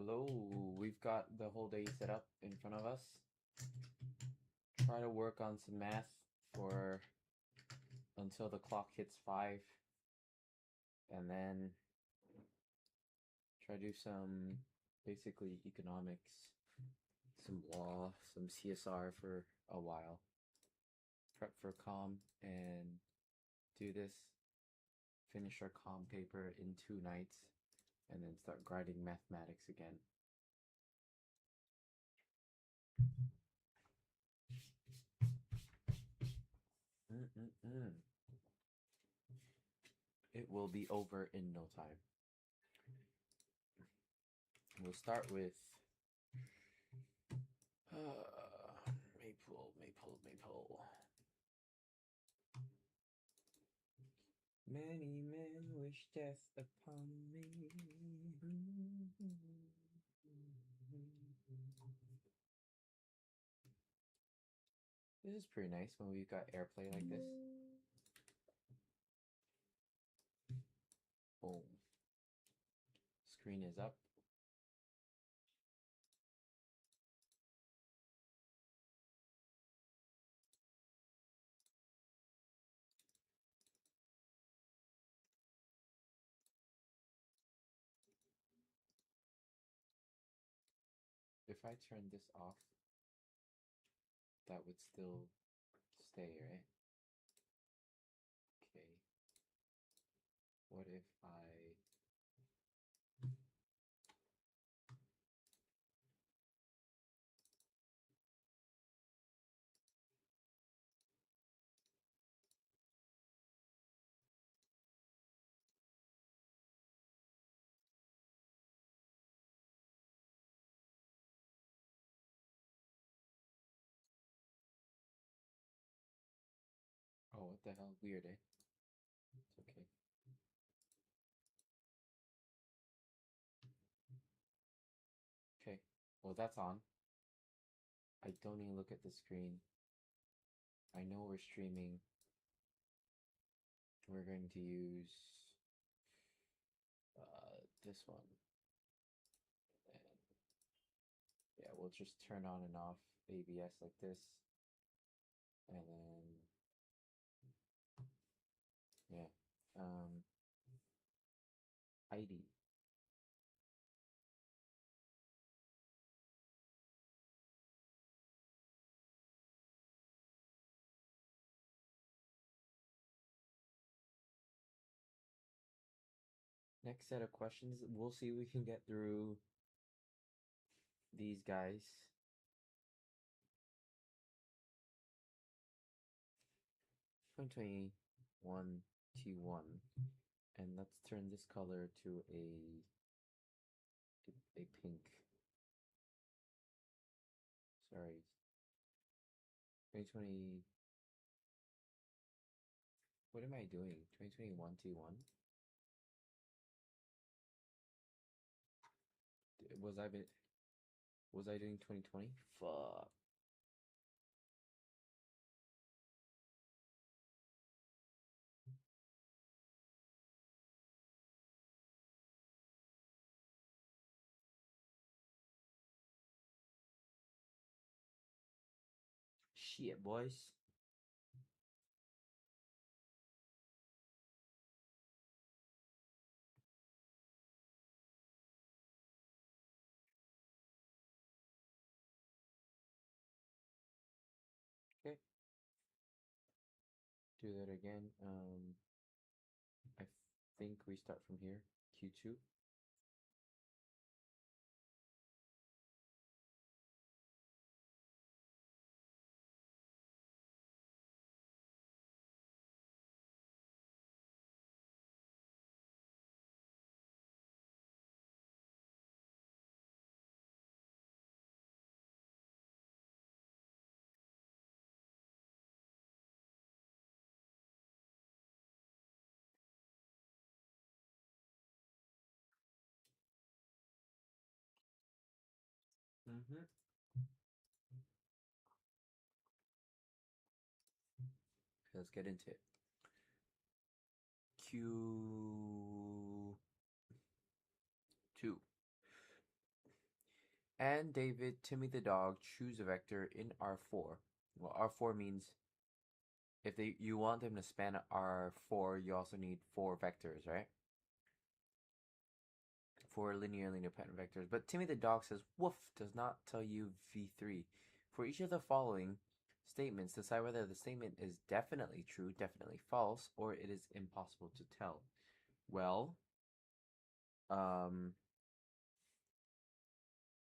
Hello, we've got the whole day set up in front of us. Try to work on some math for until the clock hits 5, and then try to do some basically economics, some law, some CSR for a while. Prep for comm and do this, finish our comm paper in 2 nights, and then start grinding mathematics again. It will be over in no time. We'll start with Maple. Many men wish death upon me. This is pretty nice when we've got airplay like this. Boom. Screen is up. If I turn this off, that would still stay, right? Okay. What if I... Oh, what the hell? Weird, eh? It's okay. Okay, well that's on. I don't even look at the screen. I know we're streaming. We're going to use this one. And yeah, we'll just turn on and off ABS like this. And then, yeah, ID. Next set of questions, we'll see if we can get through these guys. Point 21T1, and let's turn this color to a pink. Sorry, 2020. What am I doing? 2021T1. Was I doing 2020? Fuck. Shit, boys. Okay. Do that again. I think we start from here. Q2. Let's get into it. Q2. And David, Timmy the dog, choose a vector in R4. Well, R4 means if you want them to span R4, you also need 4 vectors, right? 4 linearly independent vectors. But Timmy the dog says, woof, does not tell you V3. For each of the following statements, decide whether the statement is definitely true, definitely false, or it is impossible to tell. Well,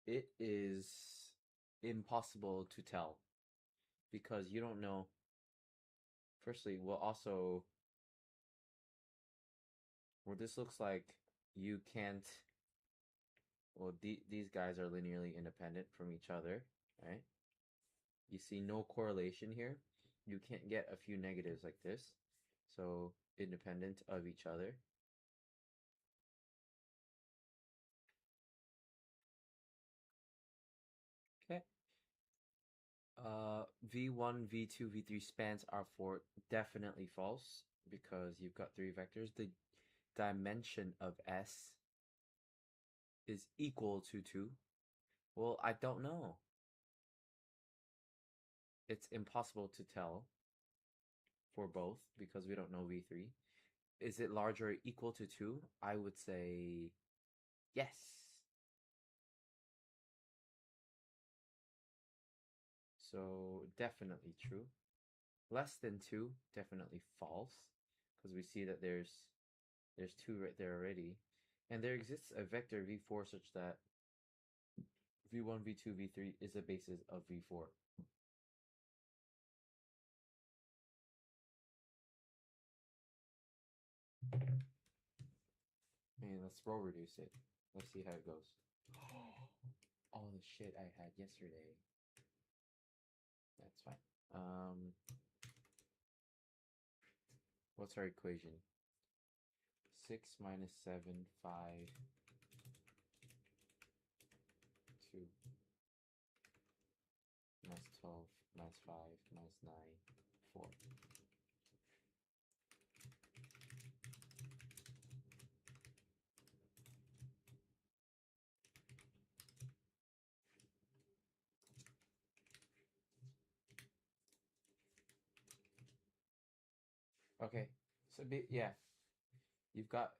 it is impossible to tell because you don't know. Firstly, this looks like you can't. Well, these guys are linearly independent from each other, right? You see no correlation here. You can't get a few negatives like this. So independent of each other. Okay. V1, V2, V3 spans R4. Definitely false because you've got 3 vectors. The dimension of S is equal to 2. Well, I don't know. It's impossible to tell for both because we don't know V3. Is it larger or equal to 2? I would say yes. So definitely true. Less than 2, definitely false, because we see that there's 2 right there already. And there exists a vector v4 such that v1, v2, v3 is a basis of v4. And let's row reduce it. Let's see how it goes. All the shit I had yesterday. That's fine. What's our equation? 6 minus 7, 5, 2, minus 12, minus 5, minus 9, 4. Okay, so yeah, you've got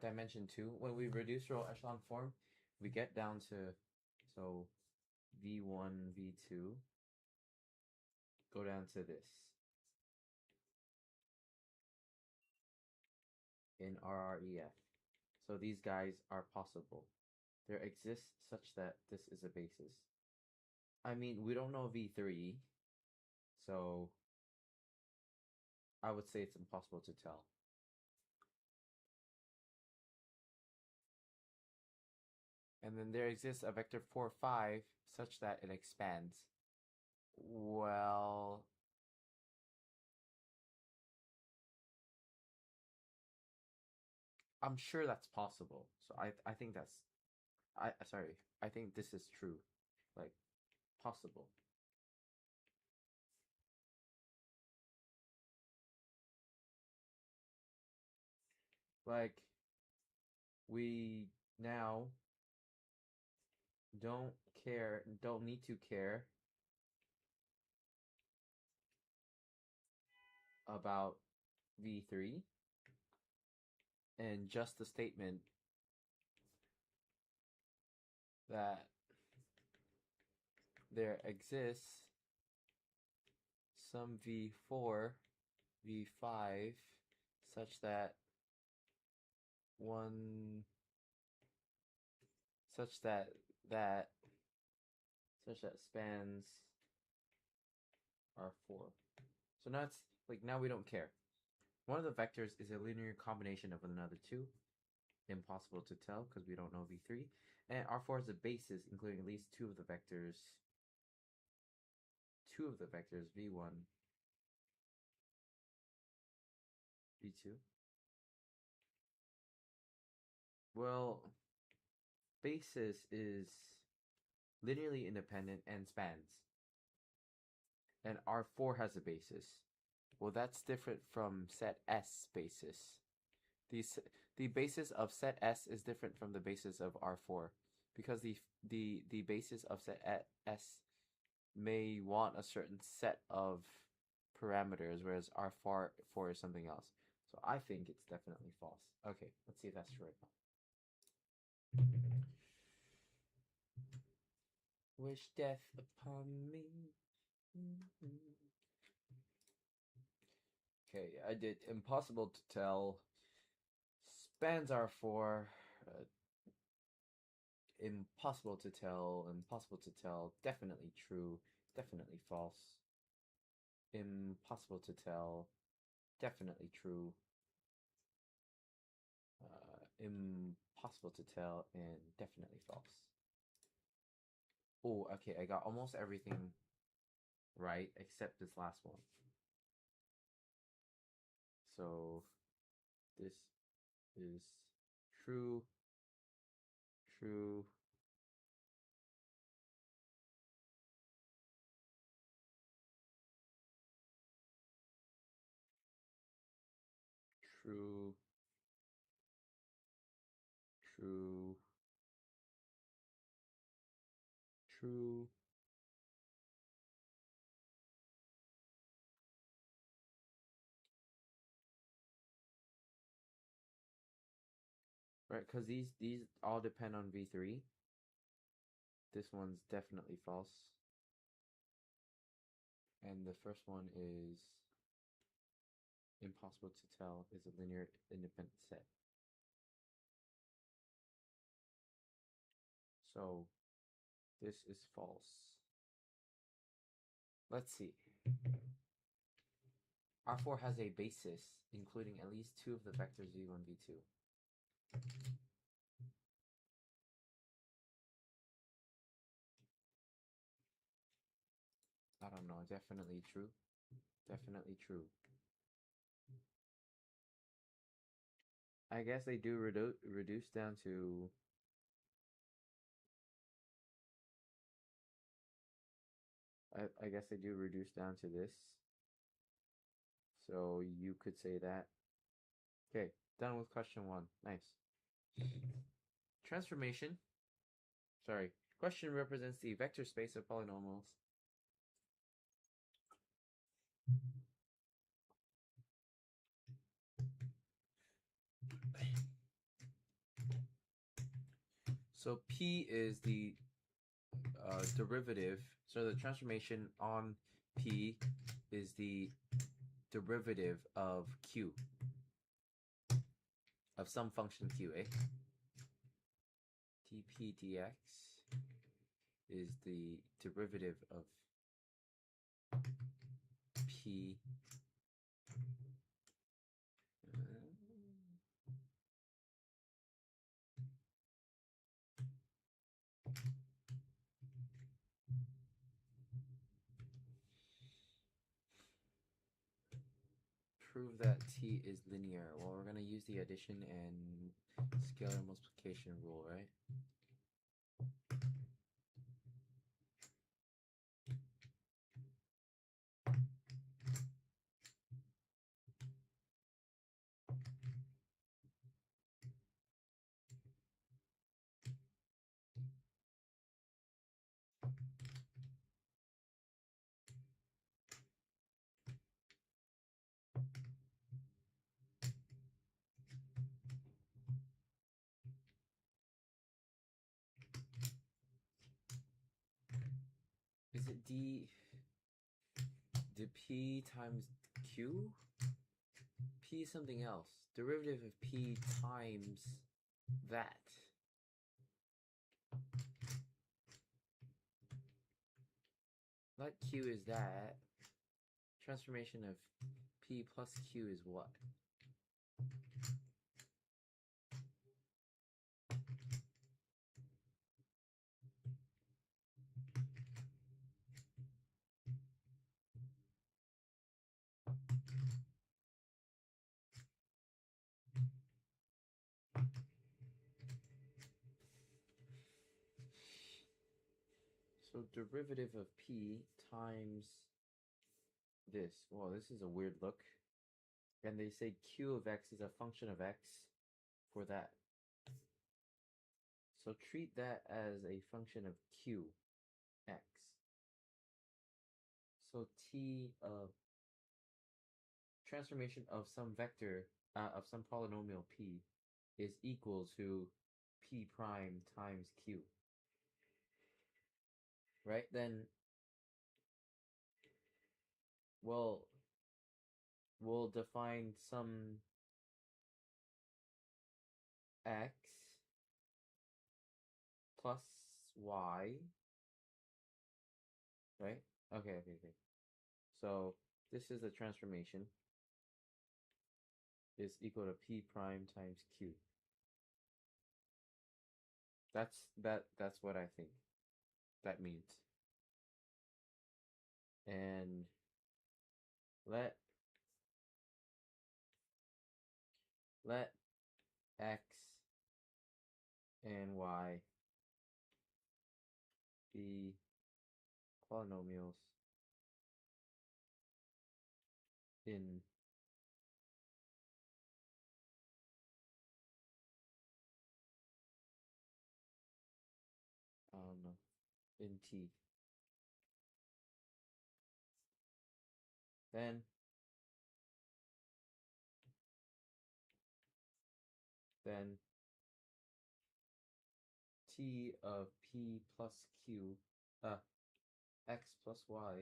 dimension 2. When we reduce row echelon form, we get down to so v1, v2 go down to this in RREF. So these guys are possible. There exists such that this is a basis. I mean, we don't know v3, so I would say it's impossible to tell. And then there exists a vector 4, 5 such that it expands. Well, I'm sure that's possible. So I think that's I think this is true. Like possible. Like we now don't need to care about V3 and just the statement that there exists some V4, V5 such that one such that that such that spans R4. So now it's like now we don't care. One of the vectors is a linear combination of another two. Impossible to tell because we don't know V3. And R4 is a basis, including at least two of the vectors V1, V2. Well, basis is linearly independent and spans. And R4 has a basis. Well, that's different from set S basis. The basis of set S is different from the basis of R4 because the basis of set S may want a certain set of parameters, whereas R4 is something else. So I think it's definitely false. Okay, let's see if that's true or not. Wish death upon me. Okay, I did impossible to tell. Spans R4. Impossible to tell, definitely true, definitely false. Impossible to tell, definitely true. Impossible to tell, and definitely false. Oh, okay, I got almost everything right except this last one. So this is true, true, true, true, true. Right, because these all depend on V3. This one's definitely false. And the first one is impossible to tell is a linear independent set. So this is false. Let's see. R4 has a basis including at least two of the vectors v1, v2. I don't know, definitely true. Definitely true. I guess they do reduce down to I guess they do reduce down to this. So you could say that. Okay, done with question 1. Nice. Transformation. Sorry. Question represents the vector space of polynomials. So P is the derivative. So the transformation on P is the derivative of Q. Of some function Q, eh? dP dx is the derivative of P. Prove that T is linear. Well, we're going to use the addition and scalar multiplication rule, right? Is it d P times Q? P is something else. Derivative of P times that. Let Q is that. Transformation of P plus Q is what? So derivative of P times this. Well, this is a weird look. And they say Q of X is a function of X for that. So treat that as a function of q, x. So t of transformation of some vector, of some polynomial p, is equal to p prime times q. Right? Then, well, we'll define some x plus y, right? Okay. So this is the transformation is equal to p prime times q. That's what I think that means. And let x and y be polynomials in in T. Then T of P plus Q, x plus y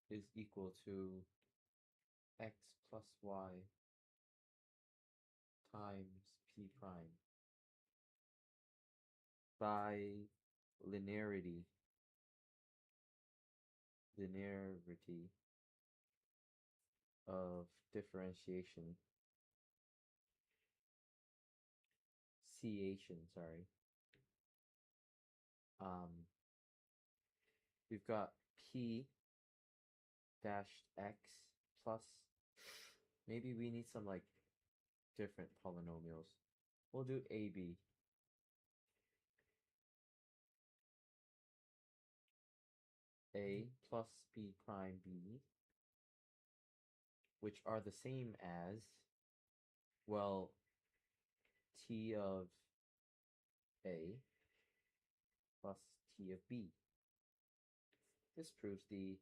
is equal to x plus y times P prime by linearity of differentiation, sorry. We've got P dashed x plus, maybe we need some like different polynomials. We'll do AB. A plus B prime B, which are the same as, well, T of A plus T of B. This proves the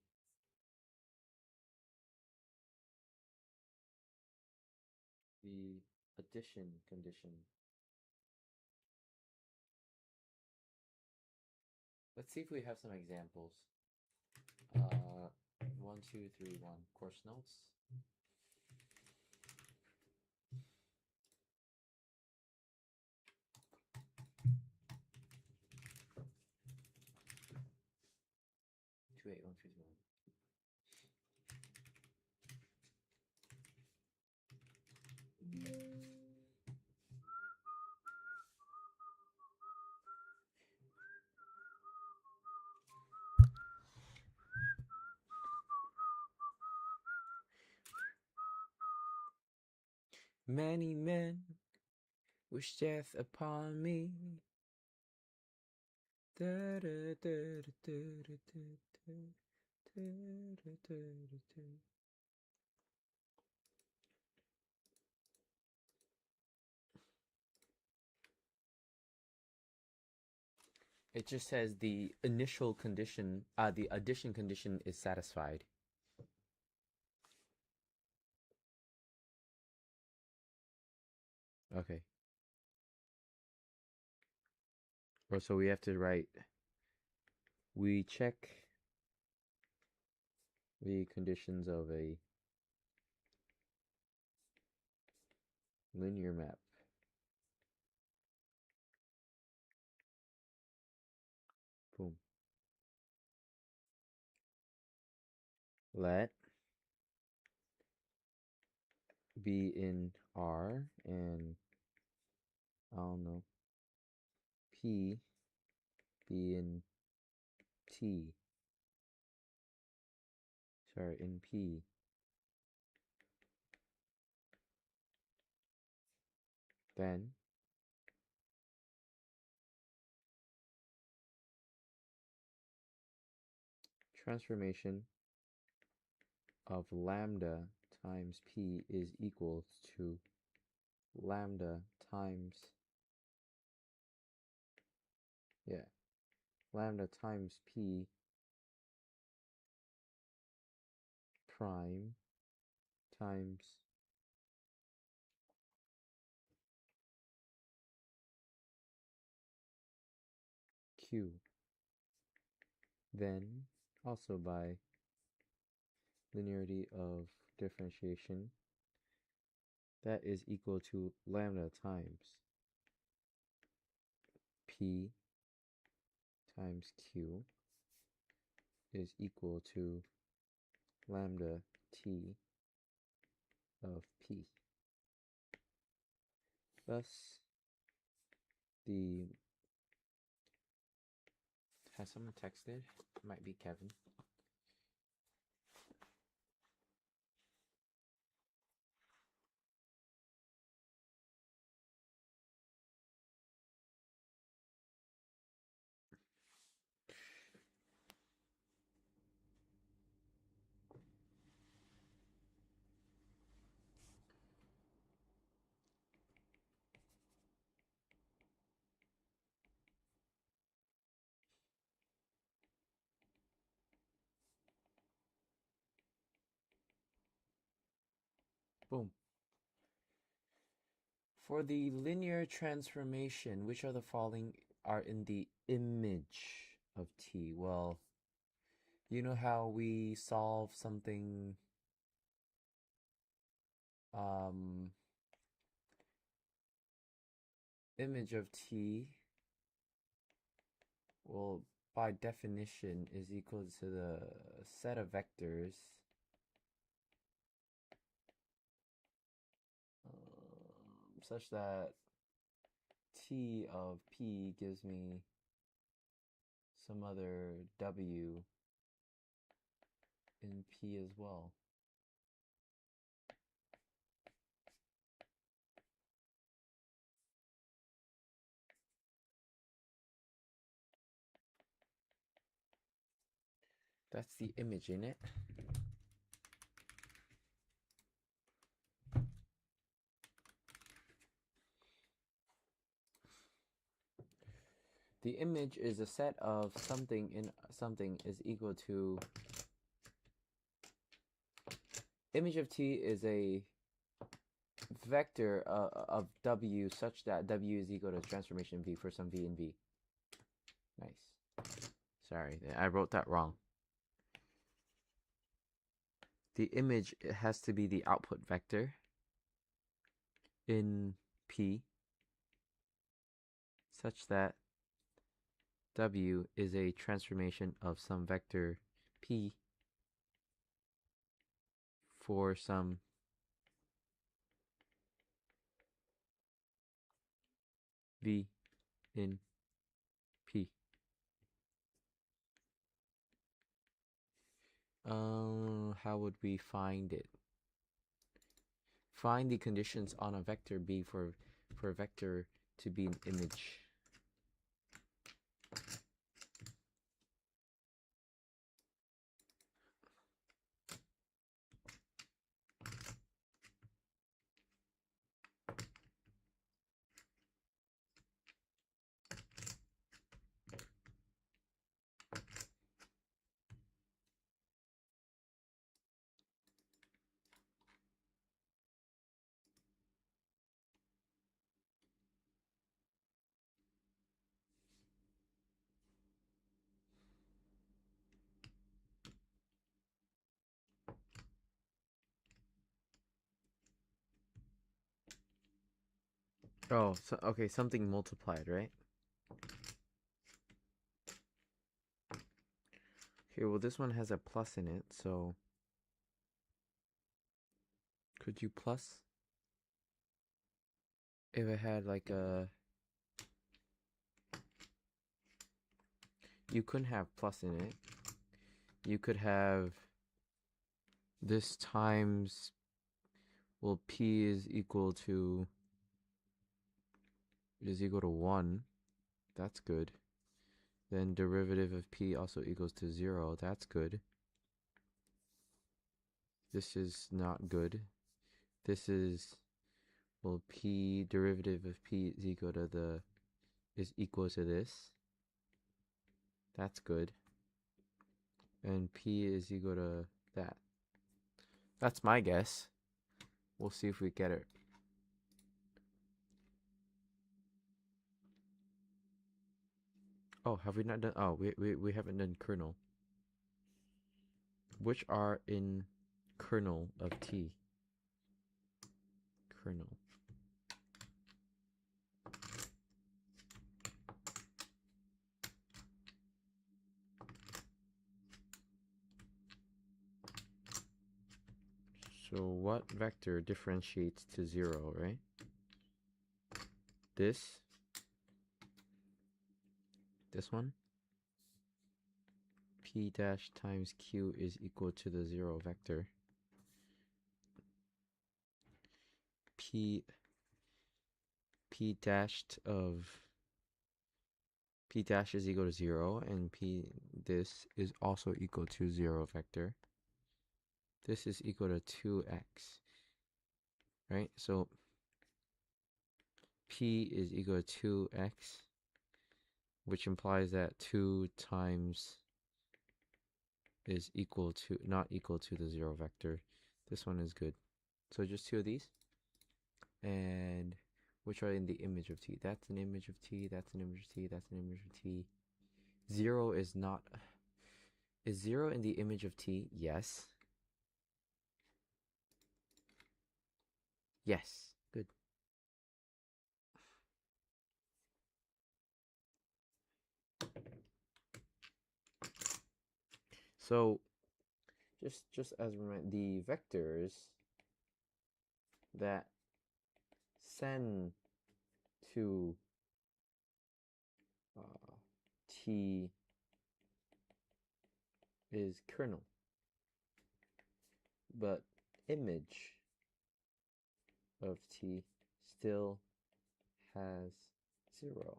addition condition. Let's see if we have some examples. 1231 course notes. Many men wish death upon me. It just says the initial condition, the addition condition is satisfied. Okay. Or so we have to write, we check the conditions of a linear map. Boom. Let be in R and I don't know, P be in T. Sorry, in P. Then transformation of lambda times P is equal to lambda times Yeah, lambda times p prime times q. Then, also by linearity of differentiation, that is equal to lambda times p times q is equal to lambda t of p. Thus, the... Has someone texted? Might be Kevin. Boom. For the linear transformation, which of the following are in the image of t? Well, you know how we solve something image of t, well, by definition is equal to the set of vectors such that t of p gives me some other w in p as well. That's the image in it. The image is a set of something in something is equal to... Image of t is a vector of w such that w is equal to transformation v for some v and v. Nice. Sorry, I wrote that wrong. The image has to be the output vector in P such that W is a transformation of some vector P for some V in P. How would we find it? Find the conditions on a vector B for a vector to be an image. Oh, so okay, something multiplied, right? Okay, well this one has a plus in it, so could you plus if it had like a... You couldn't have plus in it. You could have this times, well, p is equal to 1. That's good. Then derivative of p also equals to 0. That's good. This is not good. This is, well, p derivative of p is equal to this. That's good. And P is equal to that. That's my guess. We'll see if we get it. Oh, have we not done? Oh, we haven't done kernel. Which are in kernel of T? Kernel. So what vector differentiates to 0, right? This one. P dash times Q is equal to the 0 vector. P dash is equal to 0, and this is also equal to 0 vector. This is equal to 2x, right? So P is equal to 2x, which implies that 2 times is not equal to the 0 vector. This one is good. So just 2 of these, and which are in the image of T. That's an image of T, that's an image of T, that's an image of T. 0 is not. Is 0 in the image of T? Yes. Yes. Good. So just as a reminder, the vectors that send to T is kernel, but image of T still has 0.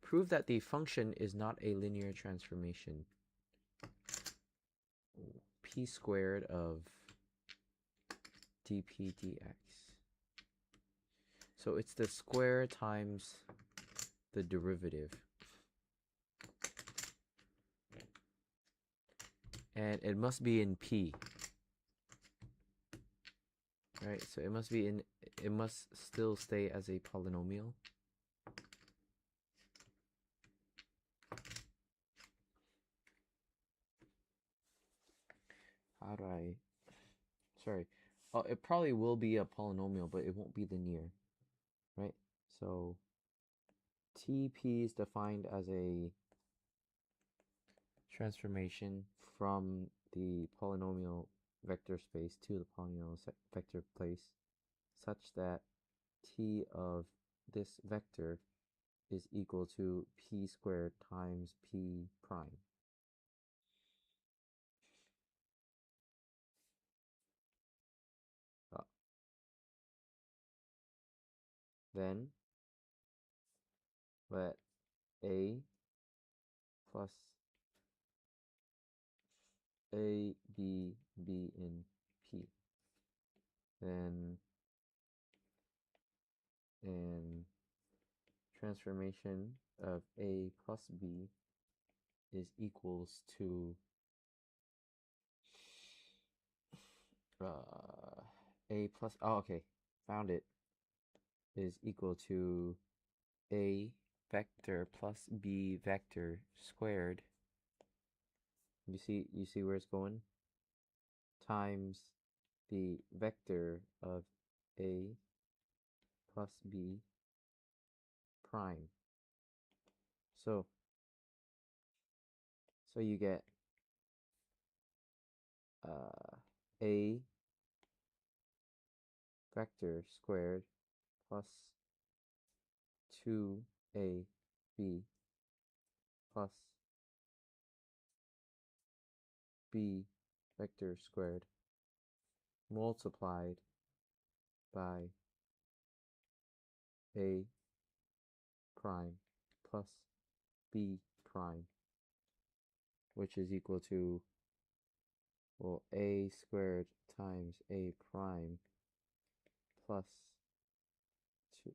Prove that the function is not a linear transformation. P squared of dp dx. So it's the square times the derivative. And it must be in P. Right, so it must still stay as a polynomial. How do I, sorry. Oh, it probably will be a polynomial, but it won't be linear, right? So TP is defined as a transformation from the polynomial vector space to the polynomial vector place such that T of this vector is equal to P squared times P prime. Then let A plus A, B, B in P. Then and transformation of A plus B is equals to A plus, oh okay, found it, is equal to A vector plus B vector squared. You see where it's going? Times the vector of A plus B prime. So you get A vector squared plus 2AB plus B vector squared multiplied by A prime plus B prime, which is equal to, well, A squared times A prime plus 2.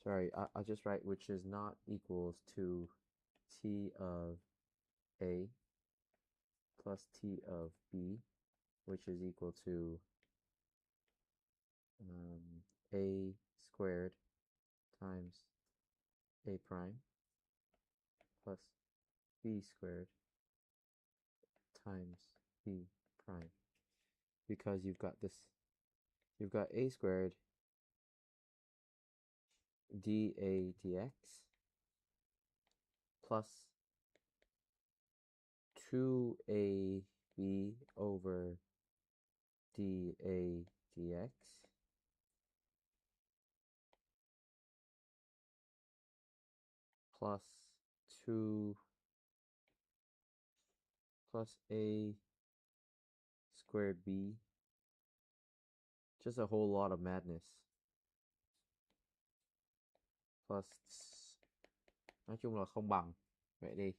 Sorry, I'll just write which is not equals to t of a plus t of b, which is equal to a squared times a prime plus b squared times b prime. Because you've got a squared dA dx plus 2ab over dA dx plus 2 plus a squared b. Just a whole lot of madness. Plus, nói chung là không bằng. Vậy đi.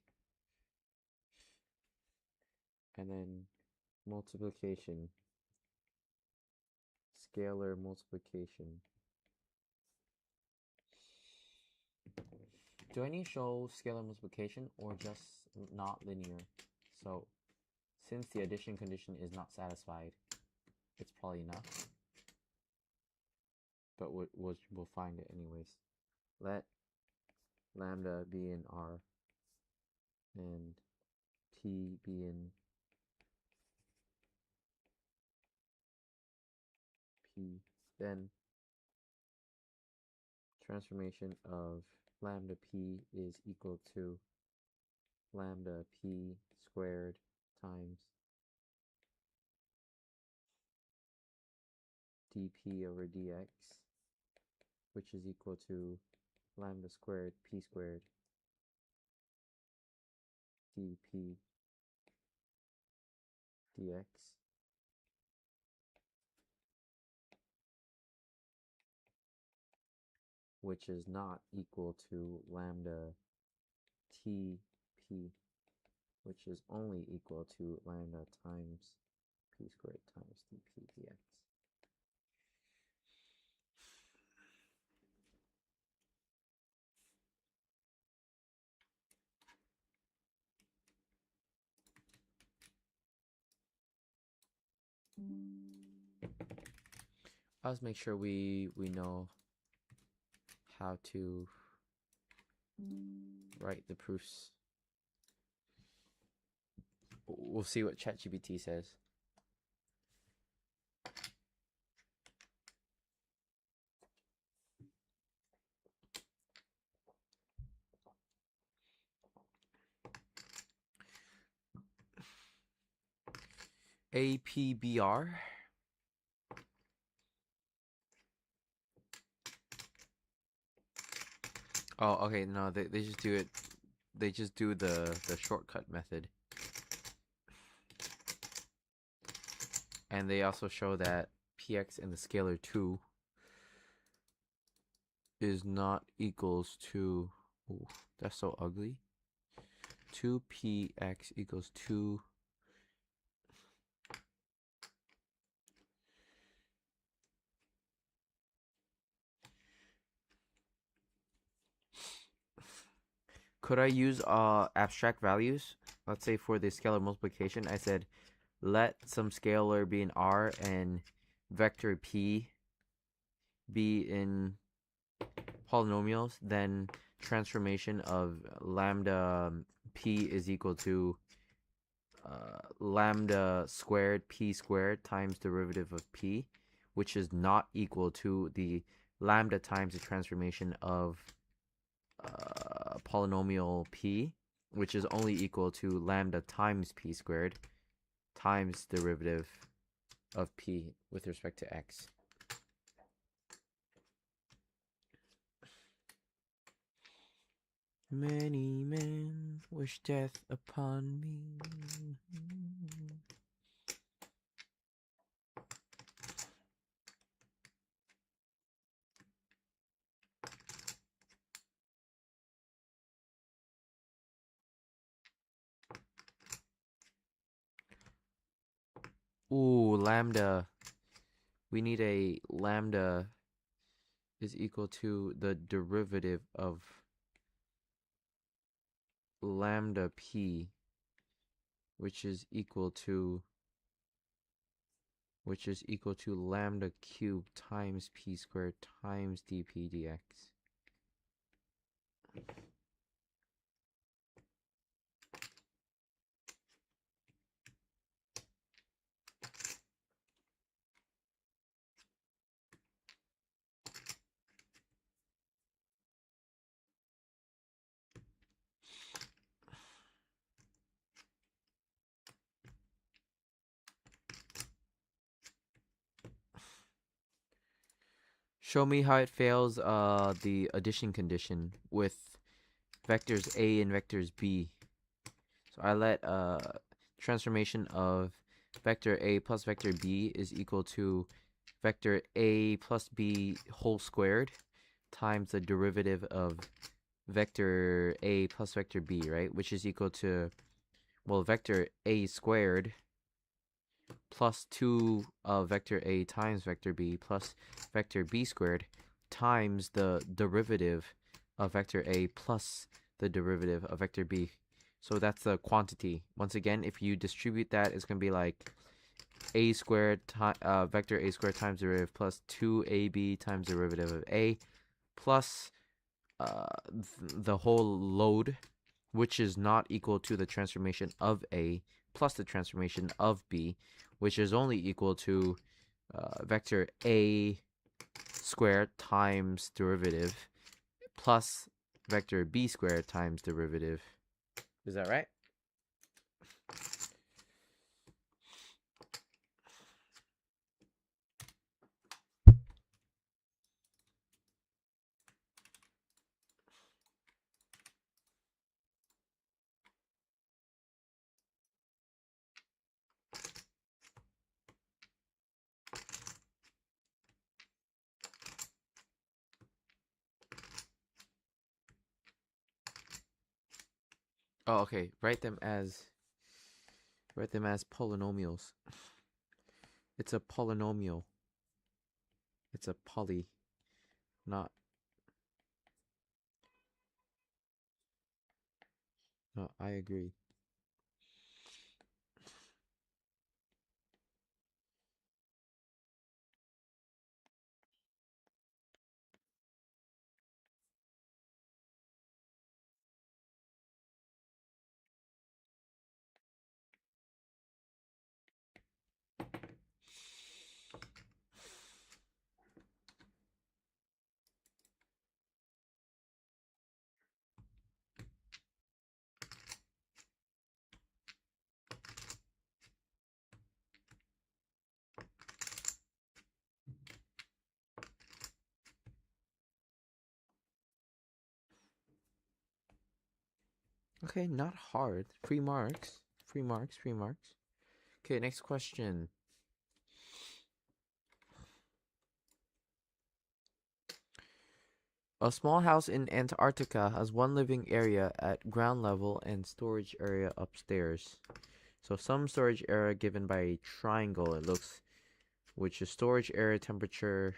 And then multiplication. Scalar multiplication. Do I need to show scalar multiplication or just not linear? So, since the addition condition is not satisfied, it's probably enough. But we'll find it anyways. Let lambda be in R and P be in P. Then transformation of lambda P is equal to lambda P squared times dP over dx, which is equal to lambda squared P squared dP dx, which is not equal to lambda TP, which is only equal to lambda times P squared times dP dx. Let's make sure we know how to write the proofs. We'll see what ChatGPT says. APBR. Oh, okay, no, they just do it. They just do the shortcut method. And they also show that px in the scalar 2 is not equals to, ooh, that's so ugly. 2px equals 2 Could I use abstract values? Let's say for the scalar multiplication, I said let some scalar be in R and vector P be in polynomials, then transformation of lambda P is equal to lambda squared P squared times derivative of P, which is not equal to the lambda times the transformation of polynomial P, which is only equal to lambda times P squared times derivative of P with respect to X. Many men wish death upon me. Ooh, lambda. We need a lambda is equal to the derivative of lambda p, which is equal to lambda cubed times p squared times dp dx. Show me how it fails the addition condition with vectors A and vectors B. So I let transformation of vector A plus vector B is equal to vector A plus B whole squared times the derivative of vector A plus vector B, right? Which is equal to, well, vector A squared plus 2 of vector A times vector B plus vector B squared times the derivative of vector A plus the derivative of vector B. So that's the quantity. Once again, if you distribute that, it's going to be like A squared vector A squared times derivative plus 2AB times derivative of A plus the whole load, which is not equal to the transformation of A plus the transformation of B, which is only equal to vector A squared times derivative plus vector B squared times derivative. Is that right? Oh, okay. Write them as polynomials. It's a polynomial. It's a poly, not. No, I agree. Okay, not hard. Free marks. Free marks. Free marks. Okay, next question. A small house in Antarctica has one living area at ground level and storage area upstairs. So some storage area given by a triangle, it looks, which is storage area temperature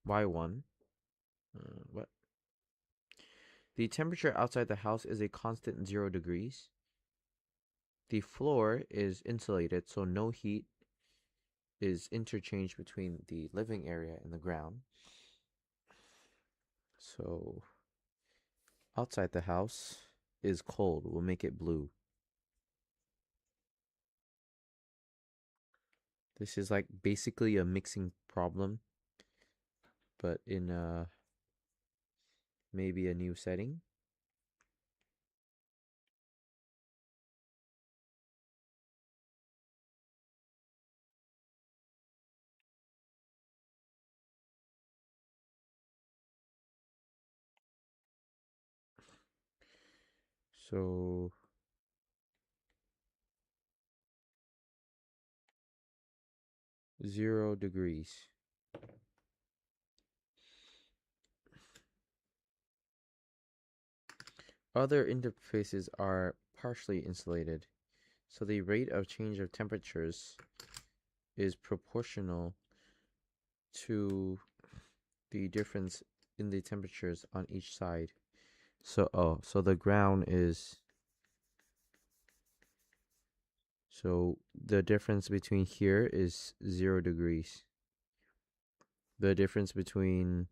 Y1. What? The temperature outside the house is a constant 0 degrees. The floor is insulated, so no heat is interchanged between the living area and the ground. So outside the house is cold. We'll make it blue. This is like basically a mixing problem, but in maybe a new setting. So 0 degrees. Other interfaces are partially insulated, so the rate of change of temperatures is proportional to the difference in the temperatures on each side. So so the ground is So the difference between here is 0 degrees. The difference between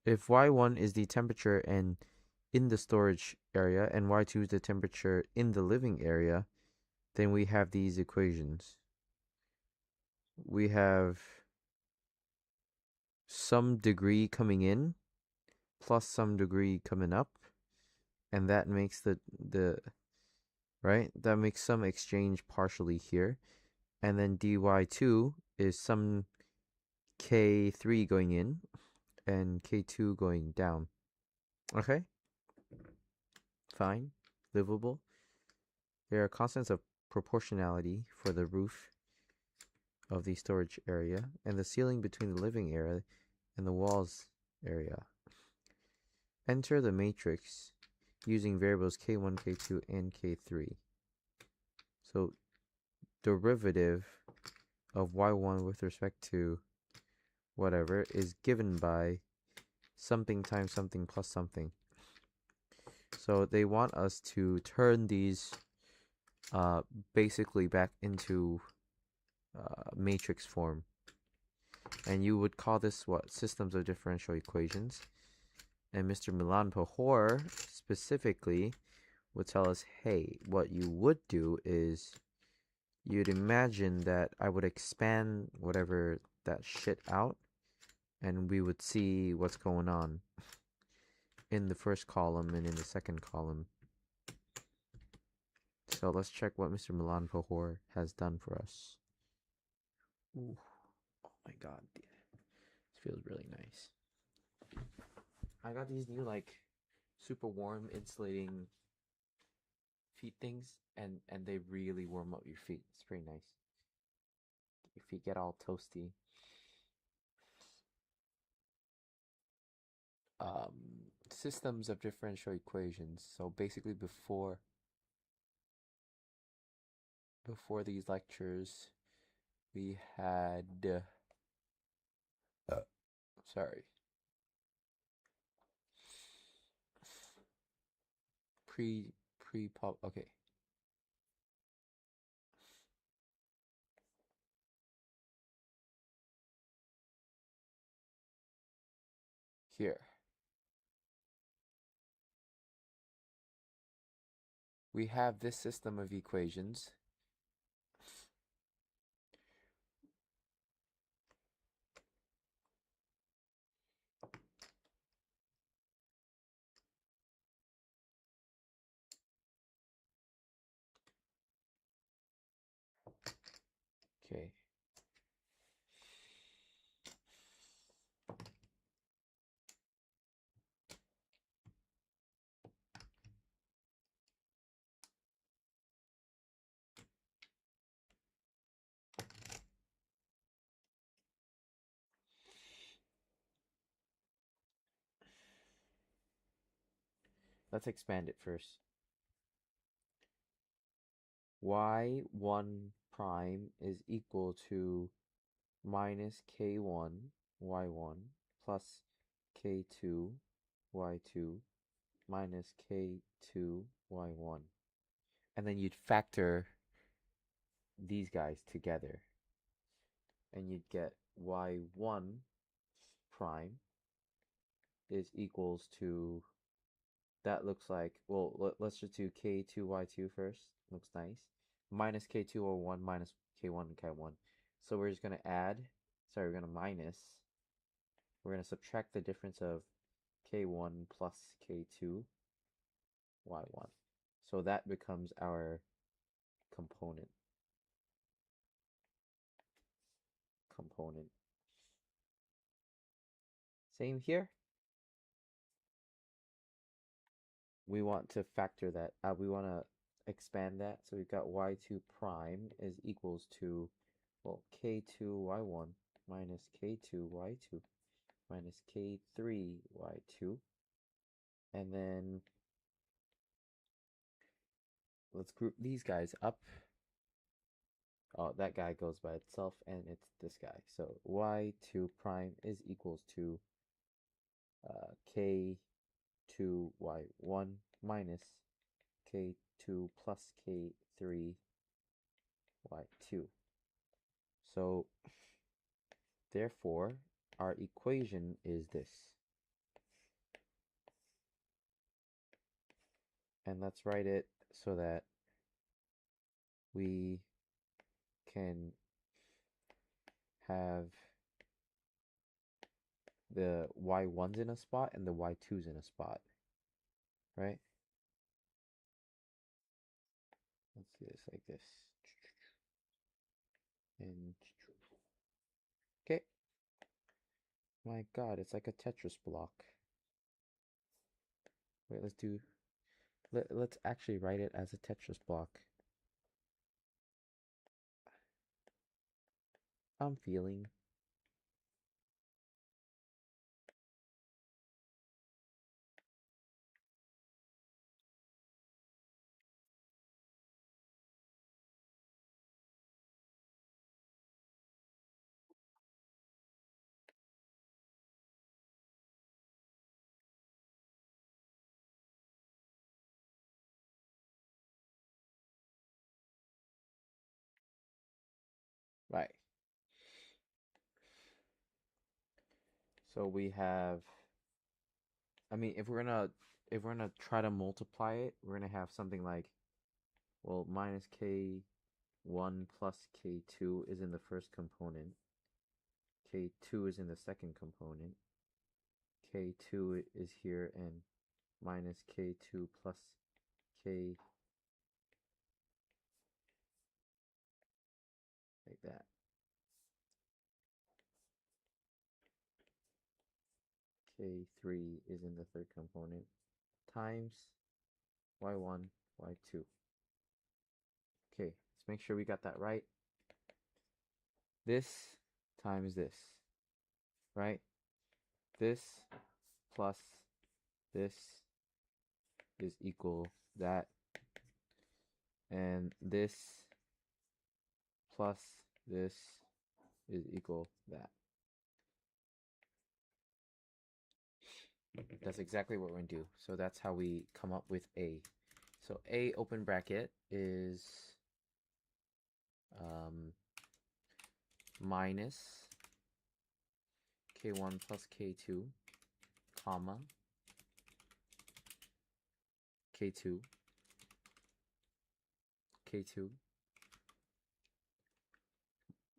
if y1 is the temperature and in the storage area and y2 is the temperature in the living area, then we have these equations. We have some degree coming in plus some degree coming up, and that makes the right, that makes some exchange partially here, and then dy2 is some k3 going in and k2 going down. Okay, fine, livable. There are constants of proportionality for the roof of the storage area and the ceiling between the living area and the walls area. Enter the matrix using variables k1, k2, and k3. So derivative of y1 with respect to whatever is given by something times something plus something. So they want us to turn these basically back into matrix form. And you would call this what? Systems of differential equations. And Mr. Math1231 specifically would tell us, hey, what you would do is you'd imagine that I would expand whatever that shit out, and we would see what's going on in the first column and in the second column. So let's check what Mr. Math1231 has done for us. Ooh. Oh my god, this feels really nice. I got these new like super warm insulating feet things, and they really warm up your feet. It's pretty nice. Your feet get all toasty. Systems of differential equations. So basically before these lectures we had sorry, pre-pub. Okay, here we have this system of equations. Okay. Let's expand it first. y1 prime is equal to minus k1 y1 plus k2 y2 minus k2 y1. And then you'd factor these guys together, and you'd get y1 prime is equals to, that looks like, well, let's just do k2 y2 first. Looks nice. Minus k2 y1 minus k1 and k1. So we're just going to add, sorry, we're going to minus, we're going to subtract the difference of k1 plus k2 y1. So that becomes our component. Same here. We want to factor that. We want to expand that. So we've got y2 prime is equals to, well, k2 y1 minus k2 y2 minus k3 y2. And then let's group these guys up. Oh, that guy goes by itself, and it's this guy. So y2 prime is equals to k y1 minus k2 plus k3 y2. So therefore our equation is this. And let's write it so that we can have the y1's in a spot and the y2's in a spot, right? Let's do this like this. And okay. My God, it's like a Tetris block. Wait, let's actually write it as a Tetris block. I'm feeling. Right. So we have, I mean, if we're gonna try to multiply it, we're gonna have something like, well, minus k1 plus k2 is in the first component. K2 is in the second component. K2 is here, and minus k2 plus k, like that. K3 is in the third component, times y1, y2. Okay, let's make sure we got that right. This times this, right? This plus this is equal that, and this plus this is equal that. That's exactly what we're going to do. So that's how we come up with A. So A open bracket is minus k1 plus k2, comma, k2, k2,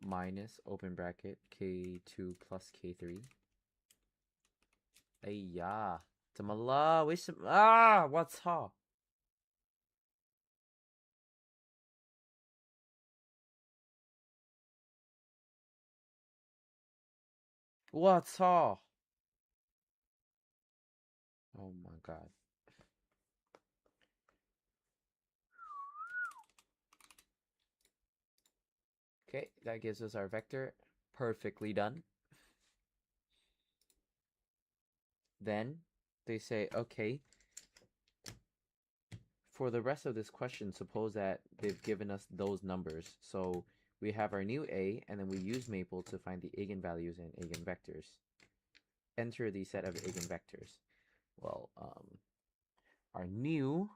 minus open bracket k2 plus k3. 哎呀，怎么了？为什么啊？我操！我操 Oh my god. Okay, that gives us our vector. Perfectly done. Then they say, okay, for the rest of this question, suppose that they've given us those numbers. So we have our new A, and then we use Maple to find the eigenvalues and eigenvectors. Enter the set of eigenvectors. Well, our new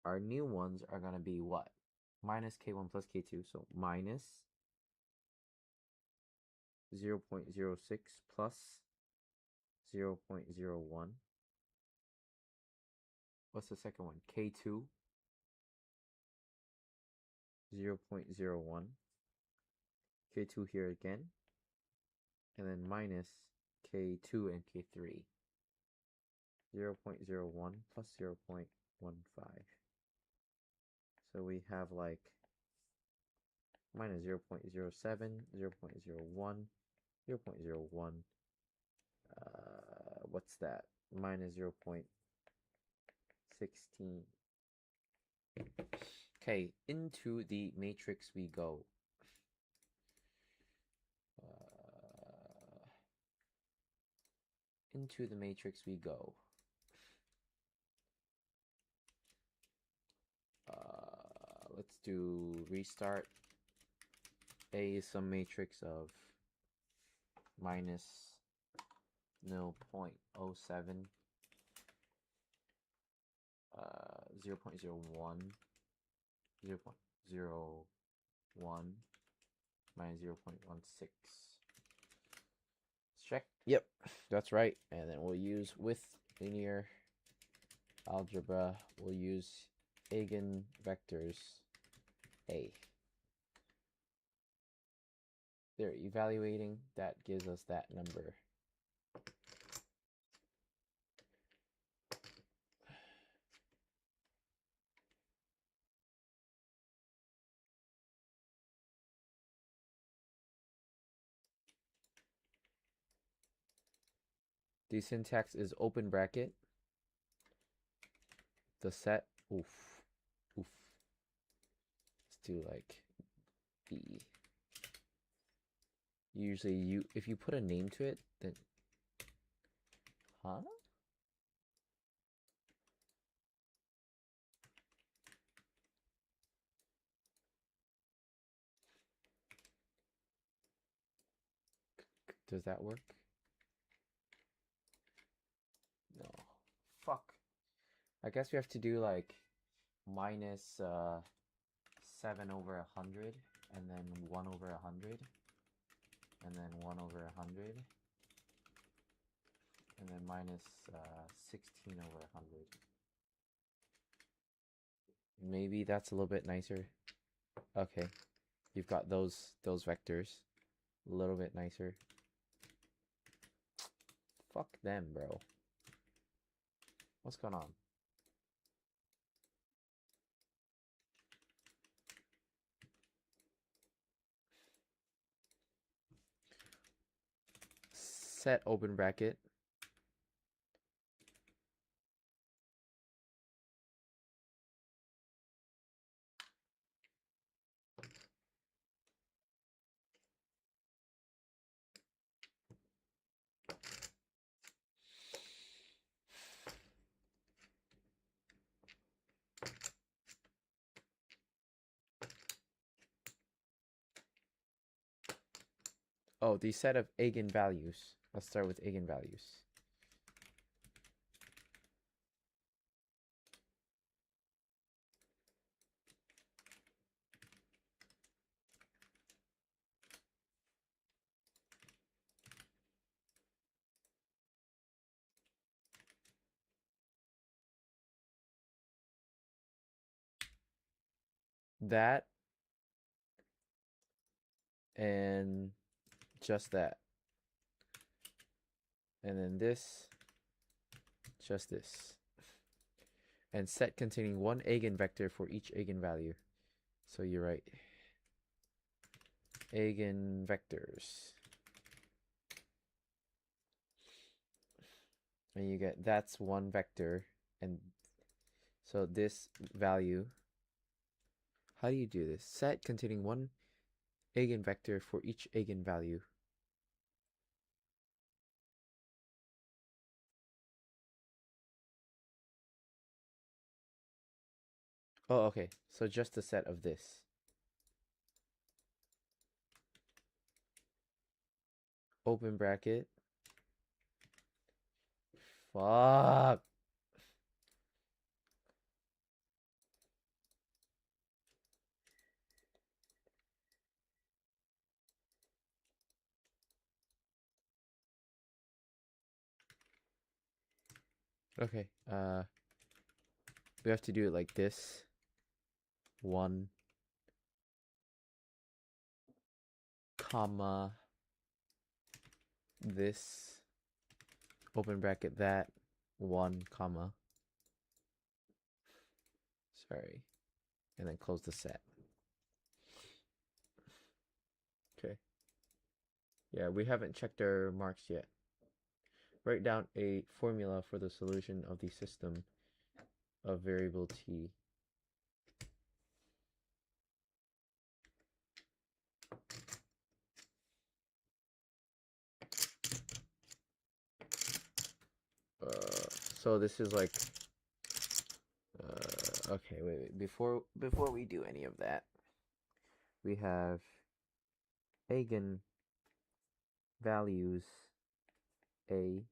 ones are going to be what? Minus k1 plus k2. So minus 0.06 plus 0.01. What's the second one? K2, 0.01. K2 here again. And then minus K2 and K3. 0.01 plus 0.15. So we have like minus 0.07, 0.01, 0.01. What's that? Minus 0.16. Okay, into the matrix we go. Into the matrix we go. Let's do restart. A is some matrix of minus 0.07, 0.01, 0.01 minus 0.16. Let's check. Yep, that's right. And then we'll use, with linear algebra, we'll use eigenvectors A. They're evaluating, that gives us that number. The syntax is open bracket. The set, oof. Let's do like B. Usually if you put a name to it, then, huh? Does that work? No. Fuck. I guess we have to do like minus 7 over 100, and then 1 over 100, and then 1 over 100, and then minus 16 over 100. Maybe that's a little bit nicer. Okay, you've got those vectors. A little bit nicer. Fuck them, bro. What's going on? Set open bracket. Oh, the set of eigenvalues. Let's start with eigenvalues. That and just that. And then this, just this. And set containing one eigenvector for each eigenvalue. So you're right. Eigenvectors. And you get, that's one vector. And so this value, how do you do this? Set containing one eigenvector for each eigenvalue. Oh, okay. So just a set of this. Open bracket. Fuck. Okay. We have to do it like this. 1, comma, this, open bracket that, 1, comma. Sorry. And then close the set. Okay. Yeah, we haven't checked our marks yet. Write down a formula for the solution of the system of variable t. So this is like, okay, wait. Before we do any of that, we have eigenvectors. values A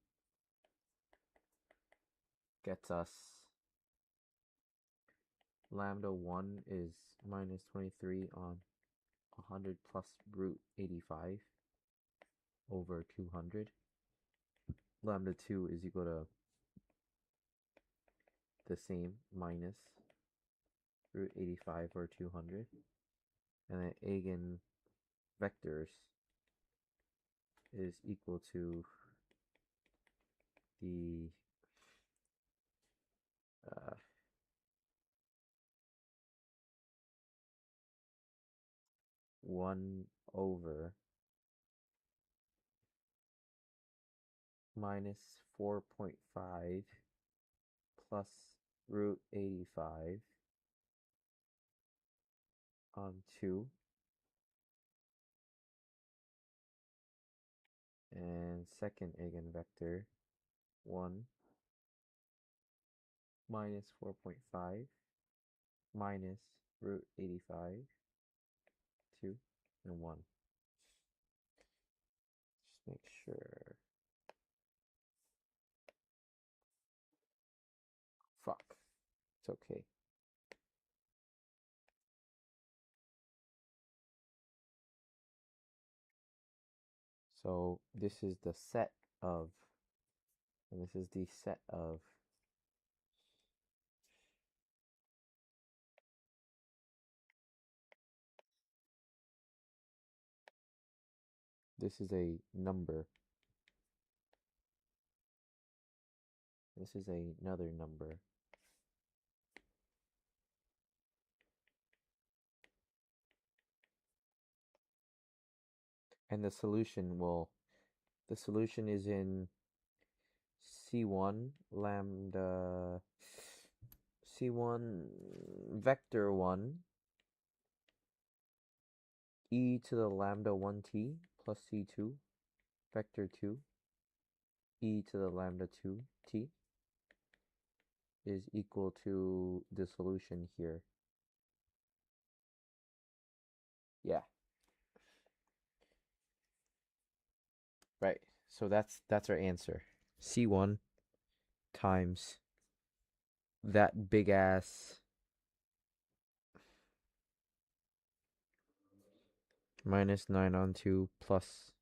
gets us lambda 1 is minus 23 on 100 plus root 85 over 200. Lambda 2 is equal to the same, minus root 85 over 200. And then eigenvectors is equal to the 1 over minus 4.5 plus root 85 on 2, and second eigenvector 1 minus 4.5 minus root 85, 2, and 1. Just make sure. Fuck. It's okay. So this is the set of, and this is the set of this is a number. This is another number. And the solution is in C1 lambda C1 vector 1 e to the lambda 1t plus C2 vector 2 e to the lambda 2t is equal to the solution here. Yeah. Right. So that's our answer. C1 times that big ass minus 9 on 2 plus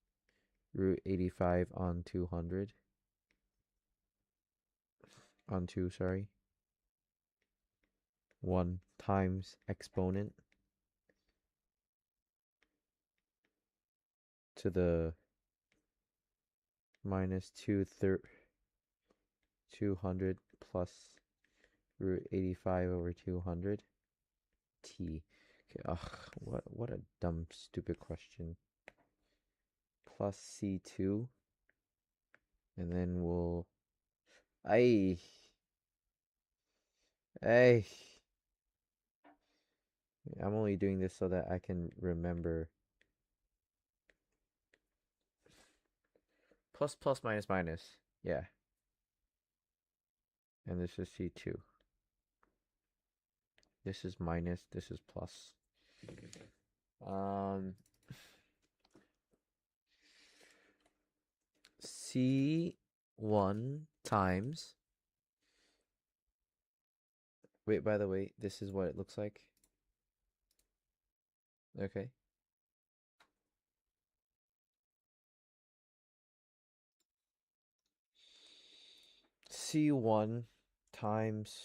root 85 on 200 on 2, sorry. 1 times exponent to the minus 200 plus root 85 over 200 t. Okay, ugh, what a dumb, stupid question. Plus C2, and then we'll hey, I'm only doing this so that I can remember. Plus plus minus minus, yeah. And this is C2. This is minus, this is plus. C1 times, wait, by the way, this is what it looks like. Okay. C1 times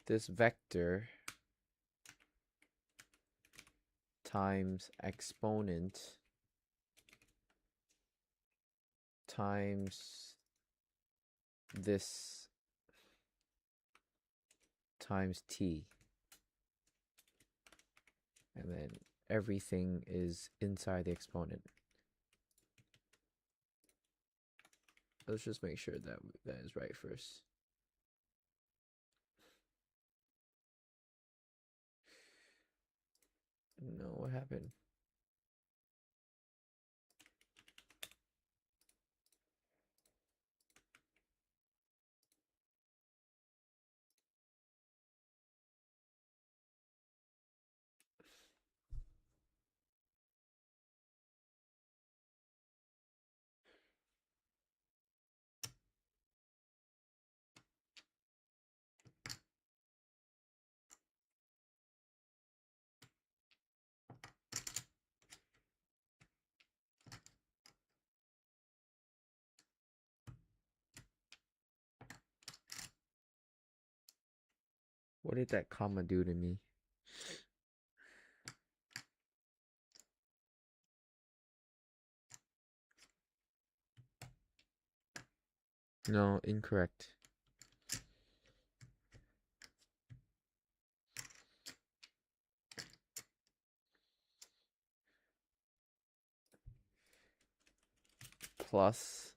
this vector times exponent times this times t, and then everything is inside the exponent. Let's just make sure that that is right first. No, what happened? What did that comma do to me? No, incorrect. Plus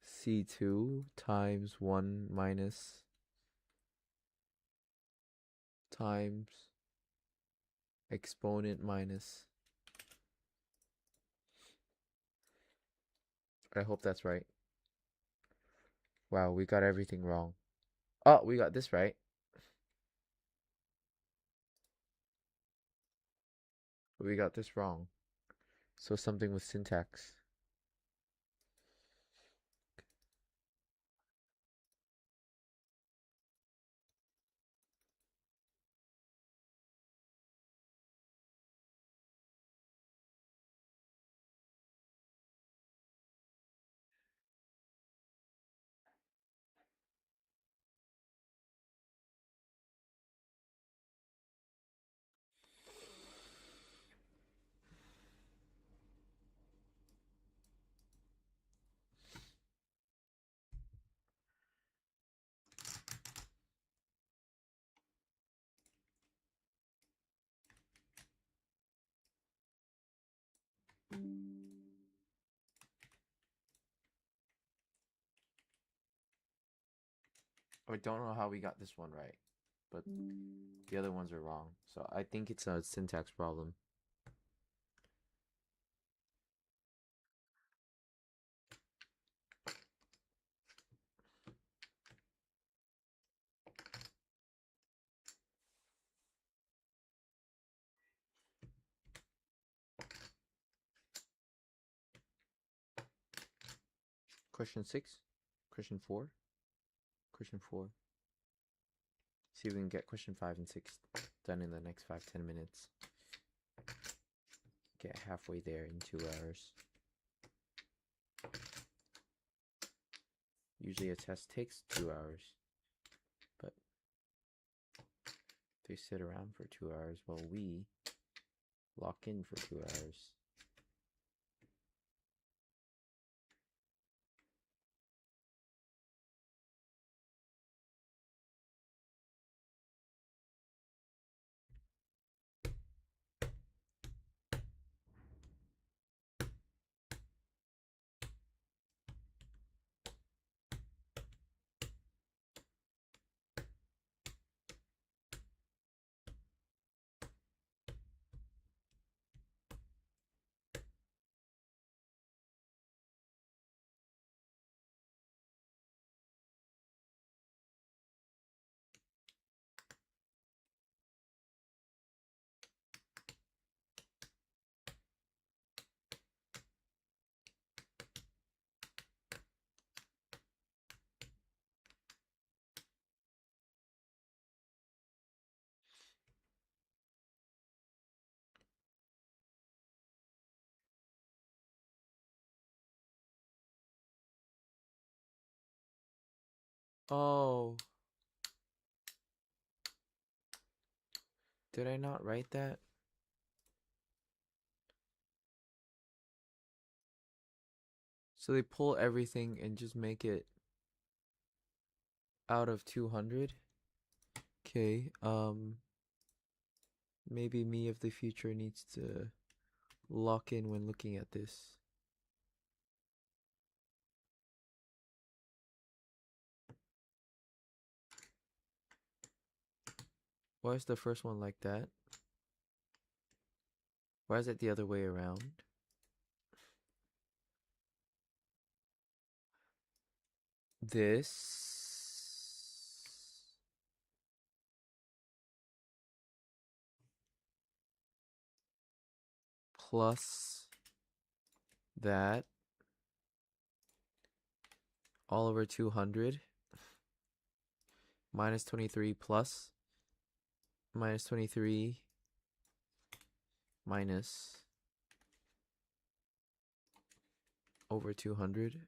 C2 times 1 minus times exponent minus. I hope that's right. Wow, we got everything wrong. Oh, we got this right. We got this wrong. So something with syntax. I don't know how we got this one right, but the other ones are wrong. So I think it's a syntax problem. Question 6? Question 4? Question 4. See if we can get question 5 and 6 done in the next 5-10 minutes. Get halfway there in 2 hours. Usually a test takes 2 hours, but they sit around for 2 hours while we lock in for 2 hours. Oh, did I not write that? So they pull everything and just make it out of 200? Okay, maybe me of the future needs to lock in when looking at this. Why is the first one like that? Why is it the other way around? This plus that all over 200 minus 23 plus minus 23 minus over 200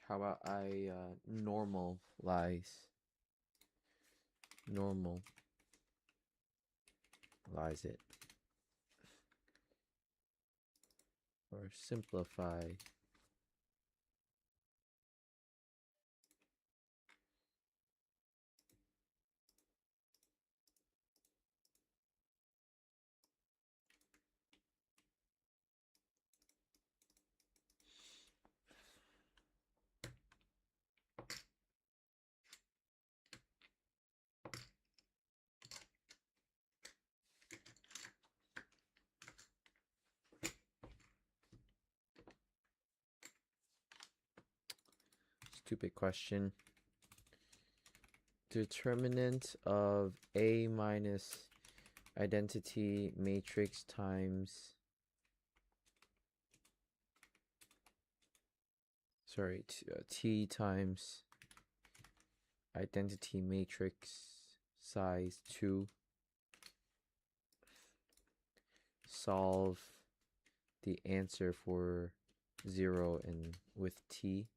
How about I normalize it, or simplify. Stupid question. Determinant of A minus identity matrix times, sorry, T times identity matrix size 2. Solve the answer for 0 and with T.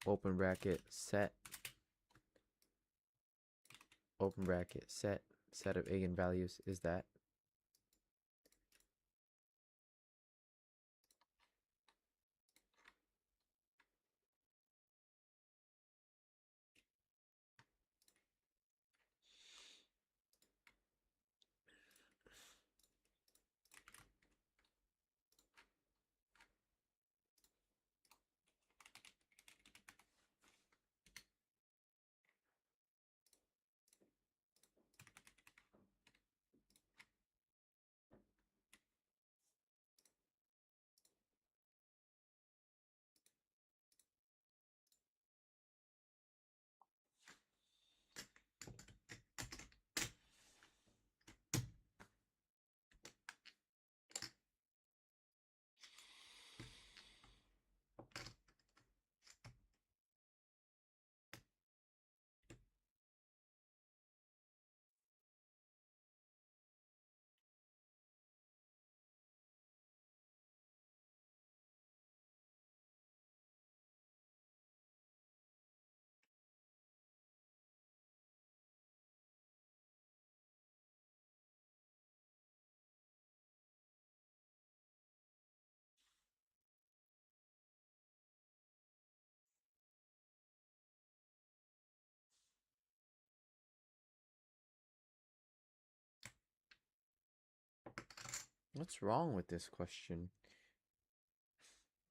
Open bracket set, open bracket set of eigenvalues is that. What's wrong with this question?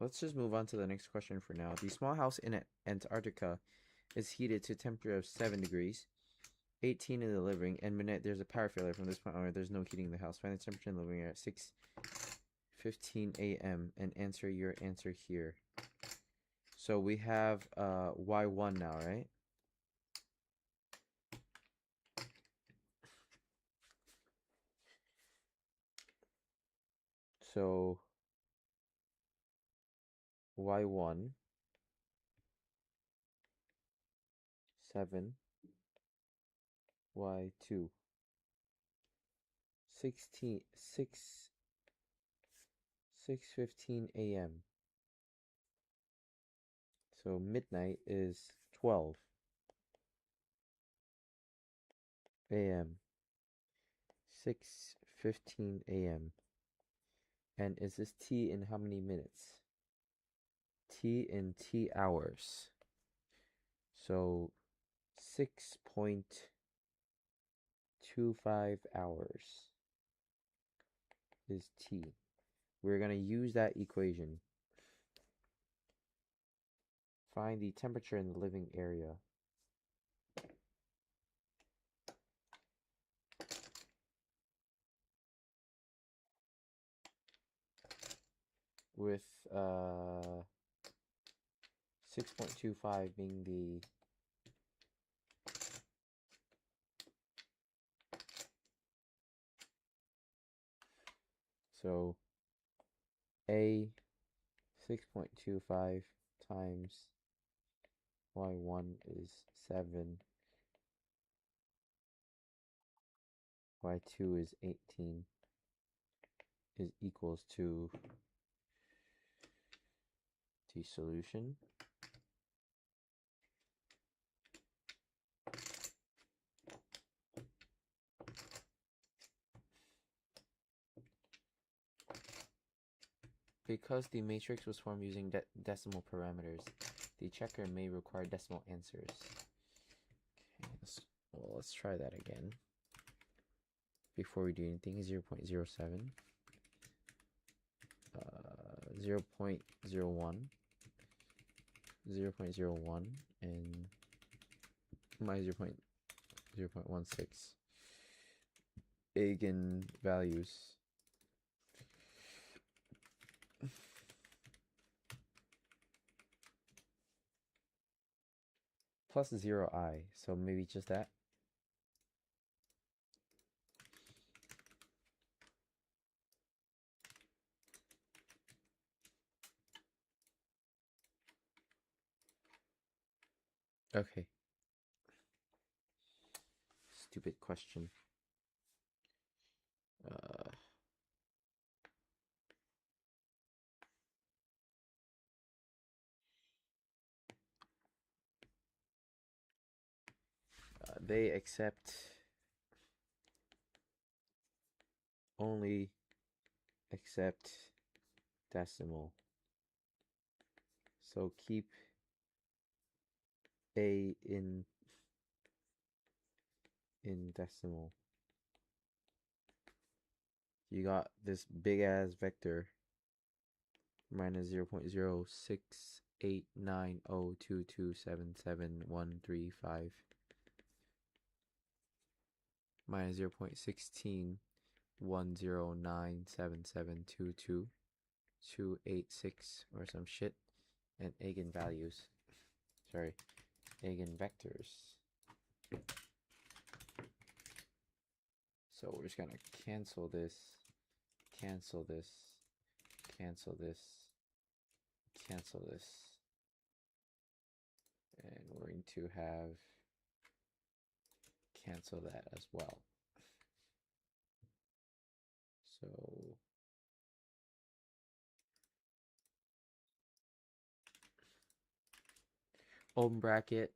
Let's just move on to the next question for now. The small house in Antarctica is heated to a temperature of 7 degrees, 18 in the living, and midnight there's a power failure. From this point on, there's no heating in the house. Find the temperature in the living area at 6:15 a.m. and answer your answer here. So we have y1 now, right? So y1, 7, y2, 6:15 a.m. So midnight is 12 a.m. 6:15 a.m. And is this T in how many minutes? T in T hours. So 6.25 hours is T. We're going to use that equation. Find the temperature in the living area. With 6.25 being the so A 6.25 times y1 is 7, y2 is 18. is equals to the solution because the matrix was formed using decimal parameters. The checker may require decimal answers. Okay, let's try that again. Before we do anything, 0.07, 0.01, 0.01, and my 0.16 eigenvalues. Plus 0i, so maybe just that. Okay. Stupid question. They accept only accept decimal. So keep A in decimal. You got this big ass vector minus 0.0689022777135 minus 0.1697722 or some shit, and eigenvalues. Sorry, eigenvectors. So we're just gonna cancel this, cancel this, cancel this, cancel this, and we're going to have cancel that as well. So open bracket,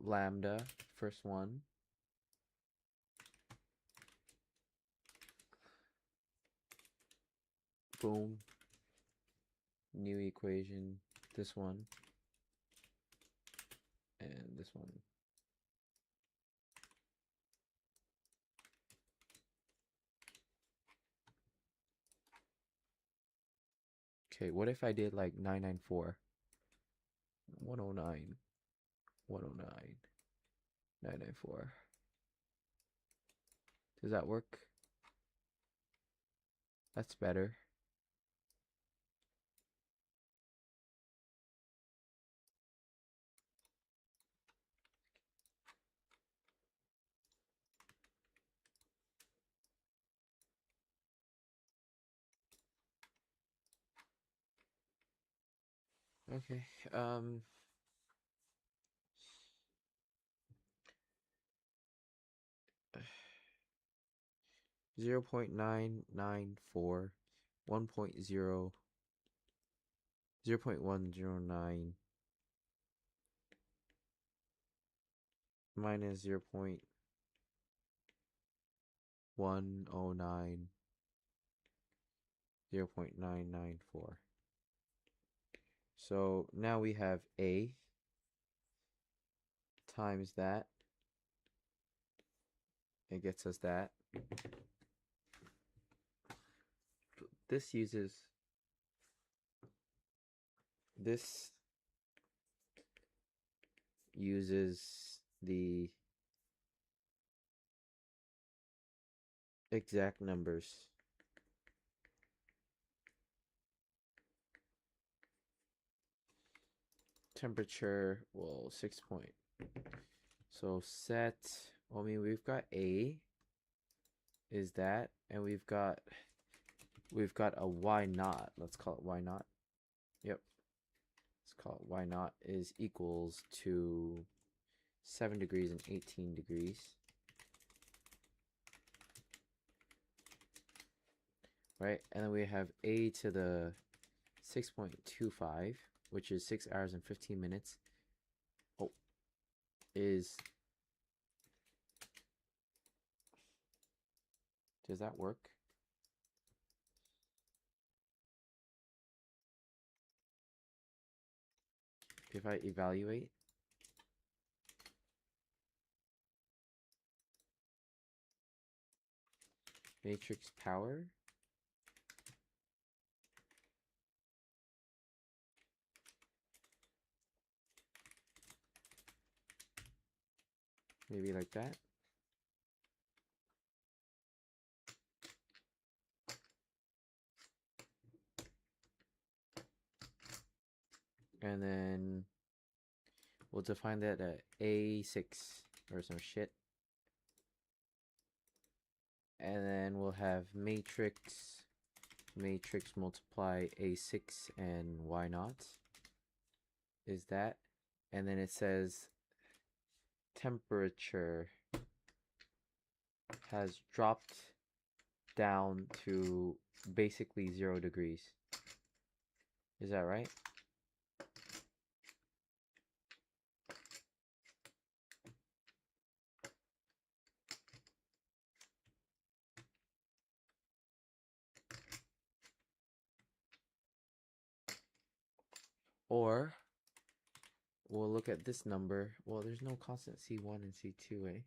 lambda, first one, boom, new equation, this one, and this one. Okay, what if I did like 994, 109, 109, 994? Does that work? That's better. Okay, 0.994, 1.0, 0.109 minus 0.109, 0.994. So now we have A times that. It gets us that. This uses the exact numbers. Temperature, well, 6 point. So set, I mean, we've got A is that, and we've got a Y naught. Let's call it Y naught. Yep. Let's call it Y naught is equals to 7 degrees and 18 degrees. right? And then we have a to the 6.25, which is 6 hours and 15 minutes. Oh, does that work? If I evaluate, matrix power, maybe like that. And then we'll define that at A6 or some shit. And then we'll have matrix multiply A6 and y naught is that. And then it says temperature has dropped down to basically 0 degrees. Is that right? Or we'll look at this number. Well, there's no constant C1 and C2, eh?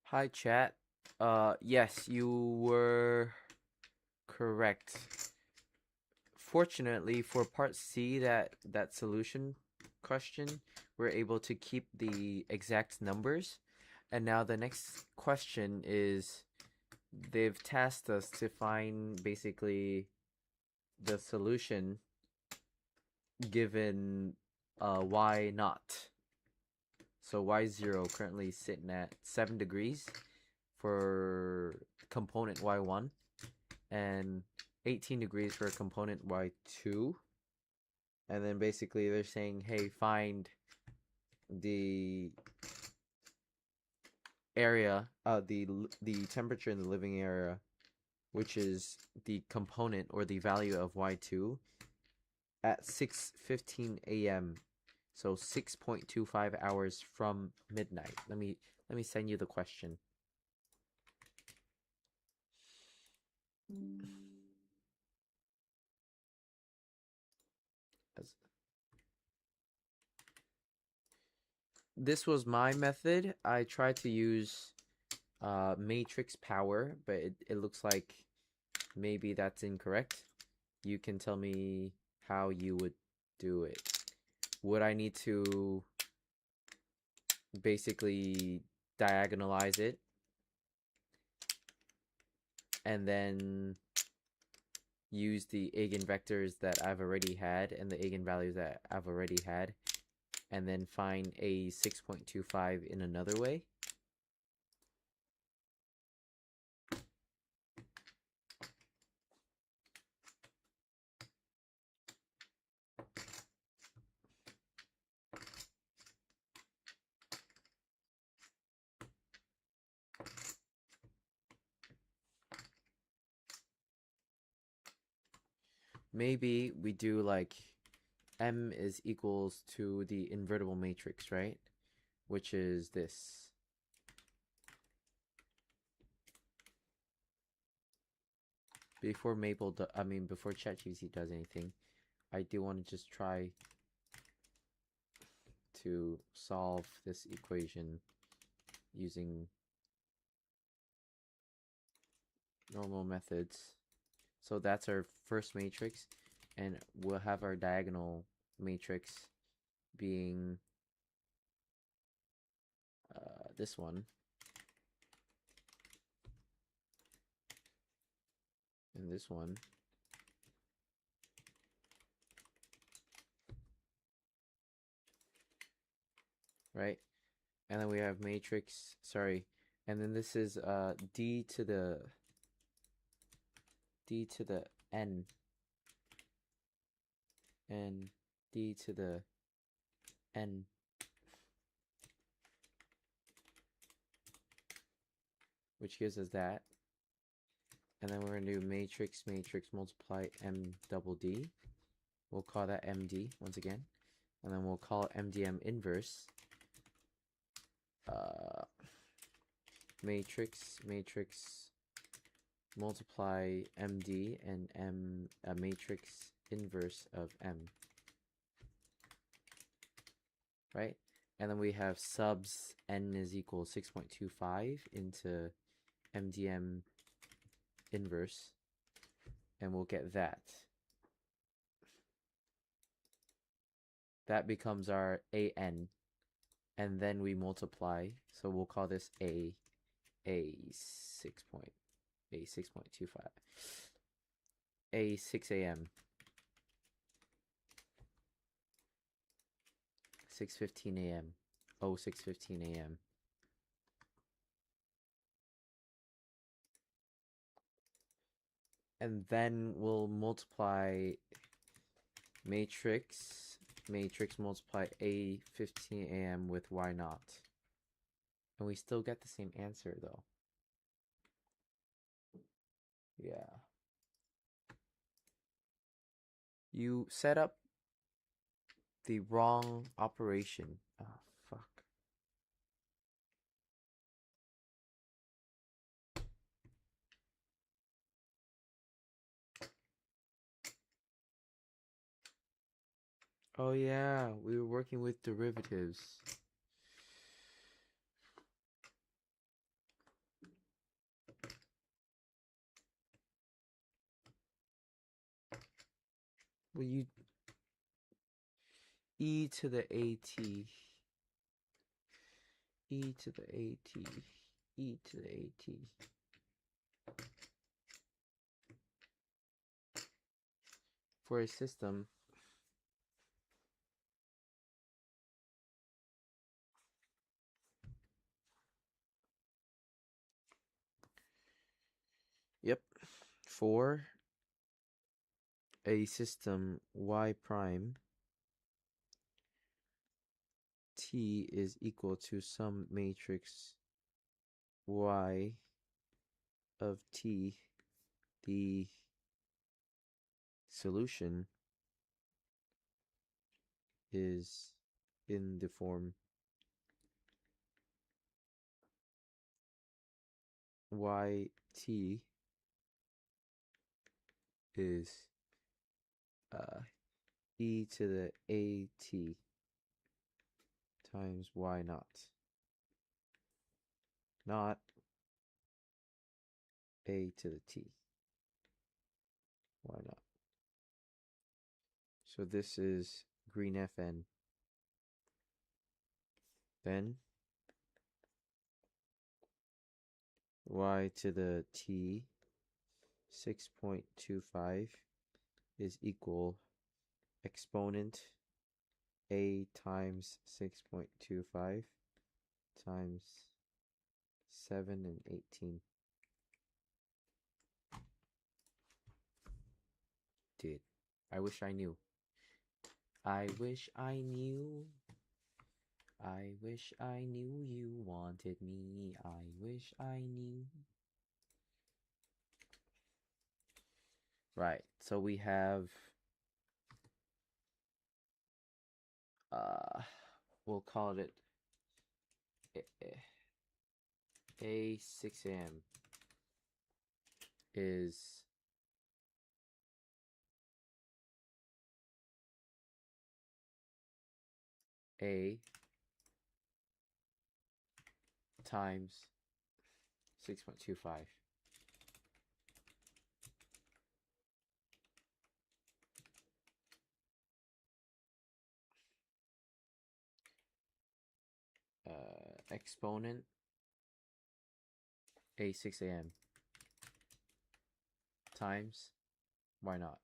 Hi, chat. Yes, you were correct. Fortunately, for part C, that solution question, we're able to keep the exact numbers. And now the next question is, they've tasked us to find basically the solution given y naught. So y0 currently sitting at 7 degrees for component y1 and 18 degrees for component y2. And then basically they're saying, hey, find the area, the temperature in the living area, which is the component or the value of y2 at 6:15 a.m. So 6.25 hours from midnight. Let me send you the question. This was my method. I tried to use matrix power, but it looks like maybe that's incorrect. You can tell me how you would do it. Would I need to basically diagonalize it and then use the eigenvectors that I've already had and the eigenvalues that I've already had, and then find a 6.25 in another way? Maybe we do like M is equals to the invertible matrix, right? Which is this. Before before ChatGPT does anything, I do want to just try to solve this equation using normal methods. So that's our first matrix, and we'll have our diagonal matrix being this one, and this one, right? And then we have matrix, sorry, and then this is d to the n, and d to the n, which gives us that. And then we're going to do matrix multiply m double d. We'll call that md once again. And then we'll call mdm inverse matrix multiply md and a matrix inverse of m, right? And then we have subs n is equal 6.25 into mdm inverse, and we'll get that. That becomes our an, and then we multiply, so we'll call this a 6.25 a 6 a.m. 6:15 a.m. 6:15 a.m. And then we'll multiply matrix multiply a 15 a.m. with y naught. And we still get the same answer though. Yeah. You set up the wrong operation. Oh, fuck. Oh yeah, we were working with derivatives. Well, you e to the at, e to the at, e to the at. For a system, yep, for a system y prime, t is equal to some matrix y of t, the solution is in the form yt is e to the at times y naught, not a to the t, y naught. So this is green fn. Then y to the t 6.25 is equal exponent a times 6.25 times 7 and 18. Dude, I wish I knew. I wish I knew. I wish I knew you wanted me. I wish I knew. Right, so we have we'll call it a 6 a.m. is a times 6.25. Exponent a 6 a.m. times y naught.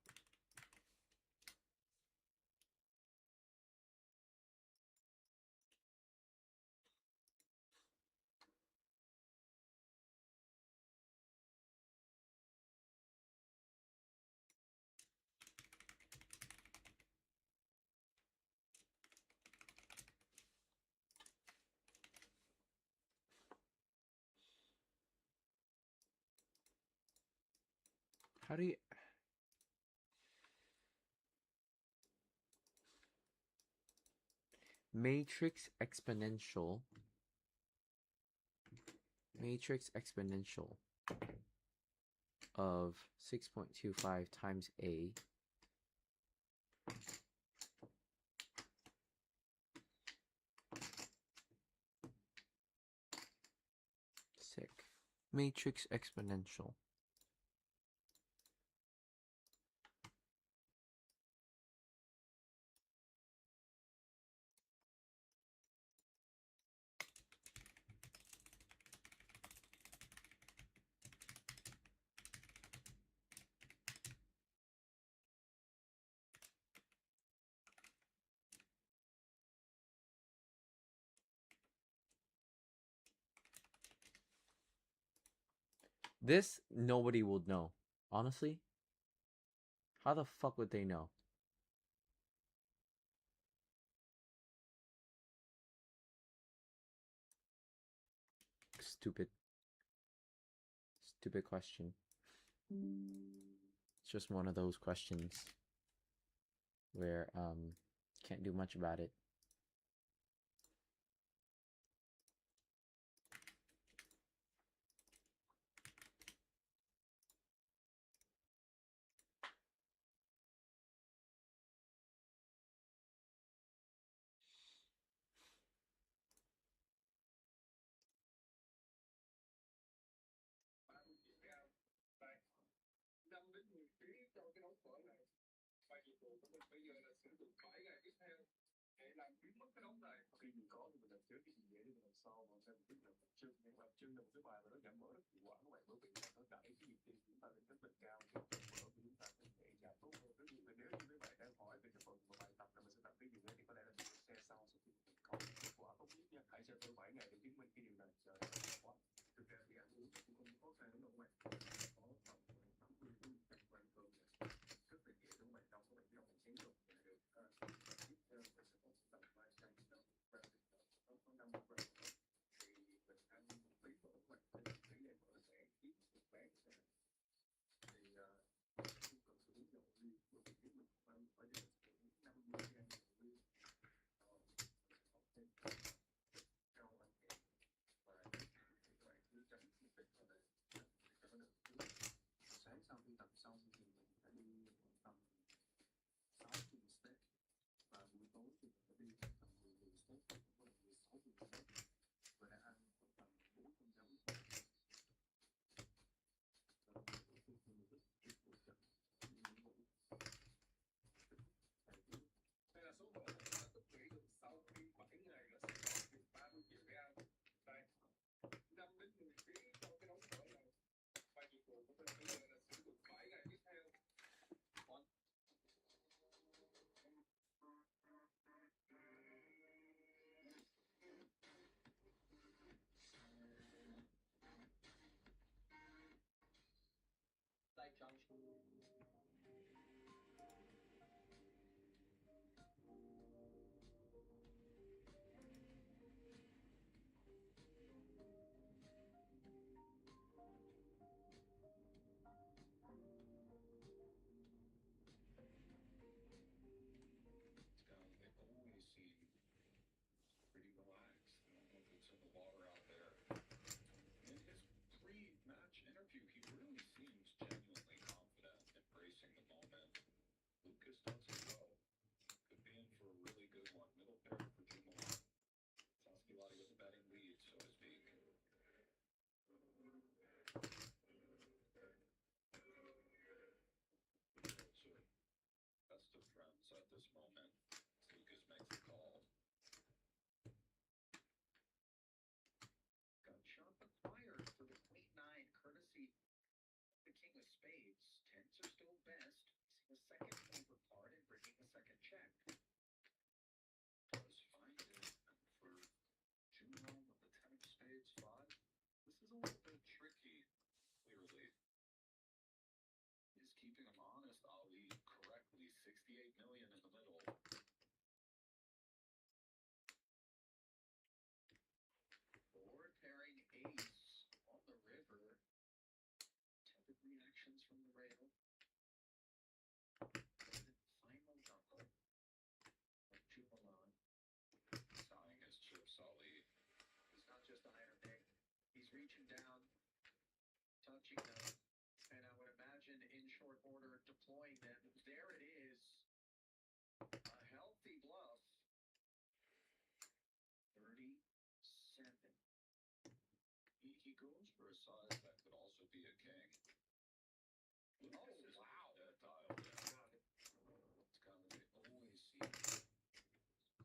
How do you... Matrix exponential of 6.25 times A sick. Matrix exponential. This nobody will know. Honestly, how the fuck would they know? Stupid question. It's just one of those questions where can't do much about it. reaching down, touching them, and I would imagine in short order deploying them. There it is. A healthy bluff. 37. He goes for a size that could also be a king. Oh, wow. That dial down. It's kind of, they always seem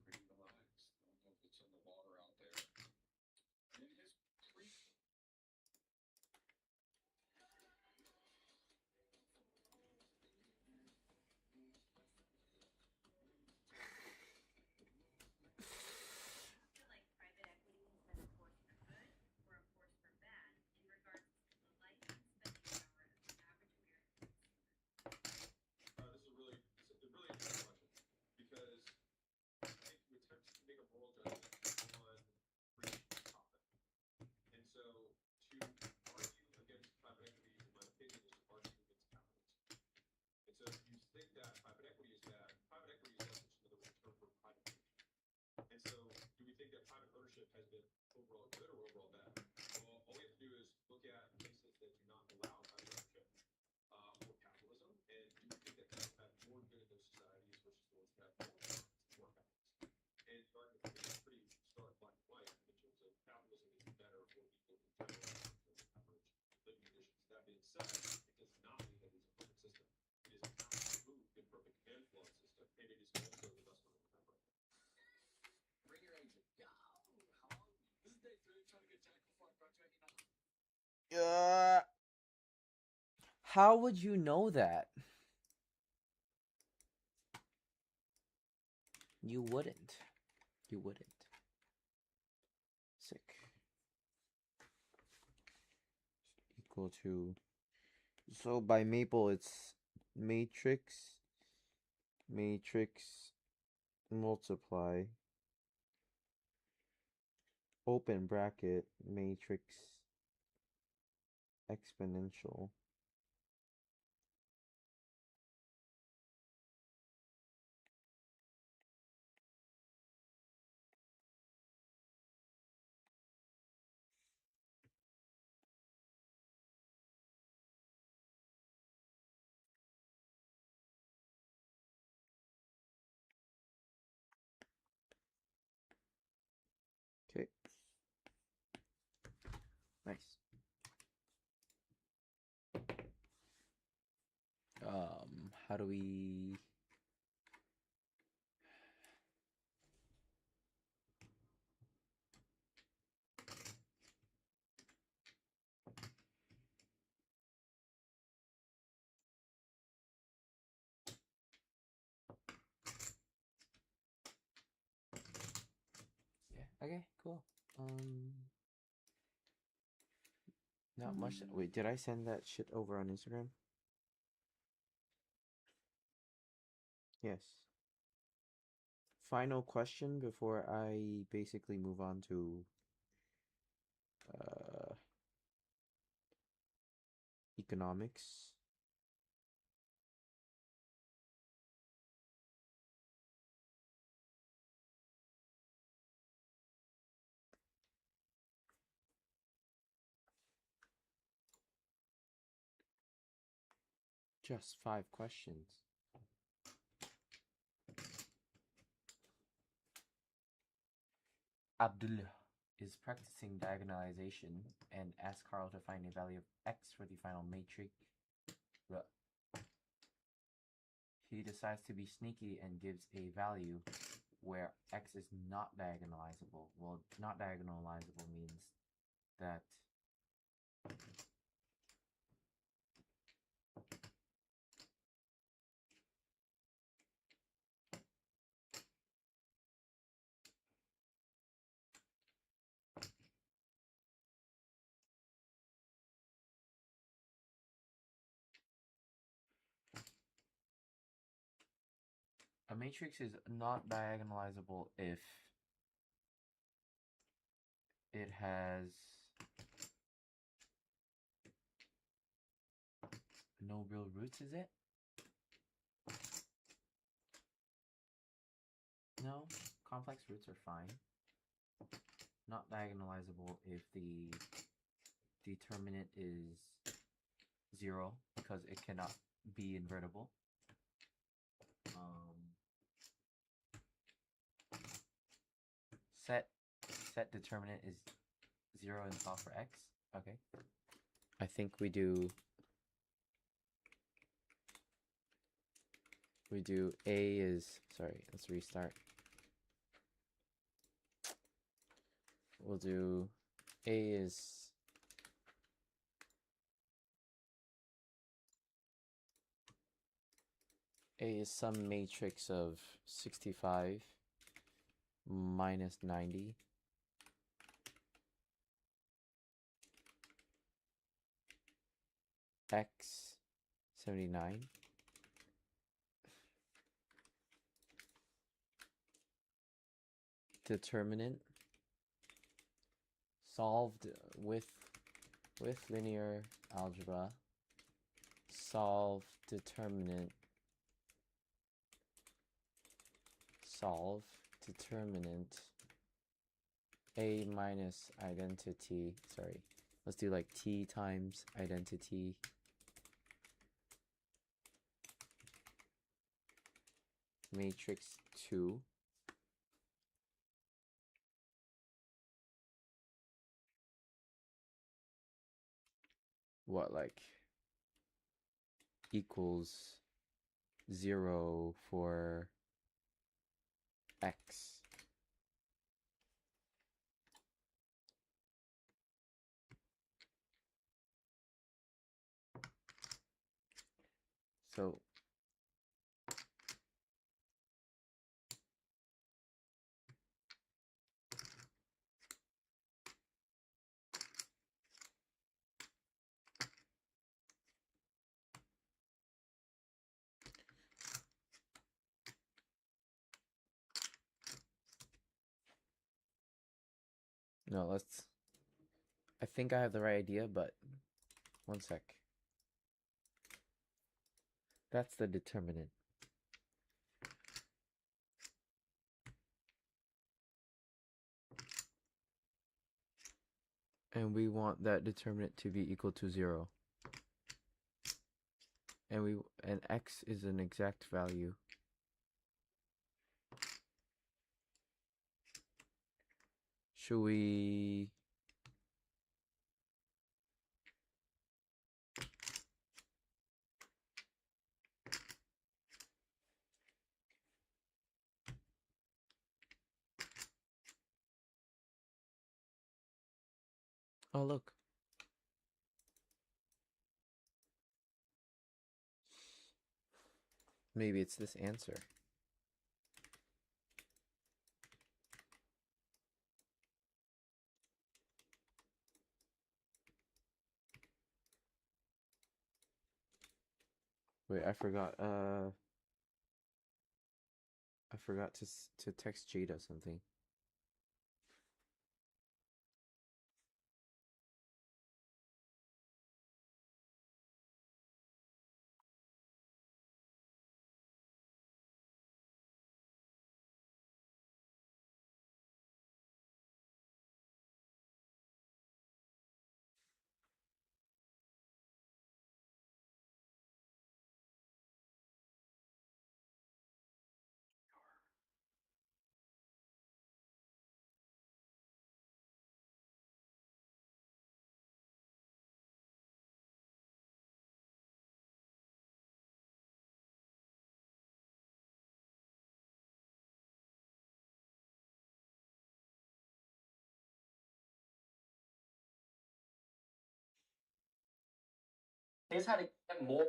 pretty relaxed. I don't know if it's in the water out there. In his pre this is a really interesting question because I think you attempt to make a moral judgment on breach topic. And so to argue against private equity, in my opinion, is to argue against capitalism. And so if you think that private equity is bad, private equity is just another term for private ownership. And so do we think that private ownership has been overall good or overall bad? Well, all we have to do is look at places that do not allow private ownership or capitalism, and do we think that people have more good in those societies versus the ones that have more capitalism? And the argument for me is pretty stark, black and white, in terms of capitalism is better for people in general in terms of average living conditions. That being said, it does not mean that it's a perfect system. It is an absolute imperfect and flawed system, and it is also the best one to remember. Bring your agent. Go! How long? This is day 3, trying to get tackle for project, How would you know that? You wouldn't. You wouldn't. Sick. Equal to. So by maple, it's matrix multiply open bracket matrix exponential okay. Nice. How do we okay, cool. Not much. Wait, did I send that shit over on Instagram? Yes. Final question before I basically move on to economics. Just 5 questions. Abdullah is practicing diagonalization and asks Carl to find a value of x for the final matrix. He decides to be sneaky and gives a value where x is not diagonalizable. Well, not diagonalizable means that a matrix is not diagonalizable if it has no real roots, is it? No, complex roots are fine. Not diagonalizable if the determinant is 0 because it cannot be invertible. Set determinant is 0 and solve for x. Okay. I think we do A is, sorry, let's restart. We'll do A is some matrix of 65 minus 90 x 79 determinant solved with linear algebra. Solve determinant A minus identity, sorry, let's do like T times identity matrix 2 what, like, equals 0 for x. So no, let's, I think I have the right idea, but one sec. That's the determinant. And we want that determinant to be equal to 0. And x is an exact value. Should we oh, look. Maybe it's this answer. Wait, I forgot. I forgot to text Jada something. Here's how to get more.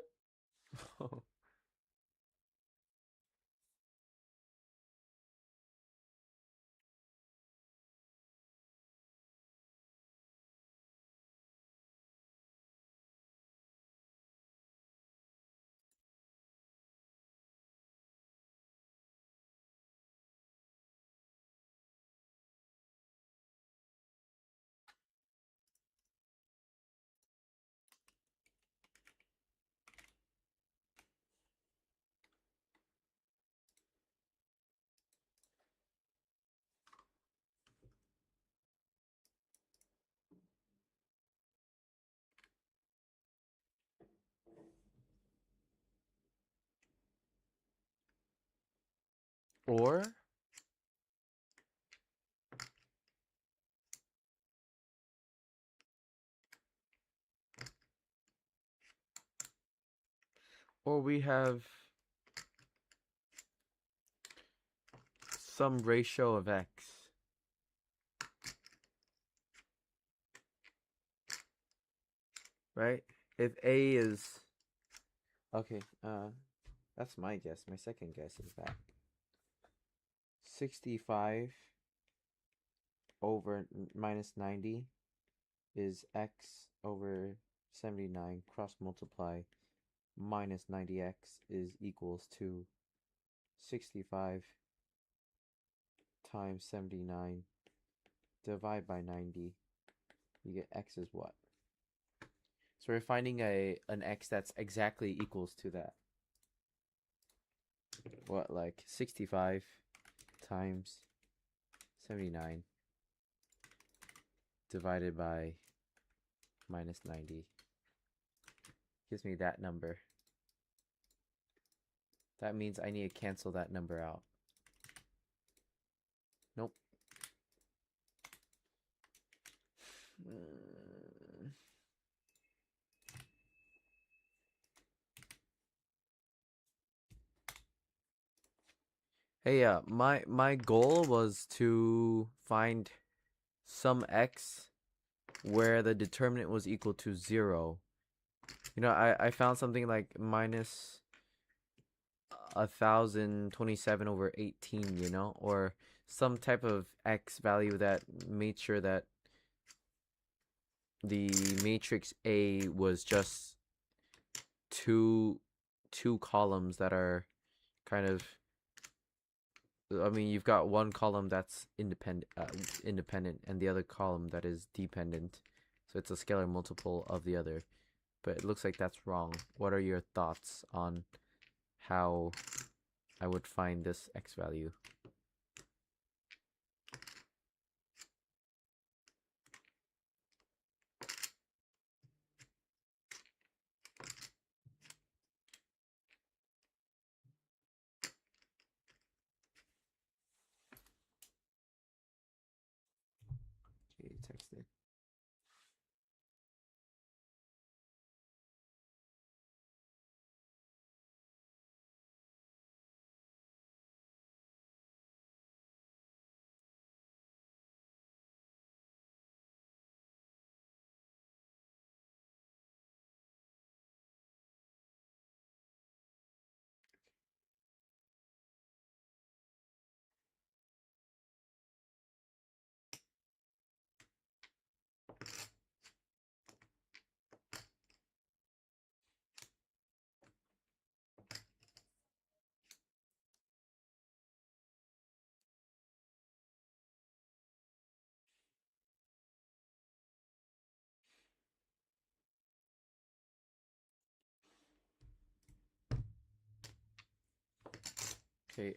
Or we have some ratio of x, right? If a is okay, that's my guess. My second guess is that 65 over minus 90 is x over 79 cross multiply minus 90x is equals to 65 times 79 divide by 90. You get x is what? So we're finding an x that's exactly equals to that. What, like 65 times 79 divided by minus 90 gives me that number. That means I need to cancel that number out. Nope. Hey, my goal was to find some x where the determinant was equal to 0. You know, I found something like minus 1027 over 18, you know, or some type of x value that made sure that the matrix A was just two columns that are kind of, I mean, you've got one column that's independent and the other column that is dependent. So it's a scalar multiple of the other. But it looks like that's wrong. What are your thoughts on how I would find this x value? Okay, text it. Okay,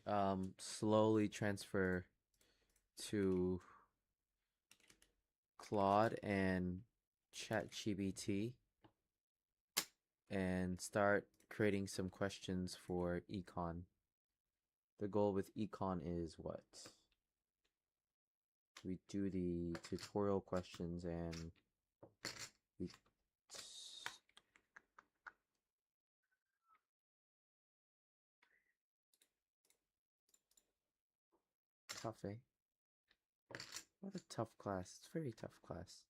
slowly transfer to Claude and ChatGPT and start creating some questions for econ. The goal with econ is what? We do the tutorial questions and we tough, eh? What a tough class. It's a very tough class.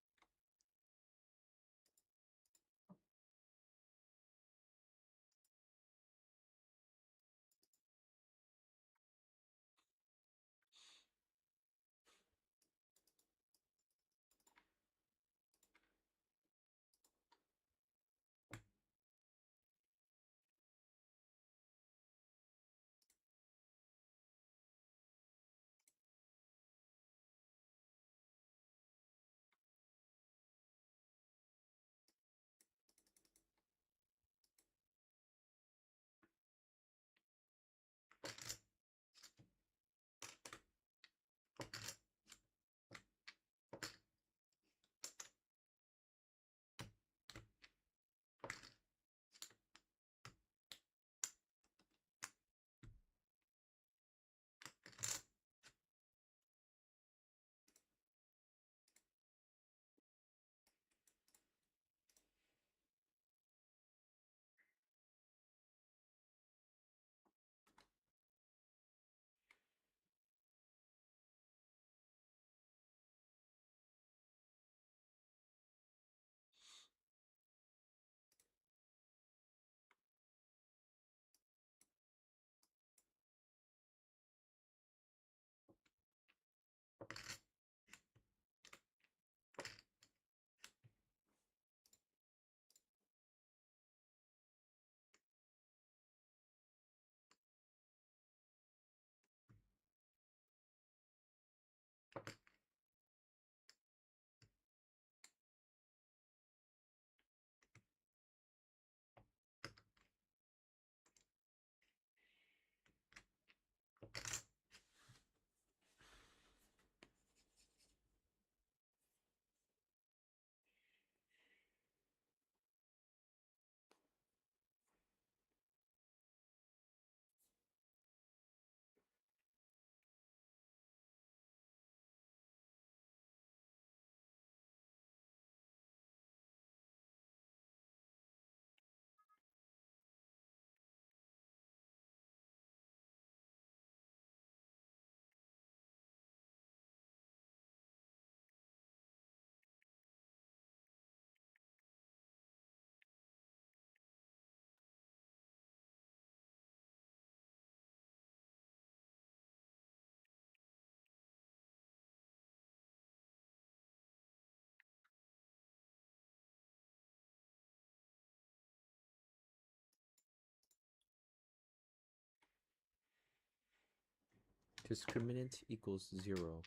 discriminant equals 0.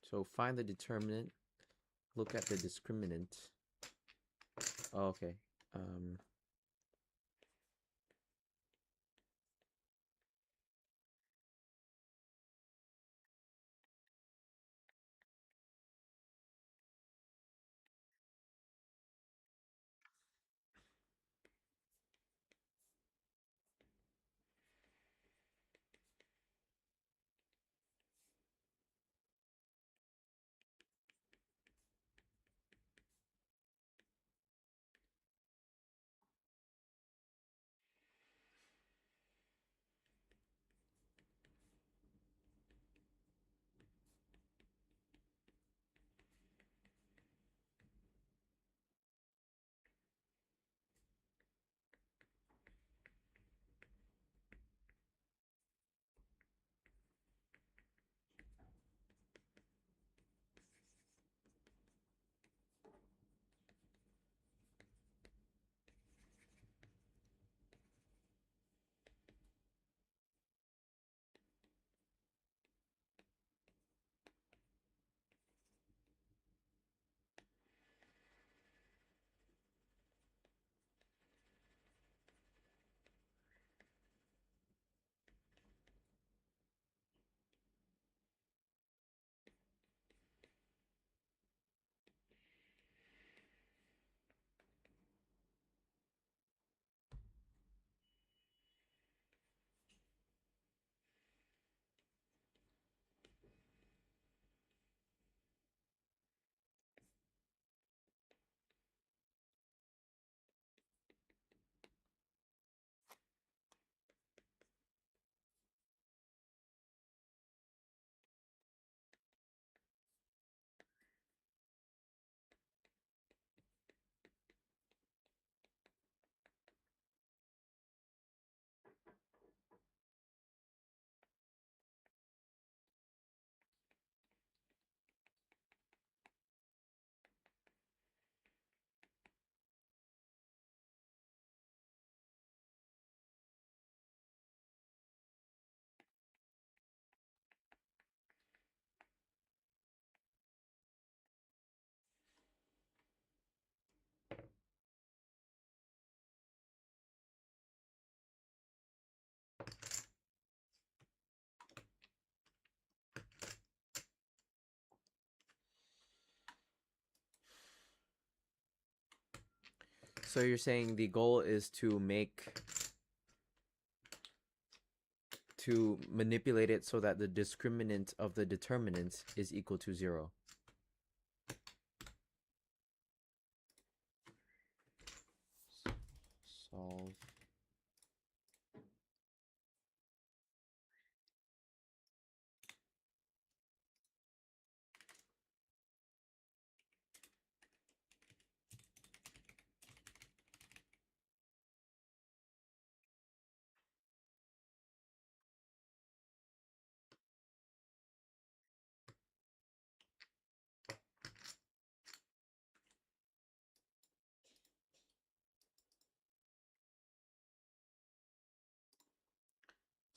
So find the determinant, look at the discriminant. Oh, okay. So you're saying the goal is to manipulate it so that the discriminant of the determinant is equal to 0. Solve.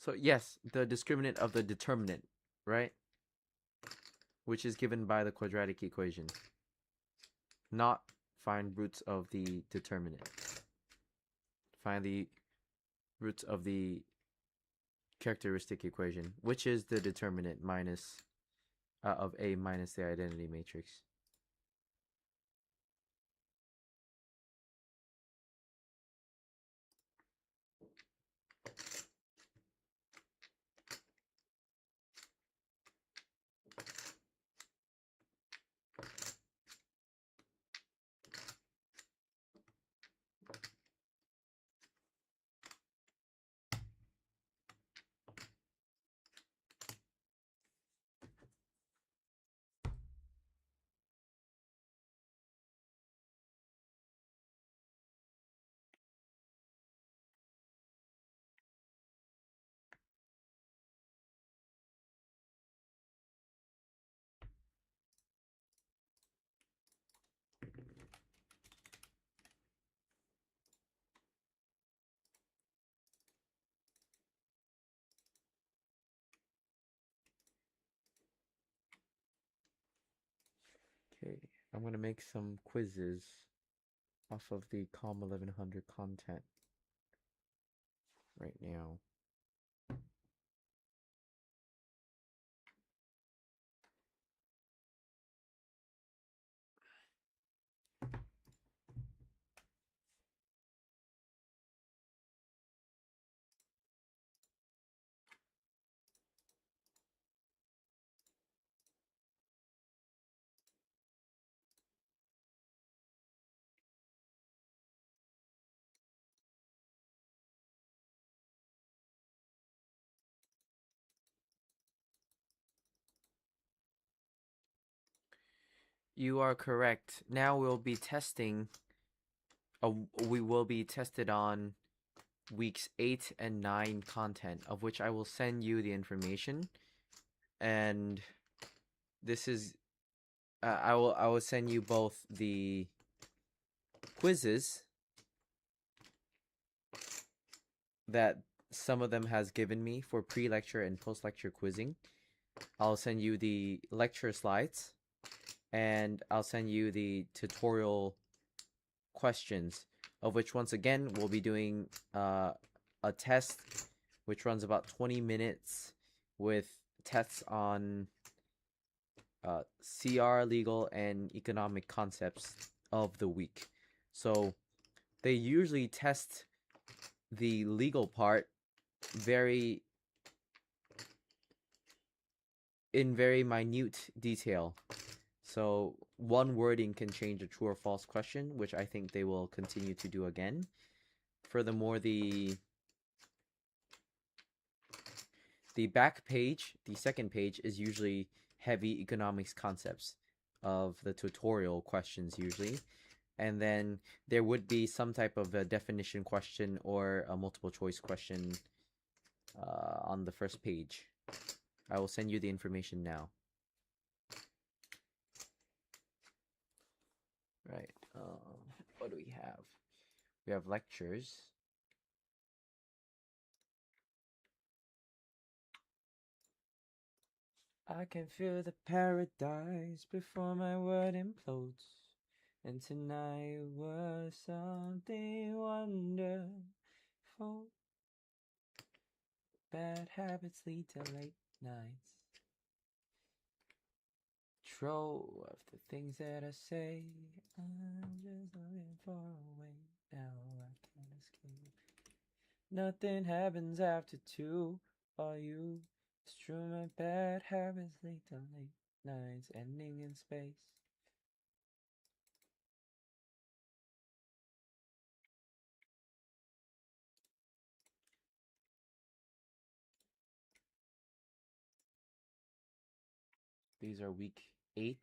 So yes, the discriminant of the determinant, right? Which is given by the quadratic equation. Not find roots of the determinant. Find the roots of the characteristic equation, which is the determinant minus of A minus the identity matrix. I'm gonna make some quizzes off of the Comm1100 content right now. You are correct. Now we'll be testing. We will be tested on weeks 8 and 9 content, of which I will send you the information. And this is, I will send you both the quizzes that some of them has given me for pre-lecture and post-lecture quizzing. I'll send you the lecture slides, and I'll send you the tutorial questions, of which once again we'll be doing a test which runs about 20 minutes with tests on CR, legal, and economic concepts of the week. So they usually test the legal part in very minute detail. So one wording can change a true or false question, which I think they will continue to do again. Furthermore, the back page, the second page, is usually heavy economics concepts of the tutorial questions usually. And then there would be some type of a definition question or a multiple choice question on the first page. I will send you the information now. Right. What do we have? We have lectures. I can feel the paradise before my world implodes. And tonight was something wonderful. Bad habits lead to late nights. Control of the things that I say. I'm just looking for a way. Now I can't escape. Nothing happens after 2 for you. It's true, my bad habits lead to late nights ending in space. These are week 8.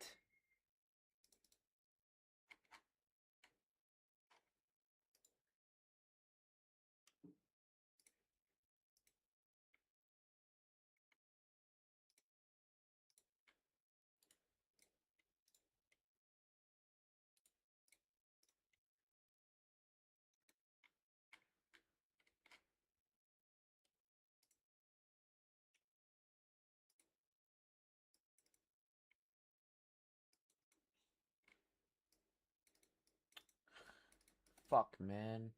Fuck, man.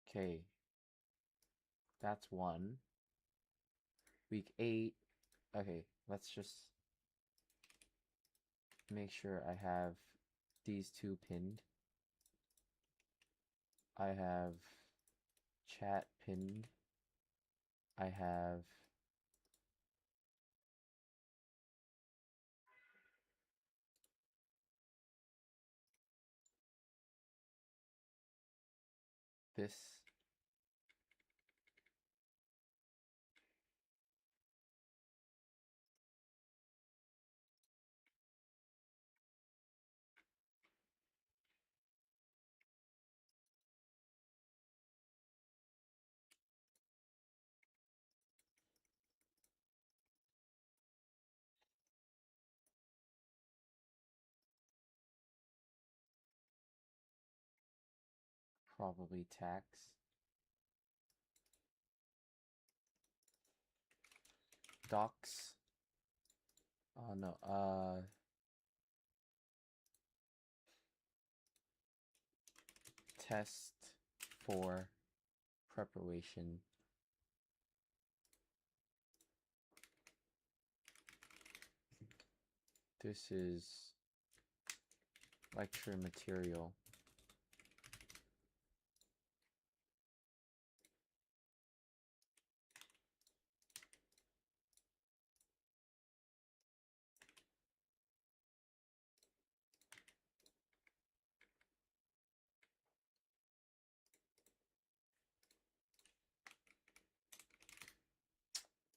Okay. That's 1. Week 8. Okay, let's just make sure I have these 2 pinned. I have chat pinned. I have this. Probably tax. Docs. Oh no, test for preparation. This is lecture material.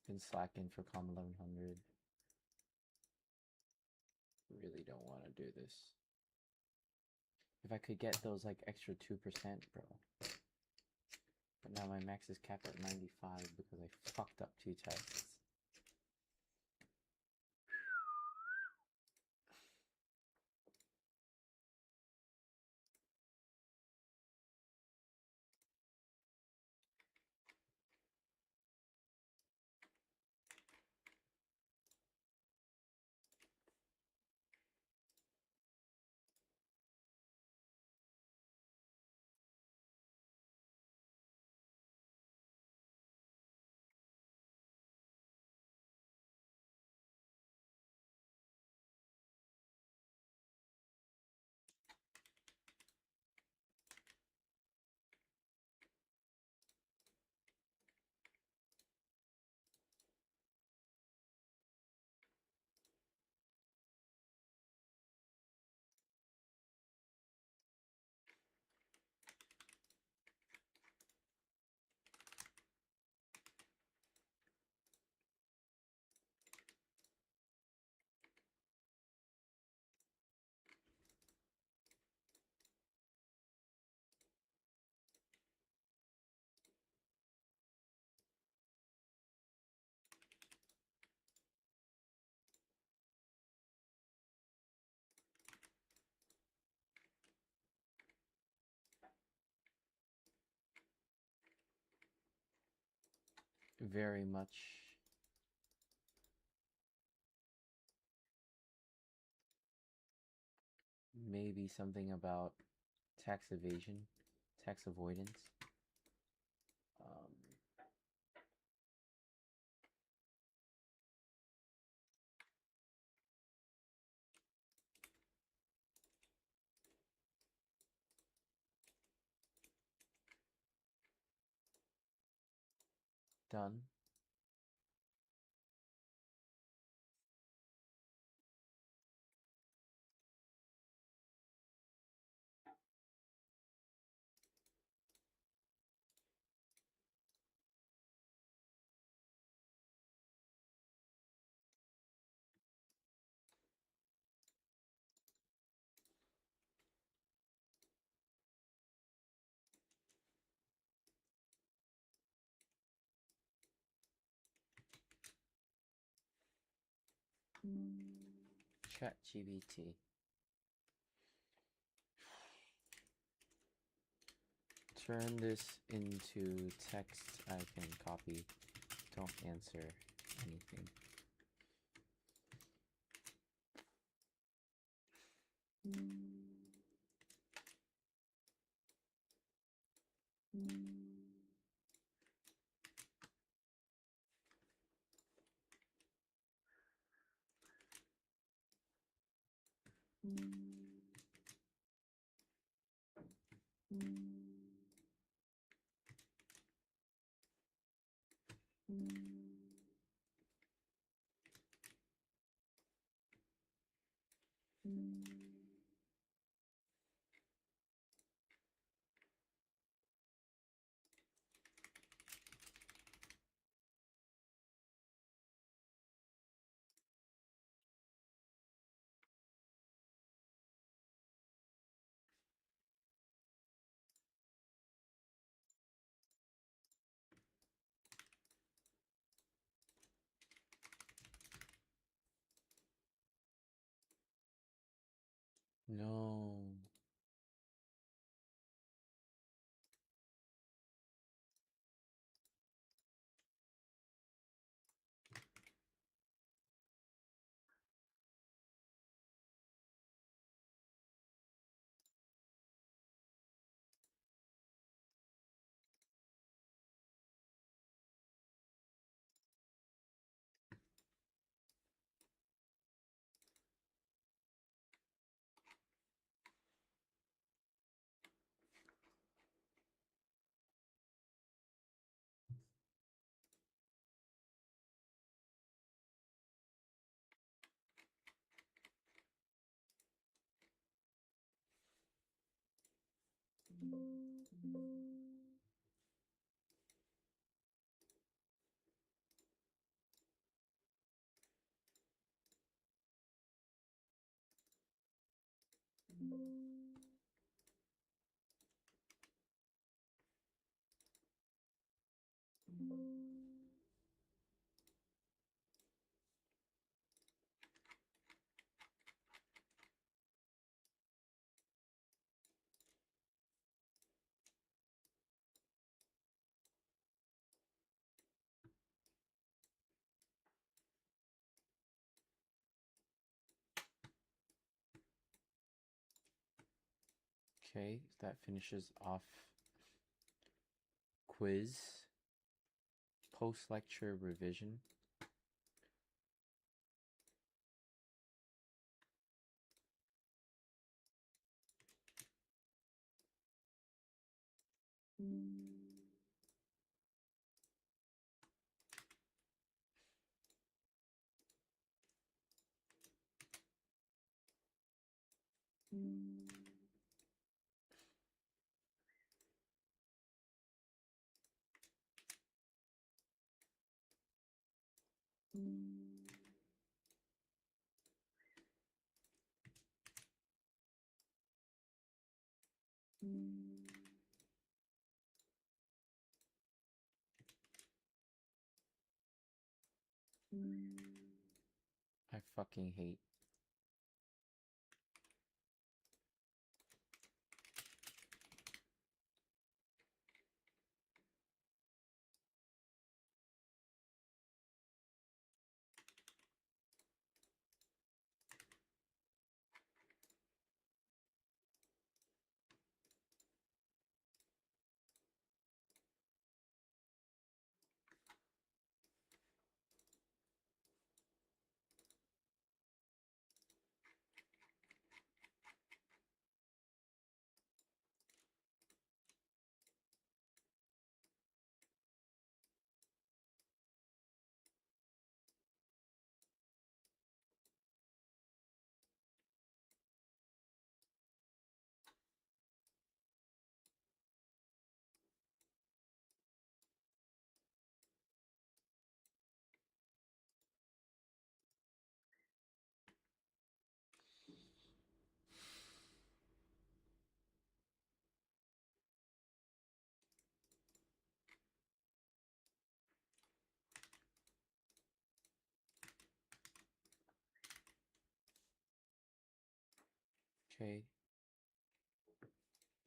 Been slacking for Comm1100. Really don't want to do this. If I could get those like extra 2%, bro. But now my max is capped at 95 because I fucked up 2 tests. Very much. Maybe something about tax evasion, tax avoidance. Done. ChatGPT. Turn this into text I can copy. Don't answer anything. No. Okay, that finishes off quiz, post-lecture revision. I fucking hate. Okay.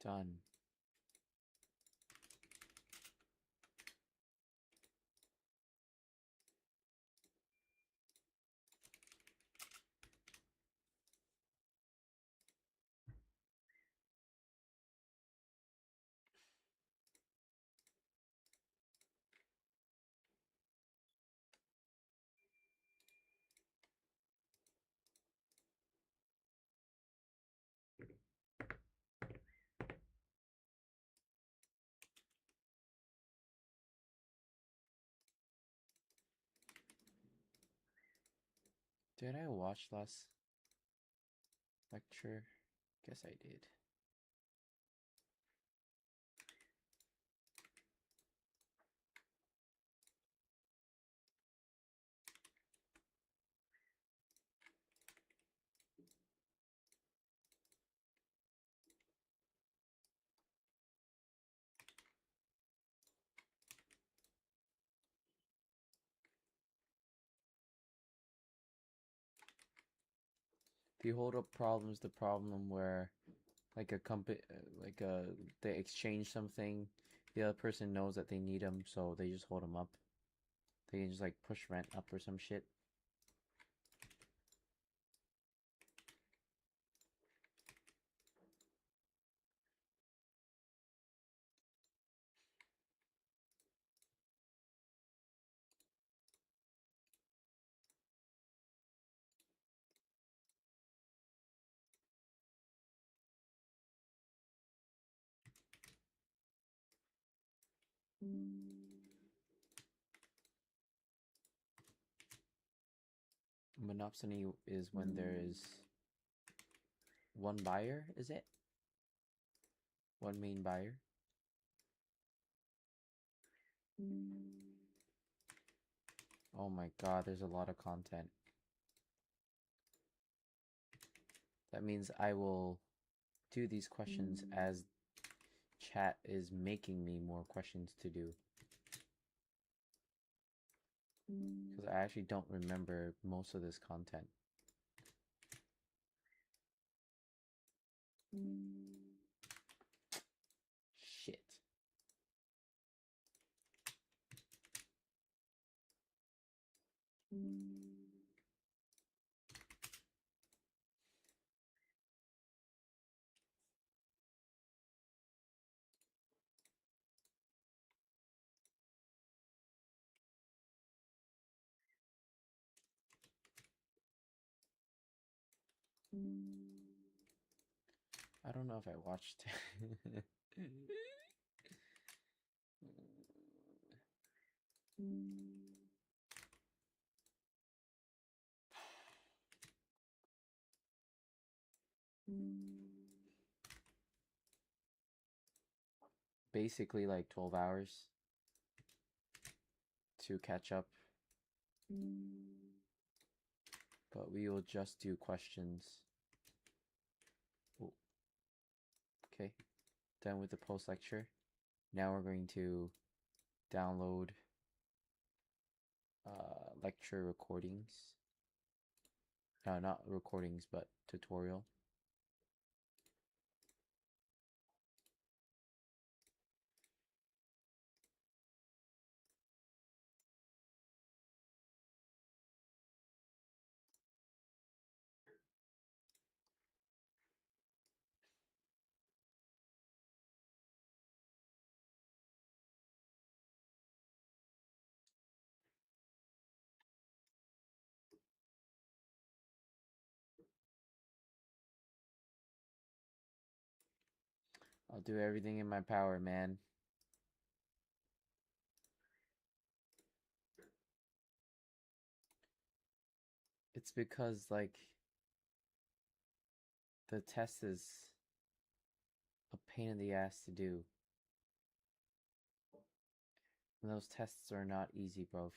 Done. Did I watch last lecture? Guess I did. The hold up problem is the problem where like a company, they exchange something, the other person knows that they need them, so they just hold them up. They can just like push rent up or some shit. Monopsony is when there is one buyer, is it? One main buyer. Oh my god, there's a lot of content. That means I will do these questions as chat is making me more questions to do. Because I actually don't remember most of this content. Shit. I don't know if I watched. Basically, like 12 hours to catch up. But we will just do questions. Ooh. Okay, done with the post lecture. Now we're going to download lecture recordings. No, not recordings, but tutorial. I'll do everything in my power, man. It's because, like, the test is a pain in the ass to do. And those tests are not easy, bro.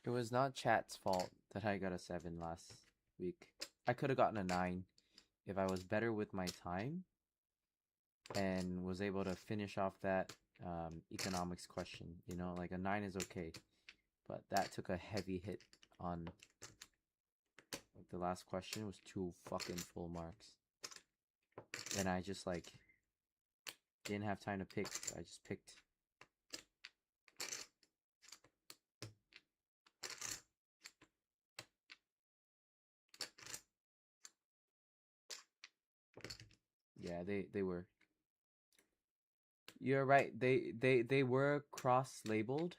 It was not chat's fault that I got a 7 last week. I could have gotten a 9 if I was better with my time and was able to finish off that economics question. You know, like a 9 is okay, but that took a heavy hit on, like, the last question was 2 fucking full marks. And I just, like, didn't have time to pick. I just picked. Yeah, they were. You're right. They were cross-labeled.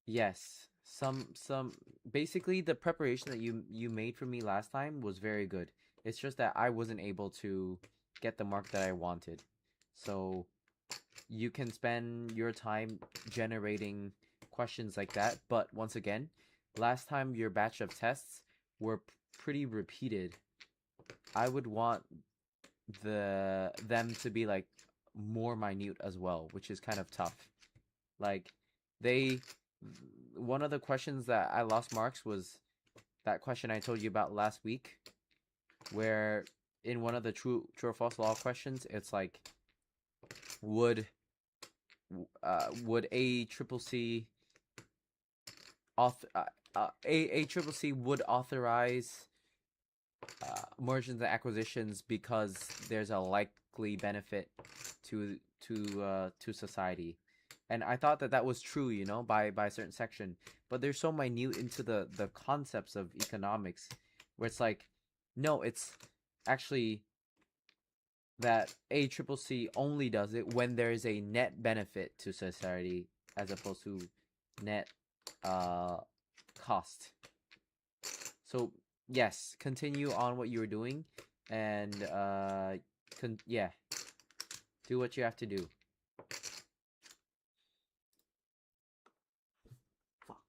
Yes. Some basically the preparation that you made for me last time was very good. It's just that I wasn't able to get the mark that I wanted. So you can spend your time generating questions like that, but once again, last time your batch of tests were pretty repeated. I would want them to be, like, more minute as well, which is kind of tough. Like, one of the questions that I lost marks was that question I told you about last week, where in one of the true or false law questions, it's like, would a triple C would authorize mergers and acquisitions because there's a likely benefit to society. And I thought that was true, you know, by a certain section. But they're so minute into the concepts of economics, where it's like, no, it's actually that a triple C only does it when there is a net benefit to society as opposed to net cost. So Yes, continue on what you were doing, and yeah, do what you have to do. Fuck.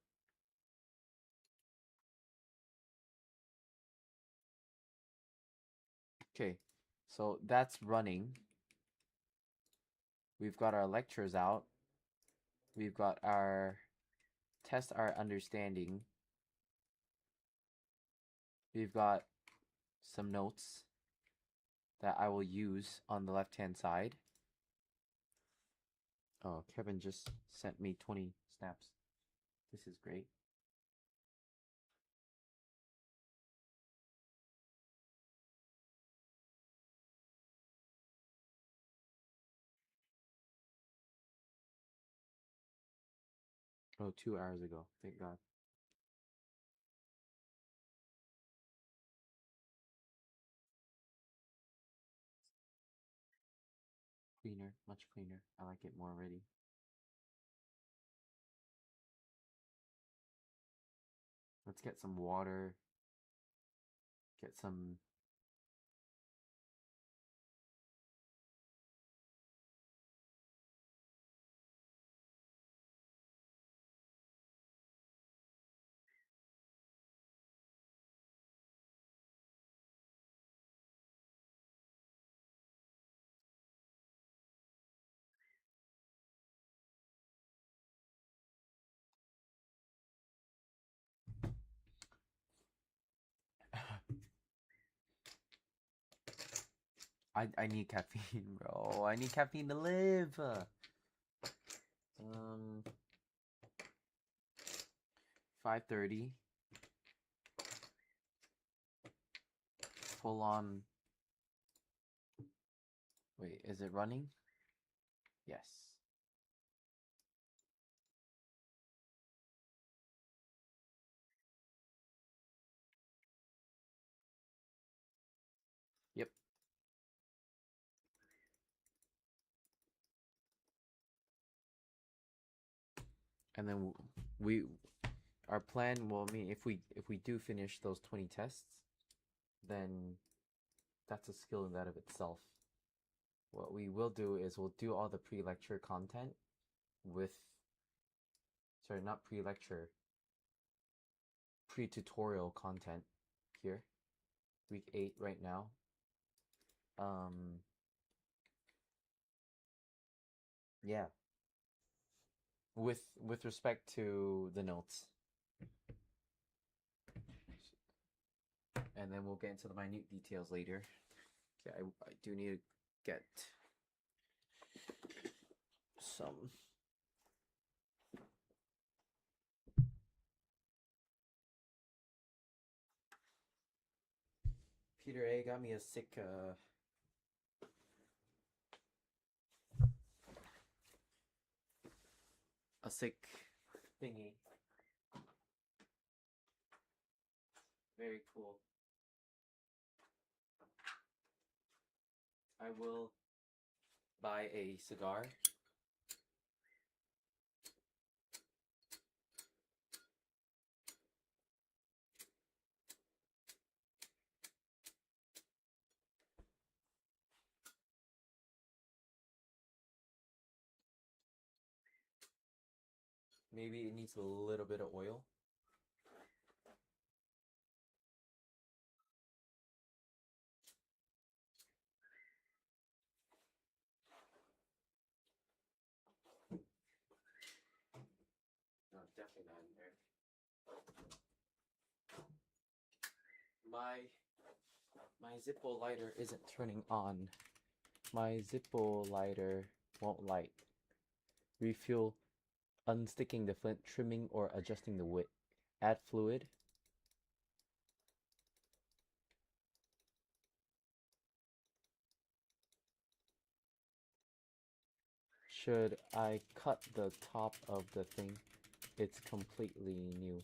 Okay, so that's running. We've got our lectures out. We've got our test our understanding. We've got some notes that I will use on the left-hand side. Oh, Kevin just sent me 20 snaps. This is great. Oh, 2 hours ago. Thank God. Cleaner, much cleaner. I like it more already. Let's get some water. Get some. I need caffeine, bro. I need caffeine to live. 5:30. Full on. Wait, is it running? Yes. Yep. And then we our plan, well, I mean, if we do finish those 20 tests, then that's a skill in that of itself. What we will do is we'll do all the pre-lecture content with, sorry, not pre-lecture, pre-tutorial content here. Week 8 right now. Yeah. With respect to the notes. And then we'll get into the minute details later. Okay, I do need to get some. Peter A got me a sick thingy. Very cool. I will buy a cigar. Maybe it needs a little bit of oil. No, definitely not in there. My Zippo lighter isn't turning on. My Zippo lighter won't light. Refuel, unsticking the flint, trimming or adjusting the wick. Add fluid. Should I cut the top of the thing? It's completely new.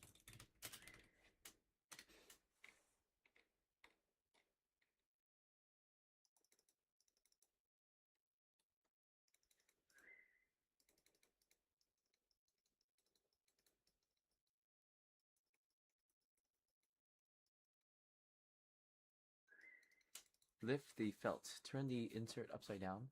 Lift the felt. Turn the insert upside down.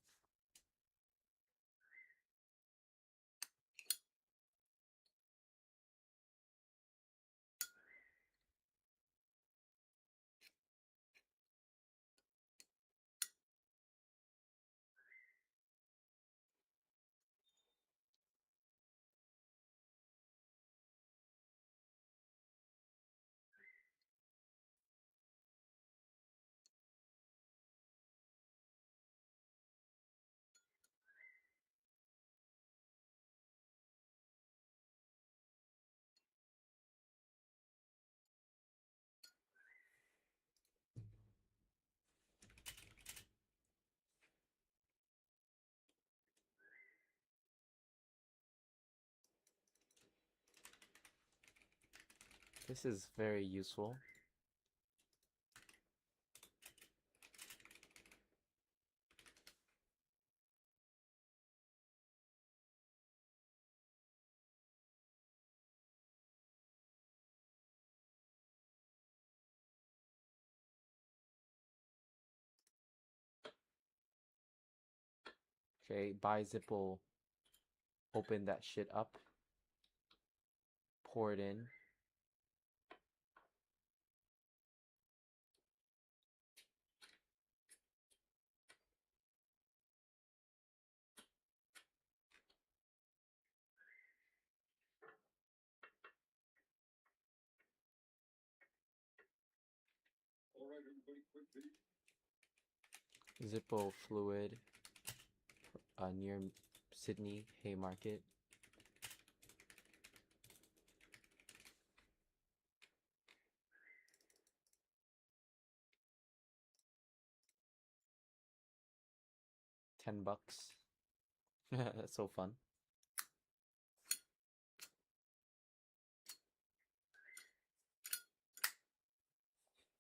This is very useful. Okay, bizip will open that shit up. Pour it in. All right, everybody, quick video. Zippo fluid near Sydney Haymarket. $10. That's so fun.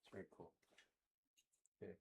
It's very cool. Okay.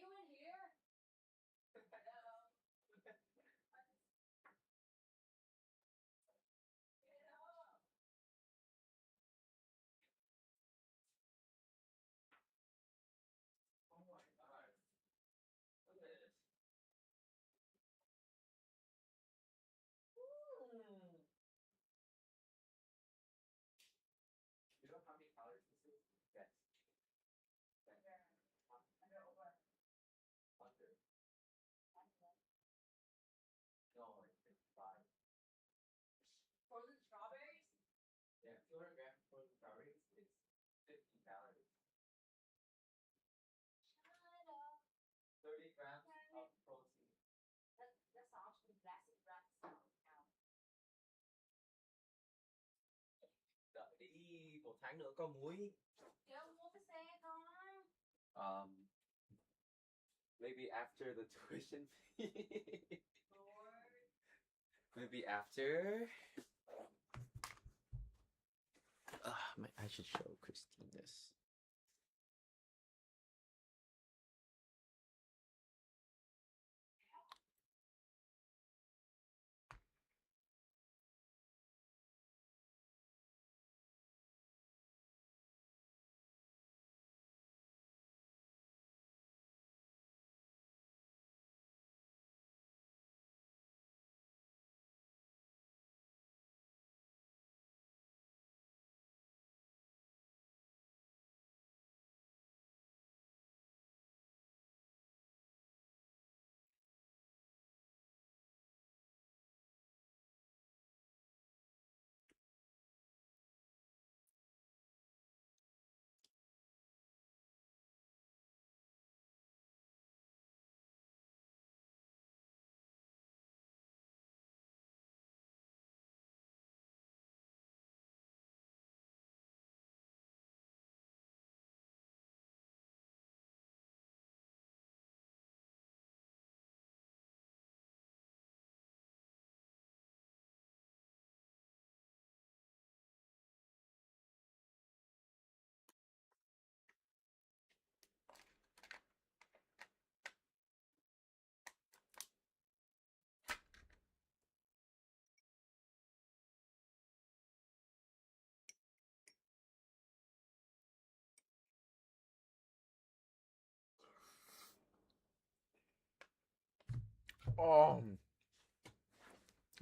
you in here? Hello. Get up. Oh my god. Look at this. You know how many calories this is? Yes. Under over. Under. No, like 55. Frozen strawberries? Yeah, 200 grams of frozen strawberries is 50 calories. Shut up. 30 grams of protein. That's actually plastic wrap sound now. Đợi đi, 1 tháng nữa có muối. Chứ mua cái xe con. Maybe after the tuition fee. Lord. Maybe after. I should show Christine this.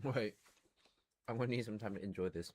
Wait. I'm gonna need some time to enjoy this.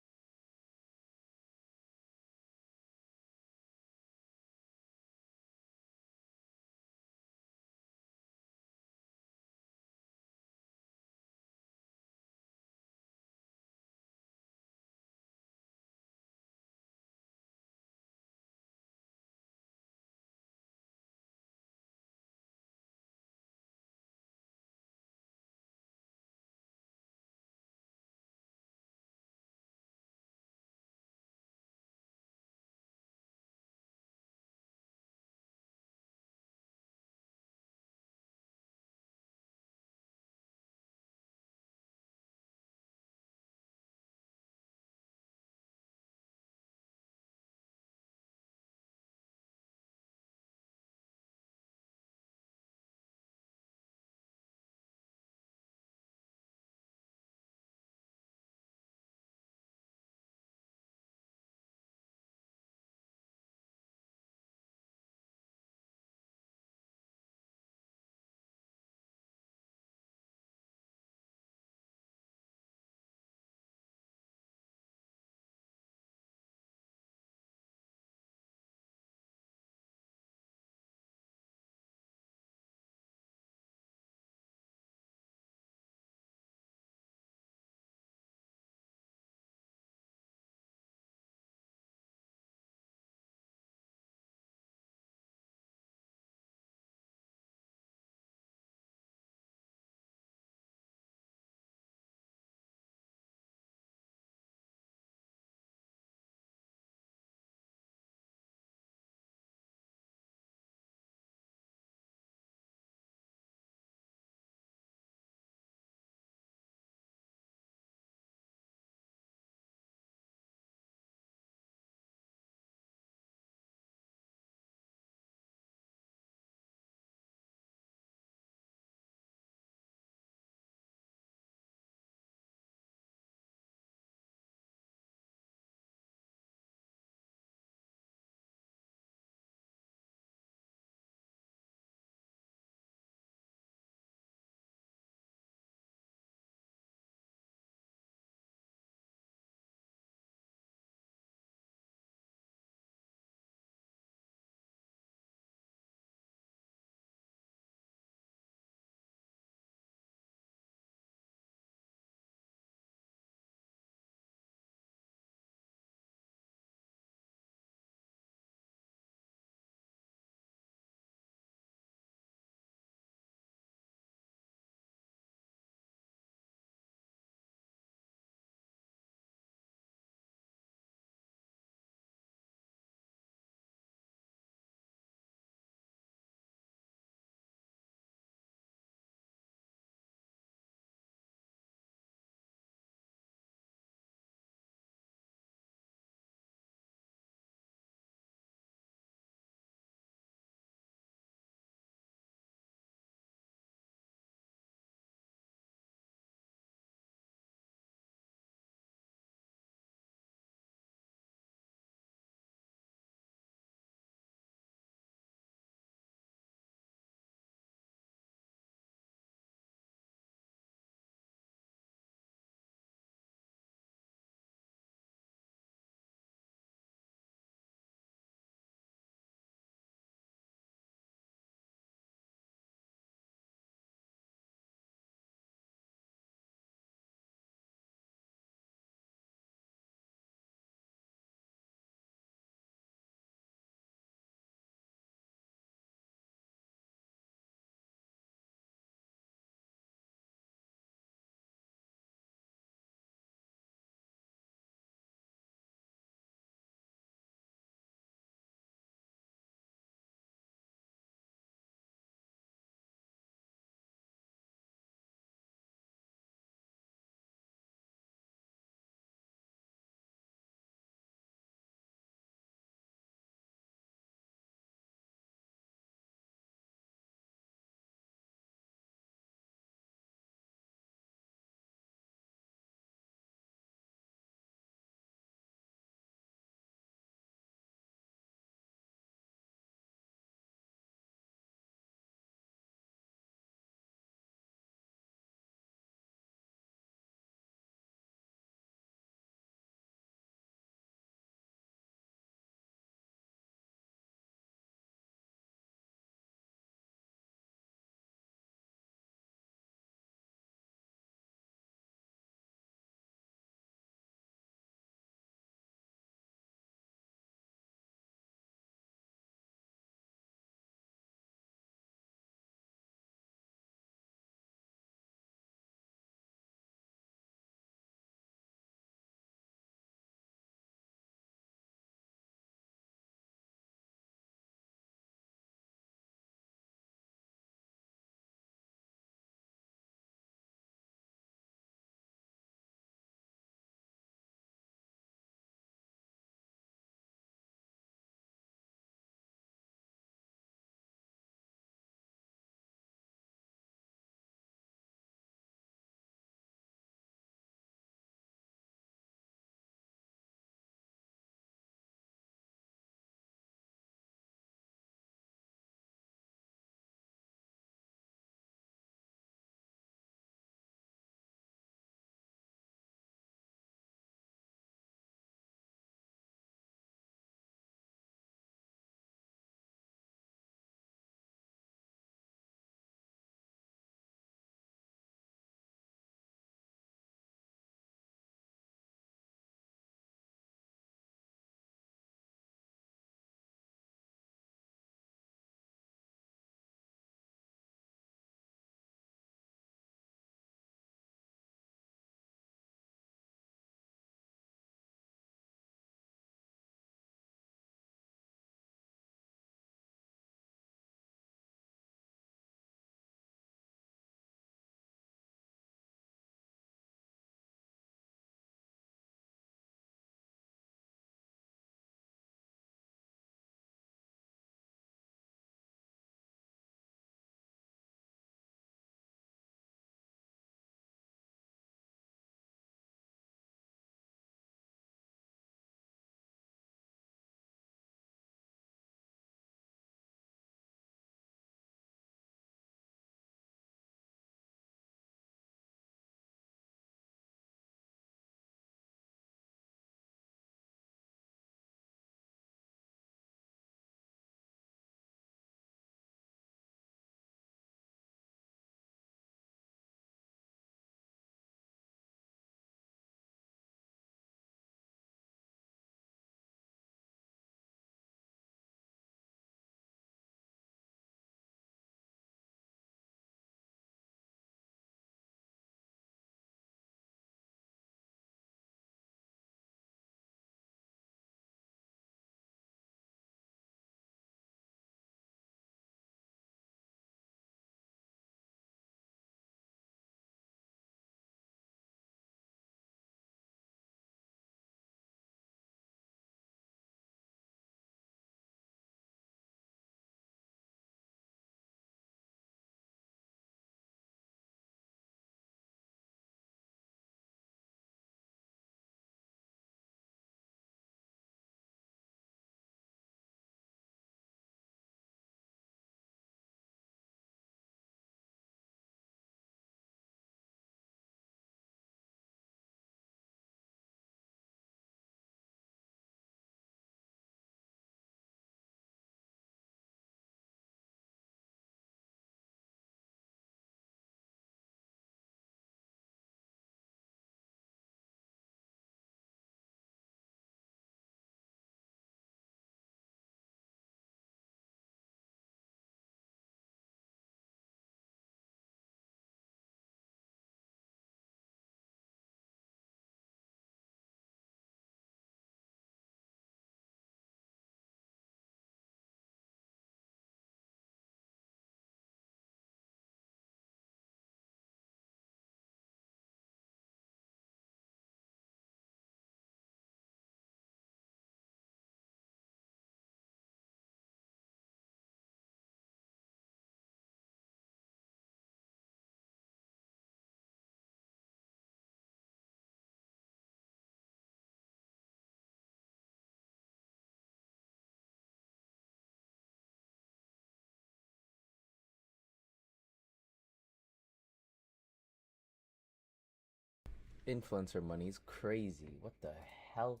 Influencer money's crazy. What the hell?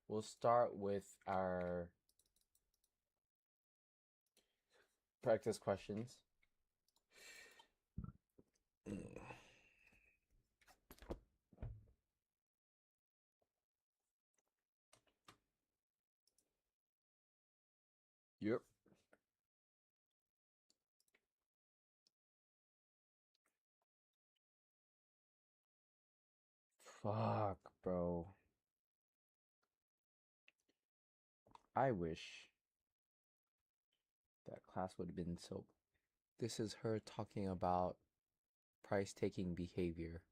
We'll start with our practice questions. Yep. Fuck, bro. I wish that class would have been so. This is her talking about price taking behavior.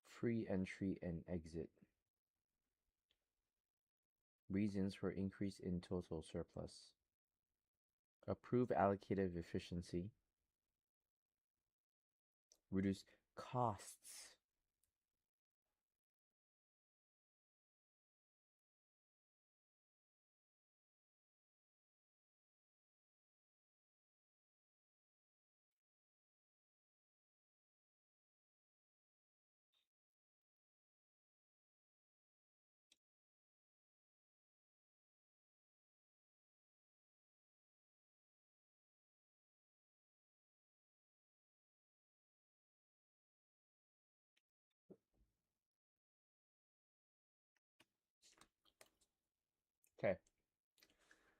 Free entry and exit. Reasons for increase in total surplus. Approve allocative efficiency. Reduce costs. Okay,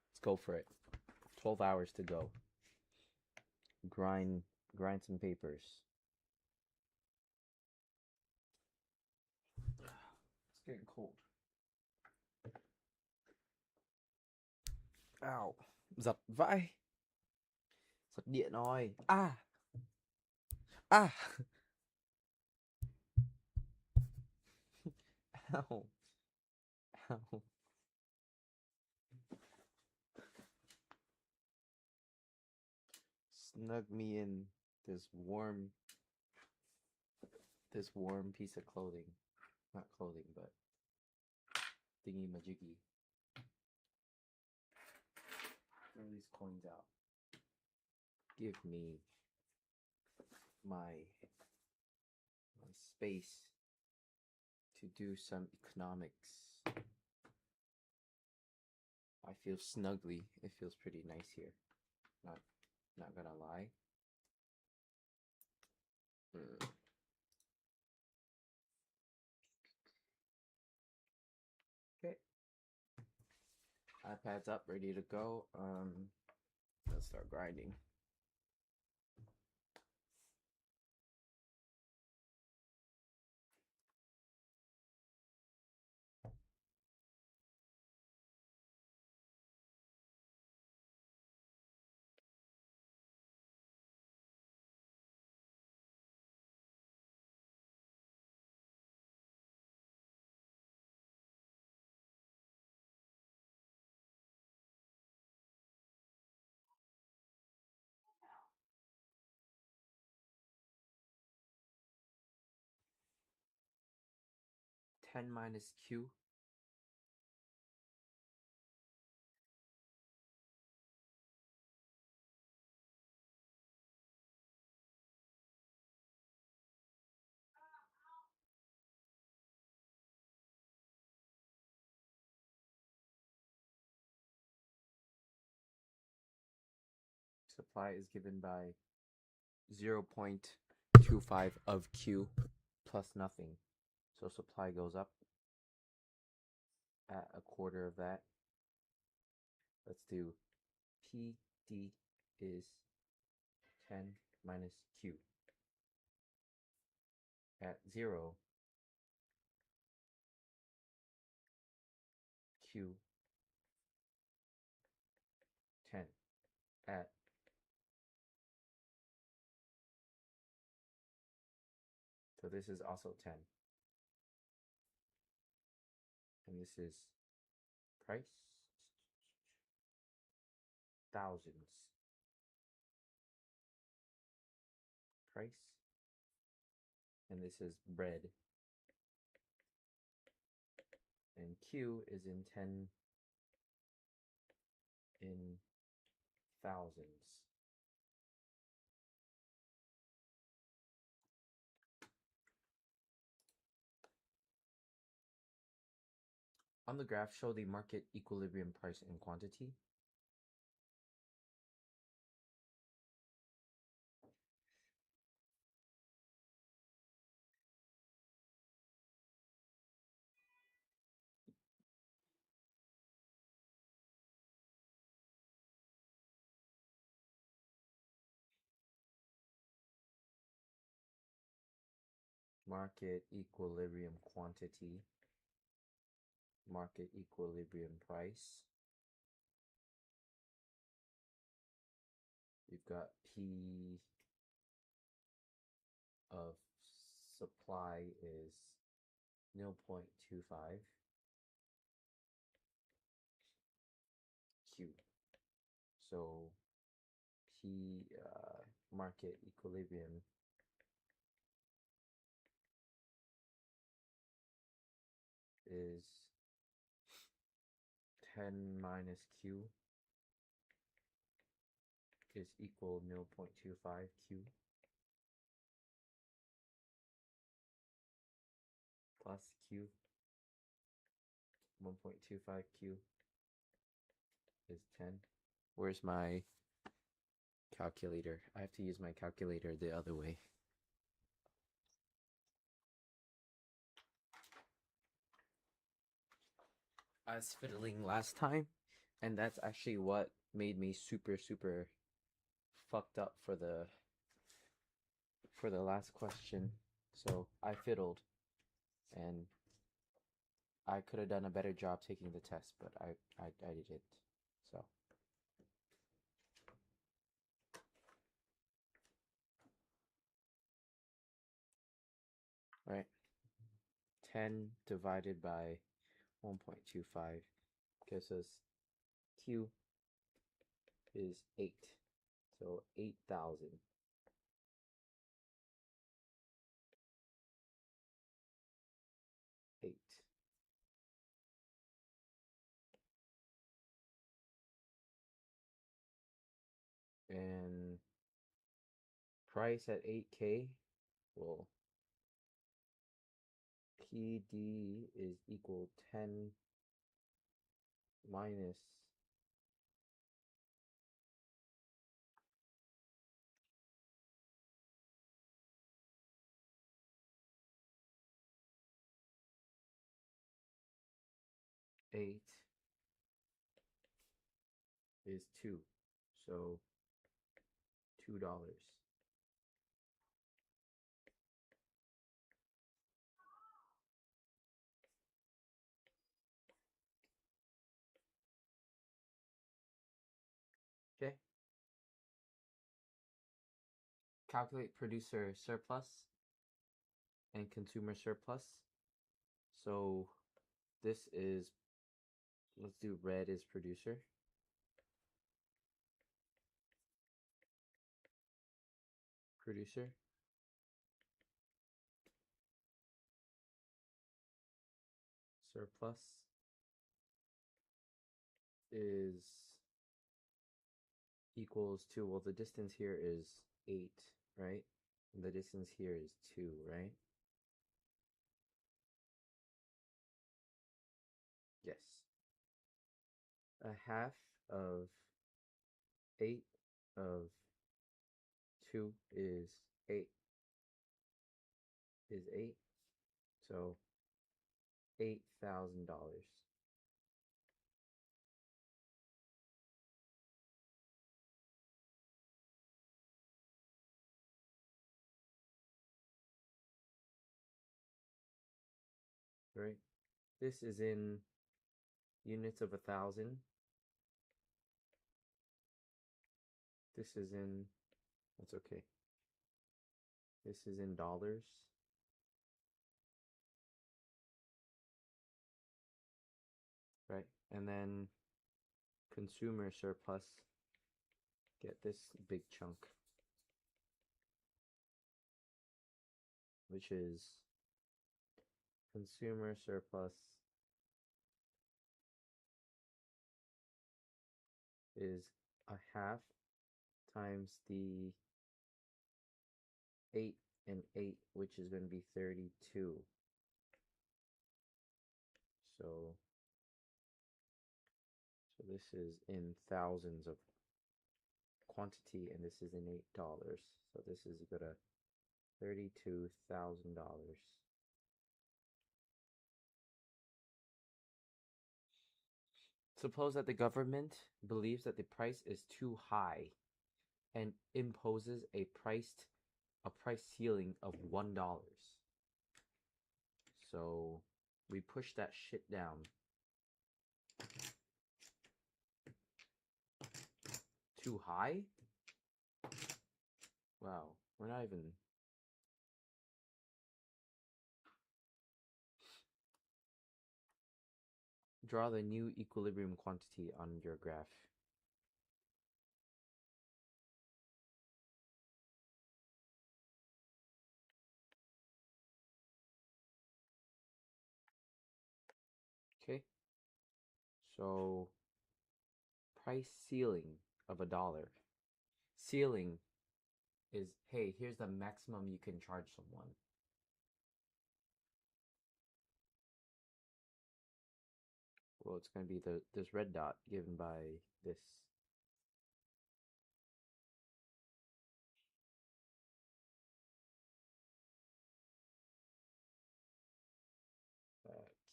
let's go for it. 12 hours to go. Grind some papers. It's getting cold. Ow. Giật vãi. Giật điện rồi. À. À. Ow. Ow. Snug me in this warm piece of clothing. Not clothing, but thingy majiggy. Throw these coins out. Give me my space to do some economics. I feel snugly. It feels pretty nice here. Not gonna lie. Okay. iPad's up, ready to go. Let's start grinding. Ten minus Q. Supply is given by 0.25 of Q plus nothing. So supply goes up at a quarter of that. Let's do PD is 10 minus Q. At 0, Q 10. At so this is also 10. And this is price. Thousands. Price. And this is bread. And Q is in 10 in thousands. On the graph, show the market equilibrium price and quantity. Market equilibrium quantity, market equilibrium price. You've got P of supply is 0.25 Q. So P market equilibrium is 10 minus Q is equal 0.25 Q plus Q. 1.25 Q is 10. Where's my calculator? I have to use my calculator the other way. I was fiddling last time, and that's actually what made me super fucked up for the last question. So I fiddled, and I could have done a better job taking the test, but I didn't. So right, 10 divided by 1.25 gives us Q is 8. So 8,000. 8. And price at 8K, well, PD is equal 10 minus 8 is 2. So $2. Okay. Calculate producer surplus and consumer surplus. So this is, let's do red is producer. Producer. Surplus is equals to, well, the distance here is 8, right? And the distance here is 2, right? Yes. A half of 8 of 2 is 8. Is 8. So $8,000. Right? This is in units of 1,000. This is in, that's okay. This is in dollars. Right? And then consumer surplus, get this big chunk, which is consumer surplus is a half times the 8 and 8, which is going to be 32. So So this is in thousands of quantity, and this is in $8. So this is equal to $32,000. Suppose that the government believes that the price is too high and imposes a price ceiling of $1. So we push that shit down. Too high? Wow, we're not even... Draw the new equilibrium quantity on your graph. Okay, so price ceiling of $1. Ceiling is, hey, here's the maximum you can charge someone. Well, it's going to be this red dot given by this.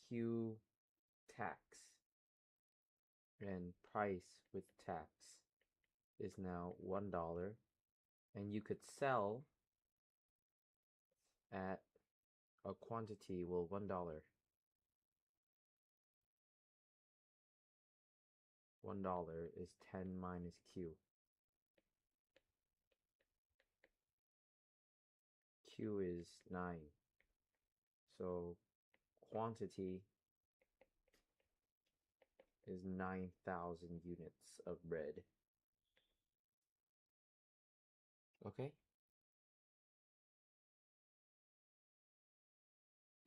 Q tax, and price with tax is now $1, and you could sell at a quantity, well, $1. $1 is 10 minus Q. Q is 9. So quantity is 9,000 units of bread. Okay?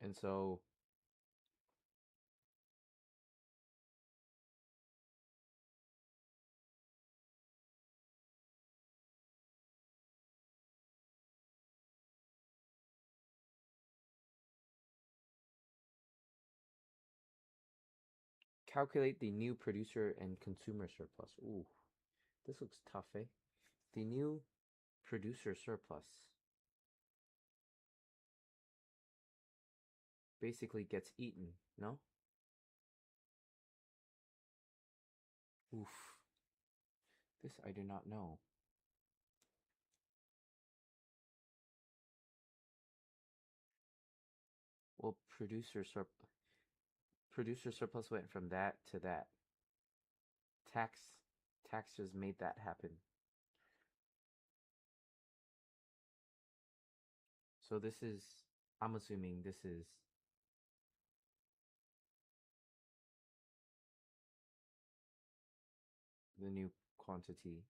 And so calculate the new producer and consumer surplus. Ooh, this looks tough, eh? The new producer surplus basically gets eaten, no? Oof. This I do not know. Well, producer surplus went from that to that. Tax just made that happen. So this is, I'm assuming this is the new quantity.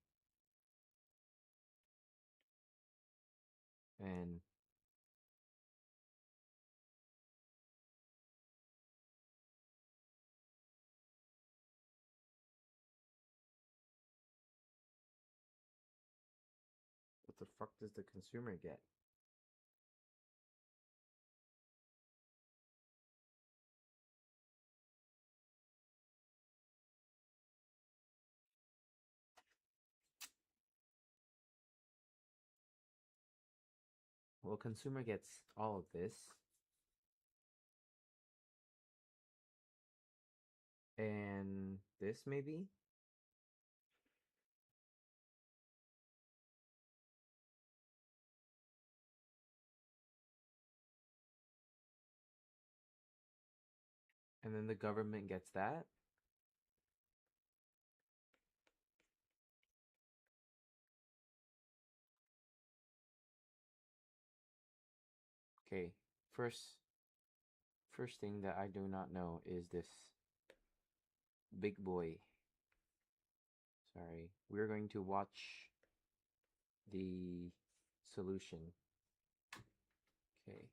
And what the fuck does the consumer get? Well, consumer gets all of this. And this maybe? And then the government gets that? Okay, first thing that I do not know is this big boy. Sorry, we're going to watch the solution. Okay.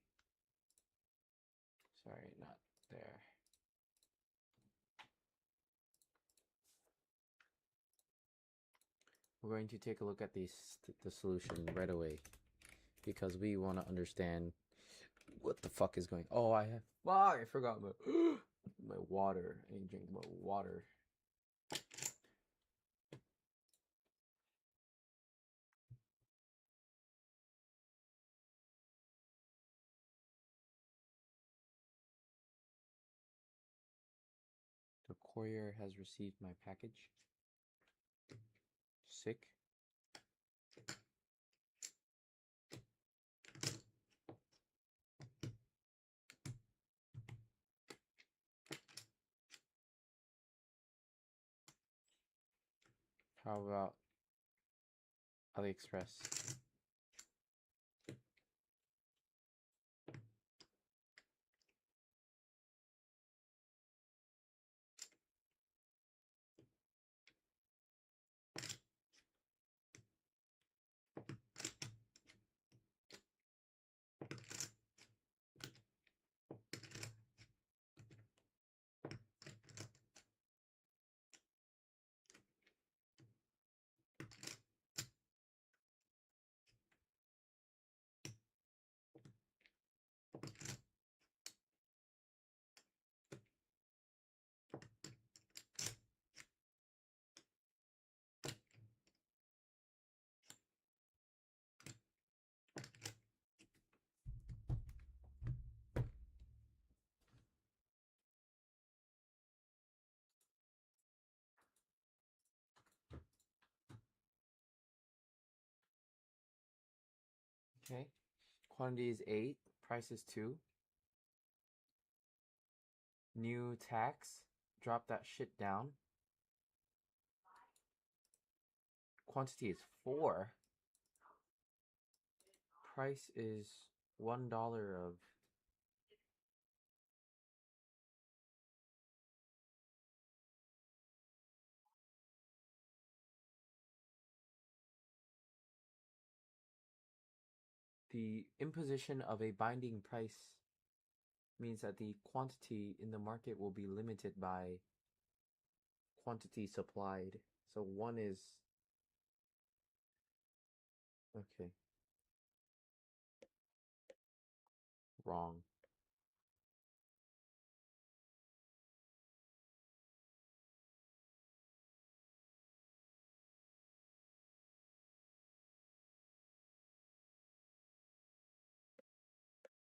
Sorry, not there. We're going to take a look at the solution right away because we want to understand what the fuck is going. Oh, I forgot my my water. I need to drink more water. Courier has received my package. Sick. How about AliExpress? Okay. Quantity is 8. Price is 2. New tax. Drop that shit down. Quantity is 4. Price is $1 of the imposition of a binding price means that the quantity in the market will be limited by quantity supplied. So 1 is okay. Wrong.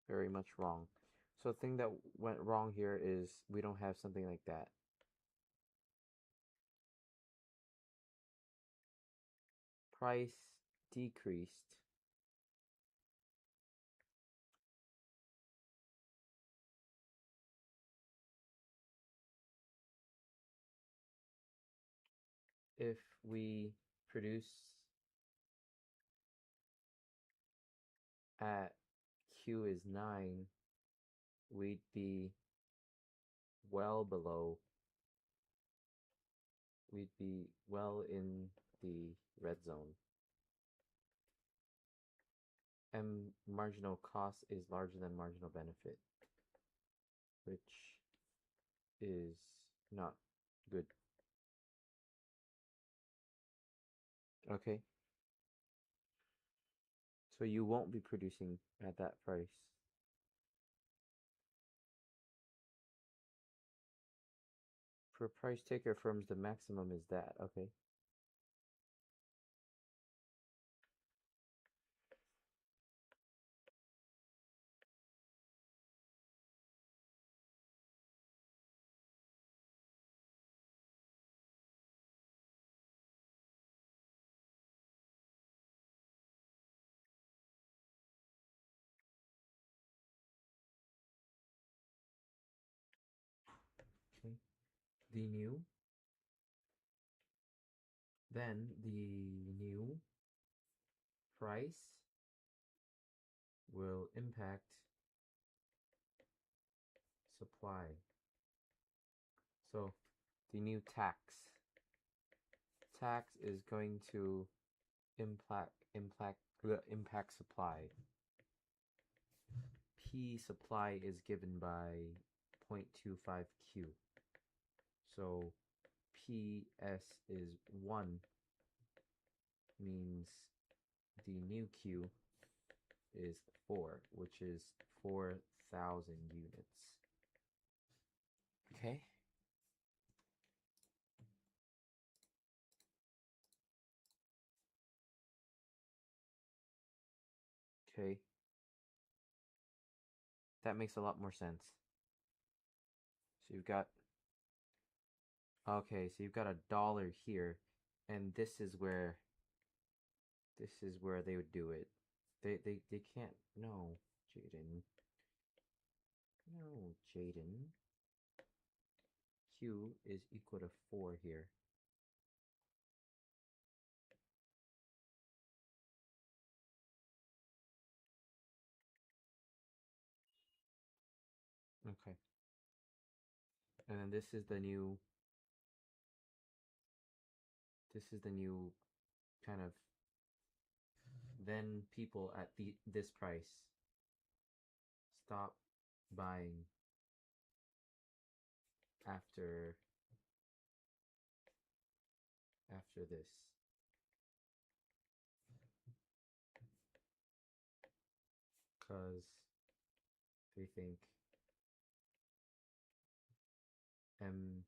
Very much wrong. So the thing that went wrong here is we don't have something like that. Price decreased. If we produce at Q is 9, we'd be well below. We'd be well in the red zone. And marginal cost is larger than marginal benefit, which is not good. Okay. So you won't be producing at that price. For price taker firms, the maximum is that. Okay. Okay. The new. Then the new price will impact supply. So the new tax is going to impact supply. P supply is given by 0.25Q. So PS is 1 means the new Q is 4, which is 4,000 units. Okay. Okay. That makes a lot more sense. So you've got Okay, so you've got $1 here, and this is where they would do it. They can't. No, Jaden. No, Jaden. Q is equal to 4 here. Okay. And then this is the new kind of, then people at this price stop buying after this. Because they think M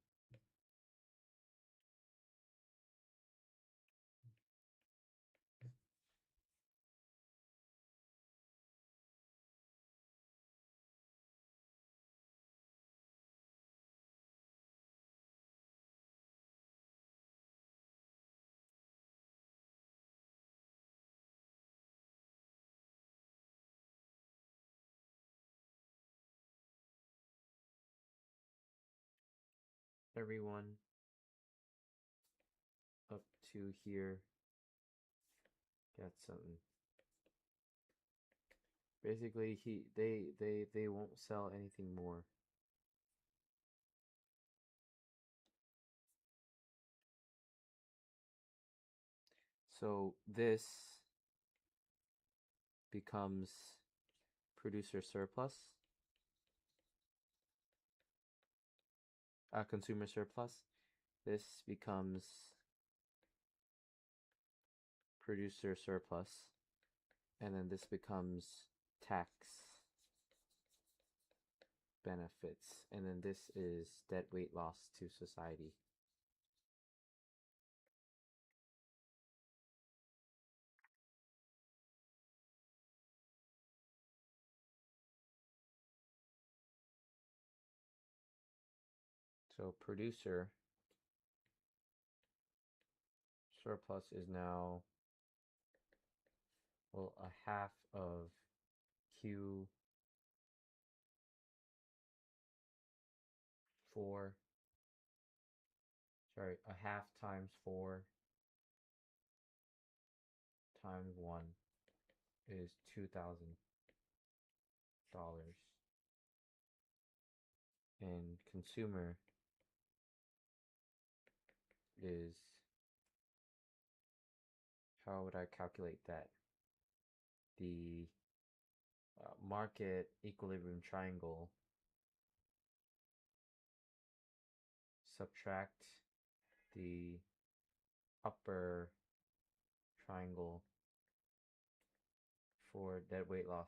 everyone up to here got something. Basically, they won't sell anything more. So this becomes producer surplus, consumer surplus. This becomes producer surplus, and then this becomes tax benefits, and then this is dead weight loss to society. So producer surplus is now, well, a half of Q4, sorry, a half times 4 times 1 is $2,000. And consumer is, how would I calculate that? The market equilibrium triangle, subtract the upper triangle for dead weight loss.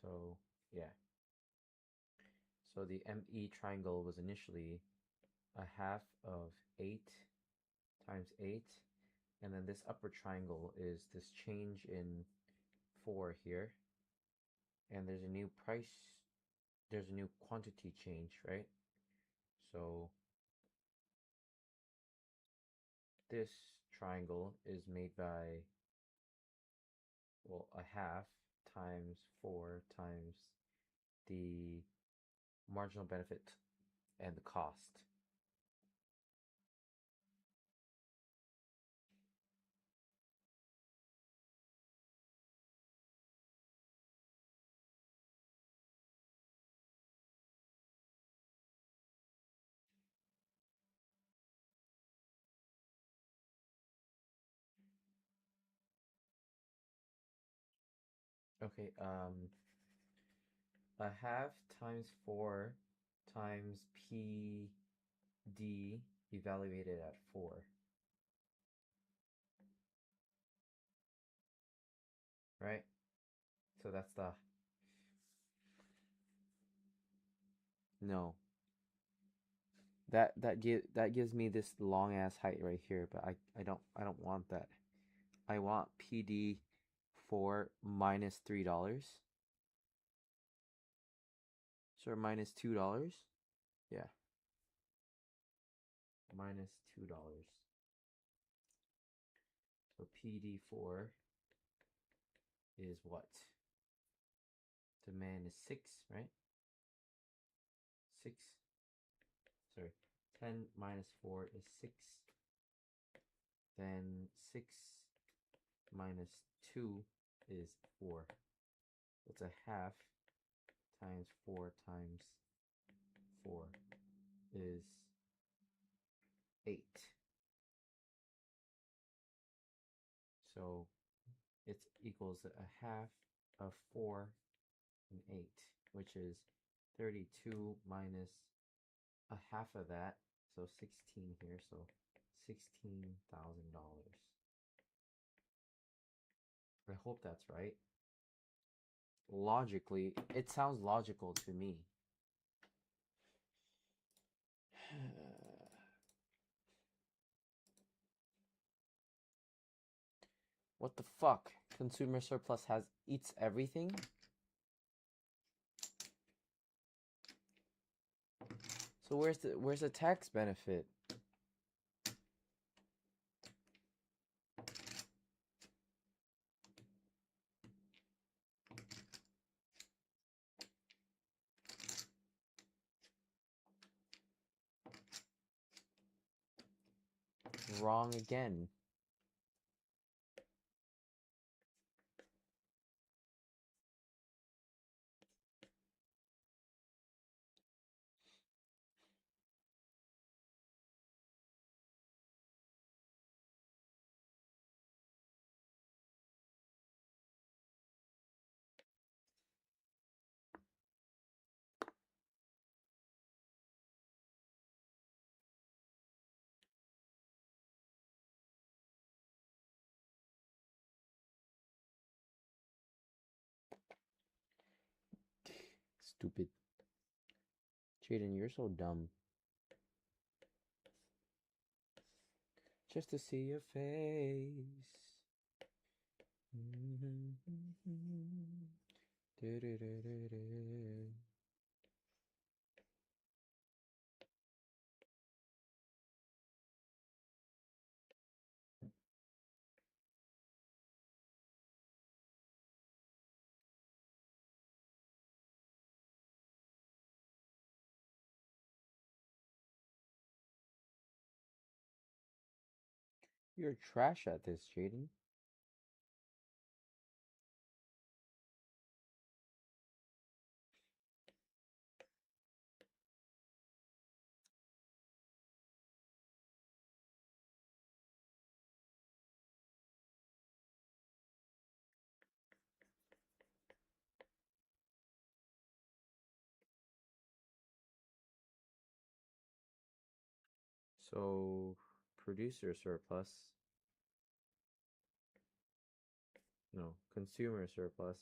So yeah. So the ME triangle was initially a half of 8 times 8, and then this upper triangle is this change in 4 here, and there's a new quantity change, right? So this triangle is made by, well, a half times 4 times the marginal benefit and the cost. Okay, a half times 4 times PD evaluated at 4. Right? So that's the, no. That gives me this long ass height right here, but I don't want that. I want PD for minus $3. So minus $2. Yeah. Minus $2. So PD4 is what? Demand is 6, right? 6. Sorry. 10 minus 4 is 6. Then 6 minus 2 is 4. It's a half times 4 times 4 is 8. So it equals a half of 4 and 8, which is 32 minus a half of that, so 16 here, so $16,000. I hope that's right. Logically, it sounds logical to me. What the fuck? Consumer surplus eats everything? So where's the tax benefit? Wrong again. Stupid. Jaden, you're so dumb. Just to see your face. You're trash at this, Jaden. So, producer surplus. No, consumer surplus.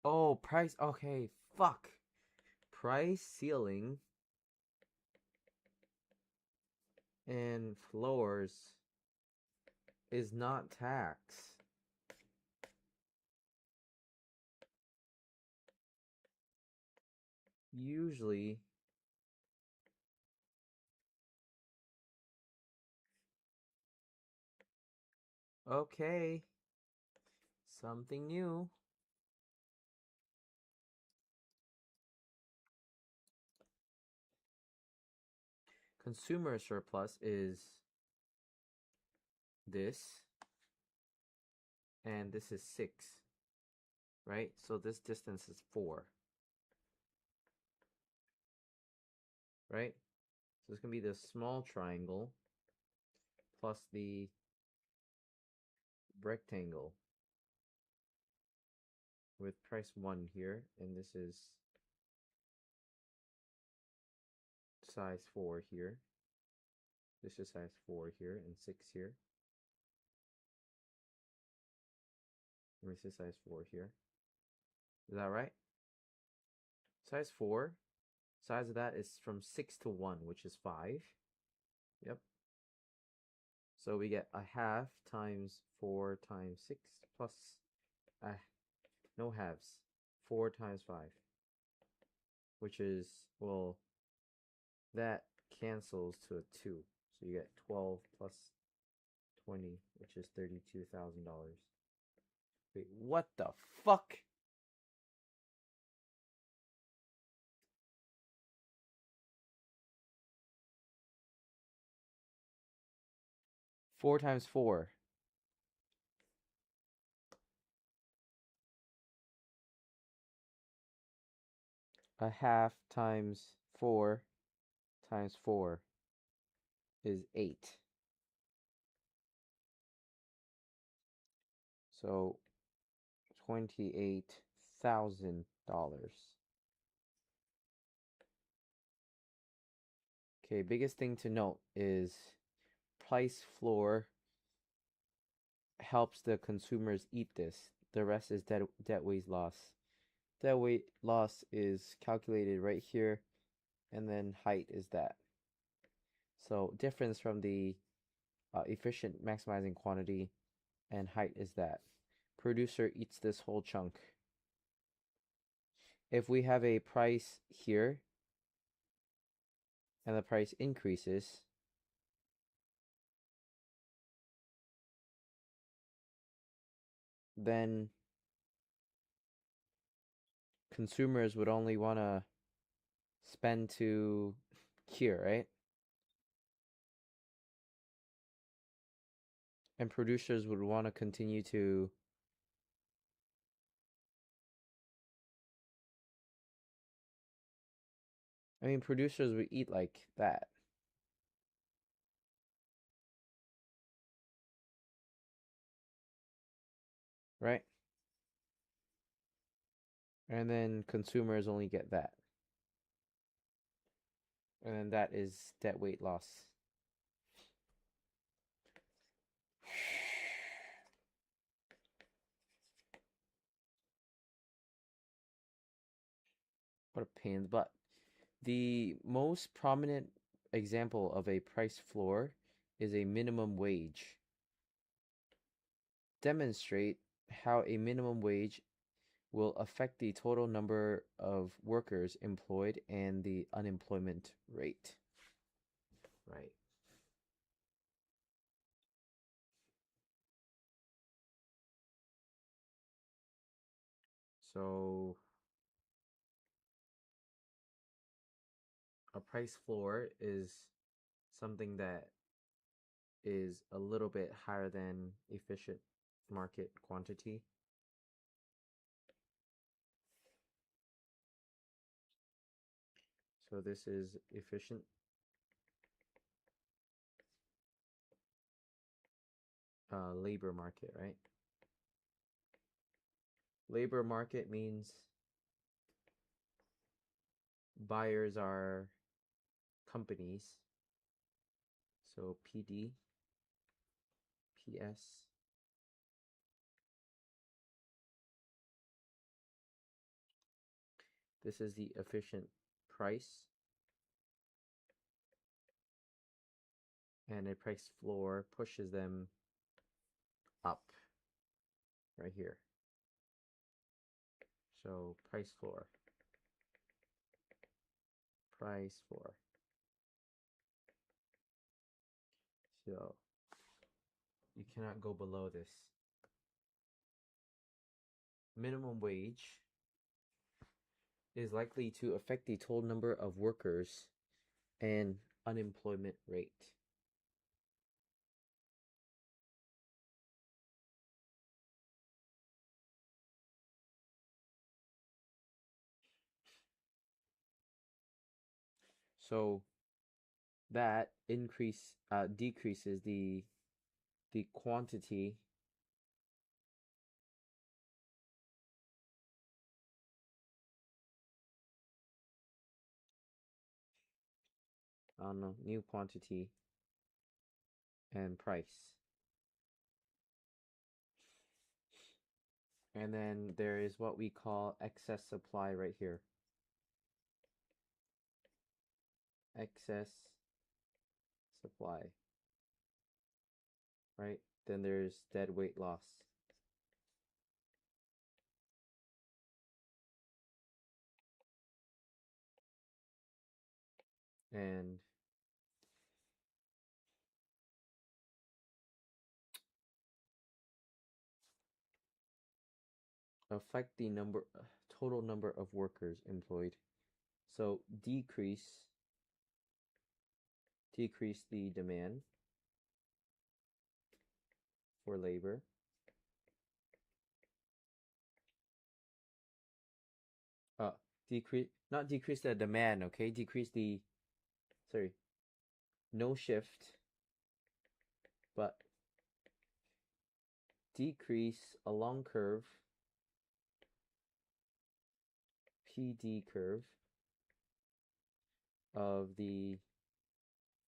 Oh, price. Okay, fuck. Price ceiling and floors is not tax. Usually, okay, something new. Consumer surplus is this, and this is 6, right? So this distance is 4, right? So it's going to be the small triangle plus the rectangle with price 1 here, and this is size 4 here. This is size 4 here and 6 here. And this is size 4 here. Is that right? Size 4. Size of that is from 6 to 1, which is 5. Yep. So we get a half times 4 times 6 plus, no halves, 4 times 5, which is, well, that cancels to a 2. So you get 12 plus 20, which is $32,000. Wait, what the fuck? Four times 4. A half times 4 times 4 is 8. So $28,000. Okay, biggest thing to note is price floor helps the consumers eat this. The rest is debt weight loss. Debt weight loss is calculated right here, and then height is that. So difference from the efficient maximizing quantity and height is that. Producer eats this whole chunk. If we have a price here and the price increases, then consumers would only want to spend to here, right? And producers would want to continue to producers would eat like that. Right? And then consumers only get that. And then that is debt weight loss. What a pain in the butt. The most prominent example of a price floor is a minimum wage. Demonstrate how a minimum wage will affect the total number of workers employed and the unemployment rate. Right. So a price floor is something that is a little bit higher than efficient market quantity. So this is efficient. Labor market, right? Labor market means buyers are companies. So PD, PS. This is the efficient price. And a price floor pushes them up right here. So price floor. Price floor. So you cannot go below this. Minimum wage is likely to affect the total number of workers and unemployment rate. So that decreases the quantity new quantity and price. And then there is what we call excess supply right here. Excess supply. right? Then there's dead weight loss. And affect the total number of workers employed. So decrease the demand for labor. Not decrease the demand, okay? No shift, but decrease a long curve, PD curve, of the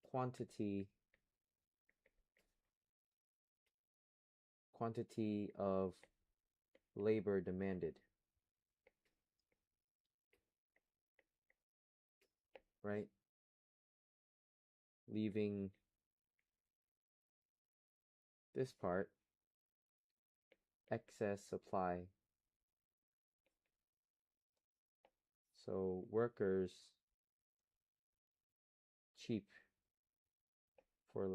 quantity of labor demanded, right? Leaving this part, excess supply. So workers cheap for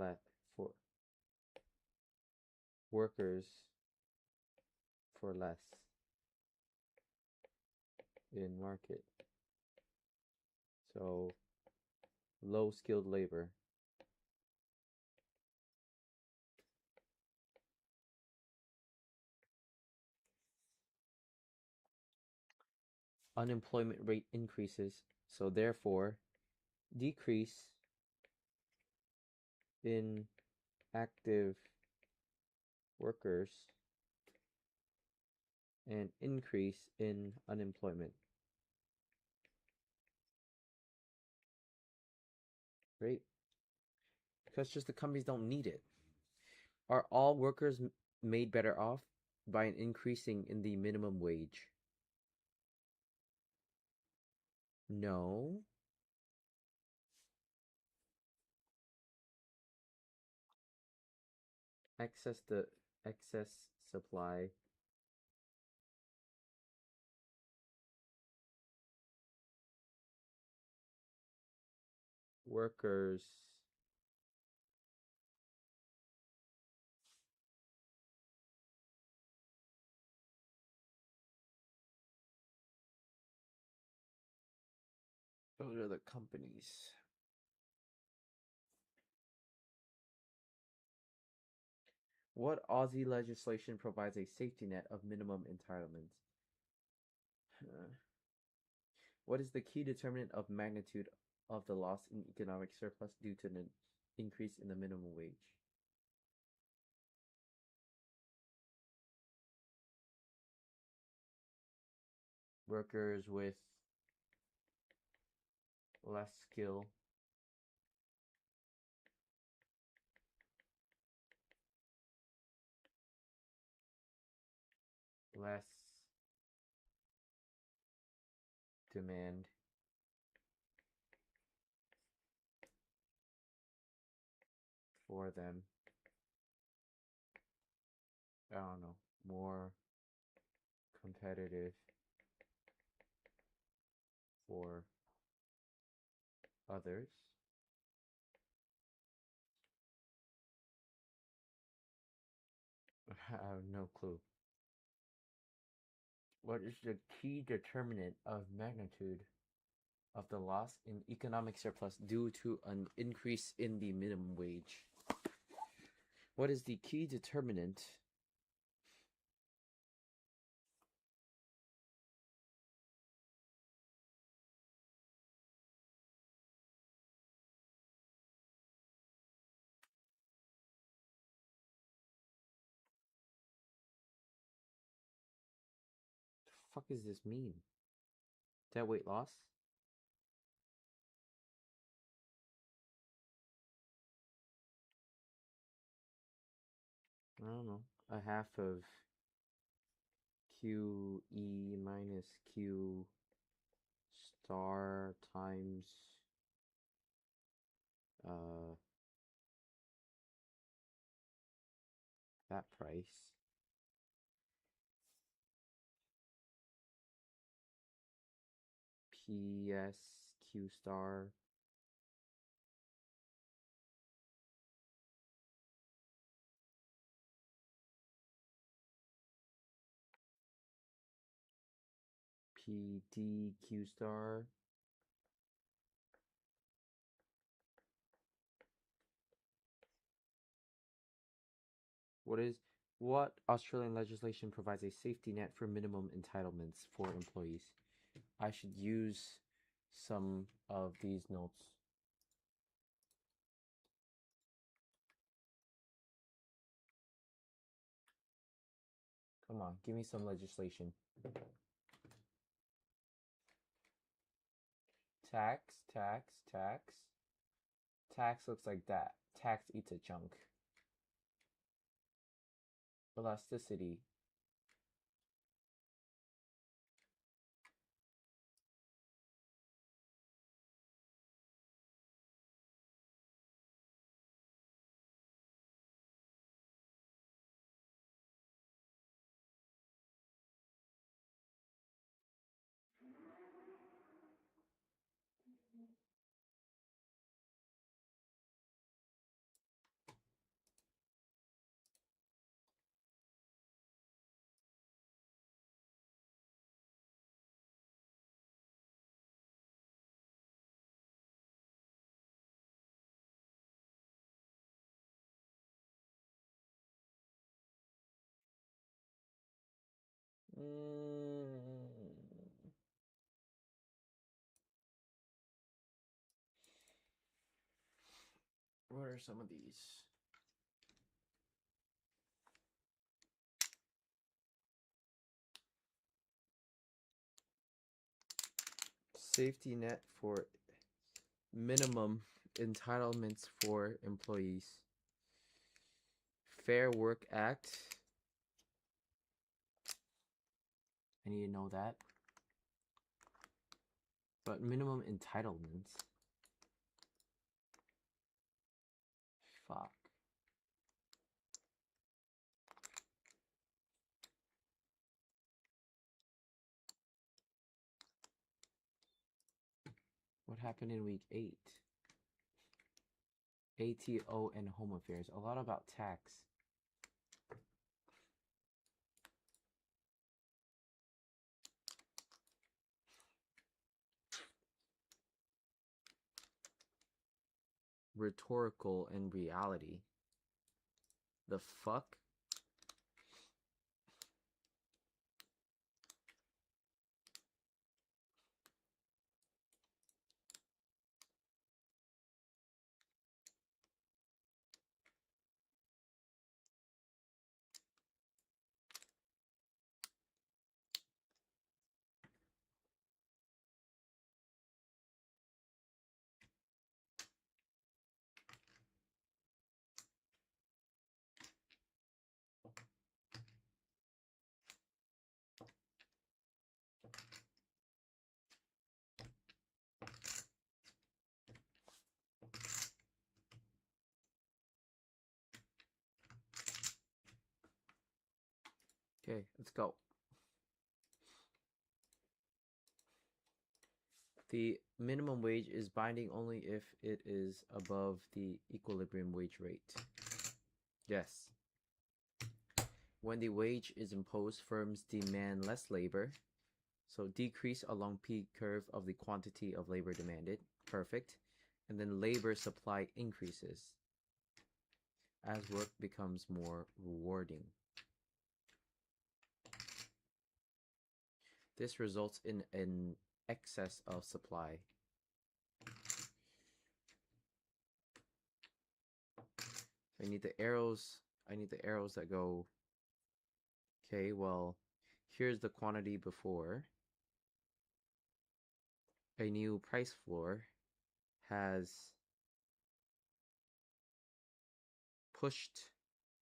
workers for less in market. So low skilled labor. Unemployment rate increases, so therefore decrease in active workers and increase in unemployment. Right? Because just the companies don't need it. Are all workers made better off by an increasing in the minimum wage? No. Excess supply workers those are the companies. What Aussie legislation provides a safety net of minimum entitlements? What is the key determinant of magnitude of the loss in economic surplus due to an increase in the minimum wage? Workers with less skill less demand for them. I don't know, more competitive for others. I have no clue. What is the key determinant of magnitude of the loss in economic surplus due to an increase in the minimum wage? What is the key determinant fuck does this mean? Dead weight loss? I don't know. A half of QE minus Q star times that price. PSQ star. PDQ star. What Australian legislation provides a safety net for minimum entitlements for employees? I should use some of these notes. Come on, give me some legislation. Tax, tax, tax. Tax looks like that. Tax eats a chunk. Elasticity. What are some of these? Safety net for minimum entitlements for employees. Fair Work Act. I need to know that. But minimum entitlements. Fuck. What happened in week 8? ATO and Home Affairs. A lot about tax. Rhetorical and reality. The fuck? Okay, let's go. The minimum wage is binding only if it is above the equilibrium wage rate. Yes. When the wage is imposed, firms demand less labor. So decrease along P curve of the quantity of labor demanded. Perfect. And then labor supply increases as work becomes more rewarding. This results in an excess of supply. I need the arrows. I need the arrows that go. Okay, well, here's the quantity before. A new price floor has pushed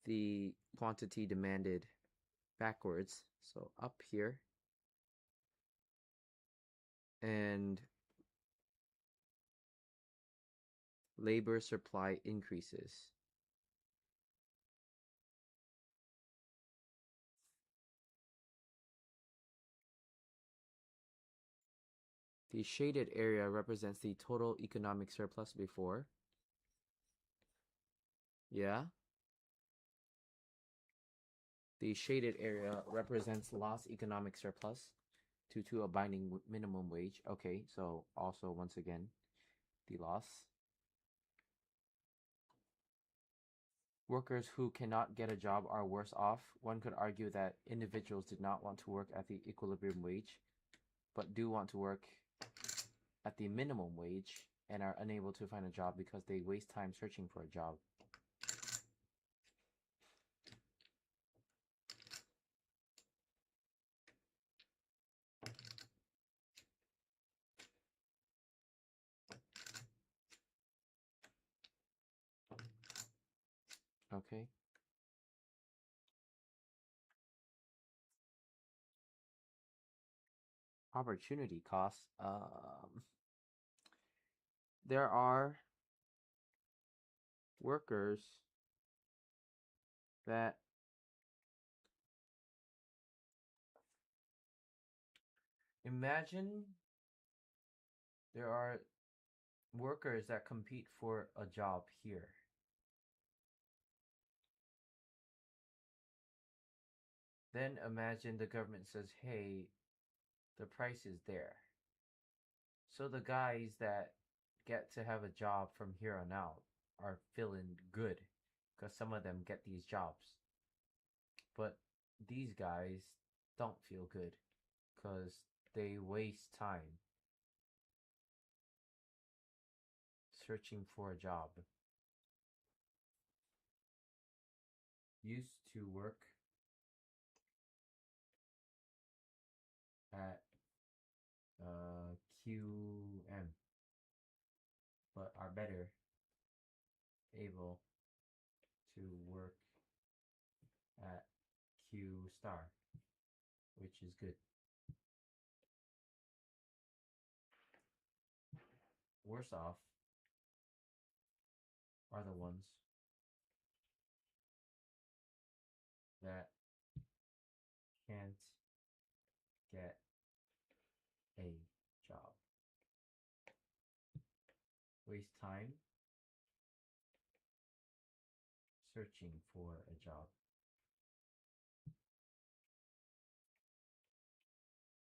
the quantity demanded backwards. So up here. And labor supply increases. The shaded area represents the total economic surplus before. Yeah. The shaded area represents lost economic surplus due to a binding minimum wage. Okay, so also once again, the loss. Workers who cannot get a job are worse off. One could argue that individuals did not want to work at the equilibrium wage, but do want to work at the minimum wage and are unable to find a job because they waste time searching for a job. Okay. Opportunity costs. There are workers that imagine there are workers that compete for a job here. Then imagine the government says, hey, the price is there. So the guys that get to have a job from here on out are feeling good because some of them get these jobs. But these guys don't feel good because they waste time searching for a job. Used to work at QM, but are better able to work at Q star, which is good. Worse off are the ones that can't get a job. Waste time searching for a job.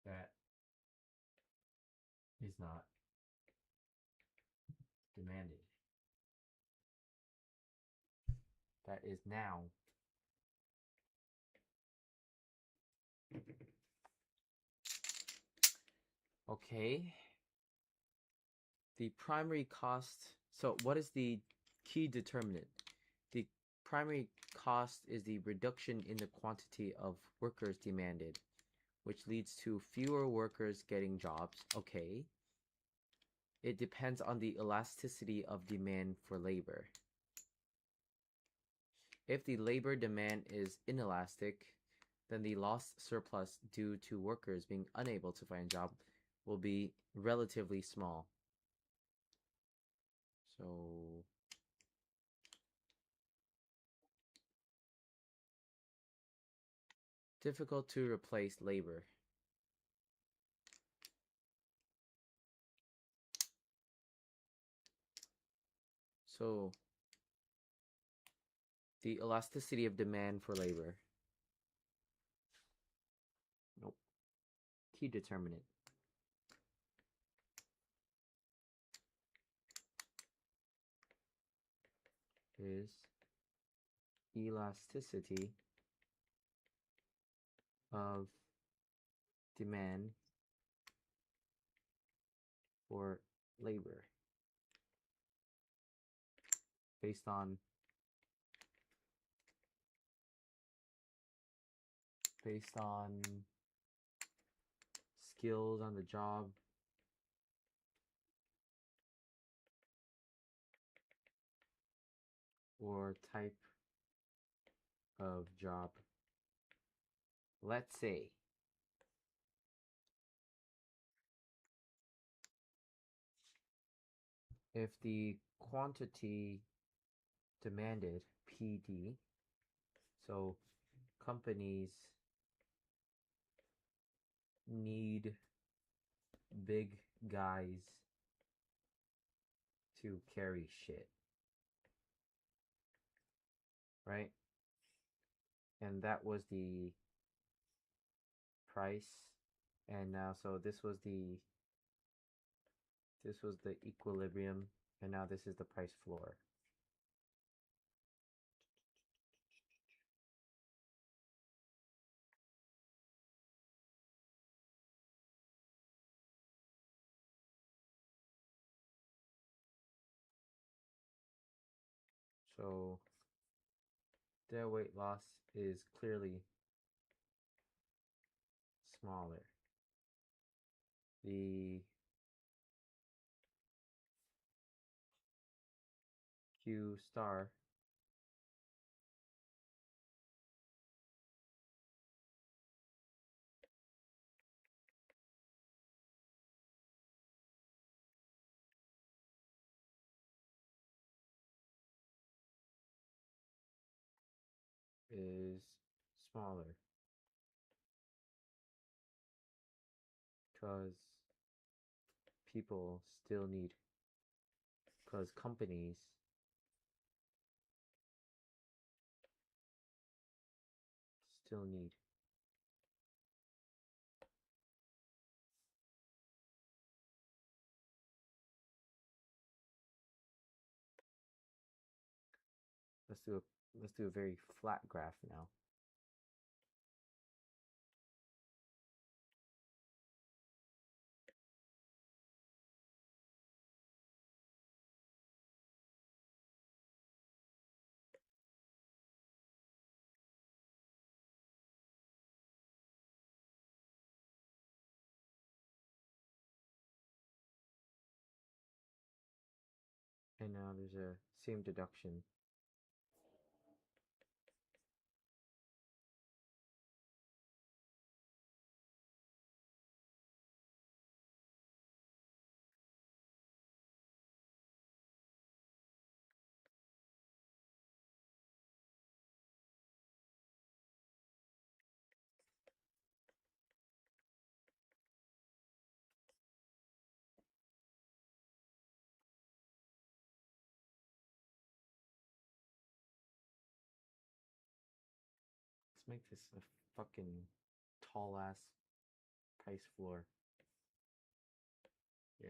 That is not demanded. That is now okay. The primary cost. So what is the key determinant? The primary cost is the reduction in the quantity of workers demanded, which leads to fewer workers getting jobs. Okay. It depends on the elasticity of demand for labor. If the labor demand is inelastic, then the lost surplus due to workers being unable to find a job will be relatively small. So difficult to replace labor. So the elasticity of demand for labor. Nope. Key determinant. Is elasticity of demand for labor based on skills on the job, or type of job. Let's say if the quantity demanded, PD, so companies need big guys to carry shit, right? And that was the price. And now, so this was the equilibrium, and now this is the price floor. So their weight loss is clearly smaller. The Q star is smaller because people still need, because companies still need. Let's do a very flat graph now. And now there's a same deduction. Let's make this a fucking tall ass price floor. Yeah.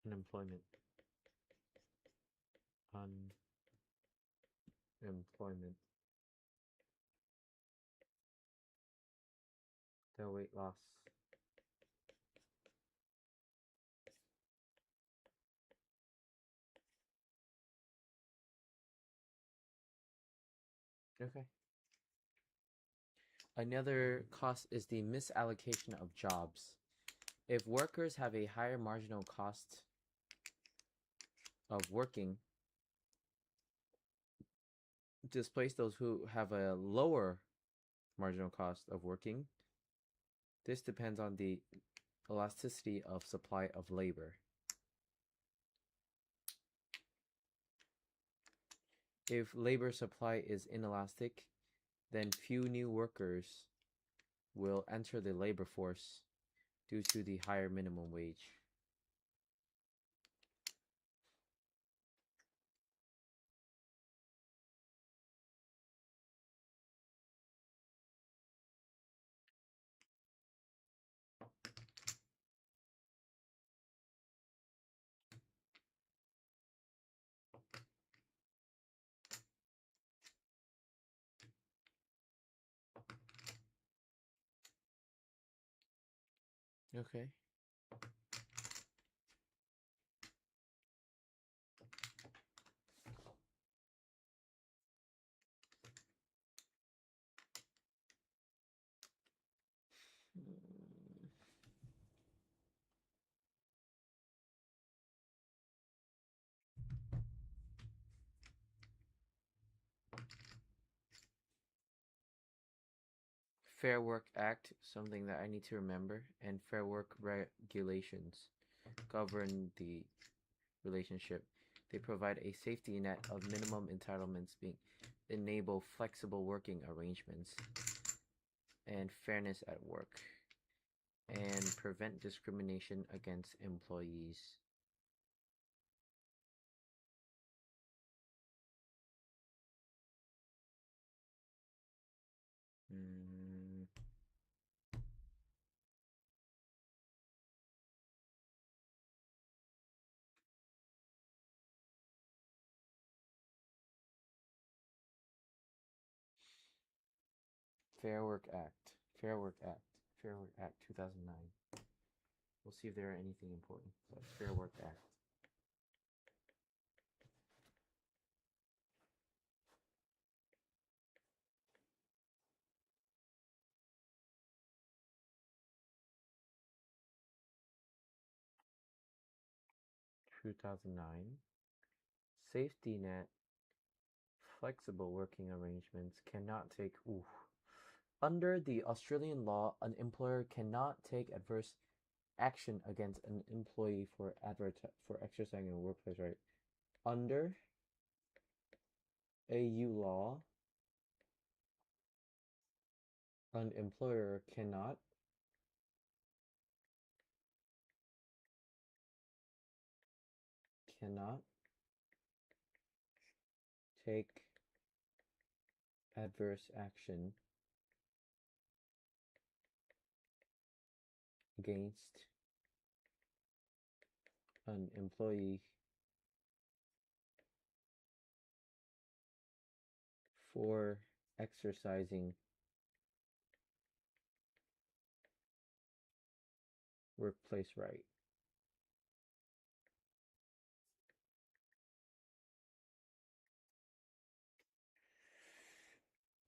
Unemployment. Unemployment. The weight loss. Okay. Another cost is the misallocation of jobs. If workers have a higher marginal cost of working, displace those who have a lower marginal cost of working. This depends on the elasticity of supply of labor. If labor supply is inelastic, then few new workers will enter the labor force due to the higher minimum wage. Okay. Fair Work Act, something that I need to remember, and Fair Work regulations govern the relationship. They provide a safety net of minimum entitlements, being enable flexible working arrangements and fairness at work, and prevent discrimination against employees. Fair Work Act. Fair Work Act. Fair Work Act 2009. We'll see if there are anything important. But Fair Work Act. Safety net, flexible working arrangements cannot take. Ooh. Under the Australian law, an employer cannot take adverse action against an employee for exercising a workplace right. Under AU law, an employer cannot take adverse action against an employee for exercising workplace right.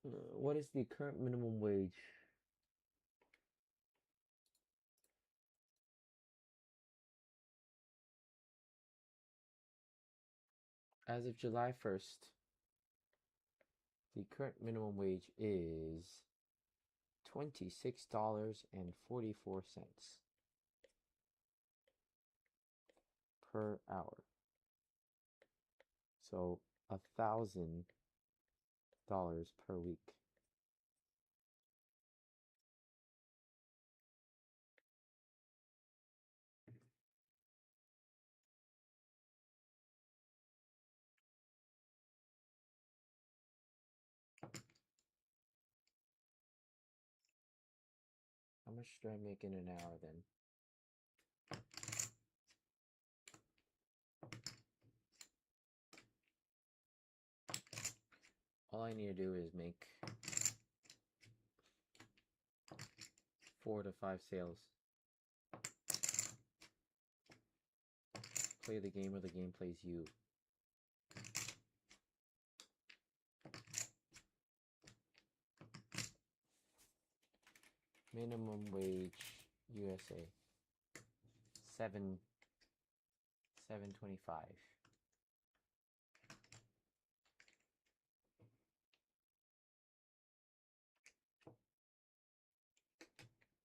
What is the current minimum wage? As of July 1st, the current minimum wage is $26.44 per hour. So $1,000 per week. How much do I make in an hour then? All I need to do is make 4 to 5 sales. Play the game or the game plays you. Minimum wage USA. 7.25.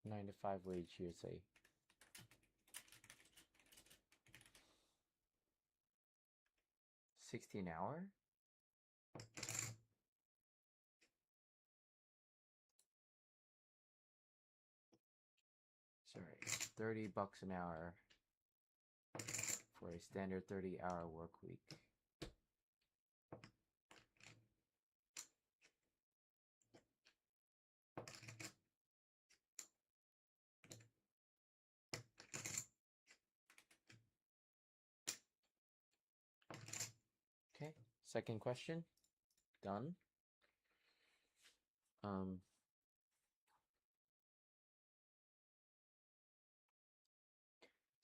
Nine to 5 wage USA. $60 an hour? Sorry, $30 an hour for a standard 30-hour work week. Okay, second question, done.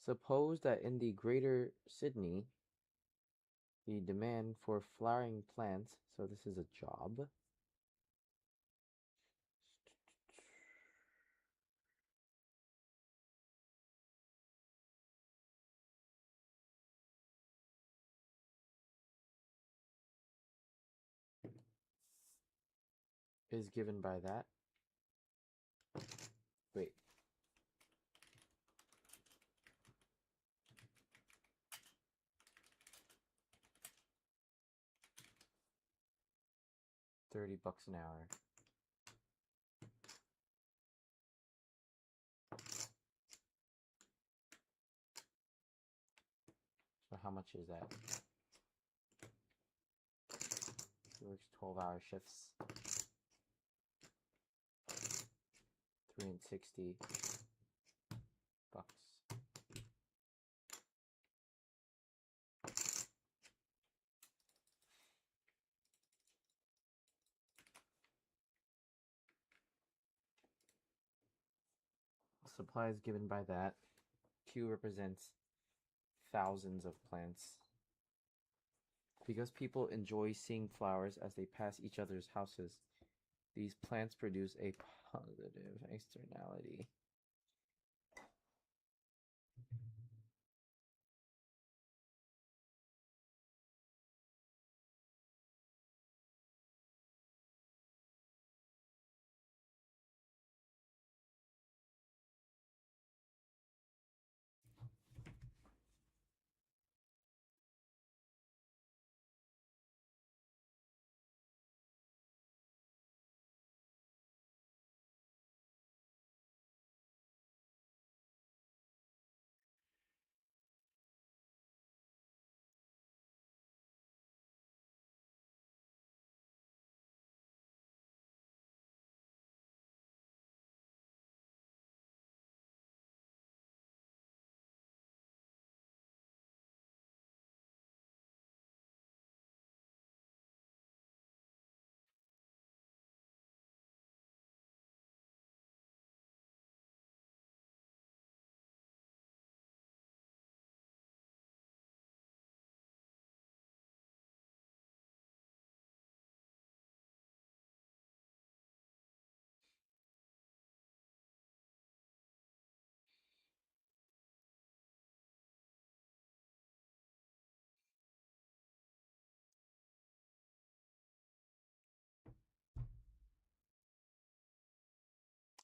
Suppose that in the Greater Sydney, the demand for flowering plants, so this is a job, is given by that. $30 an hour. So how much is that? He works 12-hour shifts. 360 bucks. Supplies given by that. Q represents thousands of plants. Because people enjoy seeing flowers as they pass each other's houses, these plants produce a positive externality.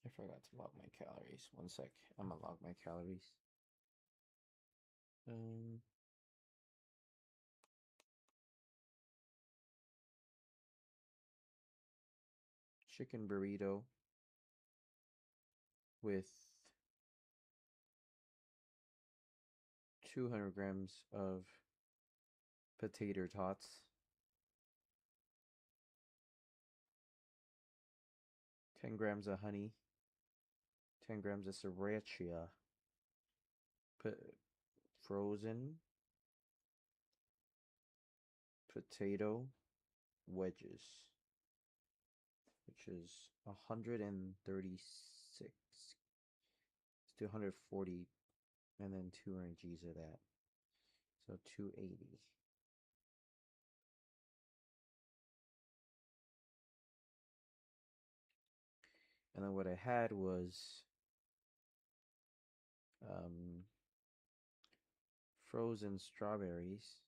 I forgot to log my calories. One sec. I'm gonna log my calories. Chicken burrito with 200 grams of potato tots, 10 grams of honey, 10 grams of sriracha, frozen potato wedges, which is 136 to 140, and then 200 G's of that, so 280. And then what I had was frozen strawberries,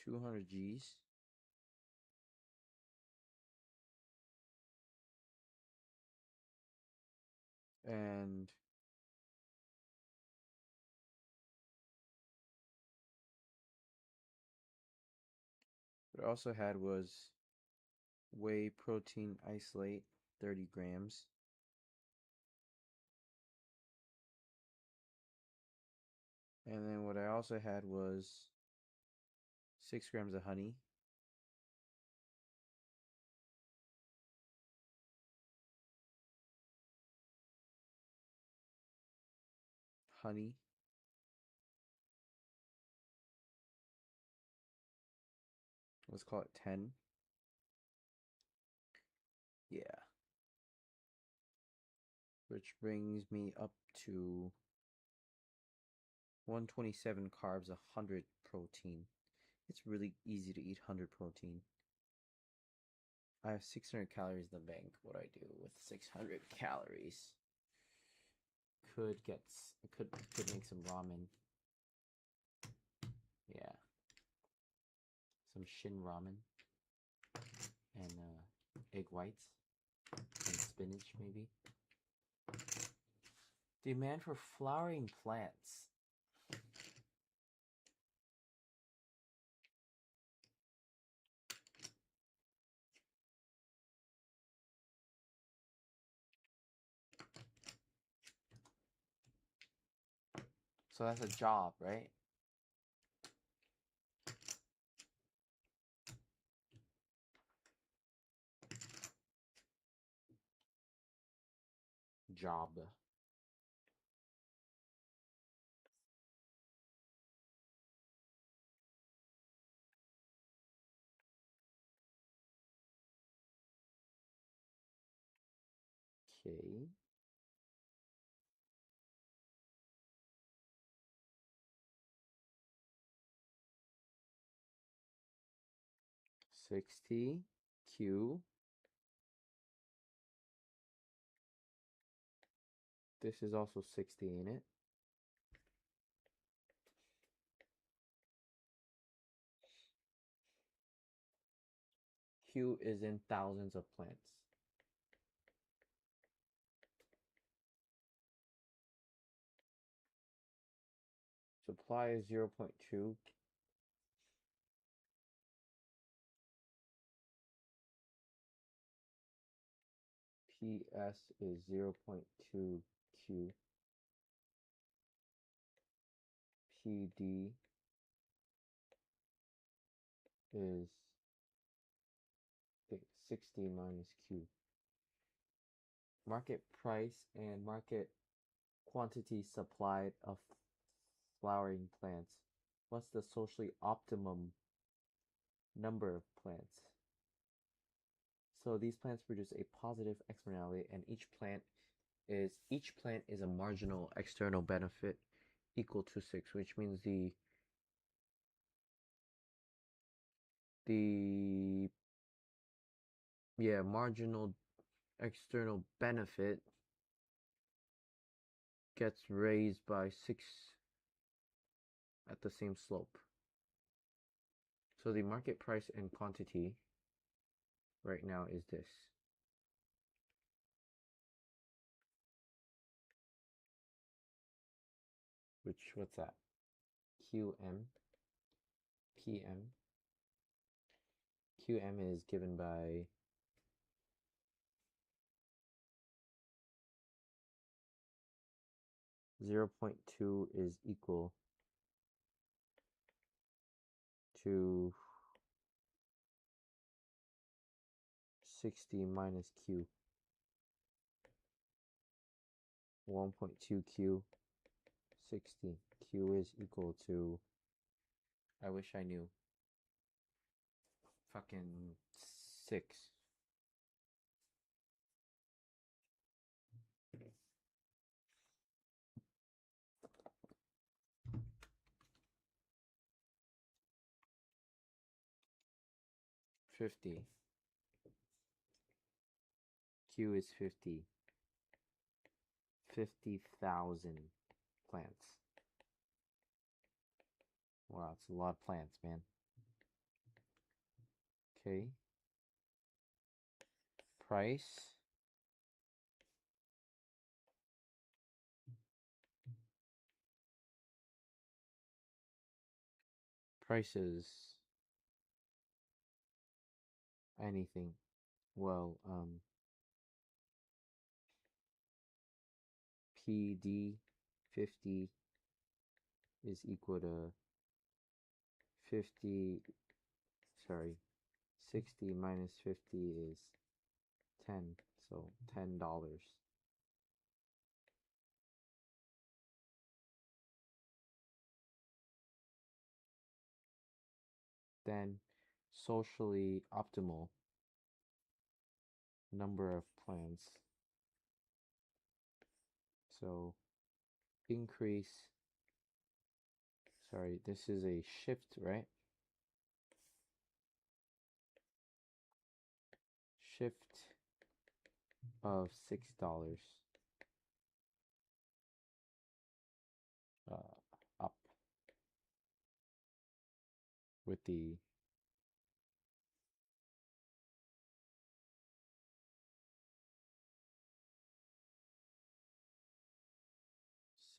$200 G's, and what I also had was whey protein isolate, 30 grams, and then what I also had was 6 grams of honey, let's call it 10. Yeah. Which brings me up to 127 carbs, 100 protein. It's really easy to eat 100 protein. I have 600 calories in the bank. What I do with 600 calories could make some ramen. Yeah. Some shin ramen. and egg whites and spinach maybe. Demand for flowering plants. So that's a job, right? Job. Okay. $60 Q. This is also 60, ain't it? Q is in thousands of plants. Supply is 0.2. PS is 0.2 Q. PD is 60 minus Q. Market price and market quantity supplied of flowering plants. What's the socially optimum number of plants? So these plants produce a positive externality, and each plant is a marginal external benefit equal to 6, which means the marginal external benefit gets raised by 6 at the same slope. So the market price and quantity right now is this. What's that? QM. PM. QM is given by 0.2 is equal to 60 minus Q. 1.2 Q, 60. Q is equal to, I wish I knew, fucking 6. $50. Q is 50. 50,000 plants. Wow, it's a lot of plants, man. Okay. Price. Prices. Anything. Well, PD 50 is equal to 50, sorry, 60 minus 50 is 10, so $10. Then socially optimal number of plants. So increase, sorry, this is a shift, right? Shift of $6 up with the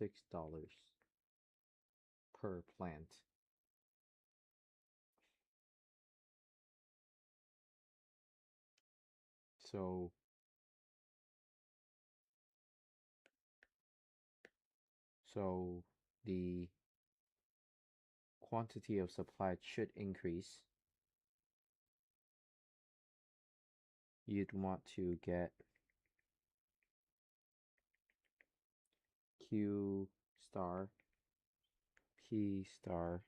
$6 per plant. So the quantity of supply should increase. You'd want to get Q star P star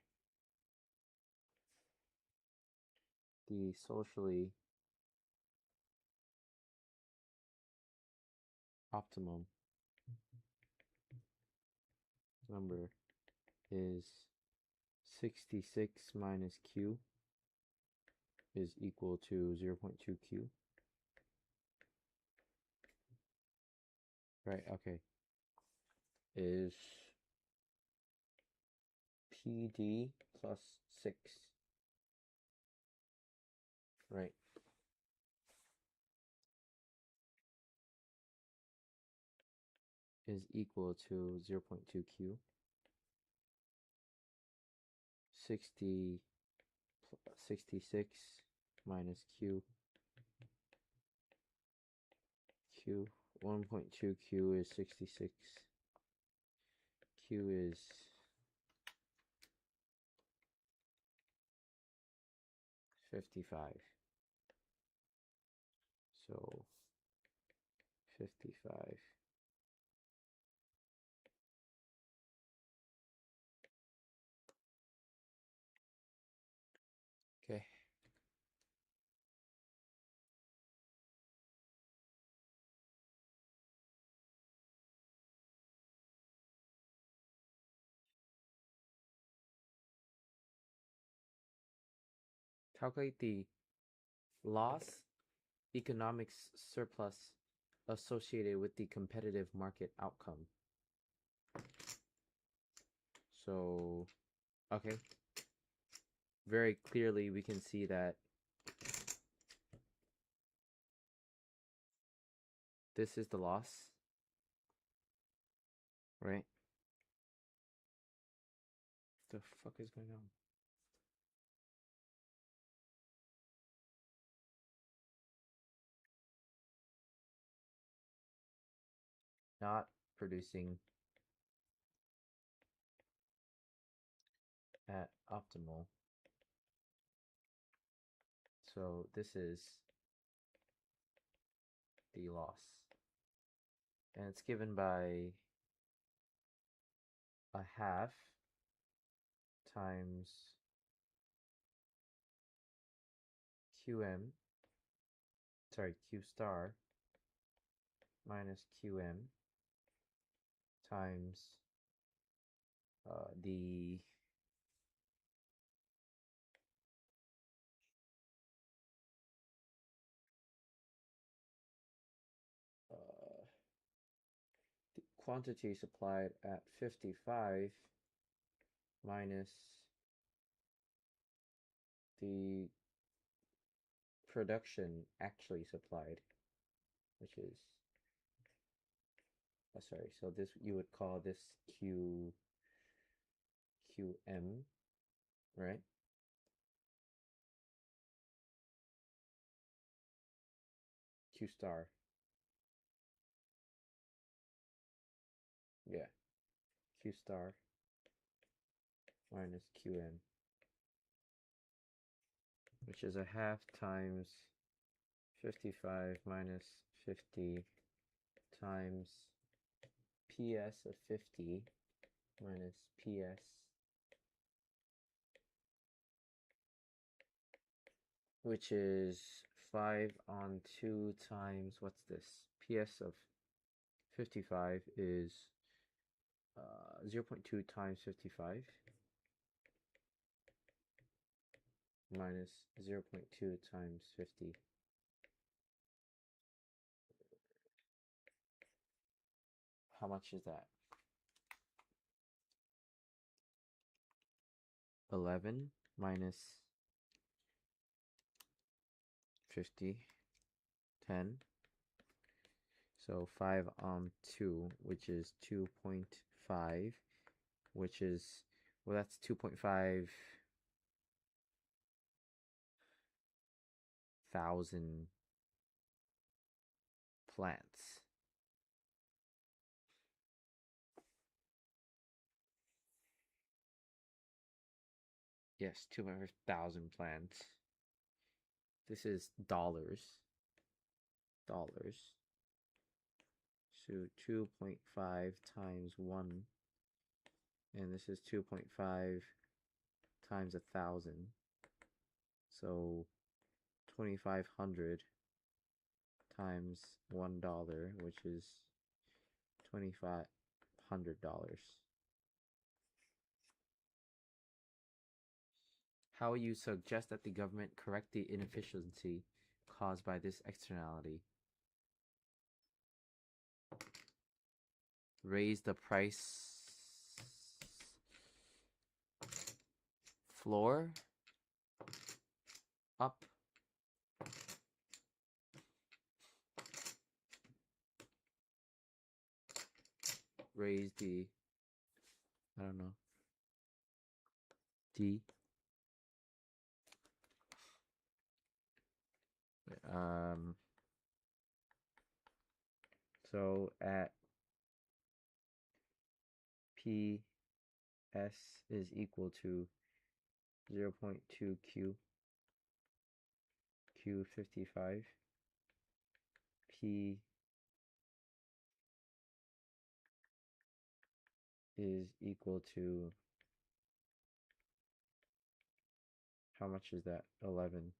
the socially optimum number is 66 minus Q is equal to 0.2 Q. Right, okay. Is PD plus 6. Right. Is equal to 0.2 Q. 66 minus Q. 1.2 Q is 66. Q is 55. So 55. Okay. Calculate the loss economics surplus associated with the competitive market outcome. So, okay. Very clearly we can see that this is the loss, right? The fuck is going on? Not producing at optimal. So this is the loss. And it's given by a half times QM, sorry, Q star minus QM times the quantity supplied at 55 minus the production actually supplied, which is, sorry, so this, you would call this QM, right? Q star. Yeah. Q star minus QM, which is a half times 55 minus 50 times PS of 50 minus PS which is 5 on 2 times, what's this? PS of 55 is 0.2 times 55 minus 0.2 times 50. How much is that? 11 minus 50, 10. So 5 on 2, which is 2.5 2.5, which is, well, that's 2.5 thousand plants. Yes, 200,000 plants. This is dollars. Dollars. So 2.5 times 1. And this is 2.5 times 1,000. So 2,500 times $1, which is $2,500. How will you suggest that the government correct the inefficiency caused by this externality? Raise the price floor up. Raise the, I don't know, D. So at P S is equal to 0.2 Q55. P is equal to, how much is that? 11.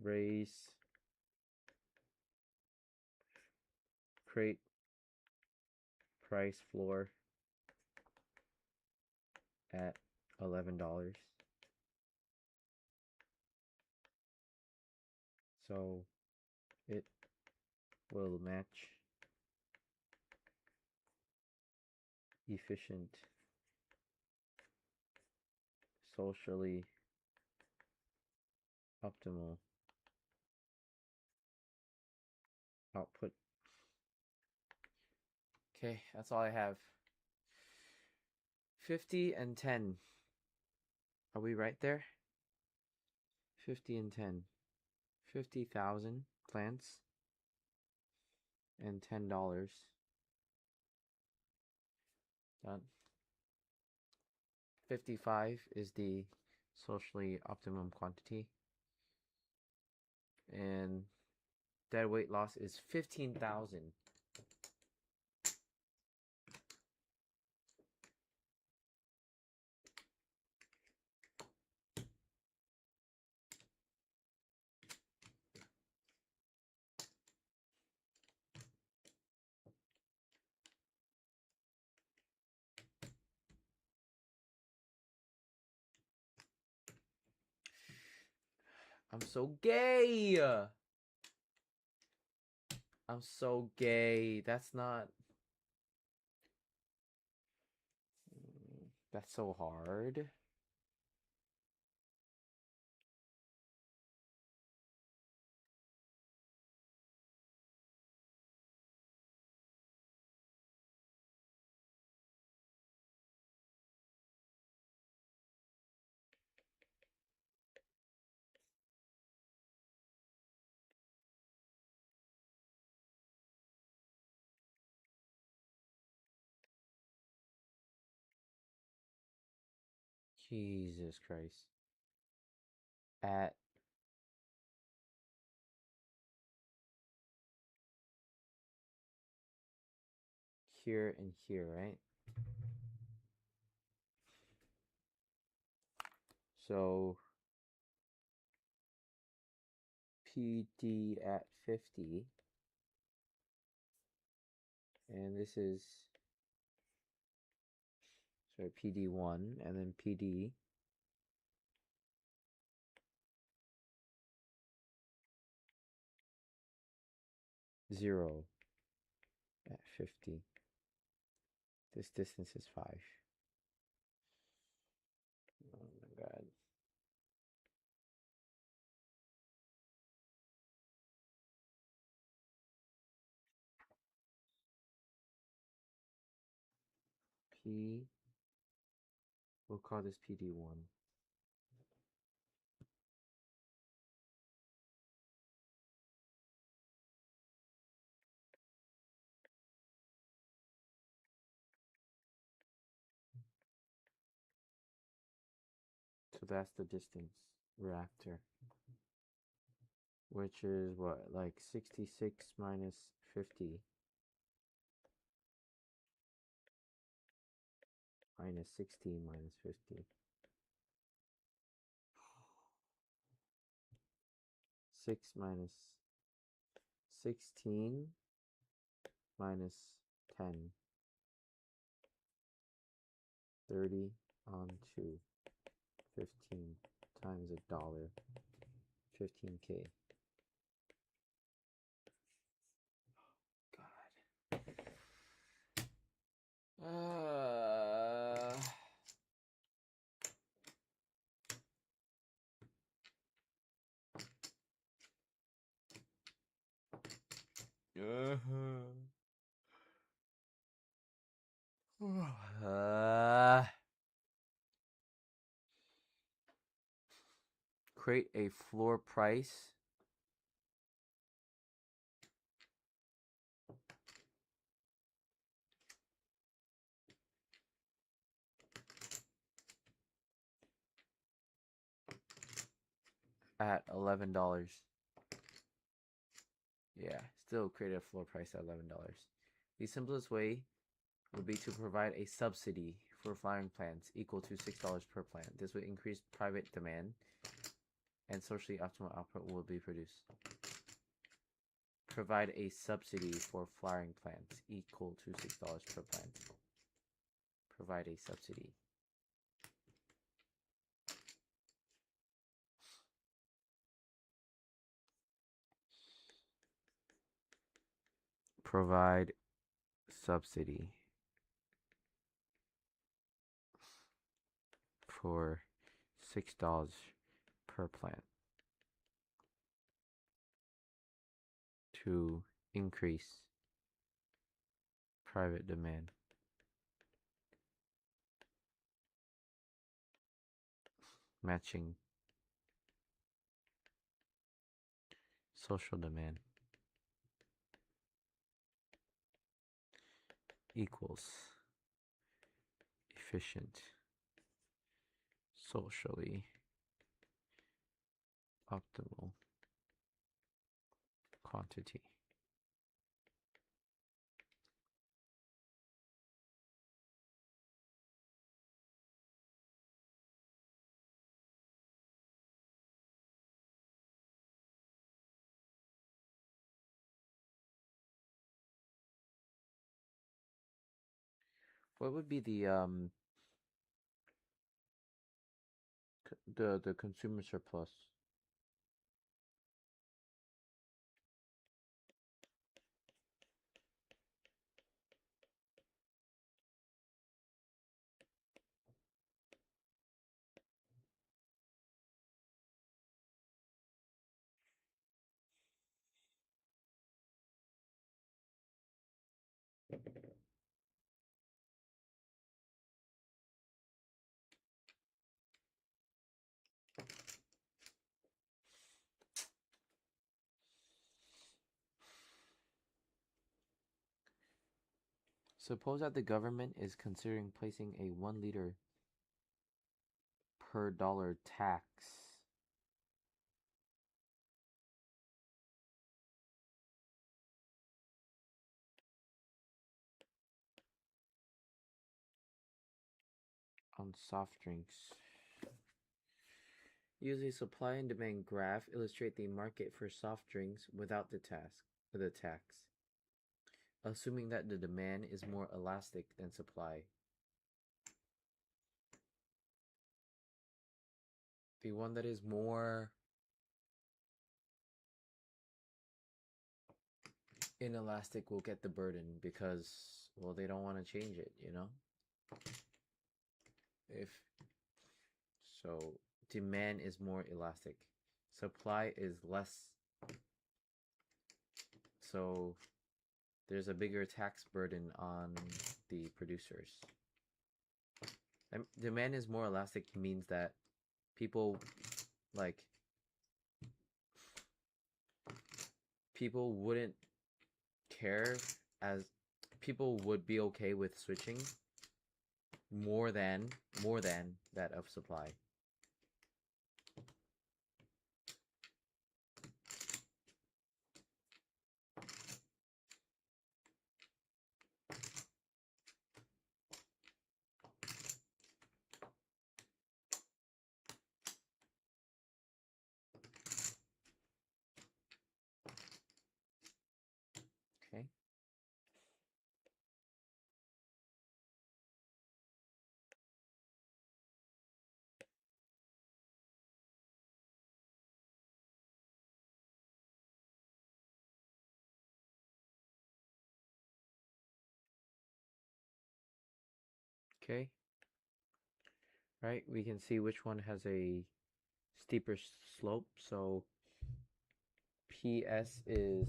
Raise, crate price floor at $11. So it will match efficient, socially optimal output. Okay, that's all I have. 50 and 10. Are we right there? 50 and 10. 50,000 plants and $10. Done. 55 is the socially optimum quantity. And dead weight loss is 15,000. I'm so gay. I'm so gay. That's not. That's so hard. Jesus Christ. At here and here, right? So PD at 50. And this is, sorry, PD1 and then PD. Zero at 50. This distance is 5. Oh my god. we'll call this PD1. So that's the distance we're after, which is what, like 66 minus 50 minus 16 minus 50. 6 minus 16 minus 10. 30 on 2. 15 times $1. 15K. God. Create a floor price at $11. Yeah, still create a floor price at $11. The simplest way would be to provide a subsidy for flowering plants equal to $6 per plant. This would increase private demand and socially optimal output will be produced. Provide a subsidy for flowering plants equal to $6 per plant. Provide a subsidy. Provide subsidy for $6 per plant to increase private demand. Matching social demand equals efficient socially optimal quantity. What would be the consumer surplus? Suppose that the government is considering placing a 1 liter per dollar tax on soft drinks. Use a supply and demand graph, illustrate the market for soft drinks without the tax, assuming that the demand is more elastic than supply. The one that is more inelastic will get the burden because, well, they don't want to change it, you know? If so, demand is more elastic. Supply is less. So there's a bigger tax burden on the producers. Demand is more elastic means that people like people wouldn't care as people would be okay with switching more than that of supply. Okay. Okay. Right, we can see which one has a steeper slope. So PS is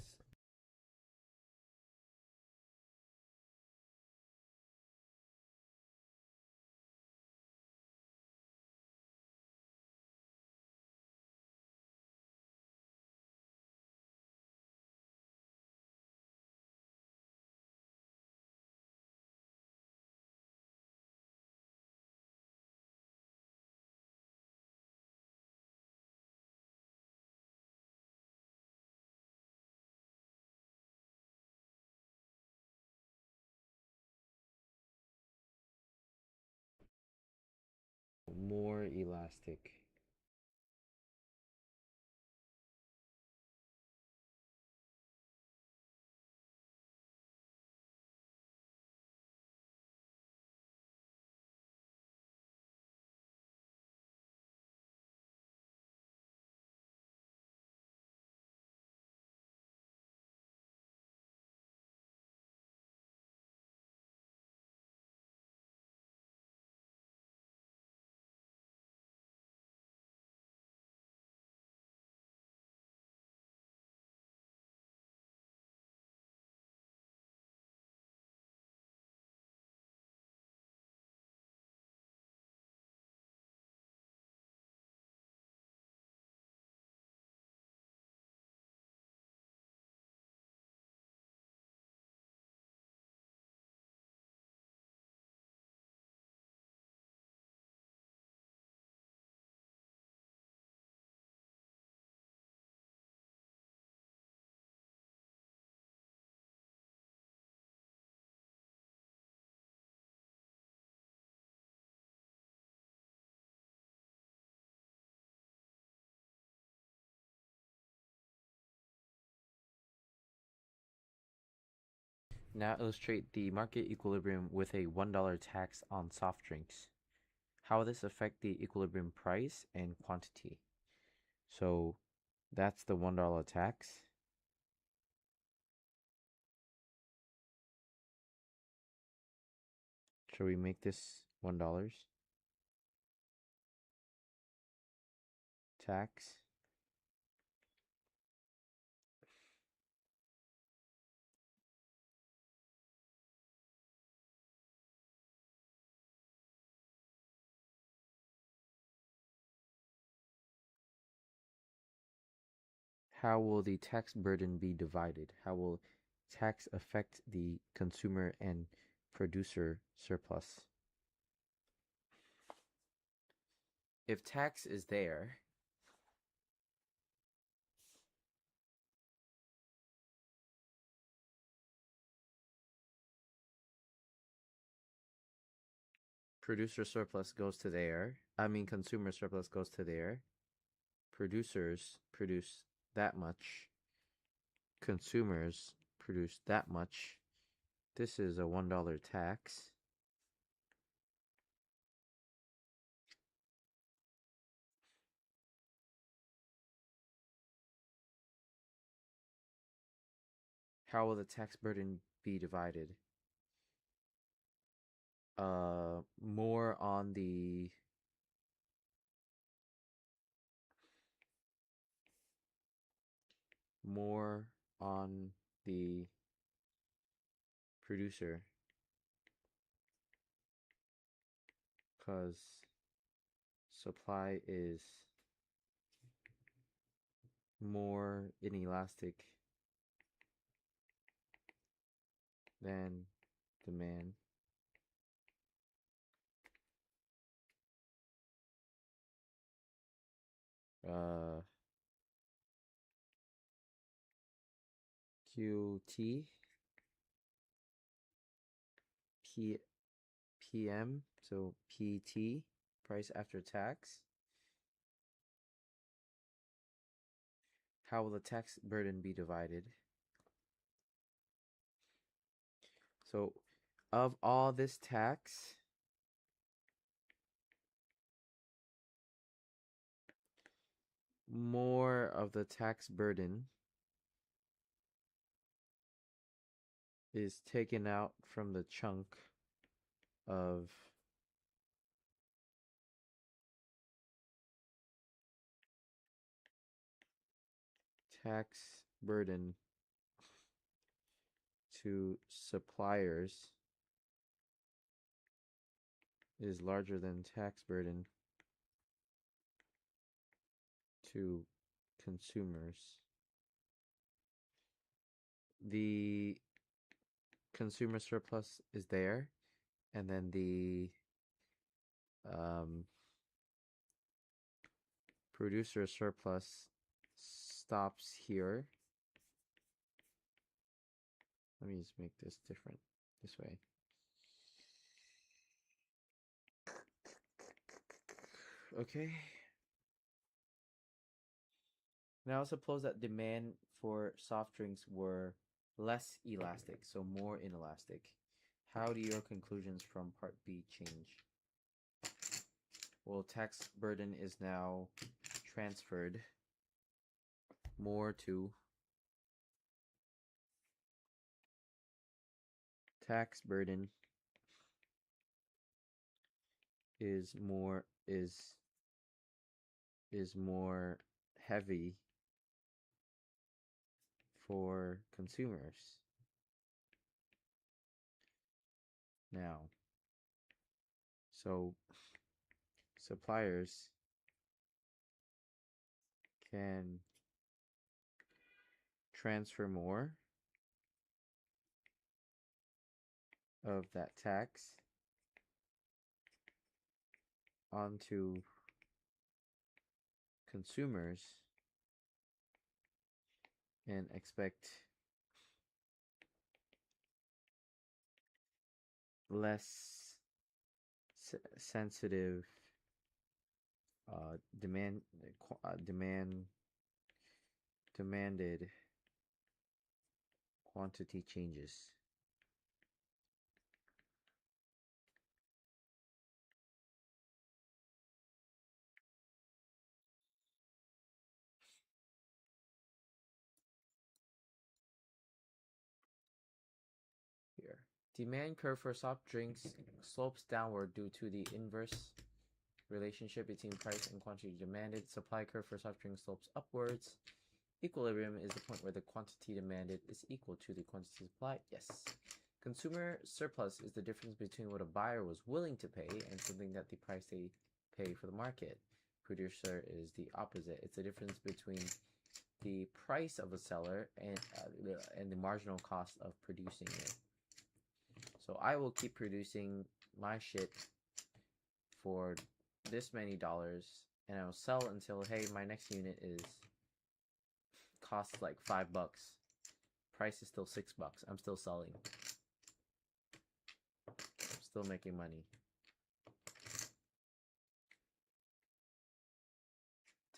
more elastic. Now illustrate the market equilibrium with a $1 tax on soft drinks. How will this affect the equilibrium price and quantity? So that's the $1 tax. Shall we make this $1 tax? How will the tax burden be divided? How will tax affect the consumer and producer surplus? If tax is there, producer surplus goes to there. I mean, consumer surplus goes to there. Producers produce that much. Consumers produce that much. This is a $1 tax. How will the tax burden be divided? More on the producer because supply is more inelastic than demand. QT PM, so PT, price after tax. How will the tax burden be divided? So, of all this tax, more of the tax burden is taken out from the chunk of tax burden to suppliers is larger than tax burden to consumers. The consumer surplus is there, and then the producer surplus stops here. Let me just make this different this way. Okay. Now suppose that demand for soft drinks were less elastic, so more inelastic. How do your conclusions from part B change? Well, tax burden is now transferred more to tax burden is more heavy for consumers. Now, so suppliers can transfer more of that tax onto consumers and expect less sensitive demanded quantity changes. Here, demand curve for soft drinks slopes downward due to the inverse relationship between price and quantity demanded. Supply curve for soft drinks slopes upwards. Equilibrium is the point where the quantity demanded is equal to the quantity supplied. Yes. Consumer surplus is the difference between what a buyer was willing to pay and something that the price they pay for the market. Producer is the opposite. It's the difference between the price of a seller and the marginal cost of producing it. So I will keep producing my shit for this many dollars, and I'll sell until, hey, my next unit costs like $5. Price is still $6. I'm still selling. I'm still making money.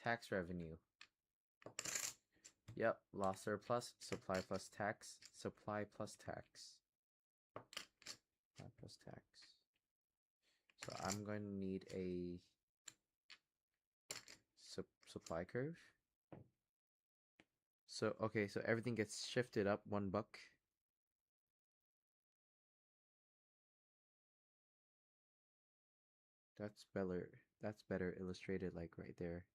Tax revenue. Yep, loss surplus, supply plus tax, supply plus tax. Supply plus tax. So I'm going to need a supply curve. So, okay, so everything gets shifted up $1. That's better illustrated like right there.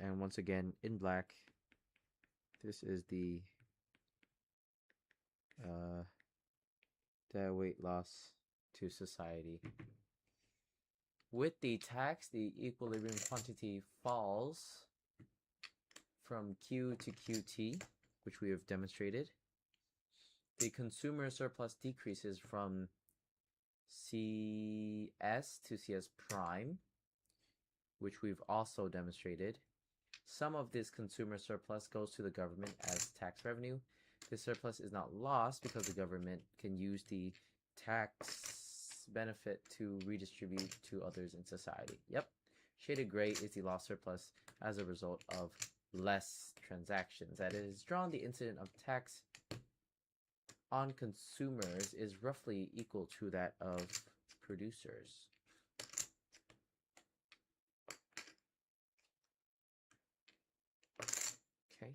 And once again, in black, this is the deadweight loss to society. With the tax, the equilibrium quantity falls from Q to QT, which we have demonstrated. The consumer surplus decreases from CS to CS prime, which we've also demonstrated. Some of this consumer surplus goes to the government as tax revenue. This surplus is not lost because the government can use the tax benefit to redistribute to others in society. Yep. Shaded gray is the lost surplus as a result of less transactions. That is, drawn the incident of tax on consumers is roughly equal to that of producers. Okay.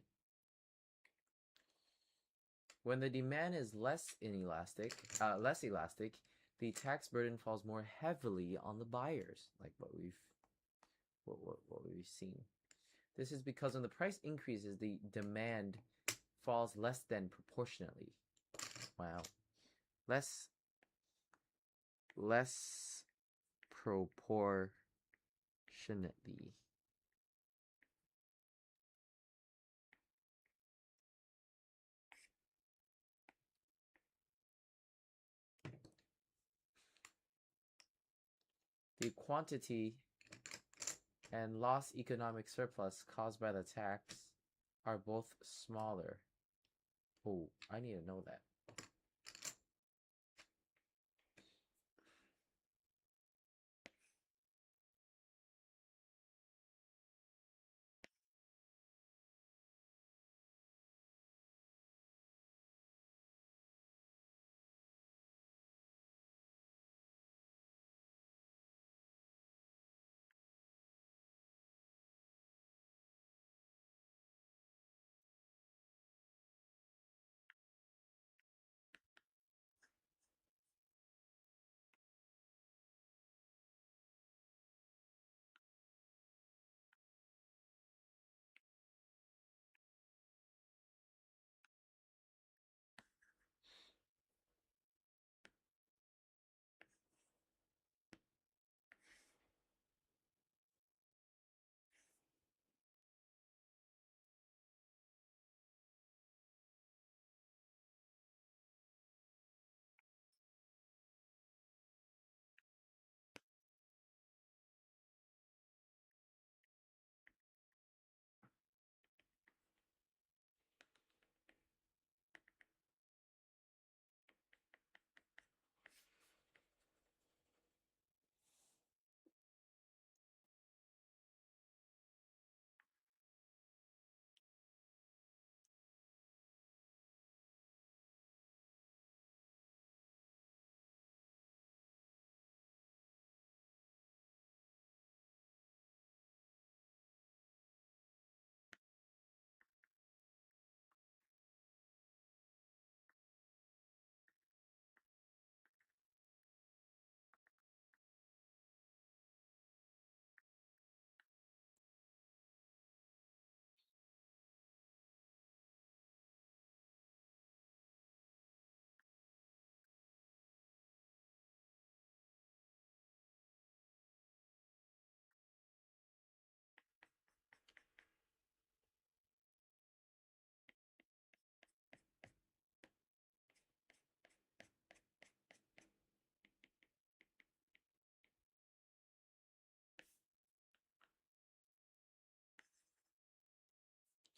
When the demand is less elastic, the tax burden falls more heavily on the buyers, like what we've seen. This is because when the price increases, the demand falls less than proportionately. Wow. Less proportionately. The quantity and lost economic surplus caused by the tax are both smaller. Oh, I need to know that.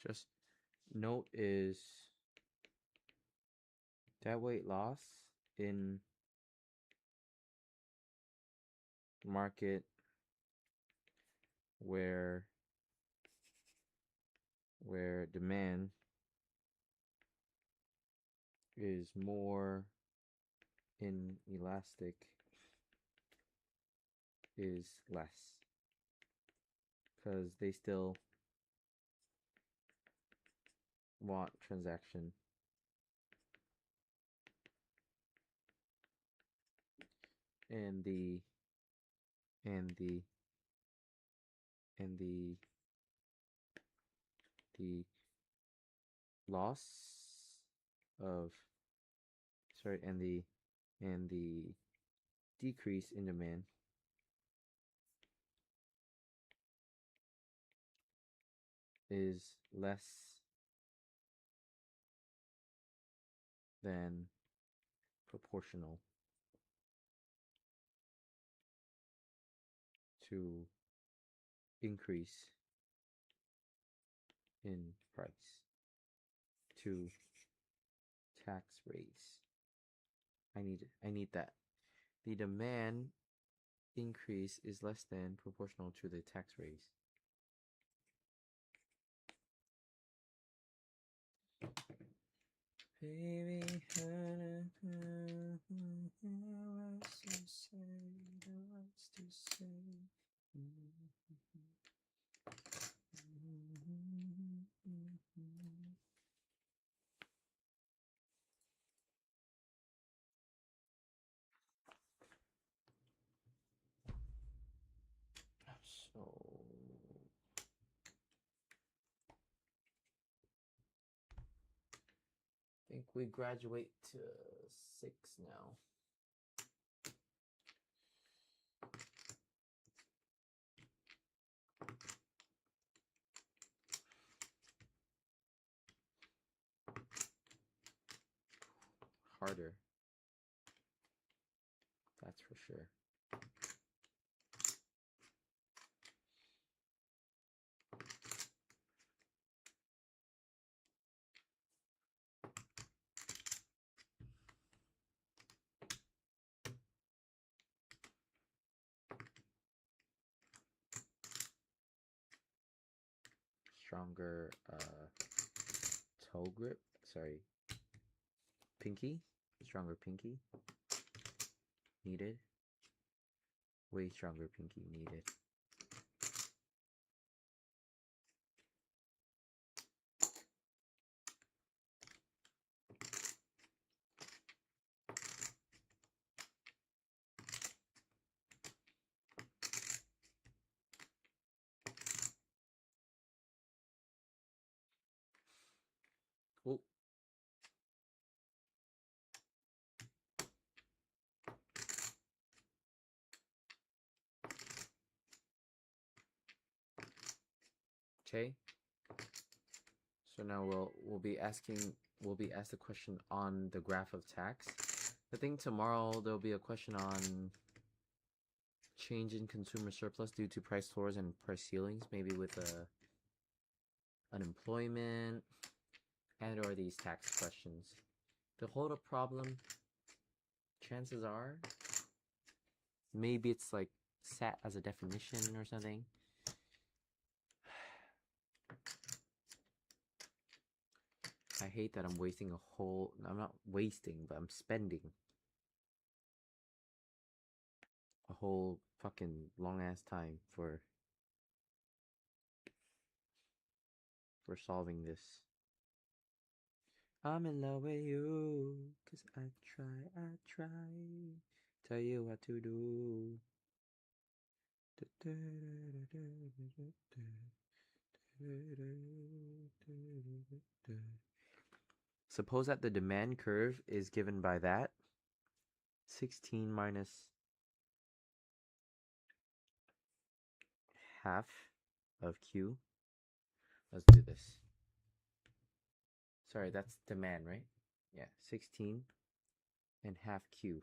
Just note is deadweight loss in market where demand is more inelastic is less, because they still want transaction. And the the loss of and the decrease in demand is less than proportional to increase in price to tax raise. I need that. The demand increase is less than proportional to the tax raise. Baby, what's to say? So I think we graduate to 6 now. Harder. That's for sure. Stronger toe grip. Sorry. Pinky. Stronger pinky. Needed. Way stronger pinky needed. Oh. Okay. So now we'll be asked the question on the graph of tax. I think tomorrow there'll be a question on change in consumer surplus due to price floors and price ceilings, maybe with unemployment and or these tax questions. The hold up problem, chances are maybe it's like set as a definition or something. I hate that I'm wasting I'm not wasting, but I'm spending a whole fucking long ass time for solving this. I'm in love with you, 'cause I try, tell you what to do. Suppose that the demand curve is given by that 16 minus half of Q. Let's do this. Sorry, that's demand, right? Yeah, 16 and half Q.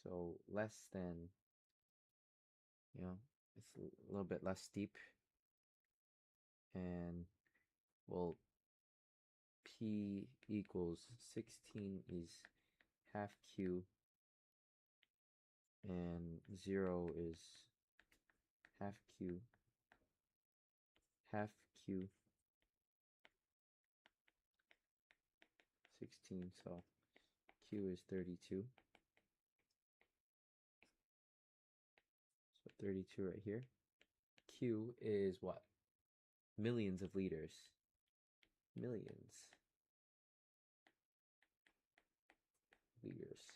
So less than, it's a little bit less steep. And, well, P equals 16 is half Q. And 0 is half Q. Half Q. 16, so Q is 32. So 32 right here. Q is what? Millions of liters. Millions. Liters.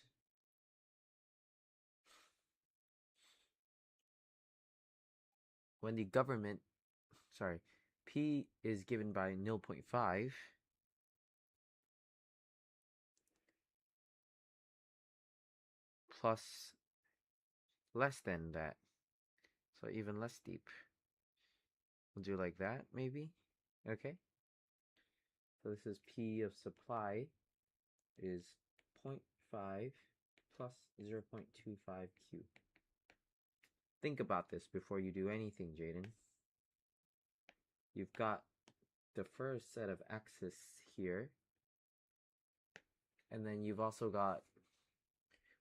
When the government sorry, P is given by 0.5 plus less than that. So even less steep. We'll do like that, maybe. Okay. So this is P of supply is 0.5 plus 0.25 Q. Think about this before you do anything, Jaden. You've got the first set of axis here. And then you've also got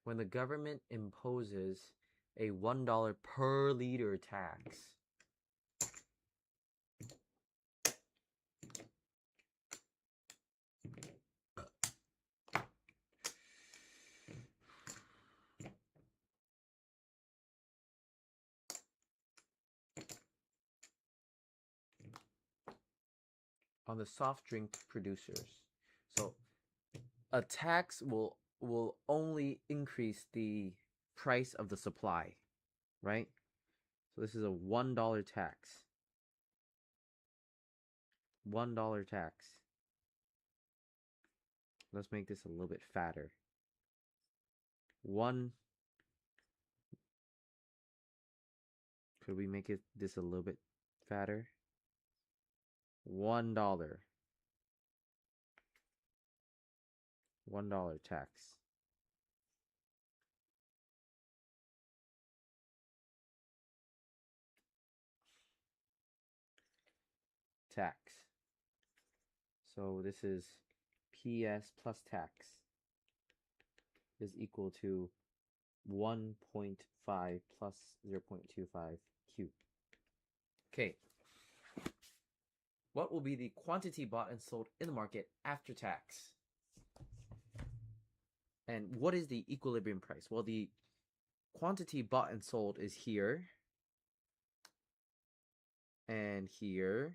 when the government imposes a $1 per liter tax. On the soft drink producers. So a tax will only increase the price of the supply, right? So this is a $1 tax. $1 tax. Let's make this a little bit fatter. Could we make this a little bit fatter? $1. $1 tax. Tax. So this is PS plus tax is equal to 1.5 plus 0.25 Q. Okay. What will be the quantity bought and sold in the market after tax? And what is the equilibrium price? Well, the quantity bought and sold is here and here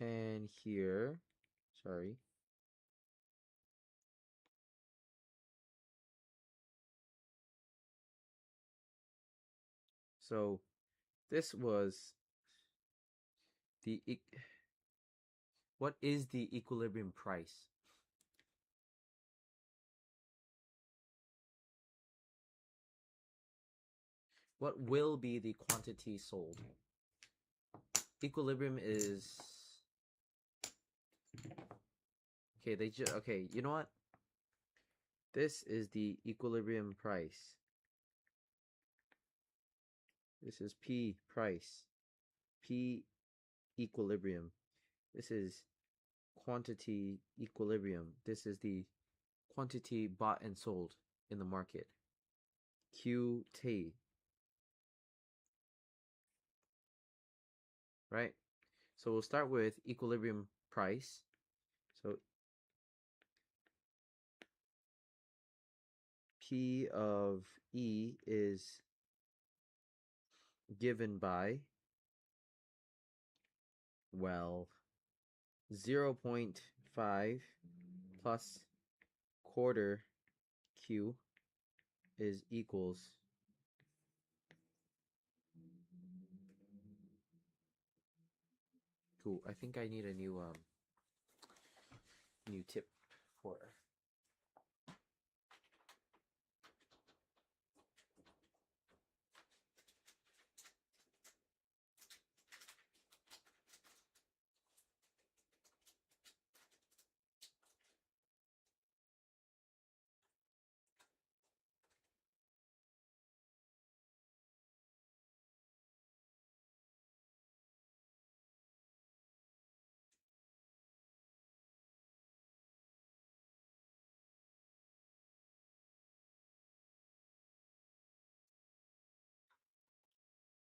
and here. Sorry. So this was the what is the equilibrium price? What will be the quantity sold? Equilibrium is okay, you know what? This is the equilibrium price. This is P price. P equilibrium. This is quantity equilibrium. This is the quantity bought and sold in the market. QT. Right? So we'll start with equilibrium price. So P of E is given by, well, 0.5 plus quarter Q is equals cool. I think I need a new tip for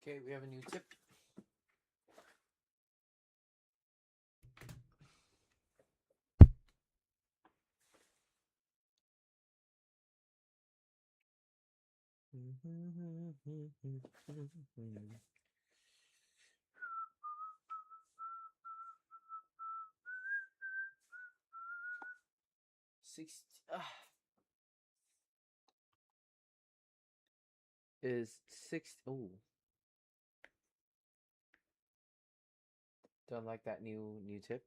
Okay, we have a new tip. 6 is 6. Oh, don't like that new tip.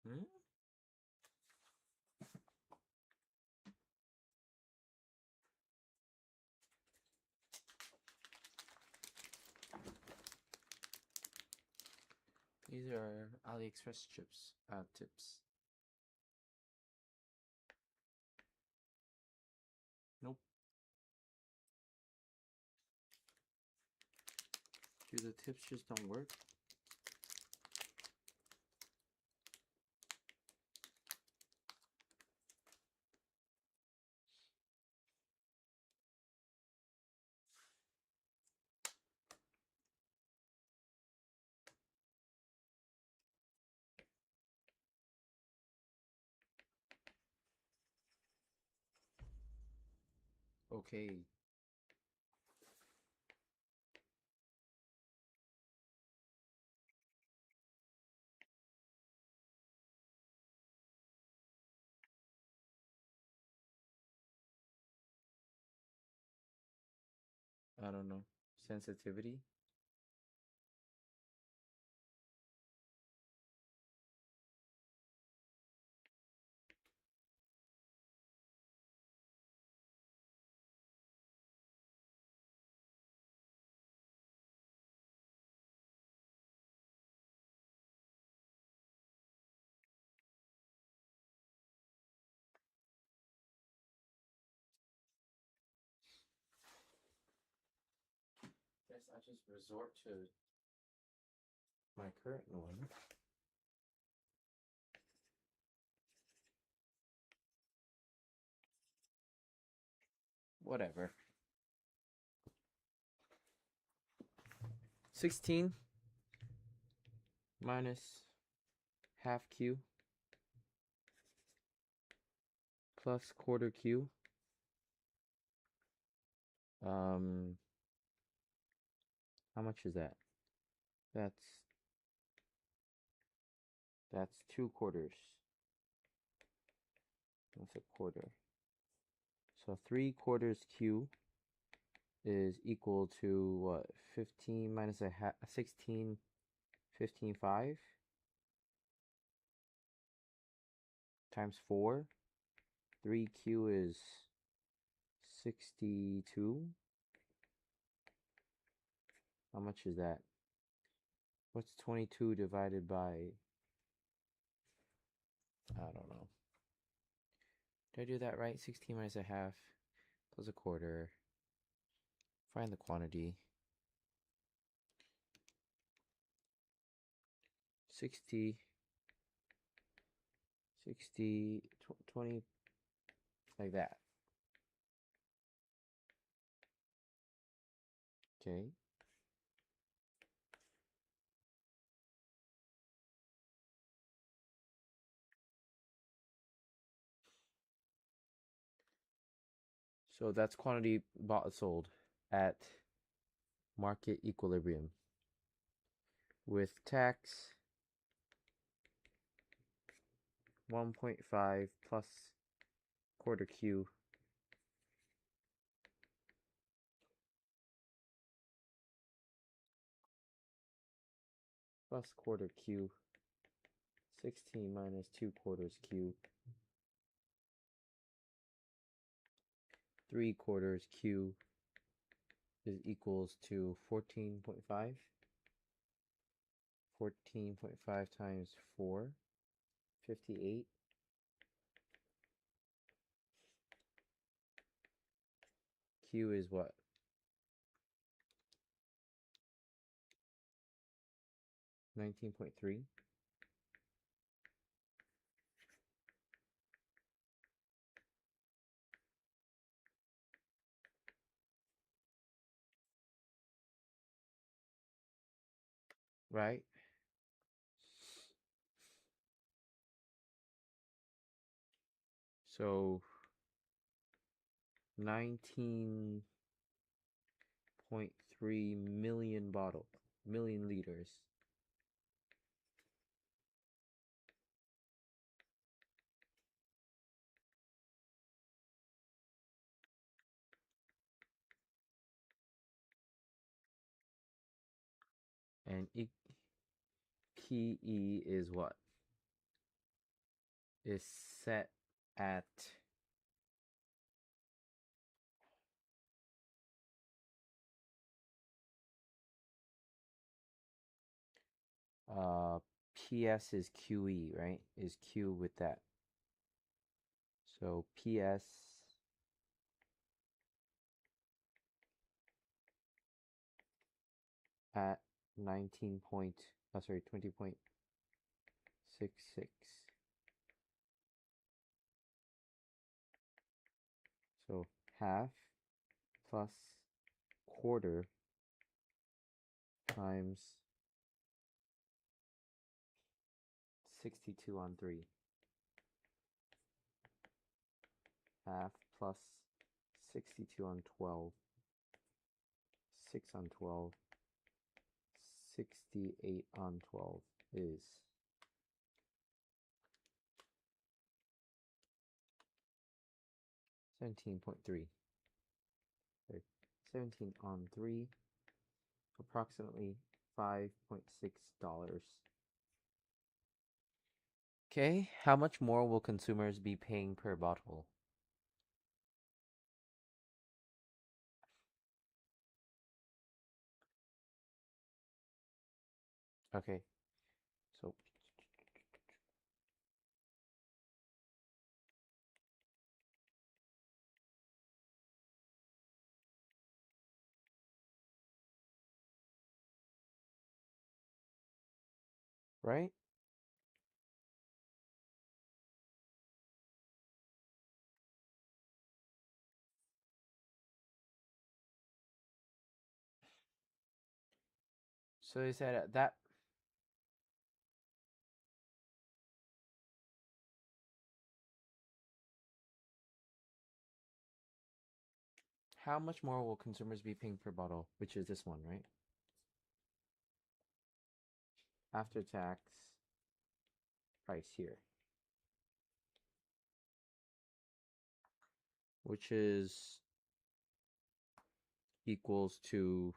Hmm? These are AliExpress tips. Nope. Do the tips just don't work? Okay. I don't know. Sensitivity? Guess I just resort to my current one. Whatever. 16 minus half Q plus quarter Q. How much is that? That's 2/4. That's a quarter. So 3/4 Q is equal to what? 15 minus a half, 16, 15/5 times 4. 3Q is 62. How much is that? What's 22 divided by? I don't know. Did I do that right? 16 minus a half plus a quarter. Find the quantity. 60, 20, like that. Okay. So that's quantity bought sold at market equilibrium. With tax 1.5 plus quarter Q plus quarter Q, 16 minus 2/4 Q, 3/4 Q is equals to 14.5. 14.5 times 4, 58. Q is what? 19.3. right? So 19.3 million liters. And PE is what? Is set at PS is QE, right? Is Q with that. So PS at 20.66. So half plus quarter times 62 on 3. Half plus 62 on 12. 6 on 12. 68 on 12 is 17.3. 17 on 3, approximately $5.6. Okay, how much more will consumers be paying per bottle? Okay, so right? So they said that how much more will consumers be paying per bottle, which is this one, right? After tax price here, which is equals to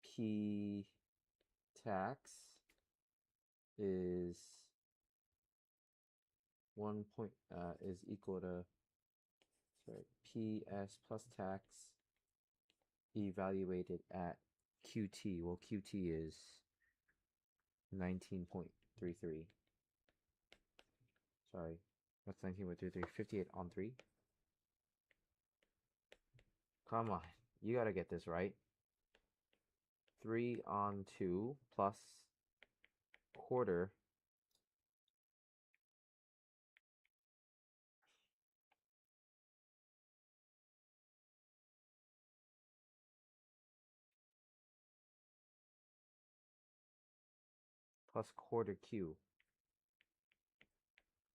P tax is is equal to PS plus tax evaluated at QT. Well, QT is 19.33. Sorry, what's 19.33? 58 on 3. Come on, you gotta get this right. 3 on 2 plus quarter plus quarter Q,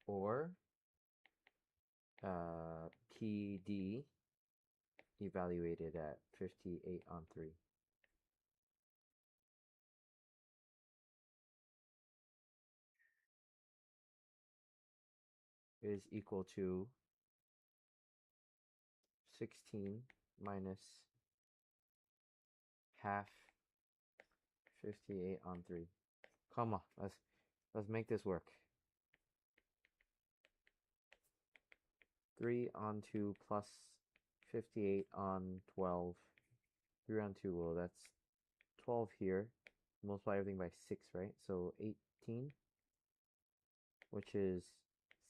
or PD evaluated at 58 on 3 is equal to 16 minus half 58 on 3. Come on, let's make this work. 3 on 2 plus 58 on 12. 3 on 2, well, that's 12 here. Multiply everything by 6, right? So 18, which is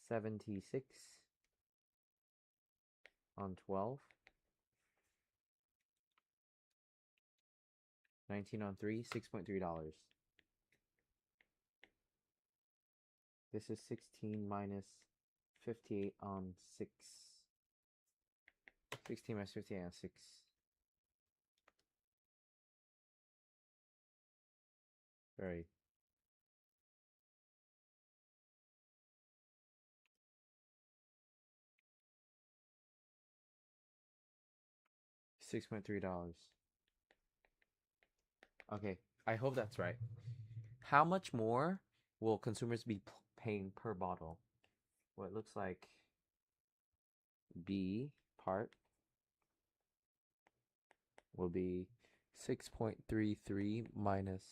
76 on 12. 19 on 3, $6.3. This is 16 minus 58 on 6. 16 minus 15 and 6. Right. $6.3. Okay, I hope that's right. How much more will consumers be paying per bottle? Well, it looks like B part will be 6.33 minus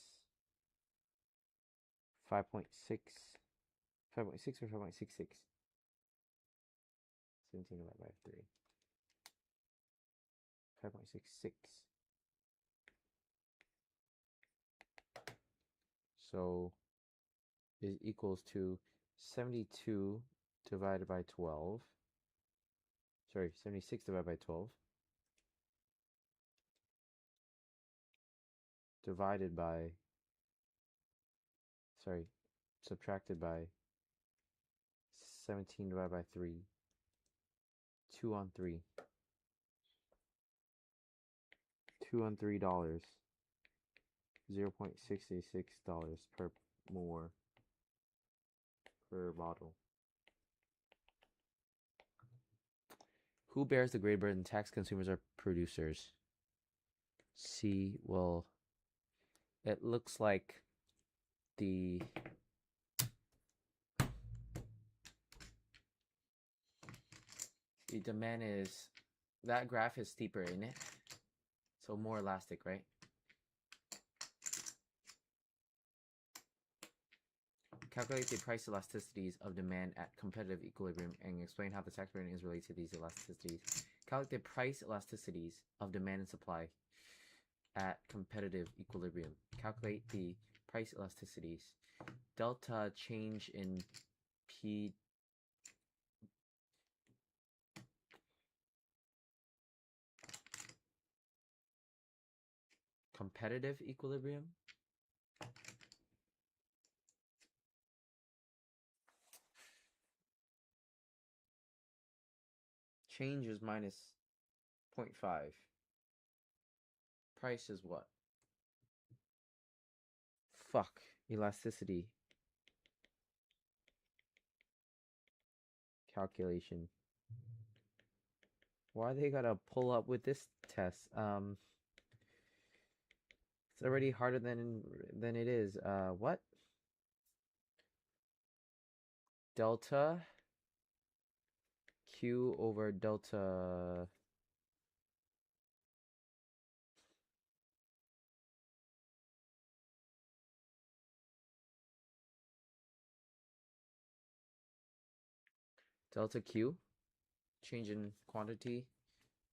5.6. 5.6 or 5.66? 17 divided by 3. 5.66. So is equals to 72 divided by 12. Sorry, 76 divided by 12. Divided by, sorry, subtracted by 17 divided by 3. 2 on 3. 2 on $3. $0.66 per more per bottle. Who bears the great burden? Tax consumers or producers? C. Well, it looks like the demand is, that graph is steeper, isn't it? So more elastic, right? Calculate the price elasticities of demand at competitive equilibrium and explain how the tax burden is related to these elasticities. Calculate the price elasticities of demand and supply at competitive equilibrium. Calculate the price elasticities. Delta change in P competitive equilibrium. Change is minus 0.5. Price is what? Fuck. Elasticity. Calculation. Why they gotta pull up with this test? It's already harder than it is. What? Delta Q over delta delta Q, change in quantity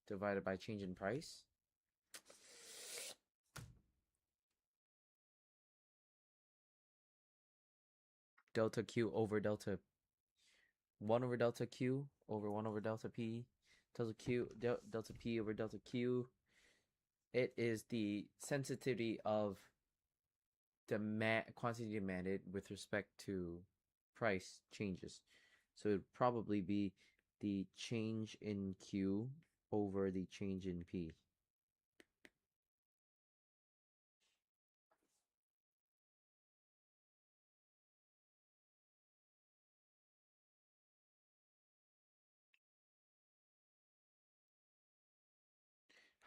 divided by change in price. Delta Q over delta 1 over delta Q over 1 over delta P. Delta Q, delta P over delta Q. It is the sensitivity of demand, quantity demanded with respect to price changes. So it would probably be the change in Q over the change in P.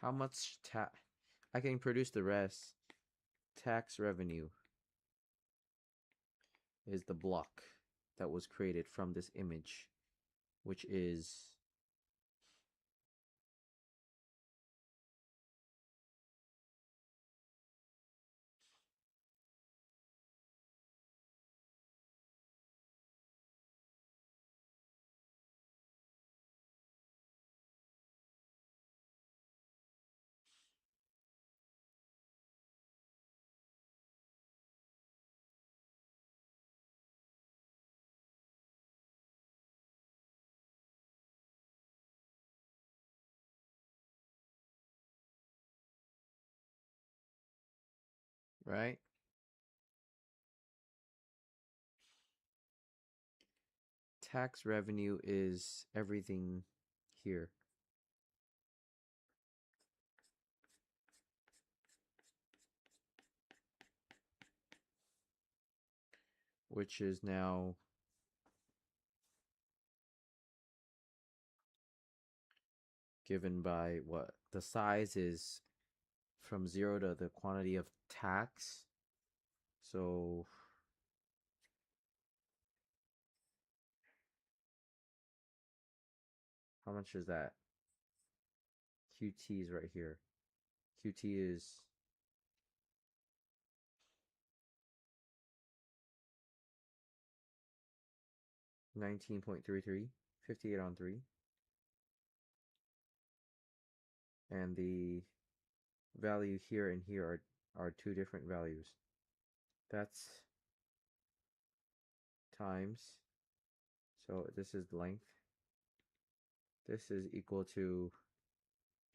How much I can produce the rest. Tax revenue is the block that was created from this image, which is right. Tax revenue is everything here. which is now given by what? The size is from 0 to the quantity of tax. So how much is that? QT is right here. QT is 19.33, 58 on 3. And the value here and here are two different values. That's times. So this is length. This is equal to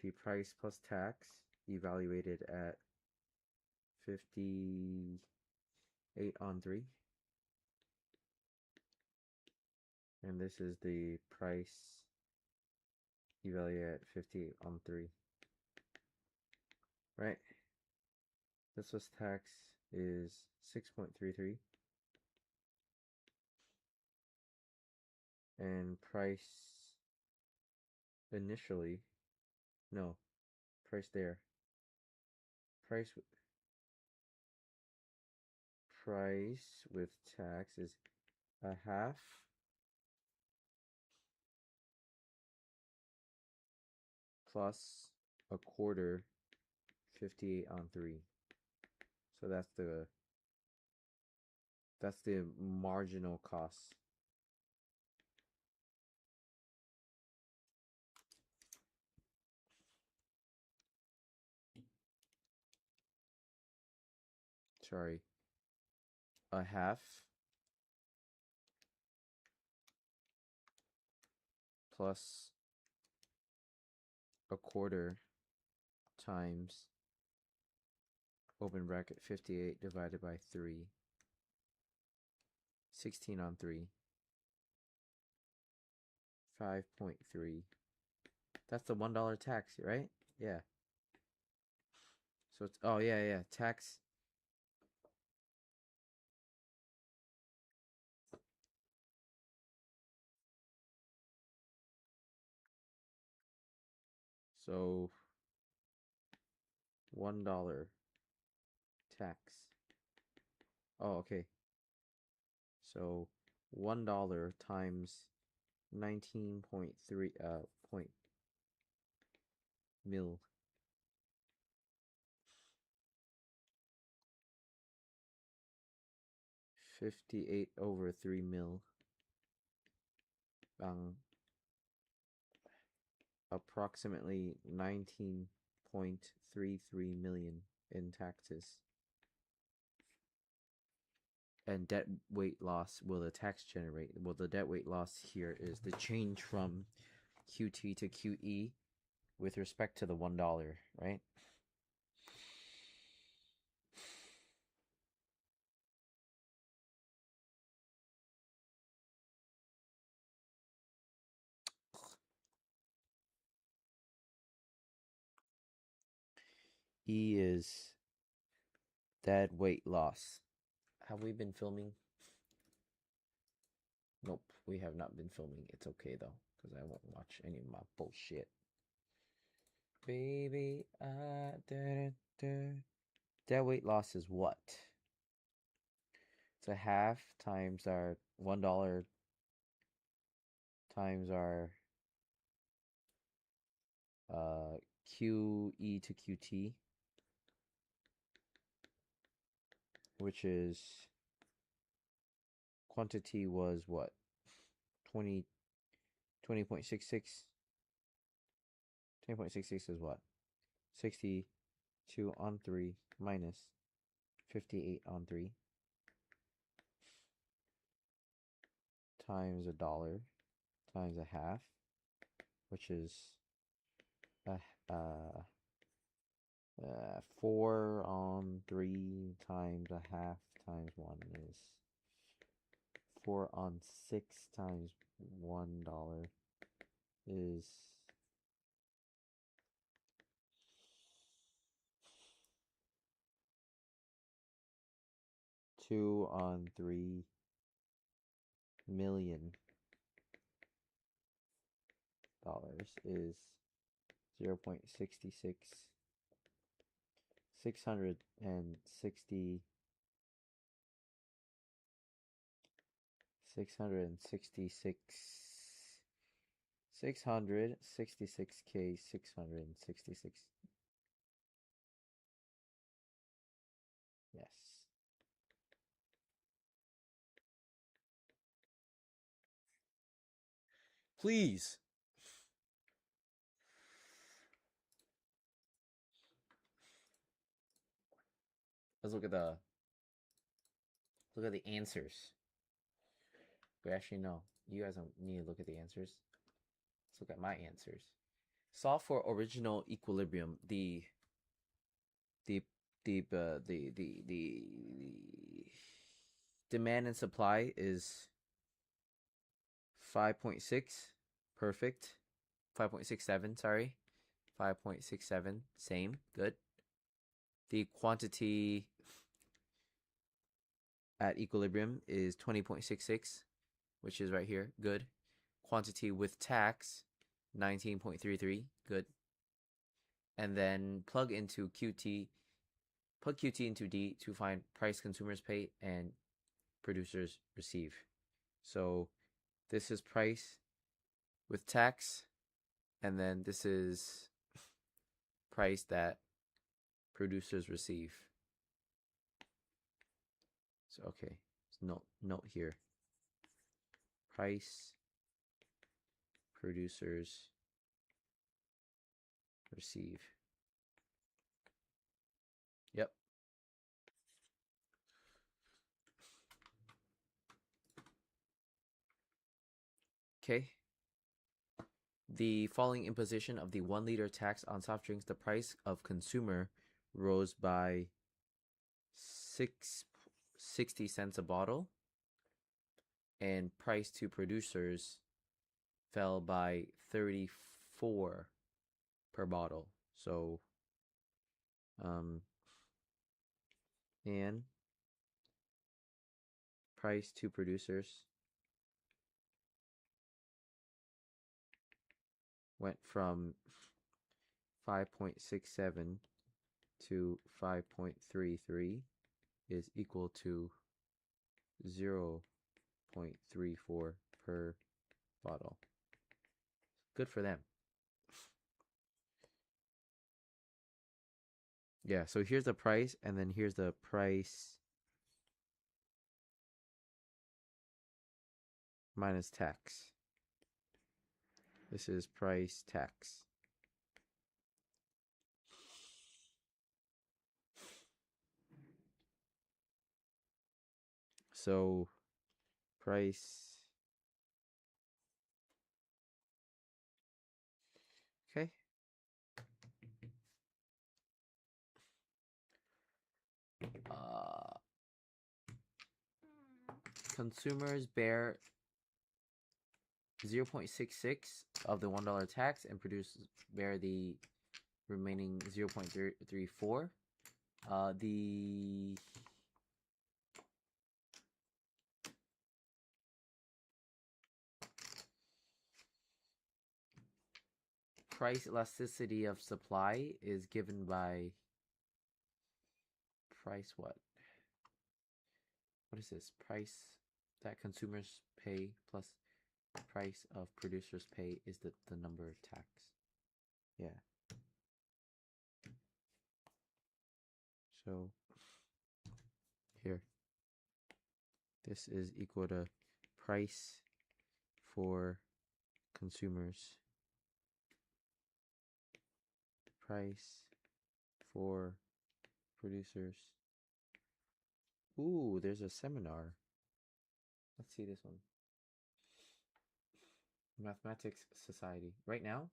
the price plus tax evaluated at 58 on 3. And this is the price evaluated at 58 on 3. Right? This plus tax is 6.33. And price initially, no, price there. Price with tax is a half plus a quarter, 58 on 3. So that's the marginal cost. Sorry. A half plus a quarter times open bracket 58 divided by 3. 16 on 3. 5.3. That's the $1 tax, right? Yeah. So it's, oh yeah, tax. So $1 tax. Oh, okay. So $1 times 19.3 point mil. $58 over 3 mil. Approximately 19.33 million in taxes. And debt weight loss will the tax generate? Well, the debt weight loss here is the change from QT to QE with respect to the $1, right? E is dead weight loss. Have we been filming? Nope, we have not been filming. It's okay though, because I won't watch any of my bullshit. Baby, dead weight loss is what? It's a half times our $1 times our QE to QT, which is quantity was what? 20.66. 20.66 is what? 62 on 3 minus 58 on 3 times $1 times a half, which is 4 on 3 times a half times 1 is 4 on 6 times $1 is 2 on 3 million is 0.66 660 666K 666. Yes. Please. Let's look at the answers. But actually, no. You guys don't need to look at the answers. Let's look at my answers. Solve for original equilibrium. The demand and supply is 5.6. Perfect. 5.67, sorry. 5.67. Same. Good. The quantity at equilibrium is 20.66, which is right here. Good. Quantity with tax, 19.33. Good. And then plug QT into D to find price consumers pay and producers receive. So this is price with tax, and then this is price that producers receive. So okay, note here. Price producers receive. Yep. Okay. The following imposition of the 1 liter tax on soft drinks, the price of consumer rose by 60 cents a bottle, and price to producers fell by 34 per bottle. So, and price to producers went from 5.67 to 5.33 is equal to 0.34 per bottle. Good for them. Yeah, so here's the price, and then here's the price minus tax. This is price tax. So price. Okay. Consumers bear 0.66 of the $1 tax, and producers bear the remaining 0.34. The price elasticity of supply is given by price what? What is this? Price that consumers pay plus price of producers pay is the number of tax. Yeah. So here, this is equal to price for consumers, price for producers. Ooh, there's a seminar. Let's see this one. Mathematics Society. Right now?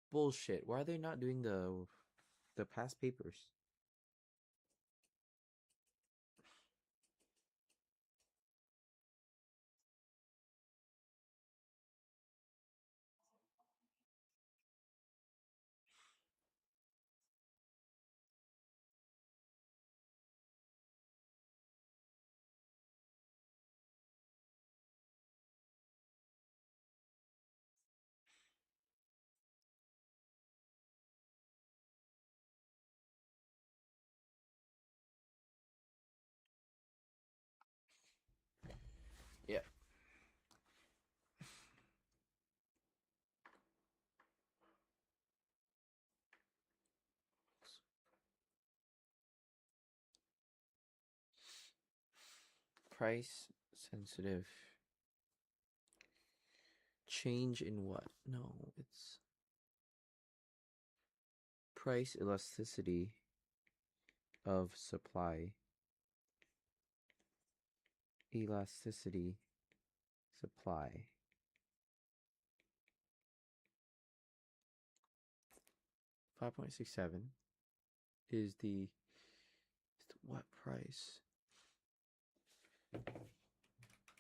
Bullshit. Why are they not doing the past papers? Price sensitive. Change in what? No, it's price elasticity of supply. Elasticity supply. 5.67 is the what price?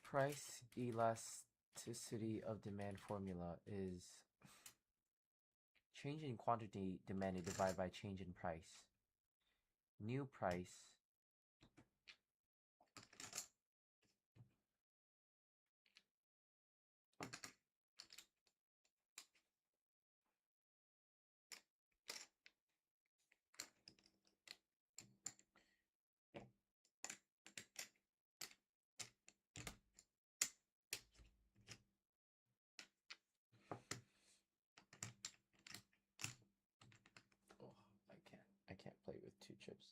Price elasticity of demand formula is change in quantity demanded divided by change in price. New price I can't play with 2 chips.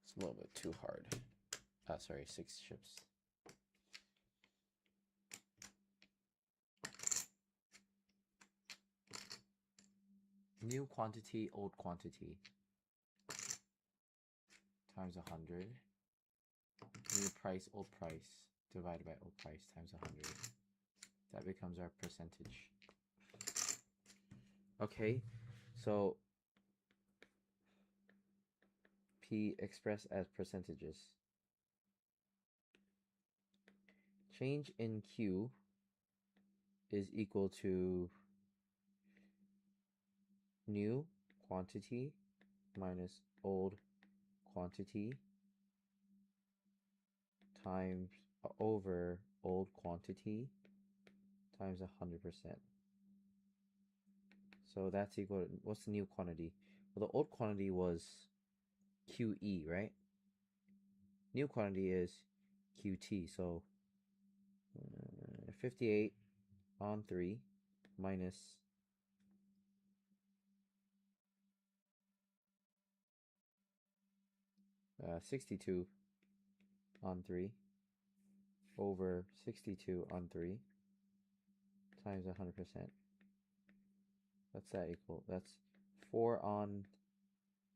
It's a little bit too hard. Sorry, 6 chips. New quantity, old quantity times 100. New price, old price divided by old price times 100. That becomes our percentage. Okay, so P expressed as percentages. Change in Q is equal to new quantity minus old quantity times over old quantity times 100%. So that's equal to, what's the new quantity? Well, the old quantity was QE, right? New quantity is QT, so 58 on 3 minus 62 on 3 over 62 on 3 times 100%. What's that equal? That's 4 on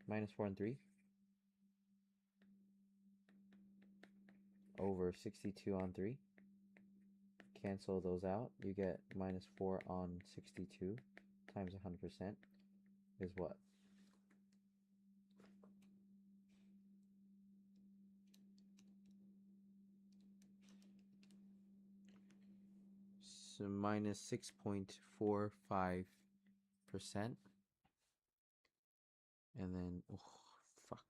minus 4 on 3 over 62 on 3. Cancel those out. You get minus 4 on 62 times 100% is what? So minus 6.45%. And then, oh, fuck.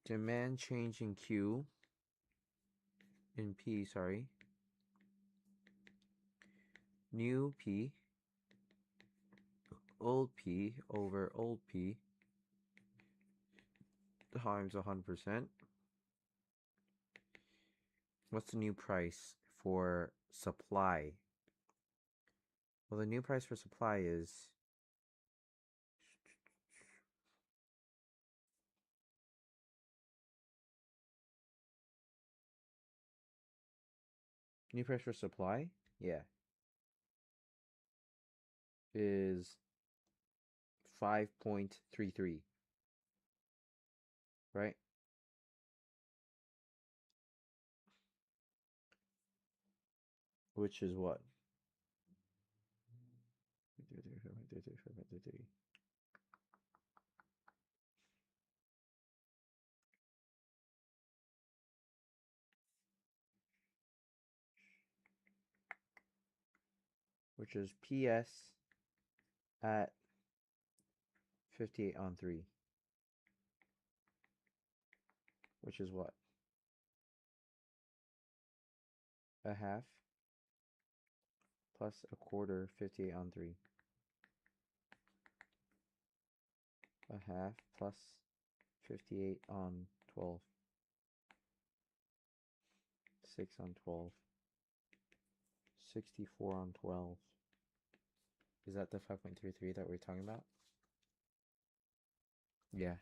Demand change in Q, in P, sorry. New P, old P over old P times 100%. What's the new price for supply? Well, the new price for supply is new price for supply? Yeah. Is 5.33. Right? Which is what? Which is PS at 58 on 3. which is what? A half plus a quarter, 58 on 3. A half plus 58 on 12. 6 on 12. 64 on 12. Is that the 5.33 that we're talking about? Yeah.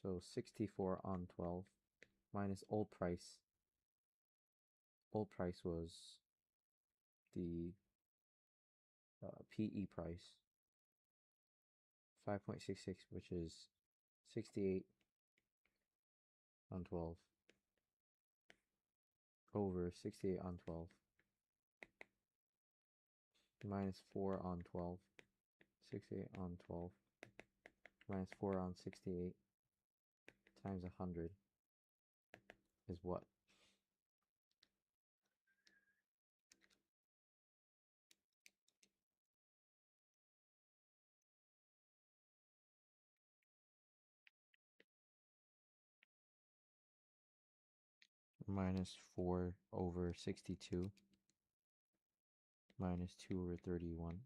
So 64 on 12 minus old price. Old price was the PE price. 5.66, which is 68 on 12 over 68 on 12 minus 4 on 12. 68 on 12 minus 4 on 68 times 100 is what? Minus 4 over 62 minus 2 over 31.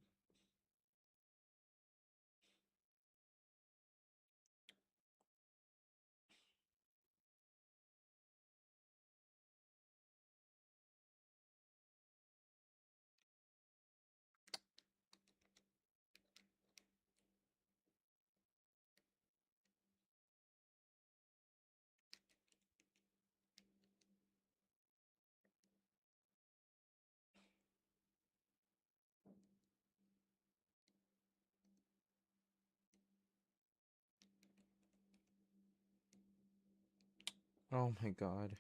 Oh my god.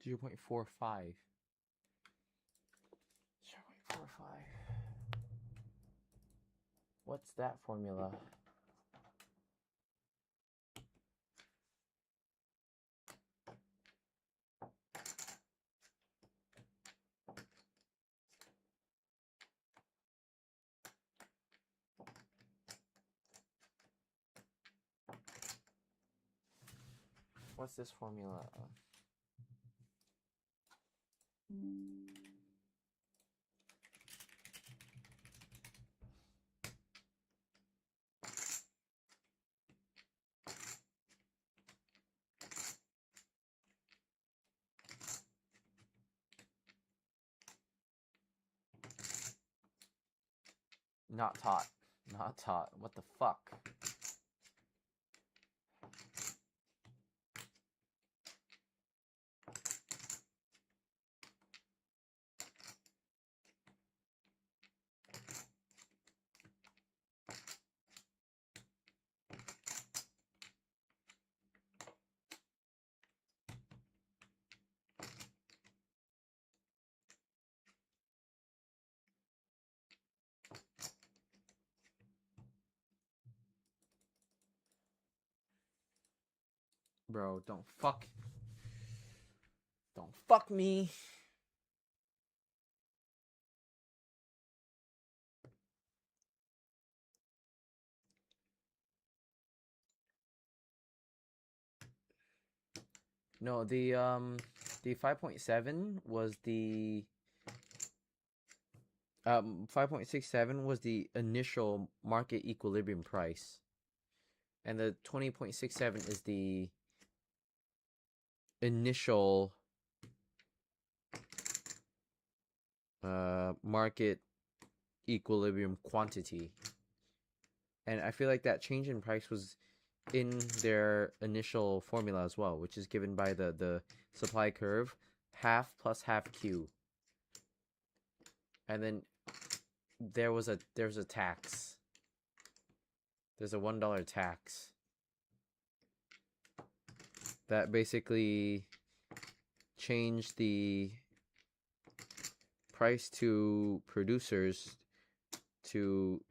Zero 0.45. 0.45. What's that formula? What's this formula? Not taught. Not taught. What the fuck? Bro, don't fuck. Don't fuck me. No, the 5.7 was the 5.67 was the initial market equilibrium price. And the 20.67 is the initial market equilibrium quantity. And I feel like that change in price was in their initial formula as well, which is given by the supply curve, half plus half Q. And then there's a tax. There's a $1 tax that basically changed the price to producers to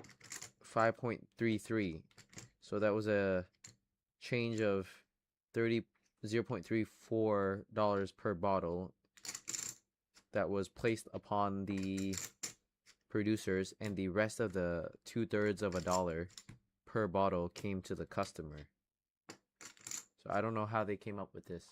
5.33. So that was a change of 30 $0.34 per bottle that was placed upon the producers, and the rest of the 2/3 of a dollar per bottle came to the customer. So I don't know how they came up with this.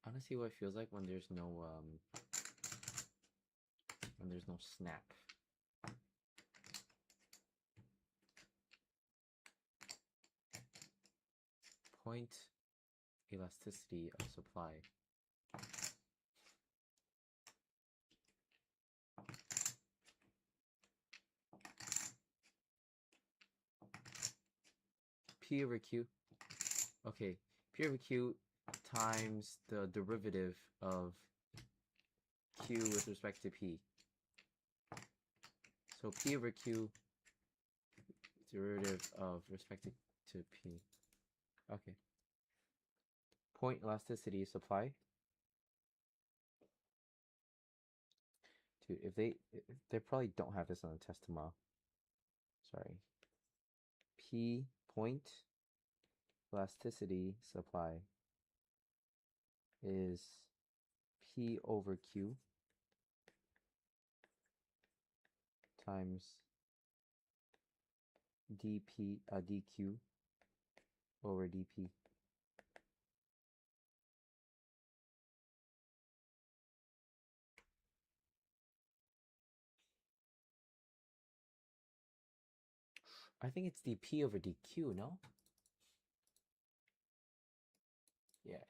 I want to see what it feels like when there's no snap. Point elasticity of supply. P over Q. Okay, P over Q times the derivative of Q with respect to P. So P over Q derivative of respect to P. Okay. Point elasticity supply. Dude, if they probably don't have this on the test tomorrow. Sorry. P point elasticity supply is P over Q times dQ over dP. I think it's dP over dQ, no? Yeah.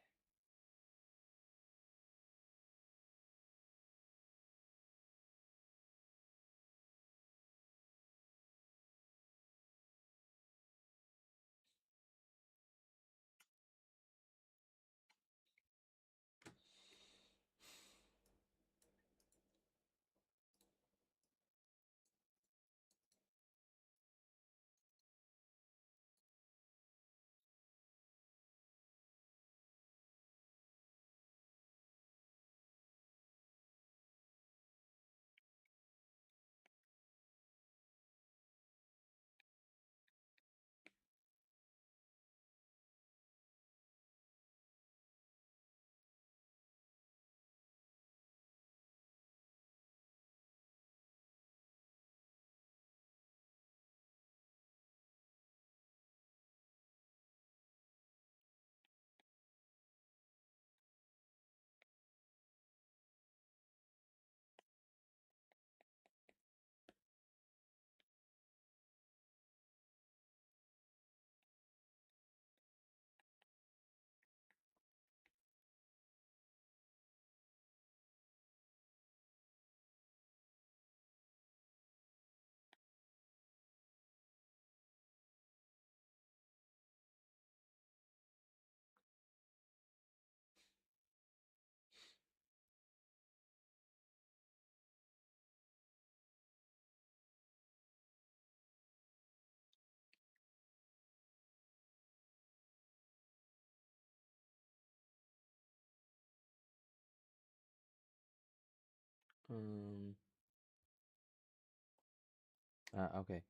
Okay.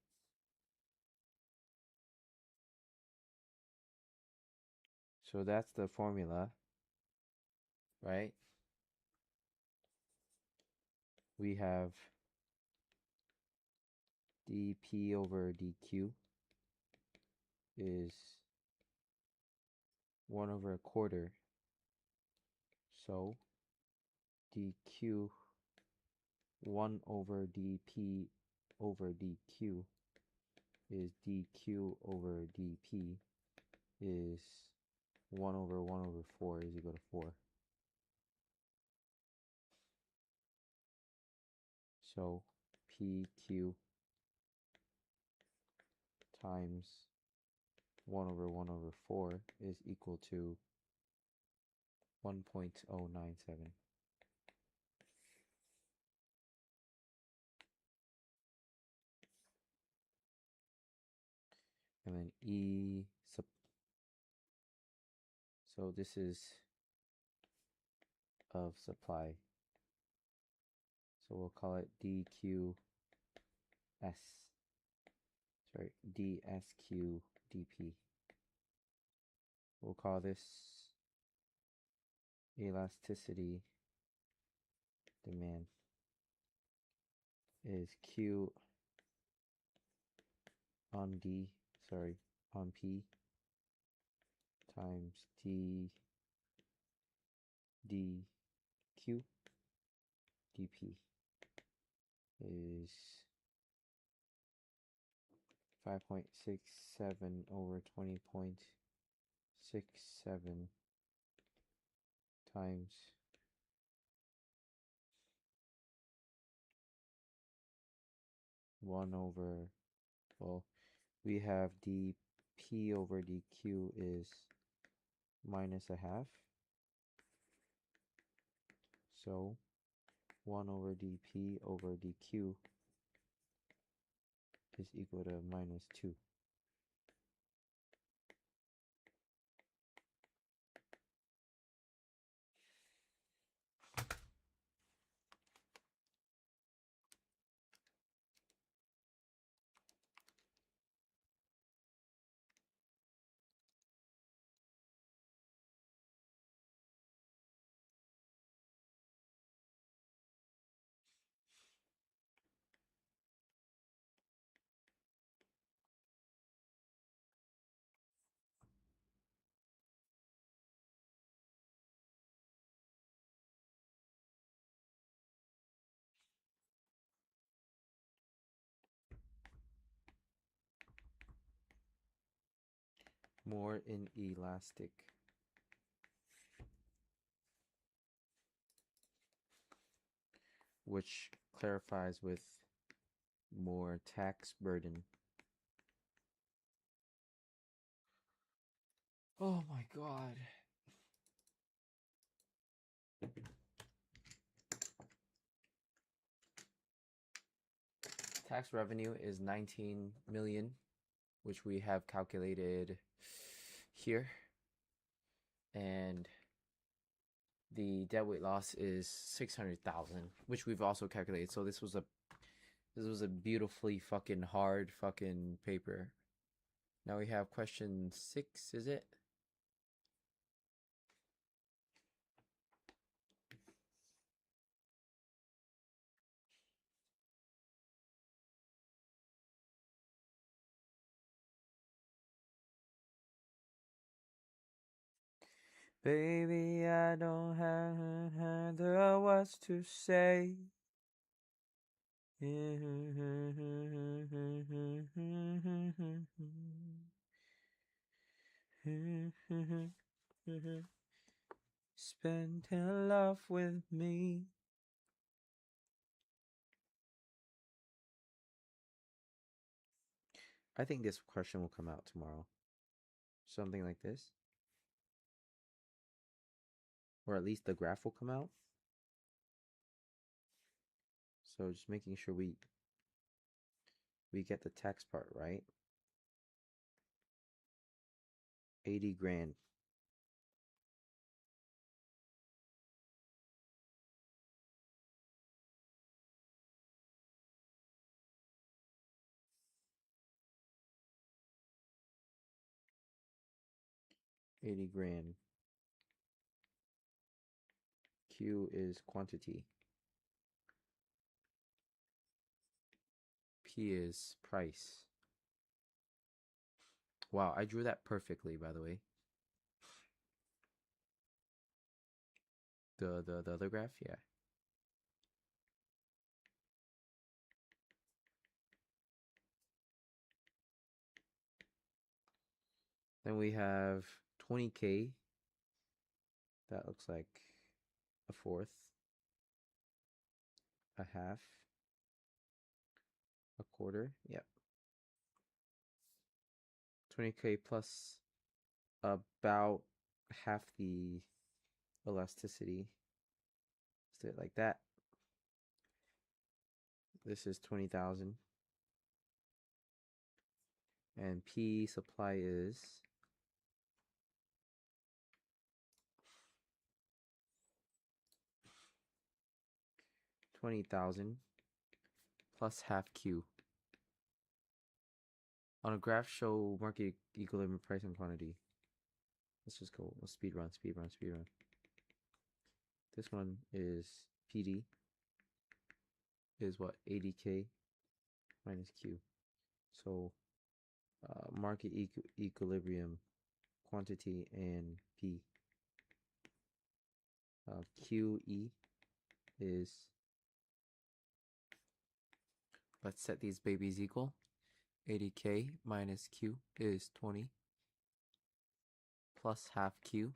So that's the formula, right? We have dP over dQ is 1 over a quarter. So dQ 1 over dP over dQ is dQ over dP is 1 over 1 over 4 is equal to 4. So PQ times 1 over 1 over 4 is equal to 1.097. and then E so this is of supply. So we'll call it DQS. Sorry, DSQDP. We'll call this elasticity demand is Q on D, sorry, on P times DQ dP is 5.67 over 20.67 times 1 over, well, we have dP over dQ is minus a half. So 1 over dP over dQ is equal to minus 2. More inelastic. Which clarifies with more tax burden. Oh my god. Tax revenue is 19 million, which we have calculated here. And the deadweight loss is 600,000, which we've also calculated. So this was a beautifully fucking hard fucking paper. Now we have question 6, is it? Baby, I don't have the words to say. Spend love with me. I think this question will come out tomorrow. Something like this. Or at least the graph will come out. So just making sure we get the tax part right. 80 grand. $80,000. Q is quantity. P is price. Wow, I drew that perfectly, by the way. The other graph, yeah. Then we have 20K. That looks like a fourth, a half, a quarter. Yep. 20K plus about half the elasticity. Let's do it like that. This is 20,000. And P supply is 20,000 plus half Q. On a graph, show market equilibrium price and quantity. Let's just go. Let's speed run. This one is PD is what? 80K minus Q. So market equilibrium quantity and P. QE is, let's set these babies equal. 80K minus Q is 20 plus half Q.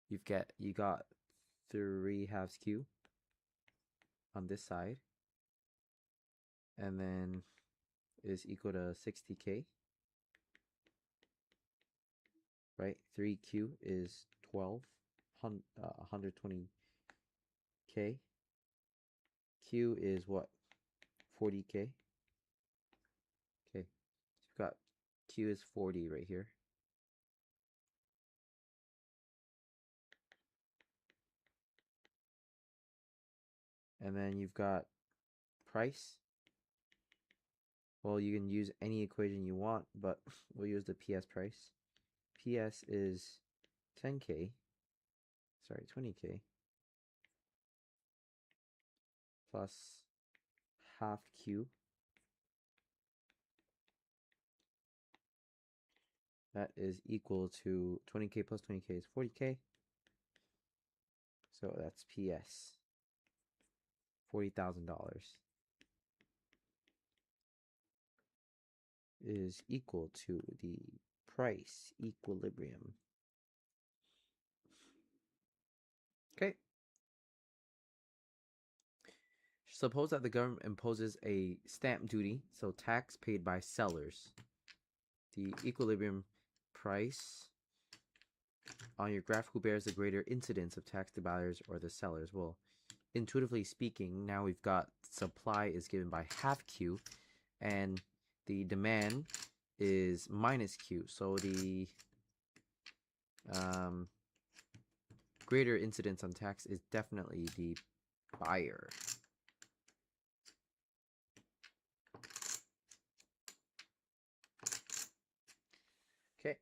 You got 3 halves Q on this side, and then is equal to 60K, right? 3Q is 120K. Q is what? 40K. Okay, so you've got Q is 40 right here. And then you've got price. Well, you can use any equation you want, but we'll use the PS price. PS is 10K, sorry, 20K, plus half Q. That is equal to 20K plus 20K is 40K. So that's PS, $40,000 is equal to the price equilibrium. Okay. Suppose that the government imposes a stamp duty, so tax paid by sellers. The equilibrium price on your graph who bears the greater incidence of tax, the buyers or the sellers. Well, intuitively speaking, now we've got supply is given by half Q, and the demand is minus Q. So the greater incidence on tax is definitely the buyer. Okay,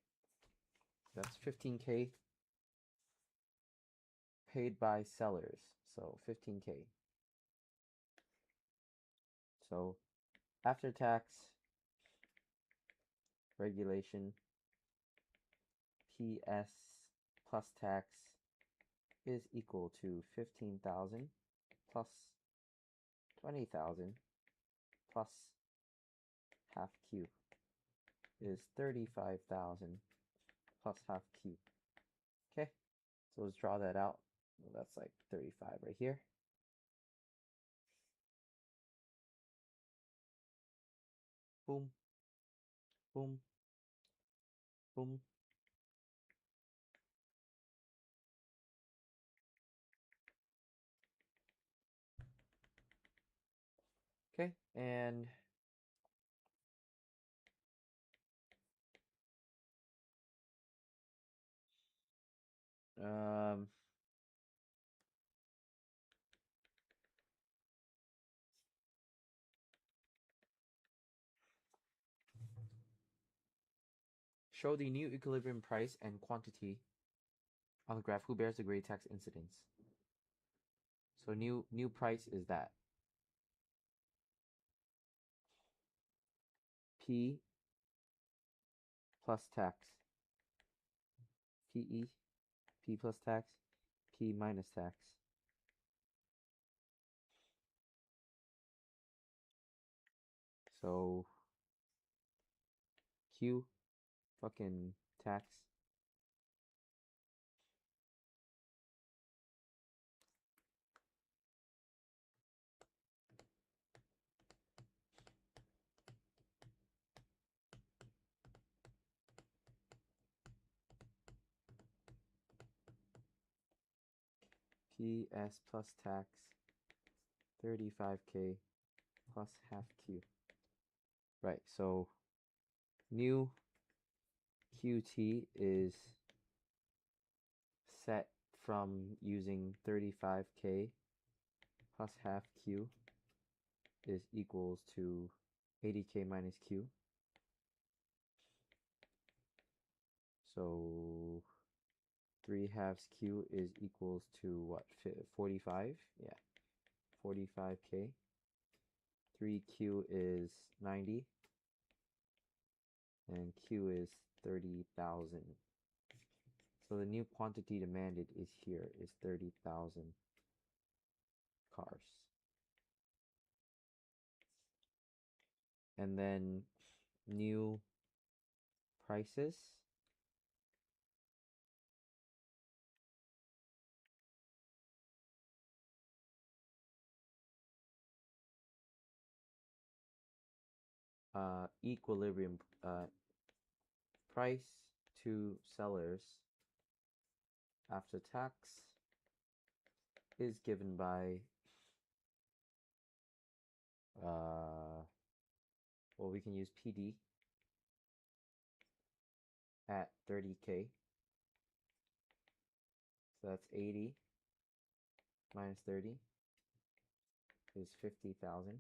that's 15K paid by sellers. So 15K. So after tax regulation, PS plus tax is equal to 15,000 plus 20,000 plus half Q is 35,000 plus half Q. Okay, so let's draw that out. Well, that's like 35 right here. Boom, boom, boom. Okay, and show the new equilibrium price and quantity on the graph who bears the great tax incidence. So new price is that P plus tax, PE, P plus tax, P minus tax. So Q fucking tax PS plus tax 35K plus half Q. Right, so new QT is set from using 35K plus half Q is equals to 80K minus Q. So 3/2 Q is equals to what? 45? Yeah, 45K. 3Q is 90. And Q is 30,000. So the new quantity demanded is here, is 30,000 cars. And then new prices. Equilibrium price to sellers after tax is given by well, we can use PD at 30K. So that's 80 minus 30 is 50,000.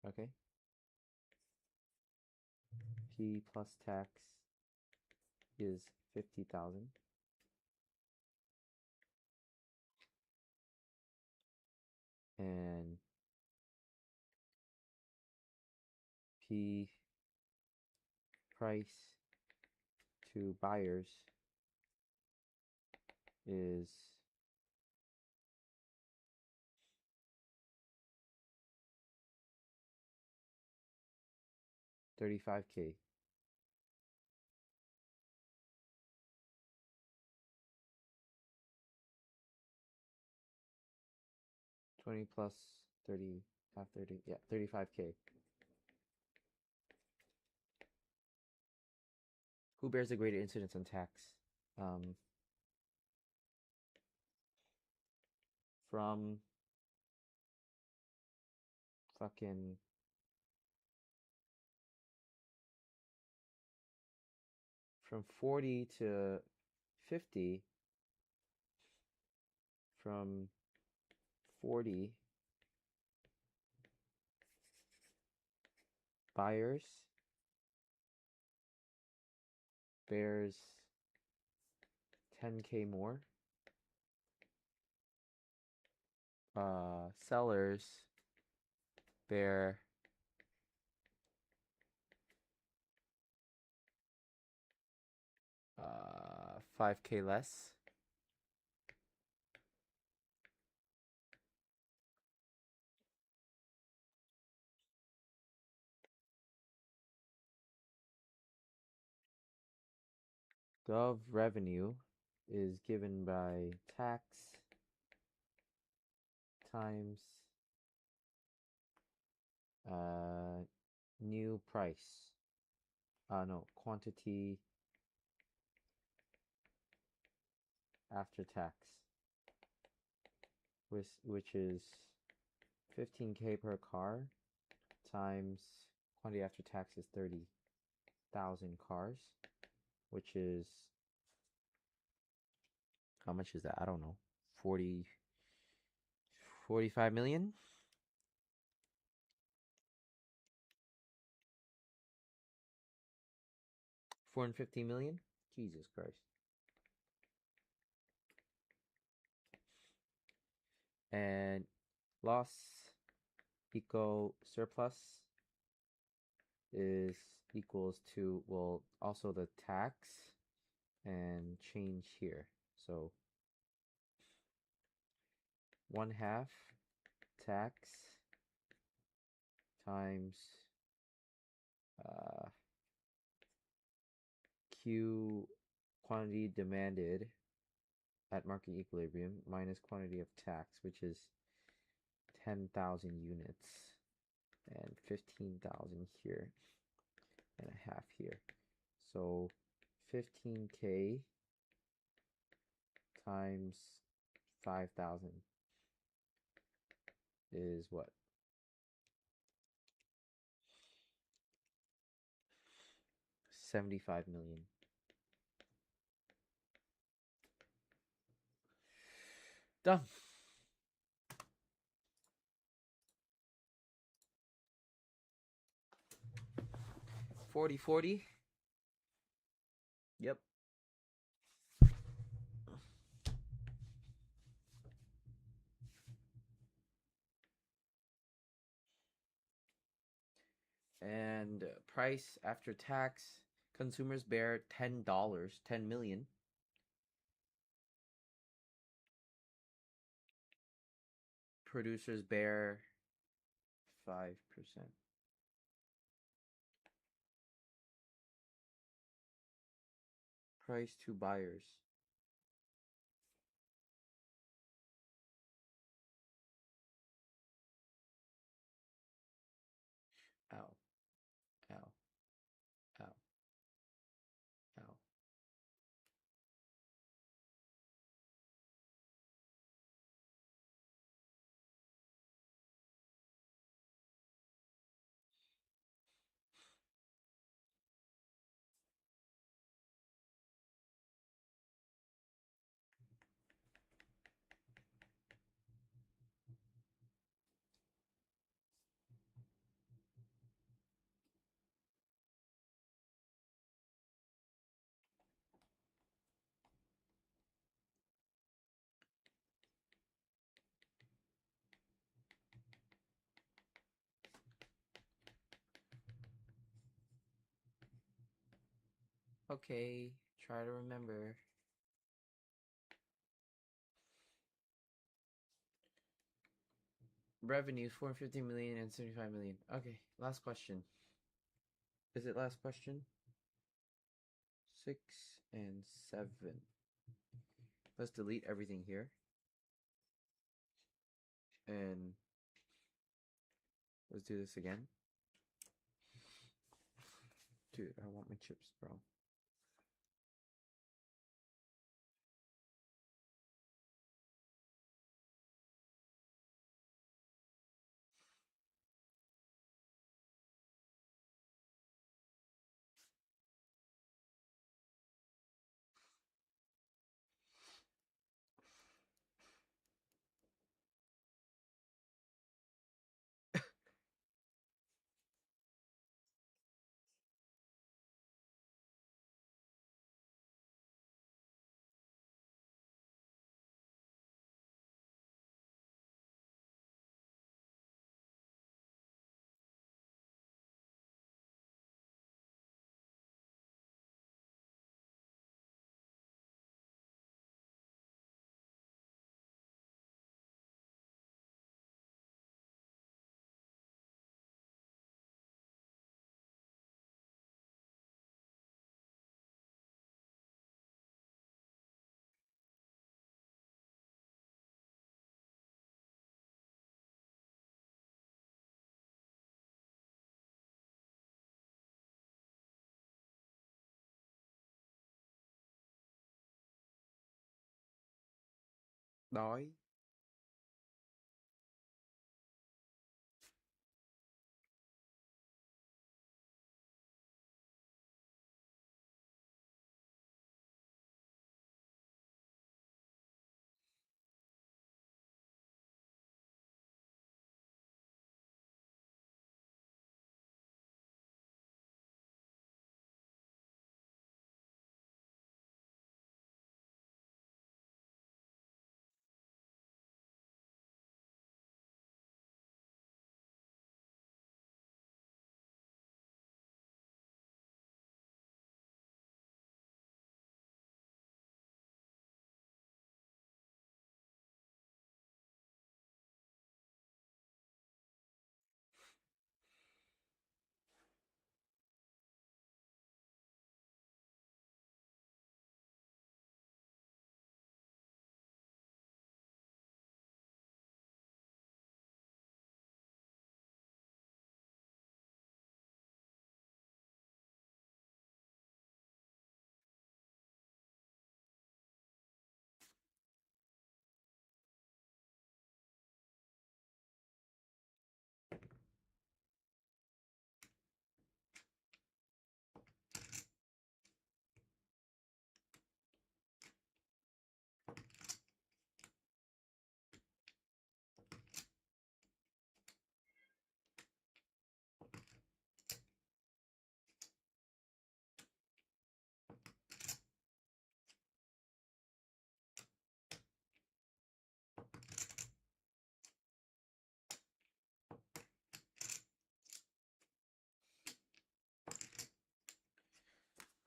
Okay. P plus tax is 50,000. And P price to buyers is 35K. Twenty plus 30, half 30, yeah, 35K. Who bears the greater incidence on tax? From fucking from 40 to 50, from 40 buyers bears 10K more. Sellers bear 5K less. Gov revenue is given by tax times new price. No, quantity after tax, which is 15K per car times quantity after tax is 30,000 cars, which is, how much is that? I don't know. 45 million? 450 million? Jesus Christ. And loss eco surplus is equals to, well, also the tax and change here. So 1/2 tax times Q quantity demanded at market equilibrium minus quantity of tax, which is 10,000 units, and 15,000 here, and 1/2 here. So 15K times 5,000 is what? 75 million. Done. $40.40. Yep. And price after tax, consumers bear $10, 10 million. Producers bear 5%. Price to buyers. Ow. Ow. Ow. Ow. Okay, try to remember. Revenues 450 million and 75 million. Okay, last question. Is it last question? 6 and 7. Let's delete everything here. And let's do this again. Dude, I want my chips, bro. Nói.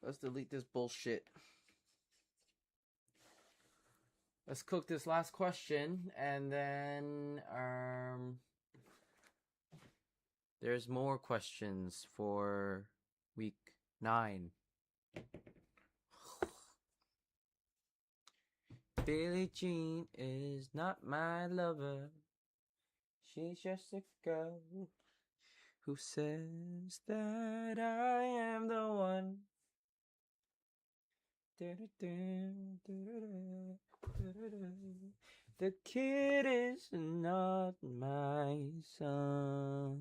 Let's delete this bullshit. Let's cook this last question, and then there's more questions for week 9. Billie Jean is not my lover. She's just a girl who says that I am the one. The kid is not my son.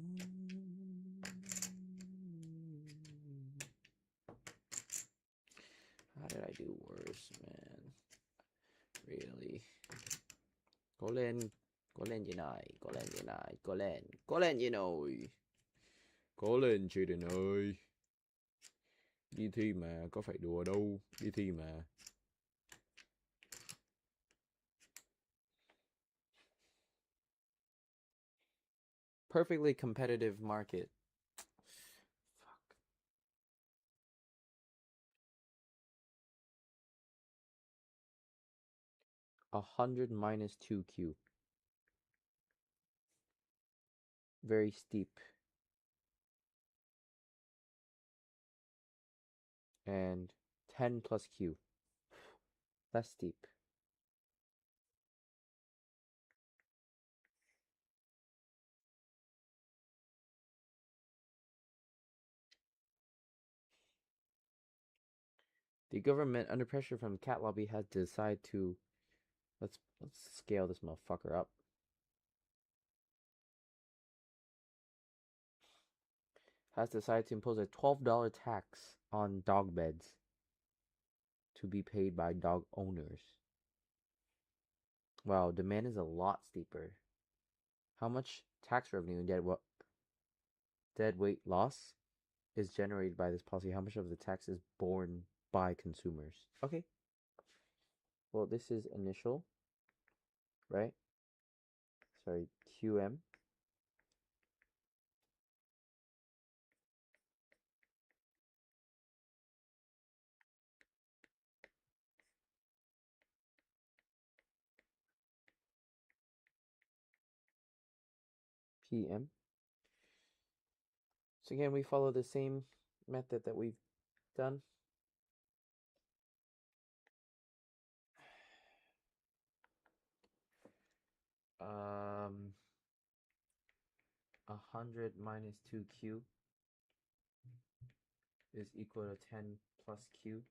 How did I do worse, man? Really? Colin, you know. Colin chị đình ơi. Đi thi mà, có phải đùa đâu. Đi thi mà. Perfectly competitive market. Fuck. $100 minus 2Q. Very steep. And 10 plus Q. Less steep. The government, under pressure from cat lobby, had to decide to let's scale this motherfucker up. Has decided to impose a $12 tax on dog beds to be paid by dog owners. Wow, demand is a lot steeper. How much tax revenue and dead weight loss is generated by this policy? How much of the tax is borne by consumers? Okay. Well, this is initial, right? Sorry, QM. PM. So again, we follow the same method that we've done. Um, 100 minus 2Q is equal to 10 plus Q.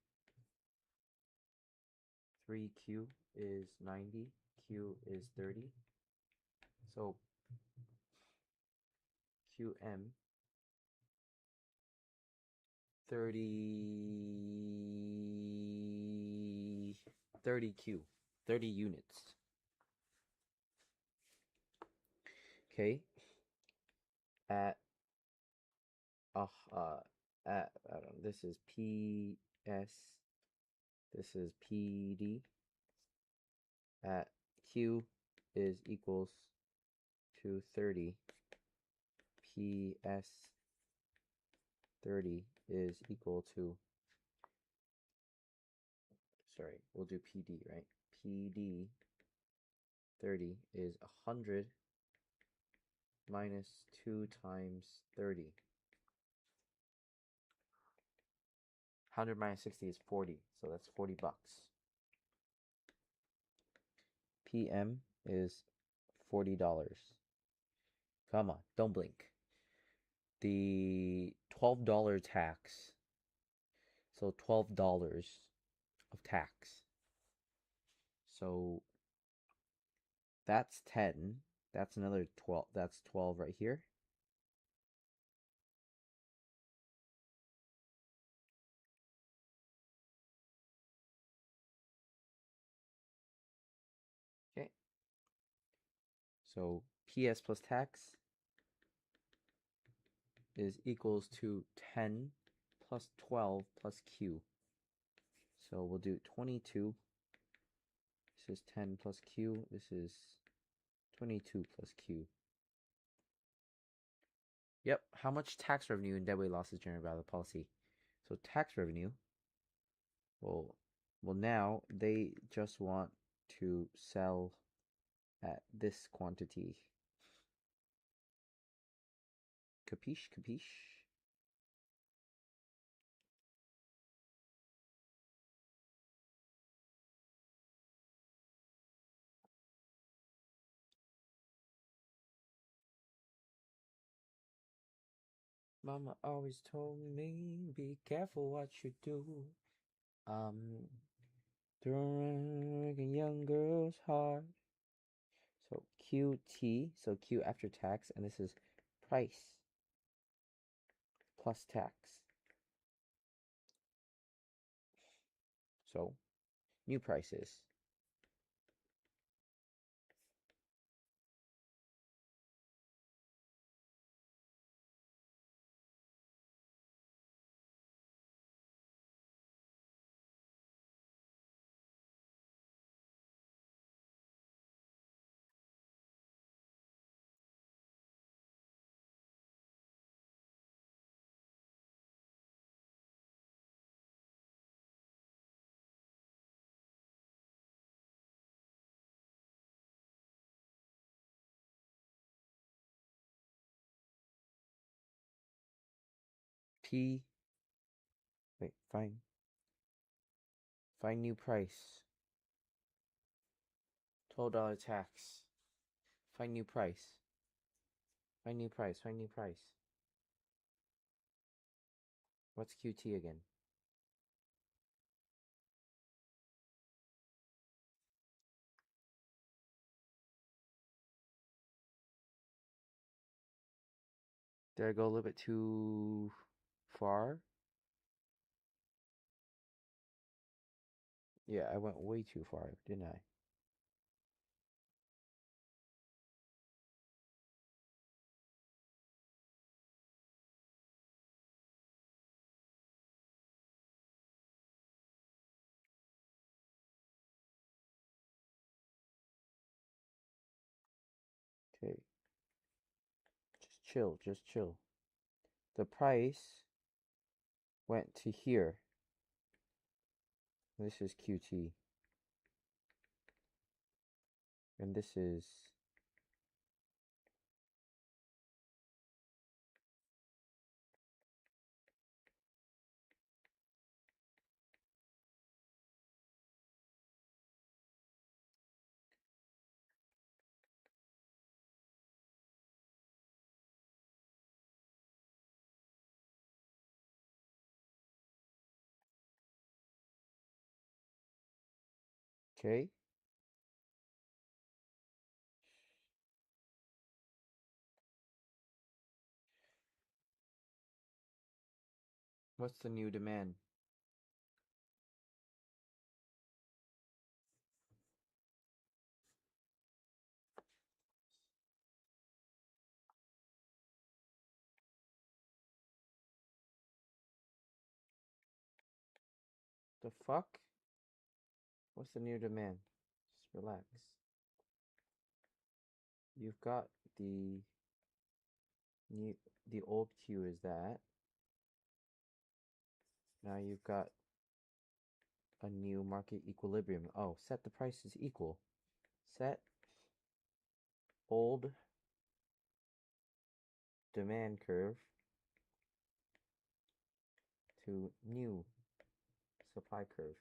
3Q is 90. Q is 30. So QM 30Q, 30 units. Okay. At I don't know, this is PS, this is PD. At Q is equals to 30. PS 30 is equal to, sorry, we'll do PD, right? PD 30 is 100 minus 2 times 30. 100 minus 60 is 40, so that's 40 bucks. PM is $40. Come on, don't blink. The $12 tax, so $12 of tax. So that's 10. That's another 12. That's 12 right here. Okay. So PS plus tax is equals to 10 plus 12 plus Q. So we'll do 22. This is 10 plus Q. This is 22 plus Q. Yep. How much tax revenue and deadweight loss is generated by the policy? So tax revenue Well, now they just want to sell at this quantity. Capiche, capiche? Mama always told me, be careful what you do. Throwing a young girl's heart. So QT, so Q after tax, and this is price plus tax. So new prices. P. Wait, find new price. $12 tax. Find new price. Find new price. Find new price. What's QT again? Did I go a little bit too far? Yeah, I went way too far, didn't I? Okay. Just chill, just chill. The price went to here. This is QT. And this is okay. What's the new demand? The fuck? What's the new demand? Just relax. You've got the new, the old Q is that. Now you've got a new market equilibrium. Oh, set the prices equal. Set old demand curve to new supply curve.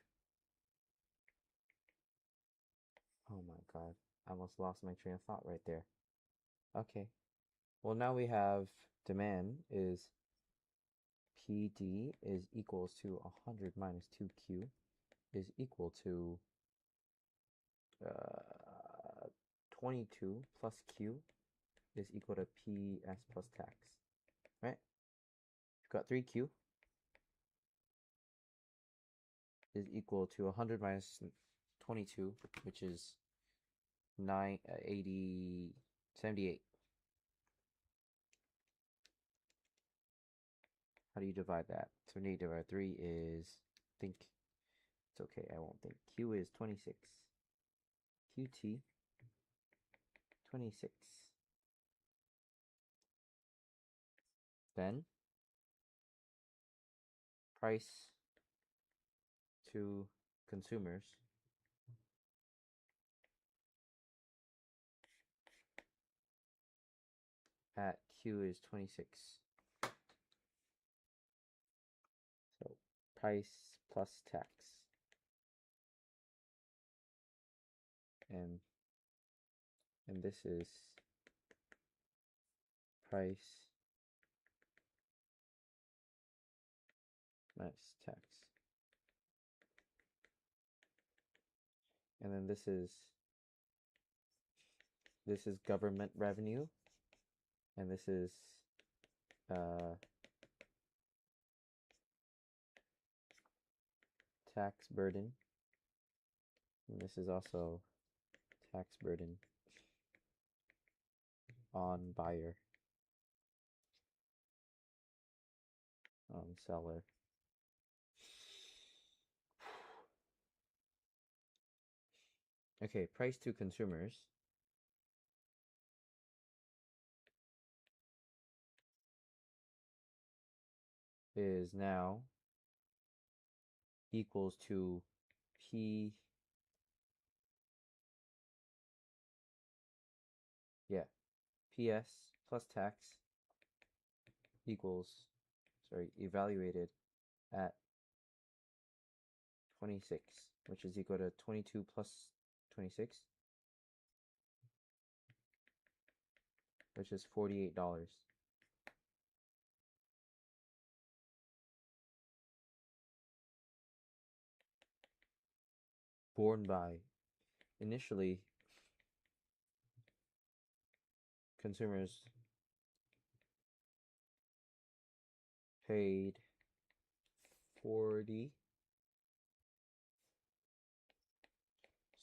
Oh my god. I almost lost my train of thought right there. Okay. Well, now we have demand is PD is equals to 100 minus 2Q is equal to 22 plus Q is equal to PS plus tax, right? You've got 3Q is equal to 100 minus 22, which is 78. How do you divide that? 78 divided by 3 is, think, it's okay, I won't think. Q is 26. QT, 26. Then, price to consumers at Q is 26. So price plus tax. And this is price minus tax. And then this is government revenue, and this is tax burden, and this is also tax burden on buyer, on seller. Okay, price to consumers is now equals to P, PS plus tax equals, evaluated at 26, which is equal to 22 plus 26, which is $48. Borne by, initially, consumers paid 40,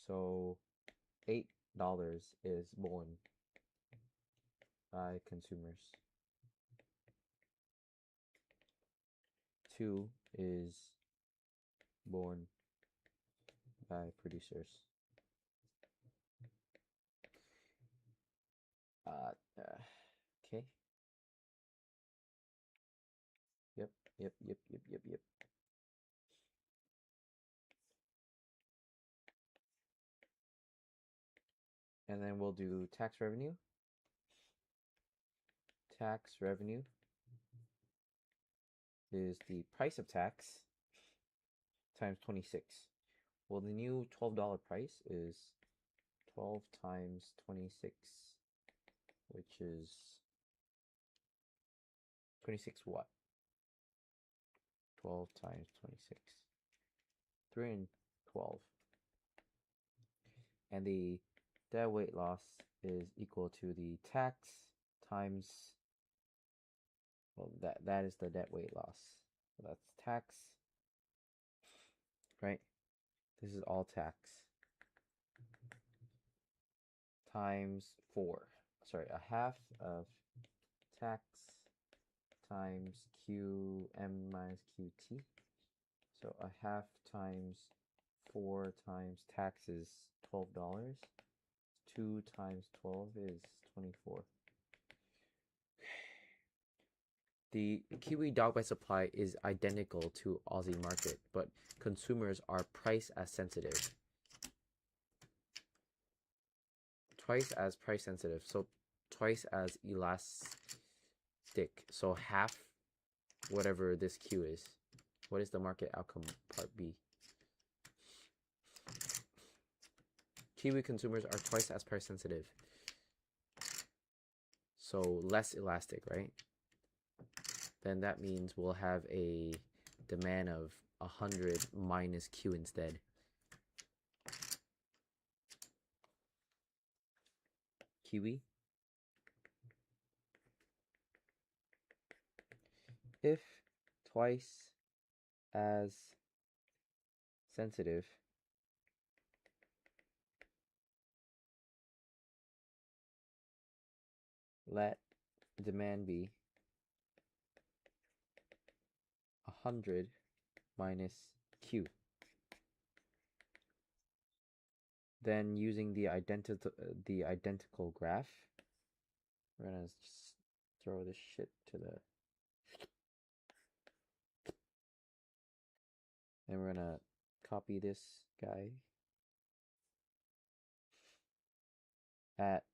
so $8 is borne by consumers. 2 is borne by producers. Okay. Yep. And then we'll do tax revenue. Tax revenue is the price of tax times 26. Well, the new $12 price is 12 times 26, which is 26 what? 12 times 26. 312. And the dead weight loss is equal to the tax times, well, that is the dead weight loss. So that's tax, right? This is all tax times 4. Sorry, a half of tax times QM minus QT. So a half times 4 times tax is $12. 2 times 12 is 24. The Kiwi dog bite supply is identical to Aussie market, but consumers are price as sensitive. Twice as price sensitive, so twice as elastic. So half whatever this Q is. What is the market outcome part B? Kiwi consumers are twice as price sensitive. So less elastic, right? Then that means we'll have a demand of 100 minus Q instead. Kiwi. If twice as sensitive, let demand be 100 minus Q. Then using the identical graph, we're gonna just throw this shit to the, and we're gonna copy this guy at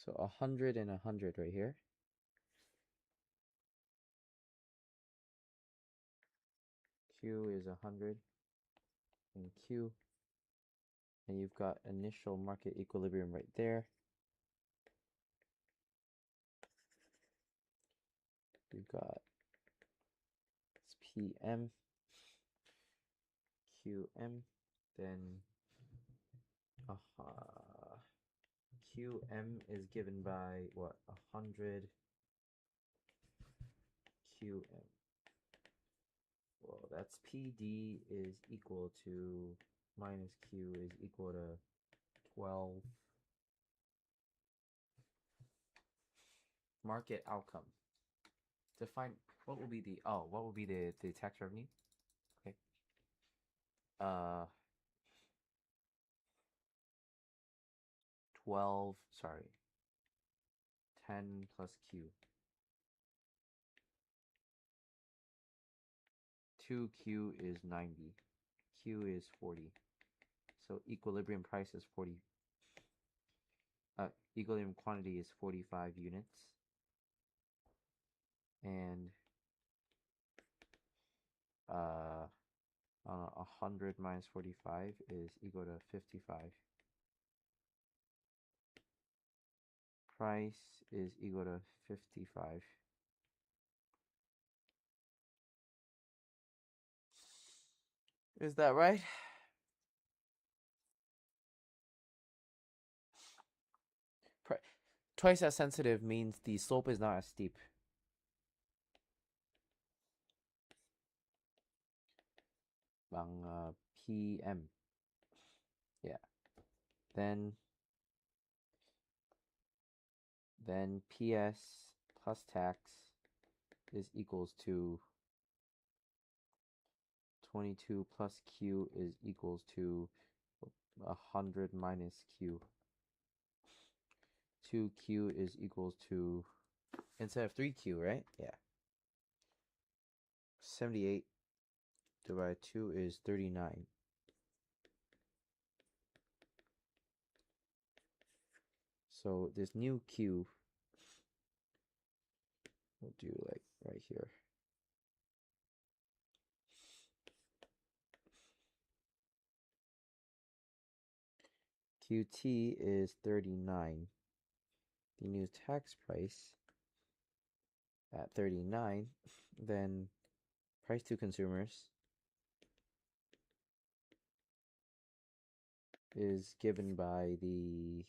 so 100 and 100 right here. Q is 100 and Q, and you've got initial market equilibrium right there. You've got PM, QM, then QM is given by what? 100 QM. Well, that's PD is equal to minus Q is equal to 12. Market outcome. Define what will be the the tax revenue? Okay. 12, sorry. 10 plus Q. 2Q is 90. Q is 40. So equilibrium price is 40. Equilibrium quantity is 45 units. And 100 minus 45 is equal to 55. Price is equal to 55. Is that right? Twice as sensitive means the slope is not as steep. PM. Yeah. Then PS plus tax is equals to 22 plus Q is equals to 100 minus Q. 2Q is equals to, instead of 3Q, right? Yeah. 78 divided by 2 is 39. So this new Q, we'll do like right here. QT is 39. The new tax price at 39, then price to consumers is given by the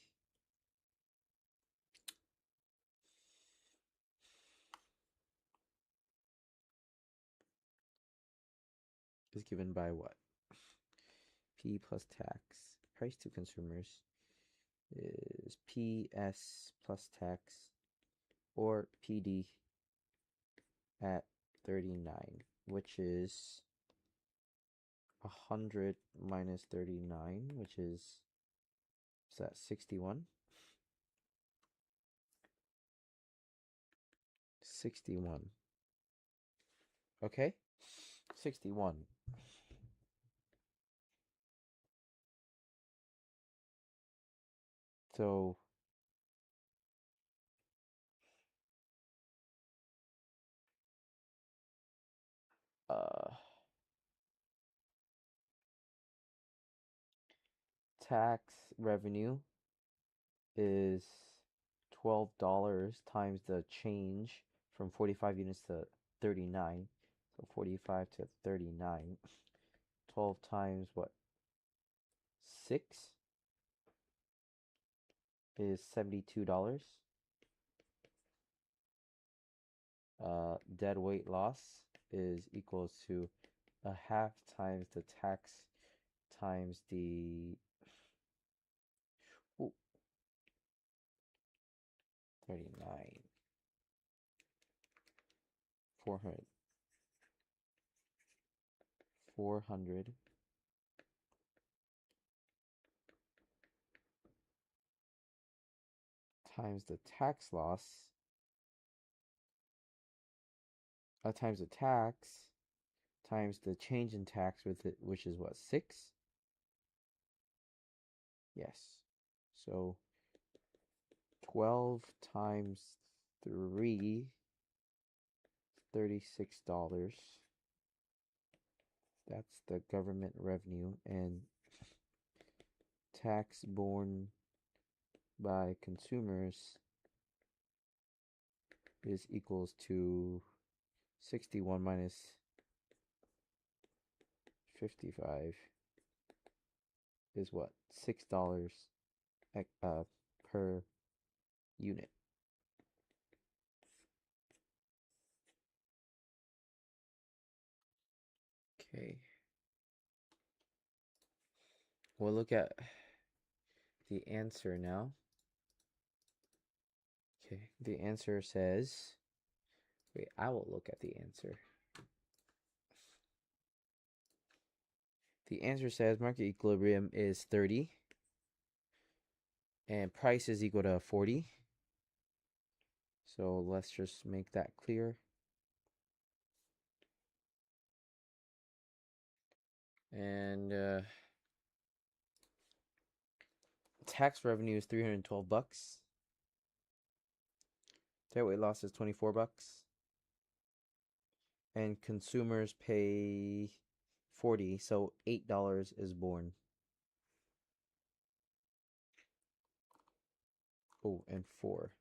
what? P plus tax. Price to consumers is PS plus tax or PD at 39, which is 100 minus 39, which is that 61? 61. Okay? 61. So tax revenue is $12 times the change from 45 units to 39. So 45 to 39. 12 times what? 6 is $72. Dead weight loss is equals to a half times the tax times the 39. 400. 400 times the tax loss times the tax times the change in tax with it, which is what, 6? Yes. So 12 times 3, $36. That's the government revenue, and tax borne by consumers is equals to 61 minus 55 is what? $6 per unit. Okay. We'll look at the answer now. Okay, the answer says, wait, I will look at the answer. The answer says market equilibrium is 30 and price is equal to 40. So let's just make that clear. And tax revenue is $312. Deadweight loss is $24. And consumers pay 40, so $8 is borne. Oh, and 4.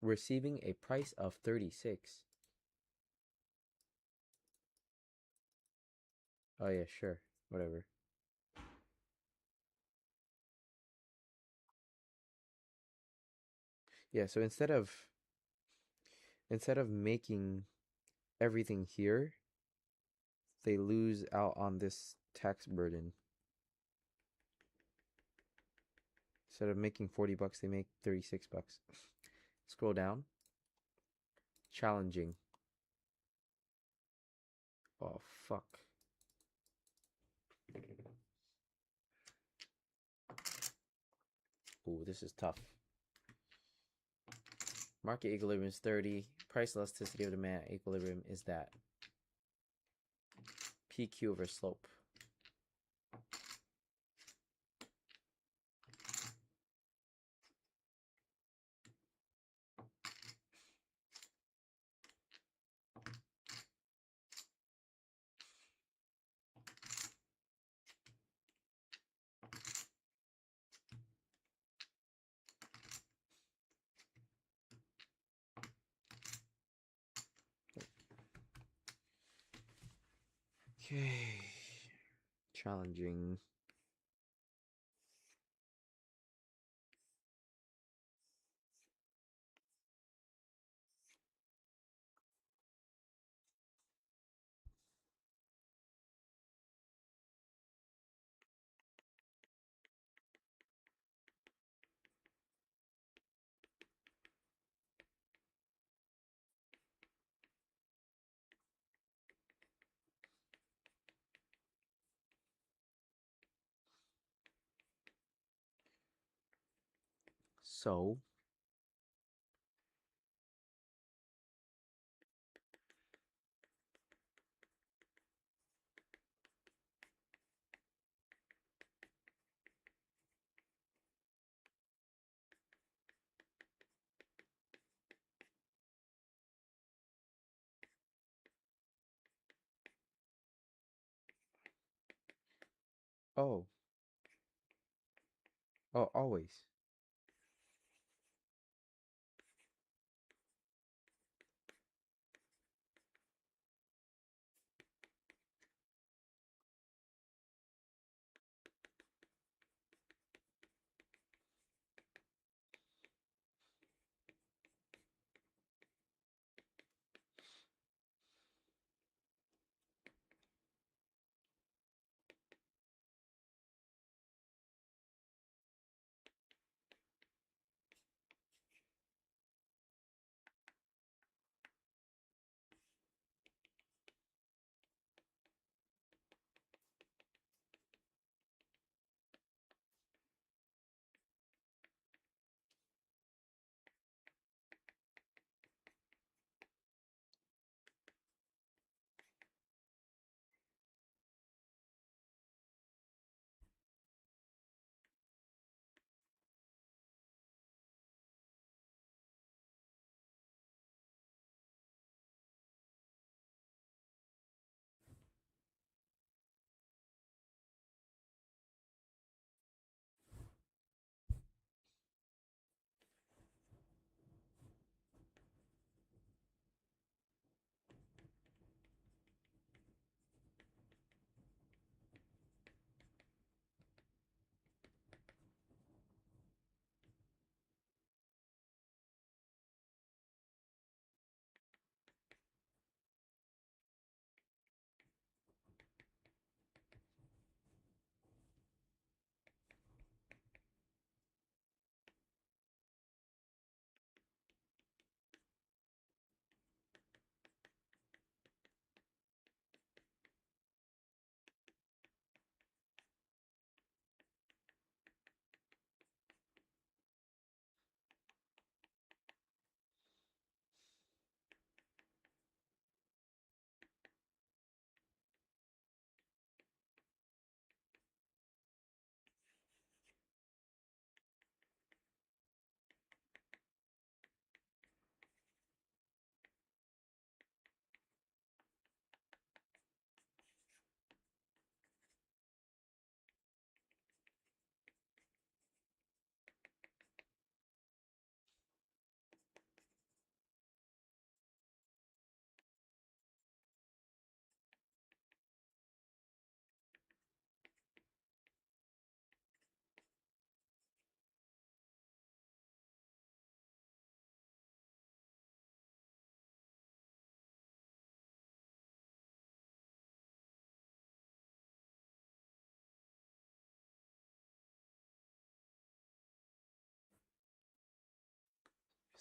Receiving a price of 36. Oh yeah, sure. Whatever. Yeah, so instead of making everything here, they lose out on this tax burden. Instead of making $40, they make $36. Scroll down. Challenging. Oh, fuck. Ooh, this is tough. Market equilibrium is 30. Price elasticity of demand equilibrium is that. PQ over slope. Okay. Challenging. So, oh, always.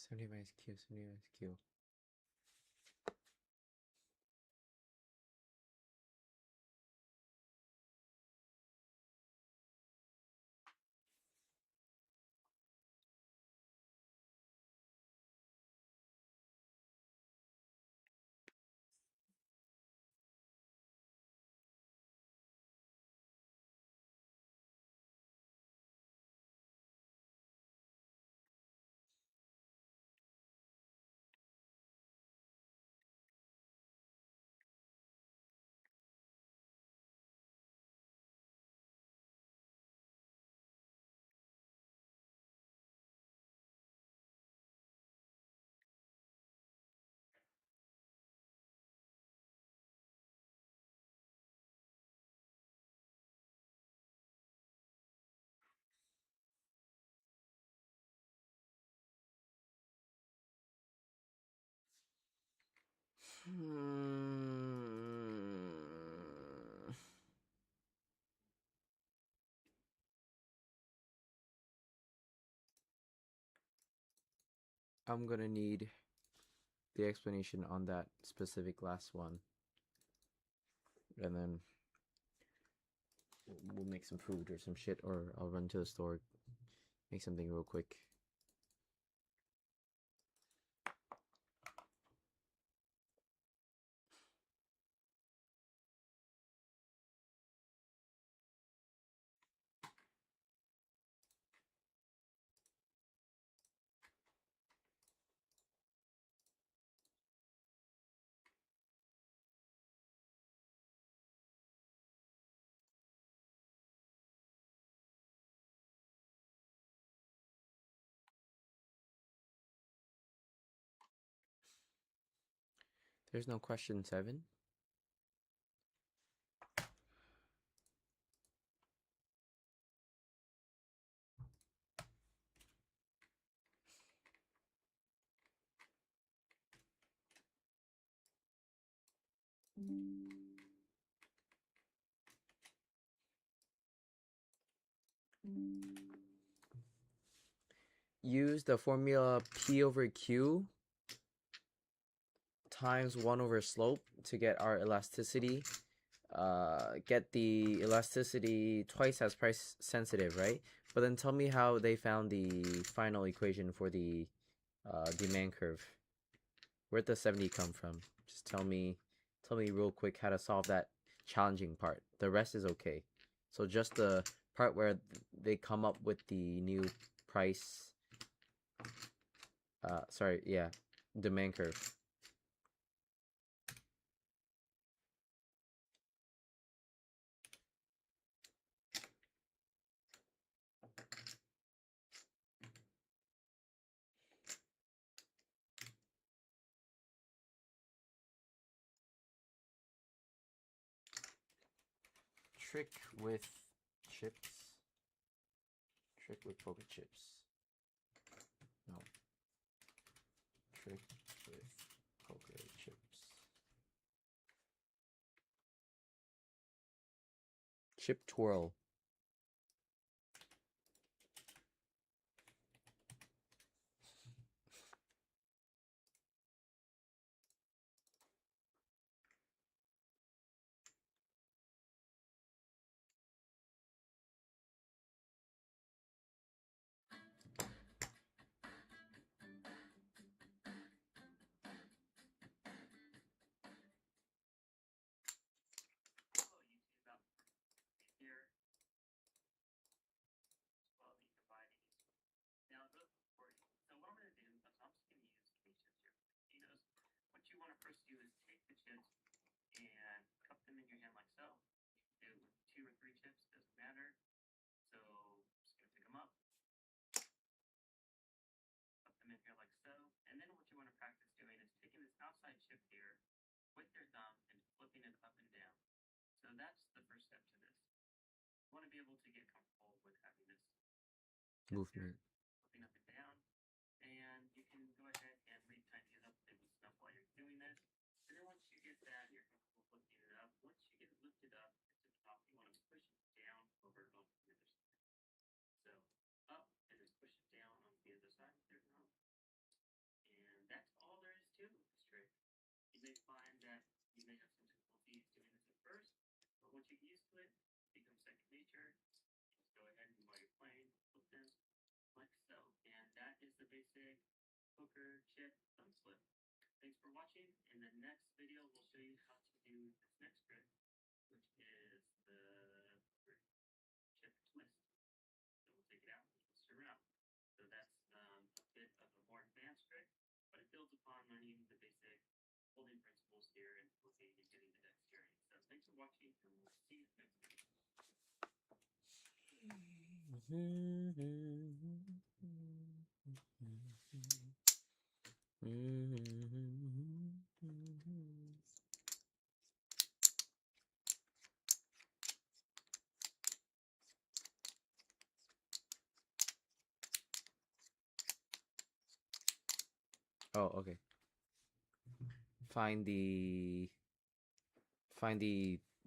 70 minus Q, 70 minus Q. I'm gonna need the explanation on that specific last one, and then we'll make some food or some shit, or I'll run to the store, make something real quick. There's no question 7. Use the formula P over Q times 1 over slope to get our elasticity. Get the elasticity twice as price sensitive, right? But then tell me how they found the final equation for the demand curve. Where'd the 70 come from? Just tell me real quick how to solve that challenging part. The rest is okay. So just the part where they come up with the new price, demand curve. Trick with chips. Trick with poker chips. No. Trick with poker chips. Chip twirl. First do is take the chips and cup them in your hand like so. Do it with 2 or 3 chips, doesn't matter. So just gonna pick them up, cup them in here like so, and then what you want to practice doing is taking this outside chip here with your thumb and flipping it up and down. So that's the first step to this. You want to be able to get comfortable with having this movement, flipping up and down, and you can go ahead and retighten it up maybe stuff while you're doing this. And then once you get that, you're comfortable lifting it up. Once you get it lifted up to the top, you want to push it down over on the other side. So up and then push it down on the other side. There's no basic poker chip thumb slip. Thanks for watching. In the next video, we'll show you how to do this next trick, which is the poker chip twist. So we'll take it out and twist it around. So that's a bit of a more advanced trick, but it builds upon learning the basic holding principles here and flipping and getting the dexterity. So thanks for watching, and we'll see you next video. Oh, okay. Find the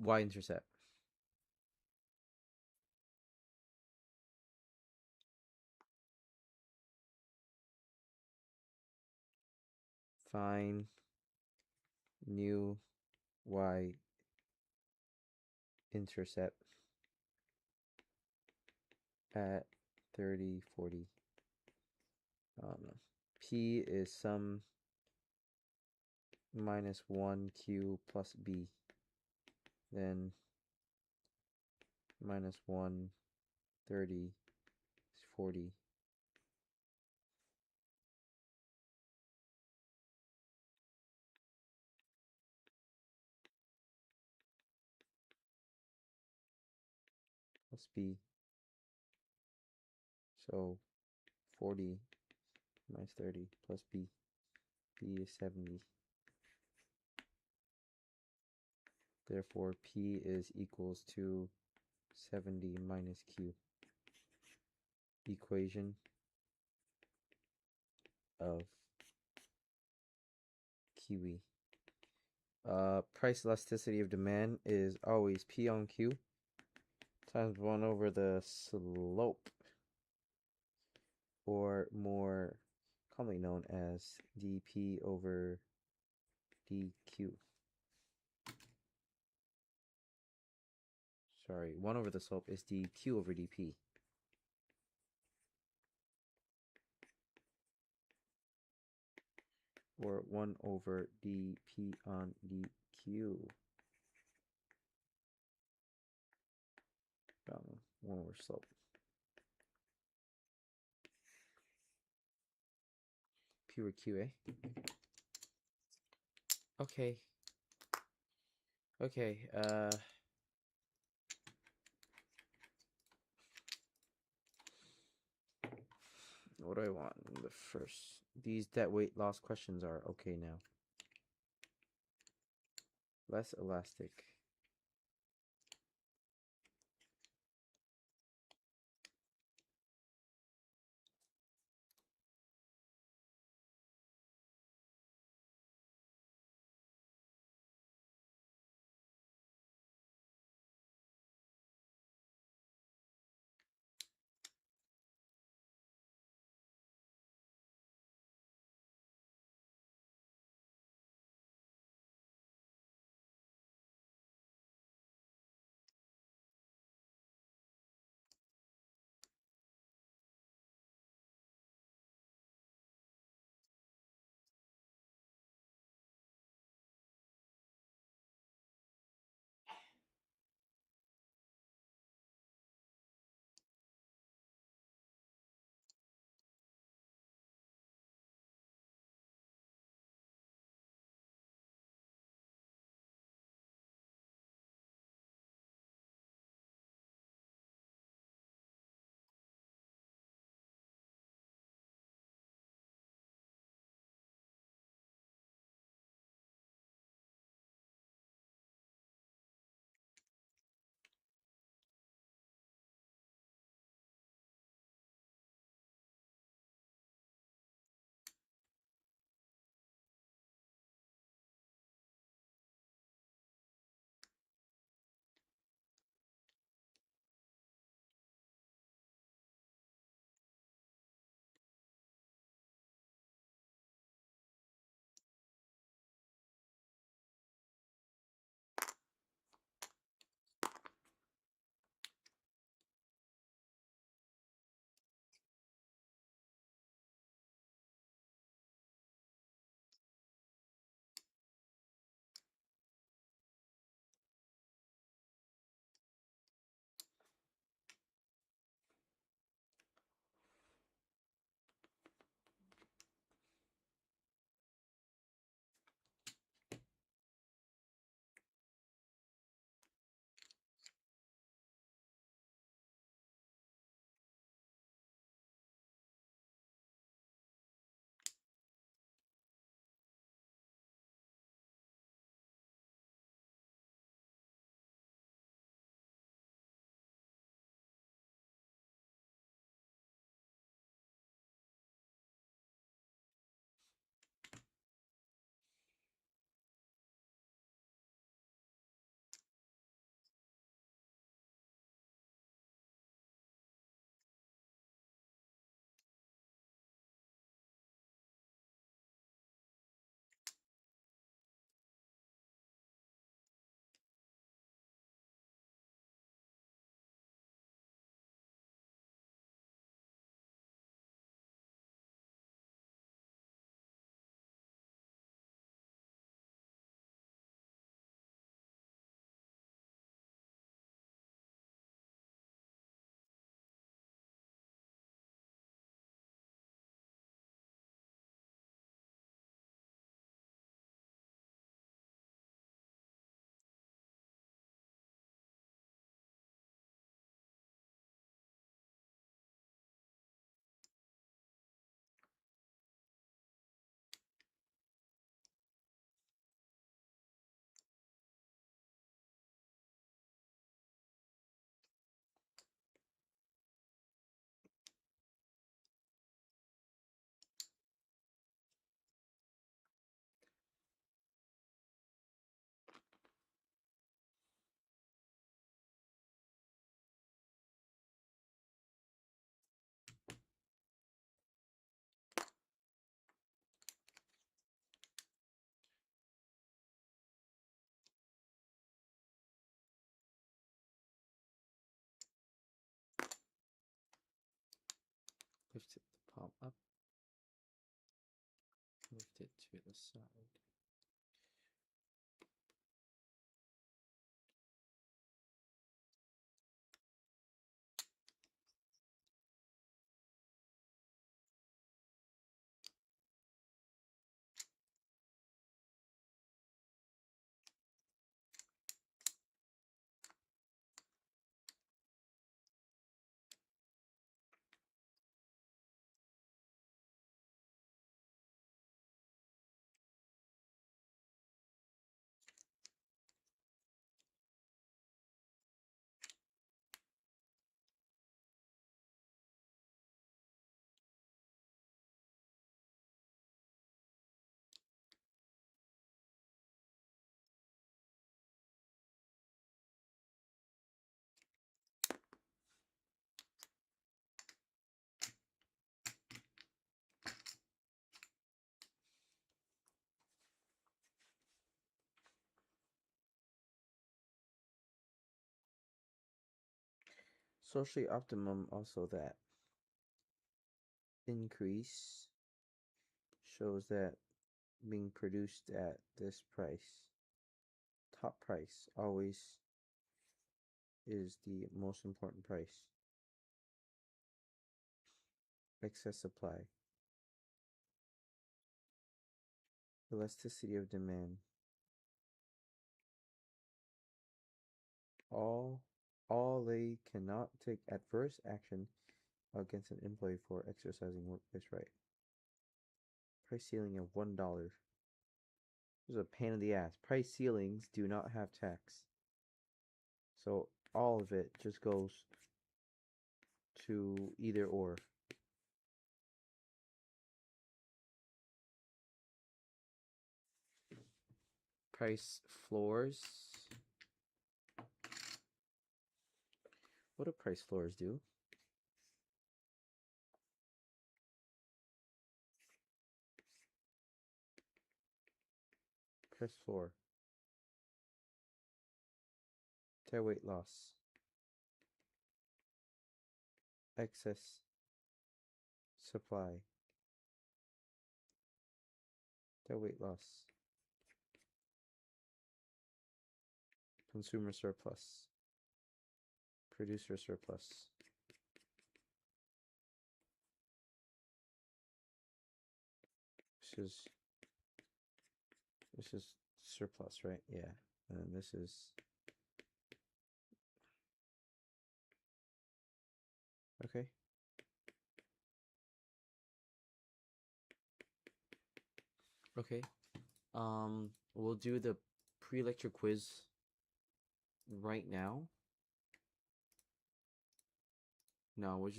y-intercept. Find new y-intercept at 30, 40. P is sum minus 1q plus b. Then minus 1, 30, 40. Plus b. So 40 minus 30 plus b. B is 70. Therefore, P is equals to 70 minus Q. Equation of QE. Price elasticity of demand is always P on Q times 1 over the slope, or more commonly known as dP over dQ. Sorry, 1 over the slope is dQ over dP. Or 1 over dP on dQ. 1 over slope. P over QA. Okay. Okay, what do I want? The first, these debt weight loss questions are okay now. Less elastic. Lift it the palm up. Lift it to the side. Socially optimum, also that increase shows that being produced at this price. Top price always is the most important price. Excess supply. Elasticity of demand. All they cannot take adverse action against an employee for exercising workplace right. Price ceiling of $1. This is a pain in the ass. Price ceilings do not have tax. So all of it just goes to either or. Price floors. What do price floors do? Price floor. Dead weight loss. Excess supply. Dead weight loss. Consumer surplus. Producer surplus. This is surplus, right? Yeah. And then this is okay. Okay. We'll do the pre-lecture quiz right now. No,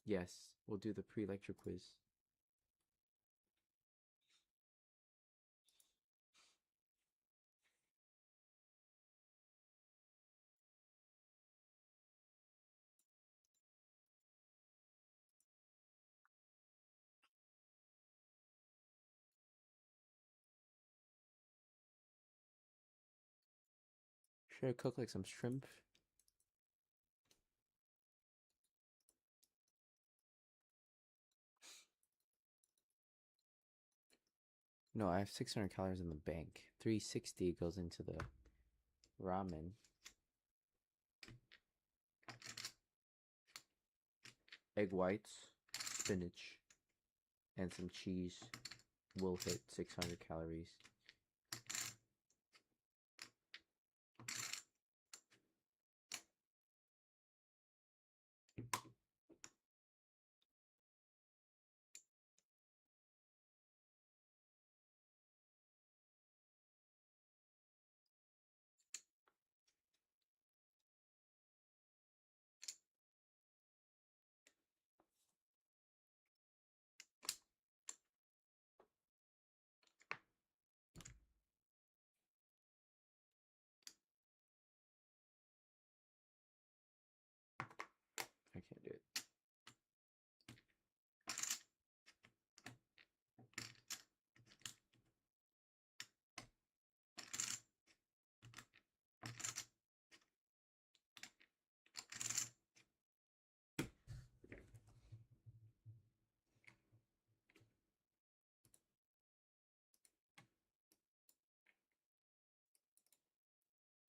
yes, we'll do the pre-lecture quiz. Should I cook like some shrimp? No, I have 600 calories in the bank. 360 goes into the ramen. Egg whites, spinach, and some cheese will hit 600 calories.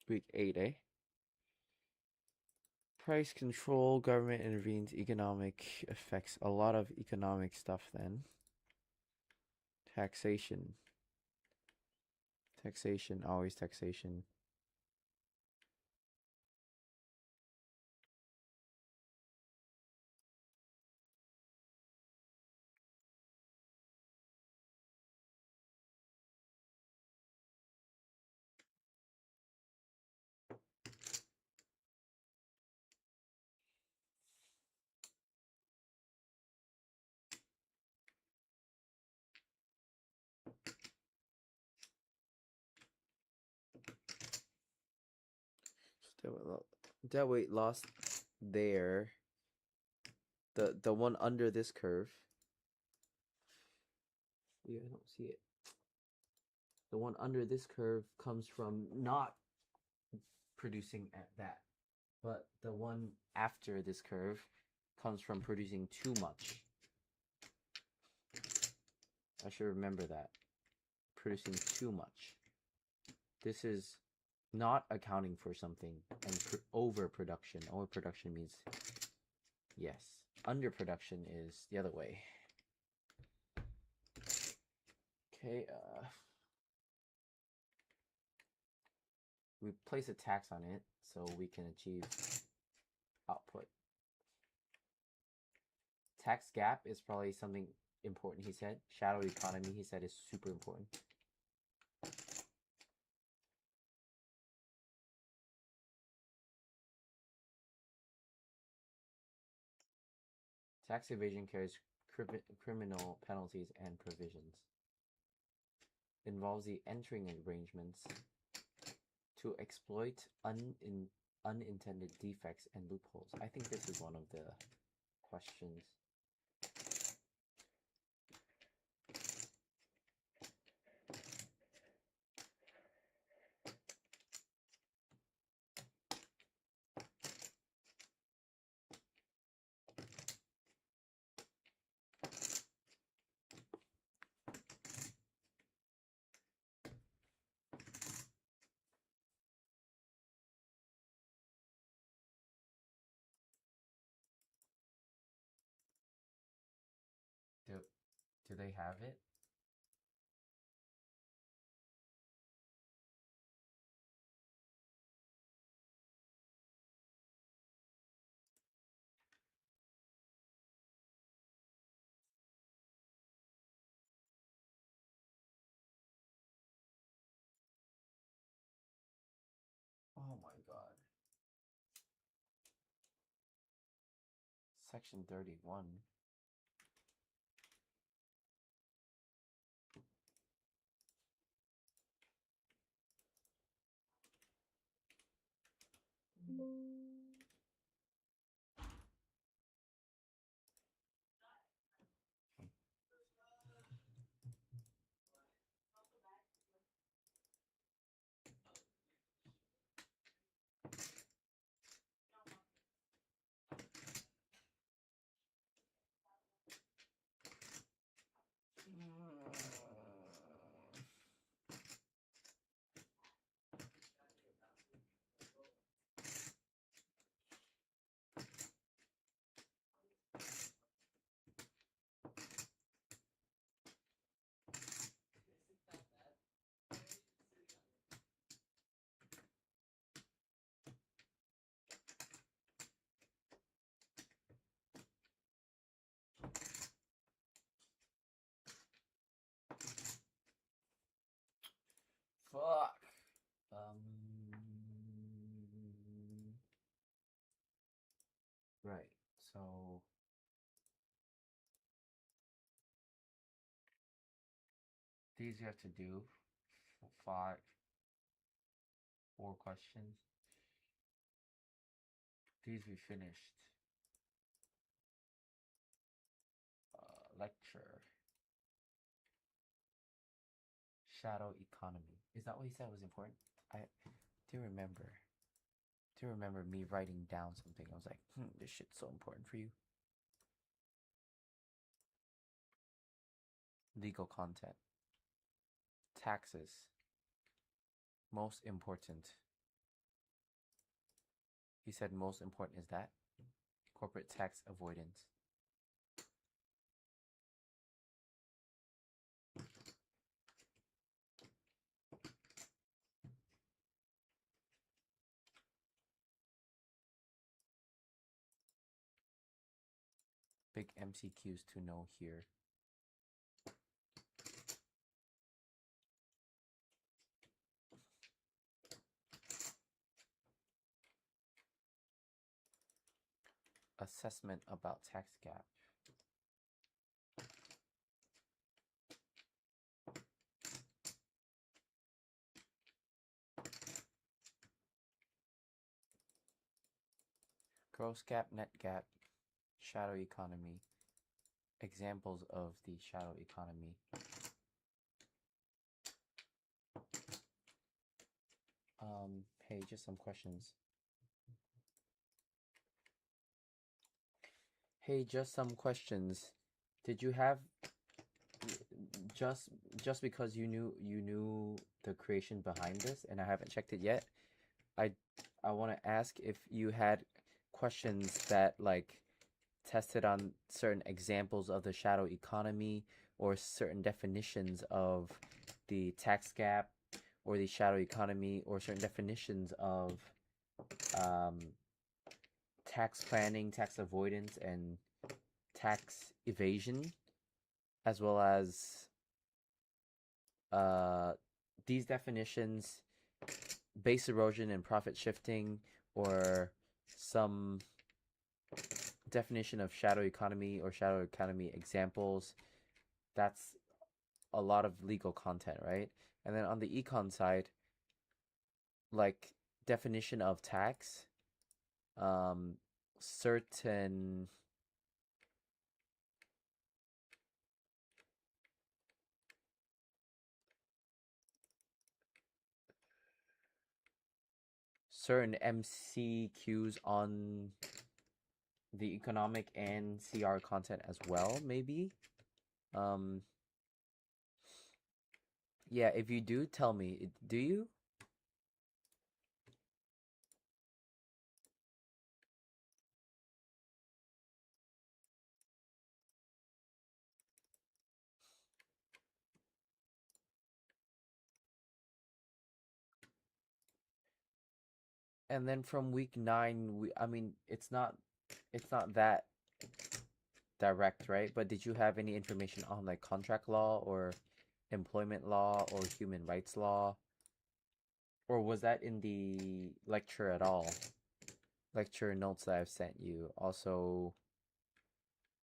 Week 8, eh? Price control, government intervenes, economic effects. A lot of economic stuff then. Taxation. Taxation, always taxation. Dead weight loss there. The one under this curve. Yeah, I don't see it. The one under this curve comes from not producing at that, but the one after this curve comes from producing too much. I should remember that. Producing too much. This is not accounting for something and overproduction. Overproduction means yes. Underproduction is the other way. Okay, we place a tax on it so we can achieve output. Tax gap is probably something important, he said. Shadow economy, he said, is super important. Tax evasion carries criminal penalties and provisions. Involves the entering arrangements to exploit unintended defects and loopholes. I think this is one of the questions. Do they have it? Oh my god. Section 31. Fuck. Right. So these you have to do 4 questions. These we finished. Lecture. Shadow economy. Is that what he said was important? I do remember. Do remember me writing down something. I was like, this shit's so important for you. Legal content. Taxes. Most important. You said most important is that? Corporate tax avoidance. Big MCQs to know here. Assessment about tax gap. Gross gap, net gap, shadow economy. Examples of the shadow economy. Hey, just some questions. Hey, just some questions. Did you have just because you knew the creation behind this and I haven't checked it yet, I want to ask if you had questions that like tested on certain examples of the shadow economy or certain definitions of the tax gap or the shadow economy or certain definitions of tax planning, tax avoidance, and tax evasion, as well as these definitions, base erosion and profit shifting, or some definition of shadow economy or shadow economy examples. That's a lot of legal content, right? And then on the econ side, like definition of tax, certain MCQs on the economic and CR content as well, maybe. Yeah, if you do, tell me. Do you? And then from week 9, I mean, it's not that direct, right? But did you have any information on like contract law or employment law or human rights law? Or was that in the lecture at all? Lecture notes that I've sent you. Also,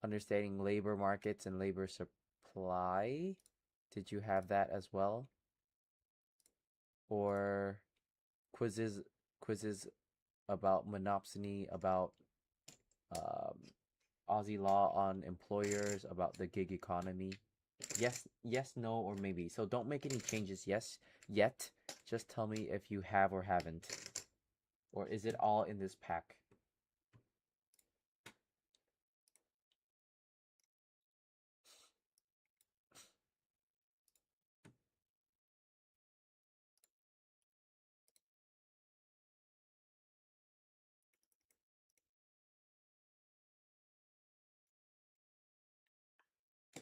understanding labor markets and labor supply. Did you have that as well? Or quizzes about monopsony, about Aussie law on employers, about the gig economy? Yes, no, or maybe. So don't make any changes yet. Just tell me if you have or haven't. Or is it all in this pack?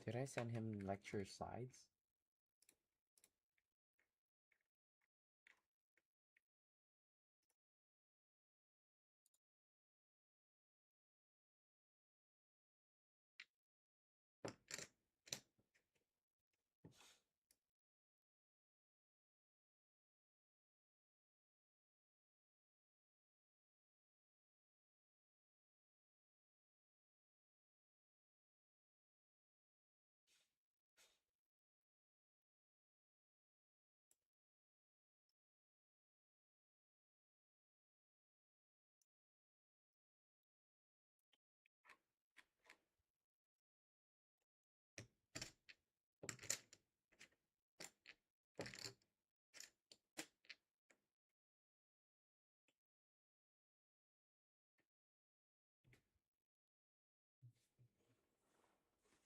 Did I send him lecture slides?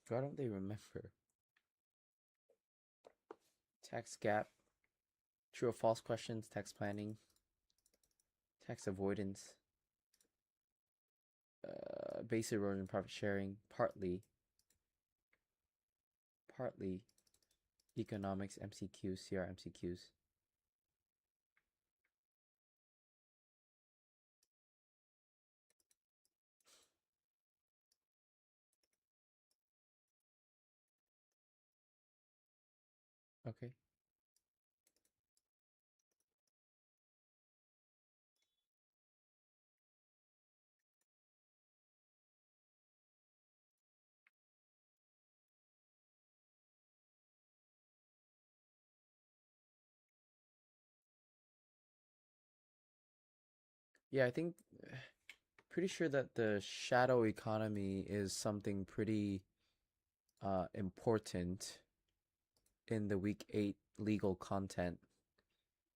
Why don't they remember? Tax gap, true or false questions, tax planning, tax avoidance. base erosion, profit sharing, partly economics, MCQs, CR MCQs. Okay. Yeah, I think pretty sure that the shadow economy is something pretty important in the week 8 legal content.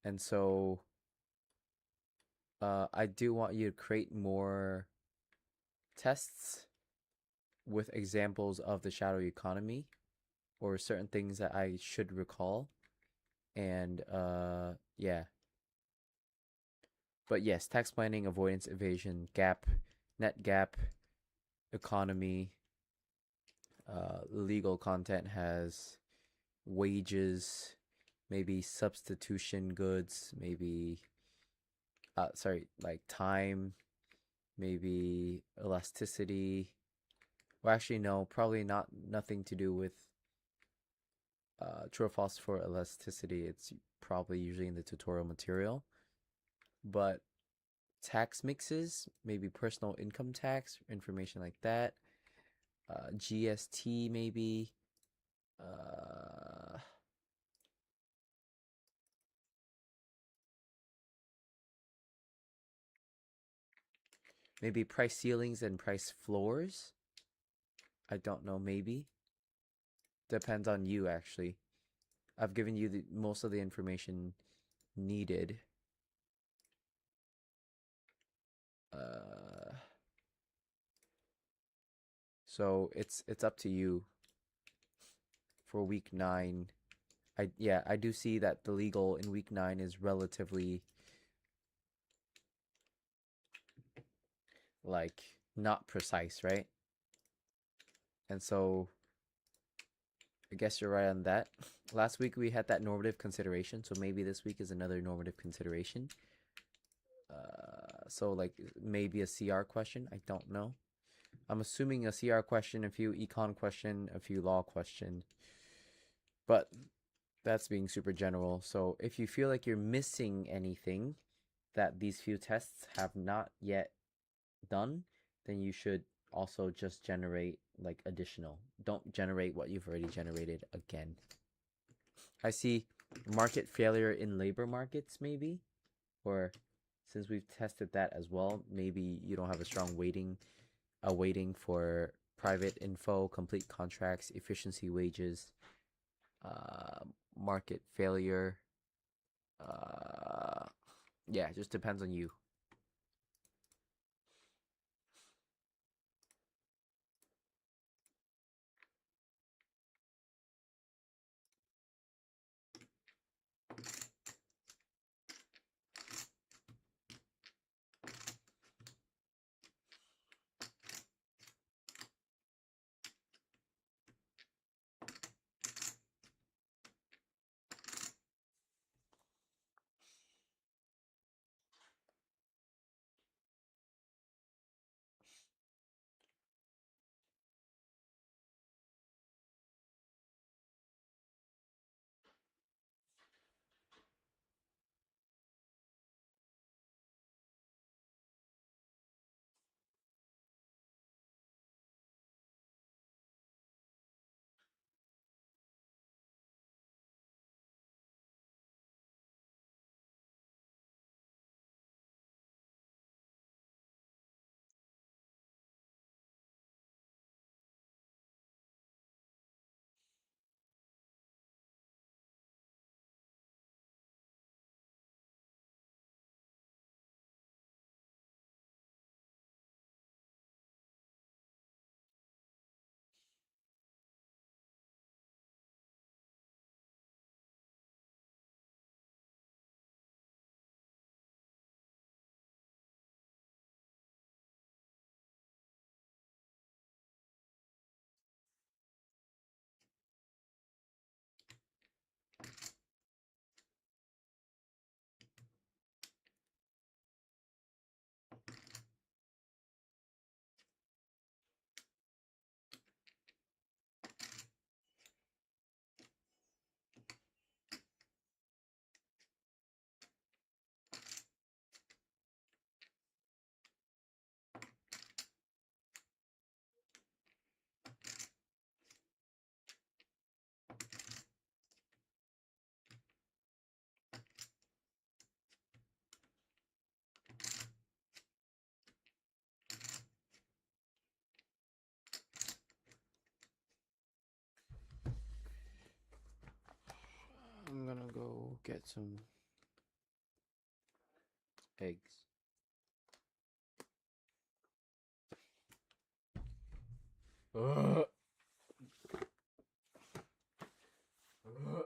And so I do want you to create more tests with examples of the shadow economy or certain things that I should recall. And yeah. But yes, tax planning, avoidance, evasion, gap, net gap, economy. Legal content has wages, maybe substitution goods, maybe like time, maybe elasticity. Well, actually, no, probably nothing to do with true or false for elasticity. It's probably usually in the tutorial material. But tax mixes, maybe personal income tax, information like that. GST, maybe. Maybe price ceilings and price floors. I don't know, maybe. Depends on you, actually. I've given you most of the information needed. So it's up to you for week 9. I do see that the legal in week 9 is relatively like not precise, right? And so I guess you're right on that. Last week we had that normative consideration, so maybe this week is another normative consideration. So like maybe a CR question, I don't know. I'm assuming a CR question, a few econ question, a few law question. But that's being super general. So if you feel like you're missing anything that these few tests have not yet done, then you should also just generate like additional. Don't generate what you've already generated again. I see market failure in labor markets, maybe, or since we've tested that as well, maybe you don't have a strong weighting for private info, complete contracts, efficiency wages, market failure. Yeah, it just depends on you. go get some eggs. Ugh. Ugh.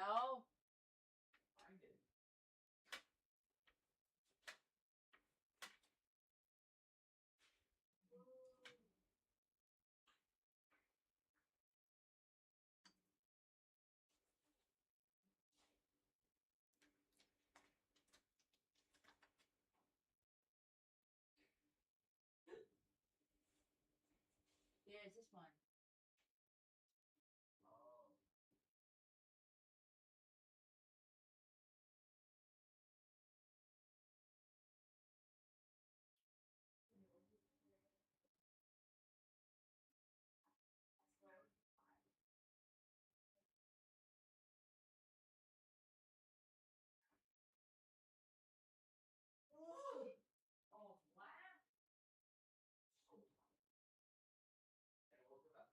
No. Find it. Here's this one. Oh. Oh, wow. Gotta work with that.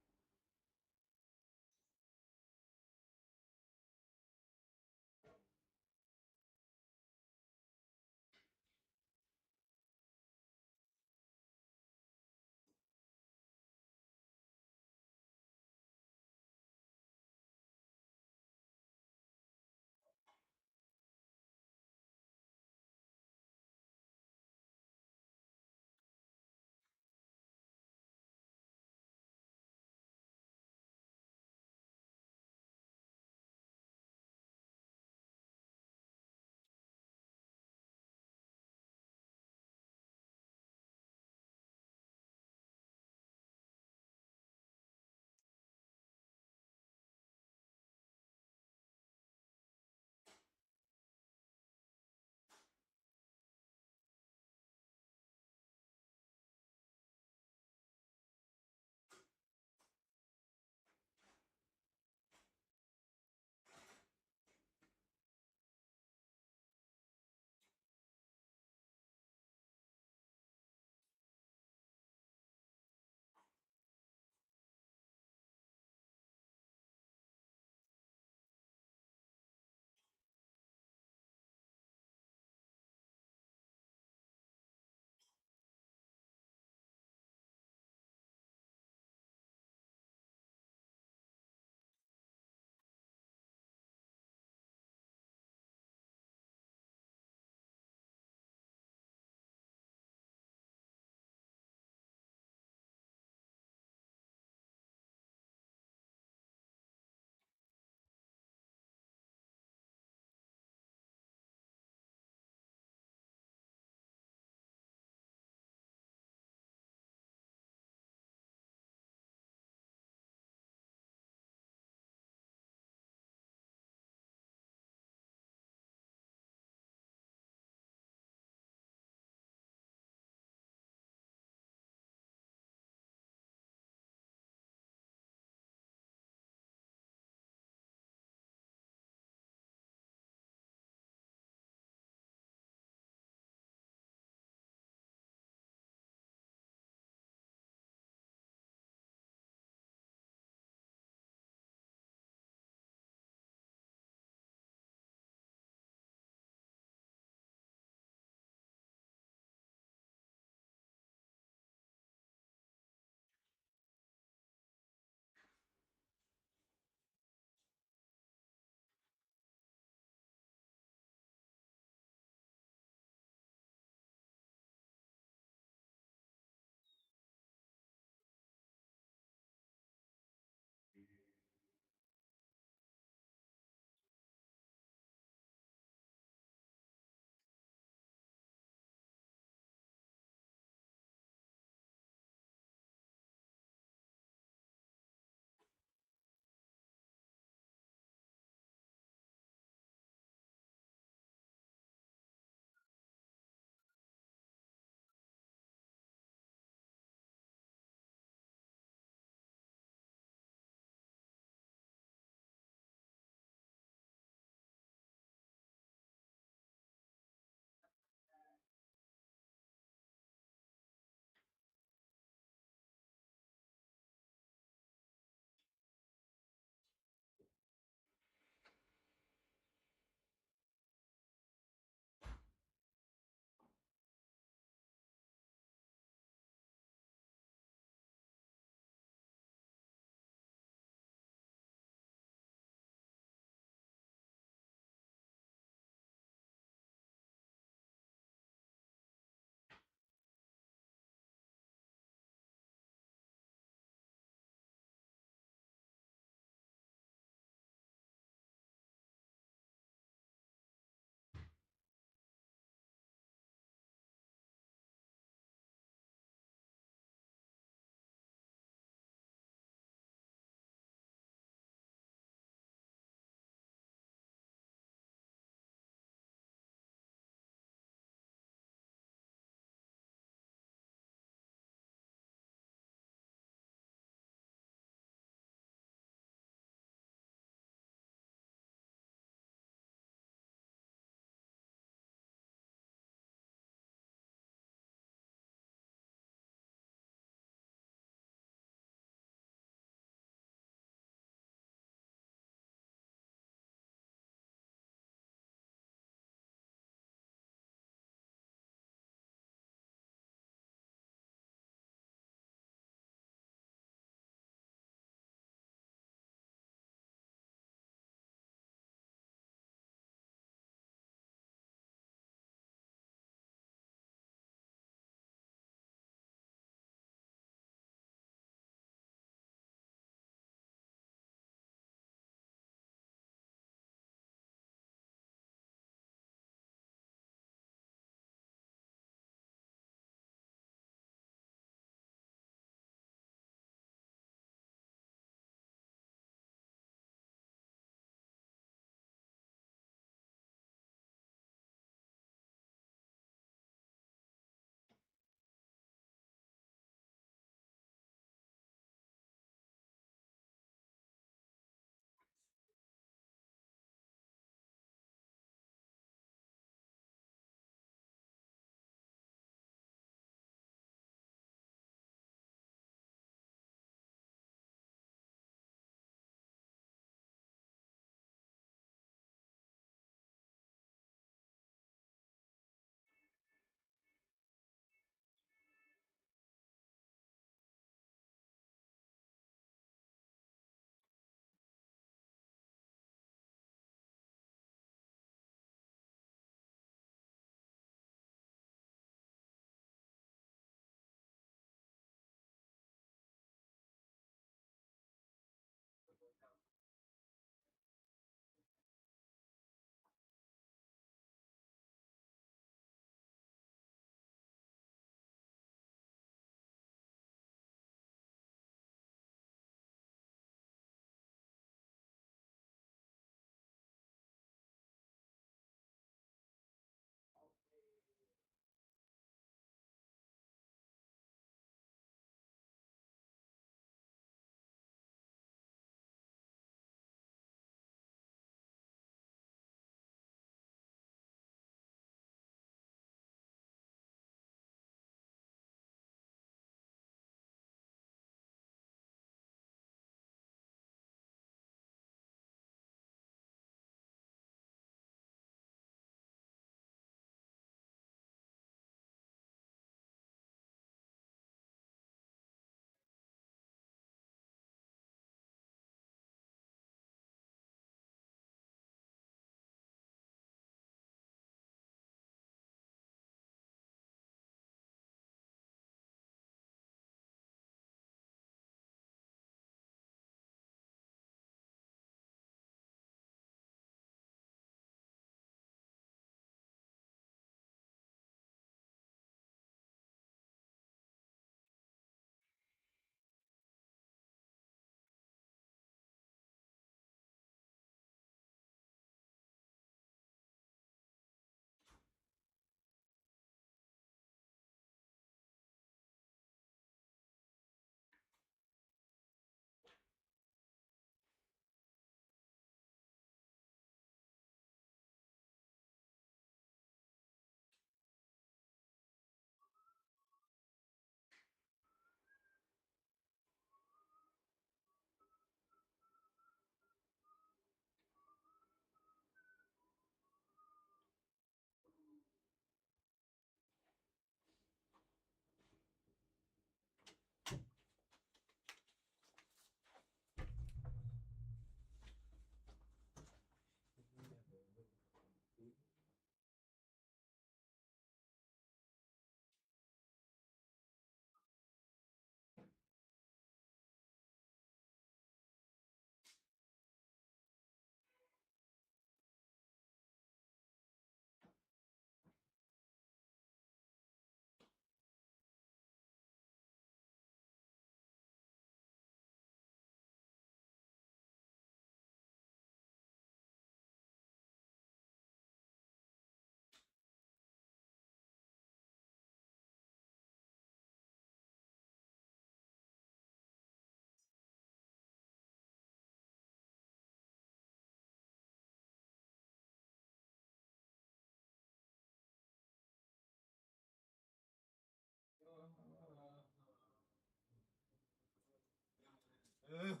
10-minute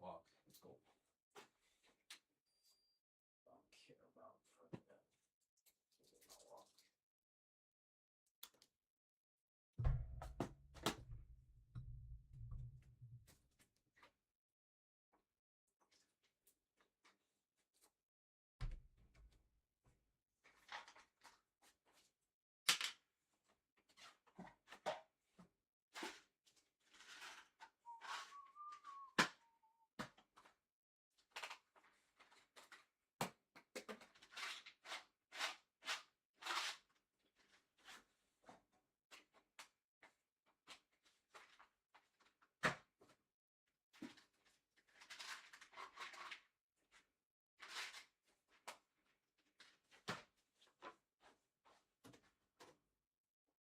walk. Let's go. Don't care about fucking that. Walk.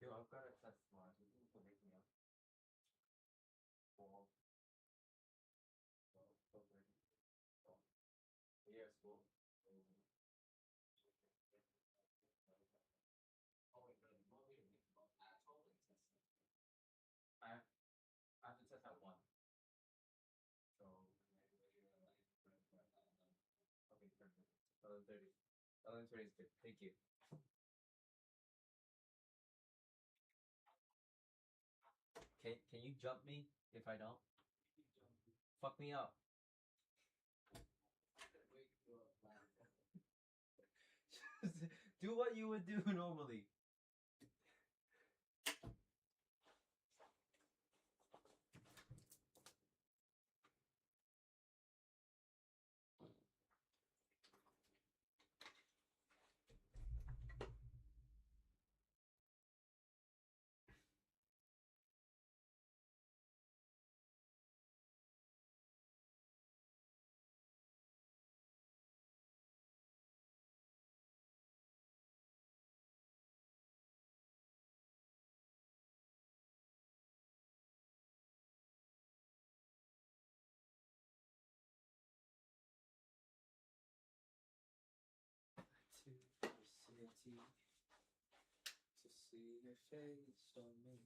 Yo, I've got a test tomorrow. You can wake me up. 12. 12:30. Yeah, school. Oh, wait, no. You want me to leave at 12 and test? I have to test at 1. So, okay, perfect. 11:30. 11:30 is good. Thank you. Can you jump me if I don't? Fuck me up. Do what you would do normally. To the city to see your face on me.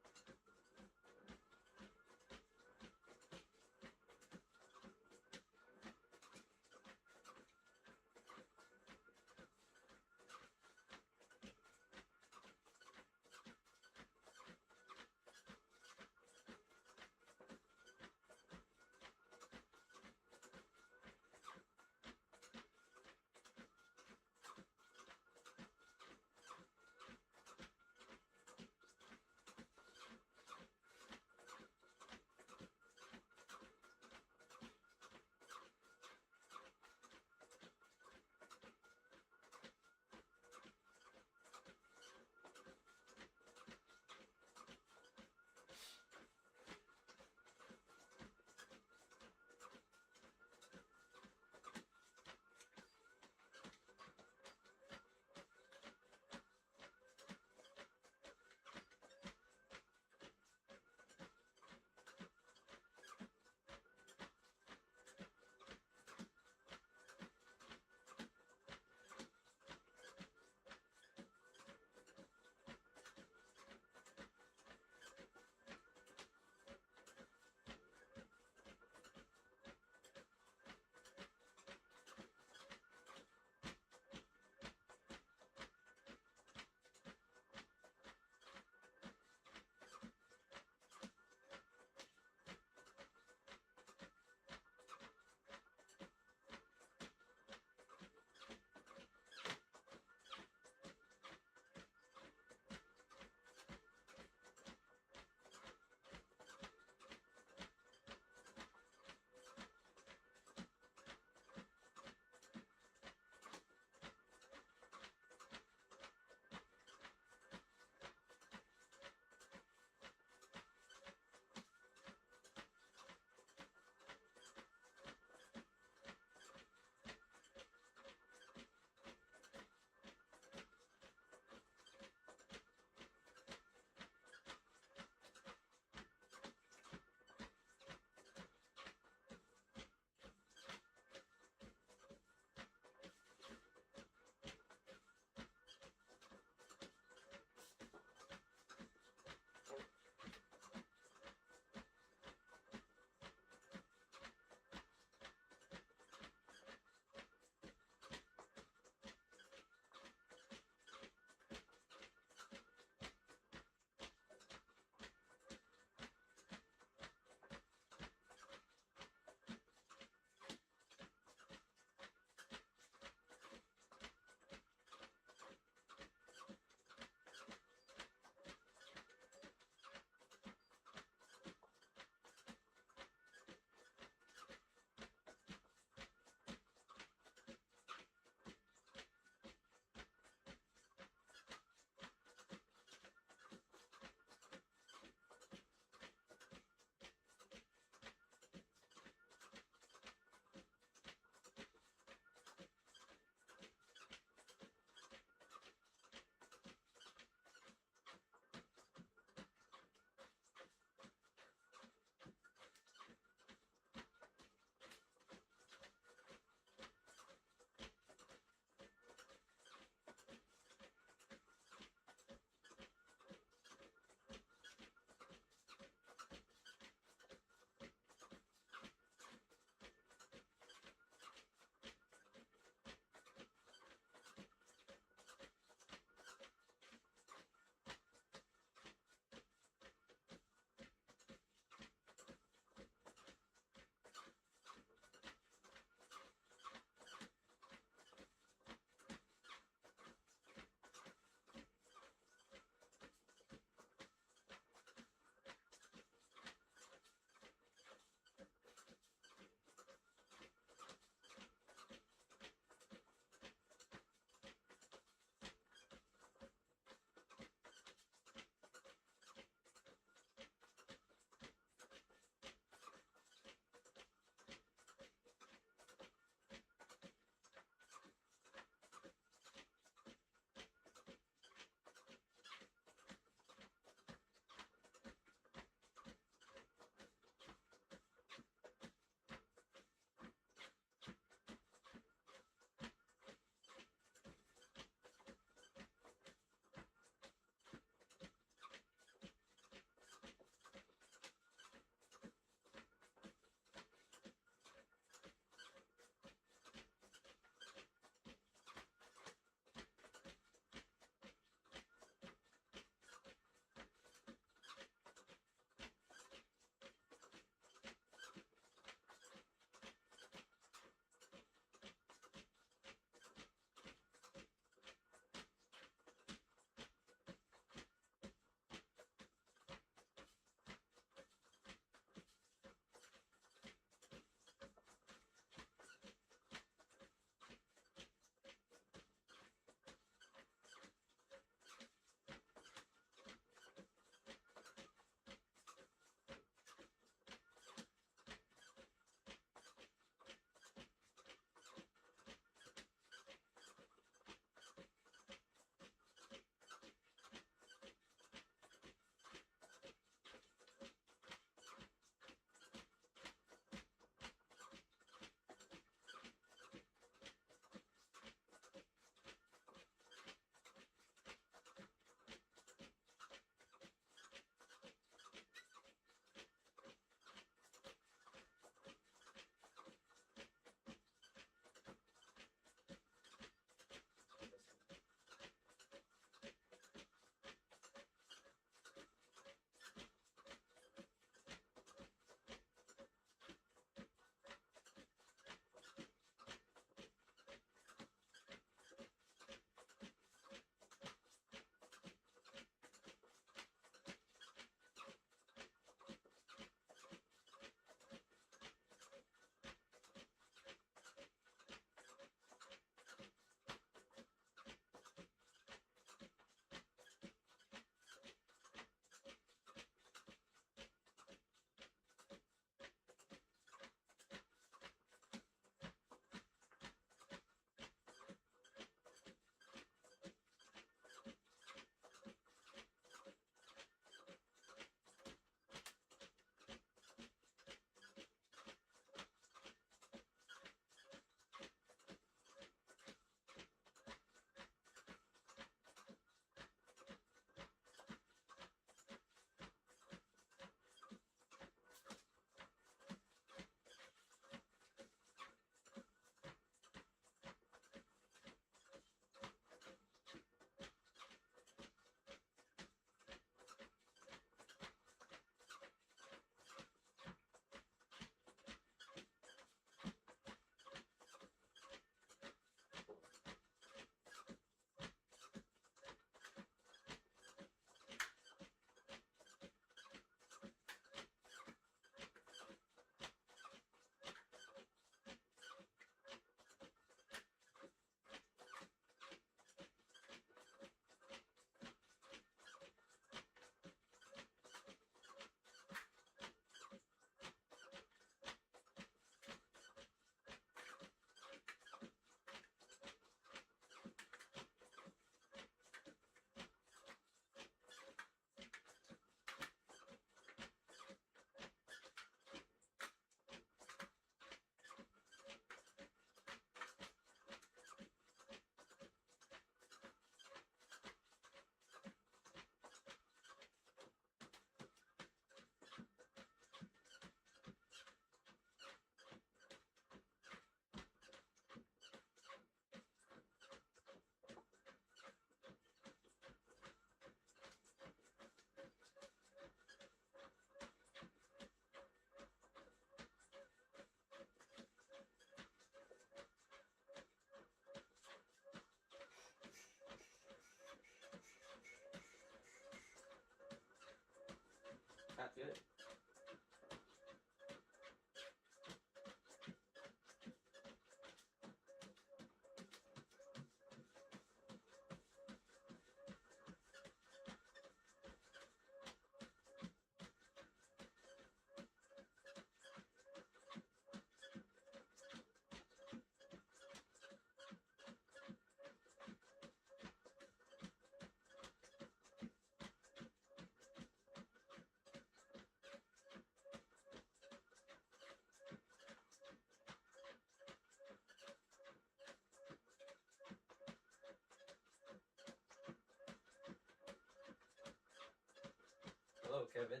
Kevin.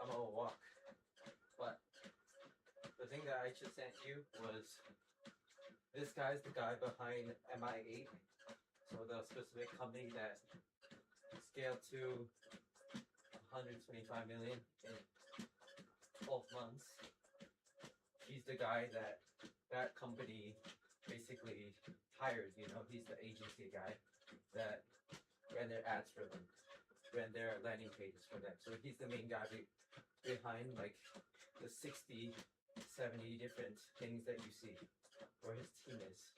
I'm gonna walk. But the thing that I just sent you was this guy's the guy behind MI8. So the specific company that scaled to 125 million in 12 months. He's the guy that company basically hired, you know, he's the agency guy that ran their ads for them, ran their landing pages for them. So he's the main guy behind like the 60, 70 different things that you see, or his team is.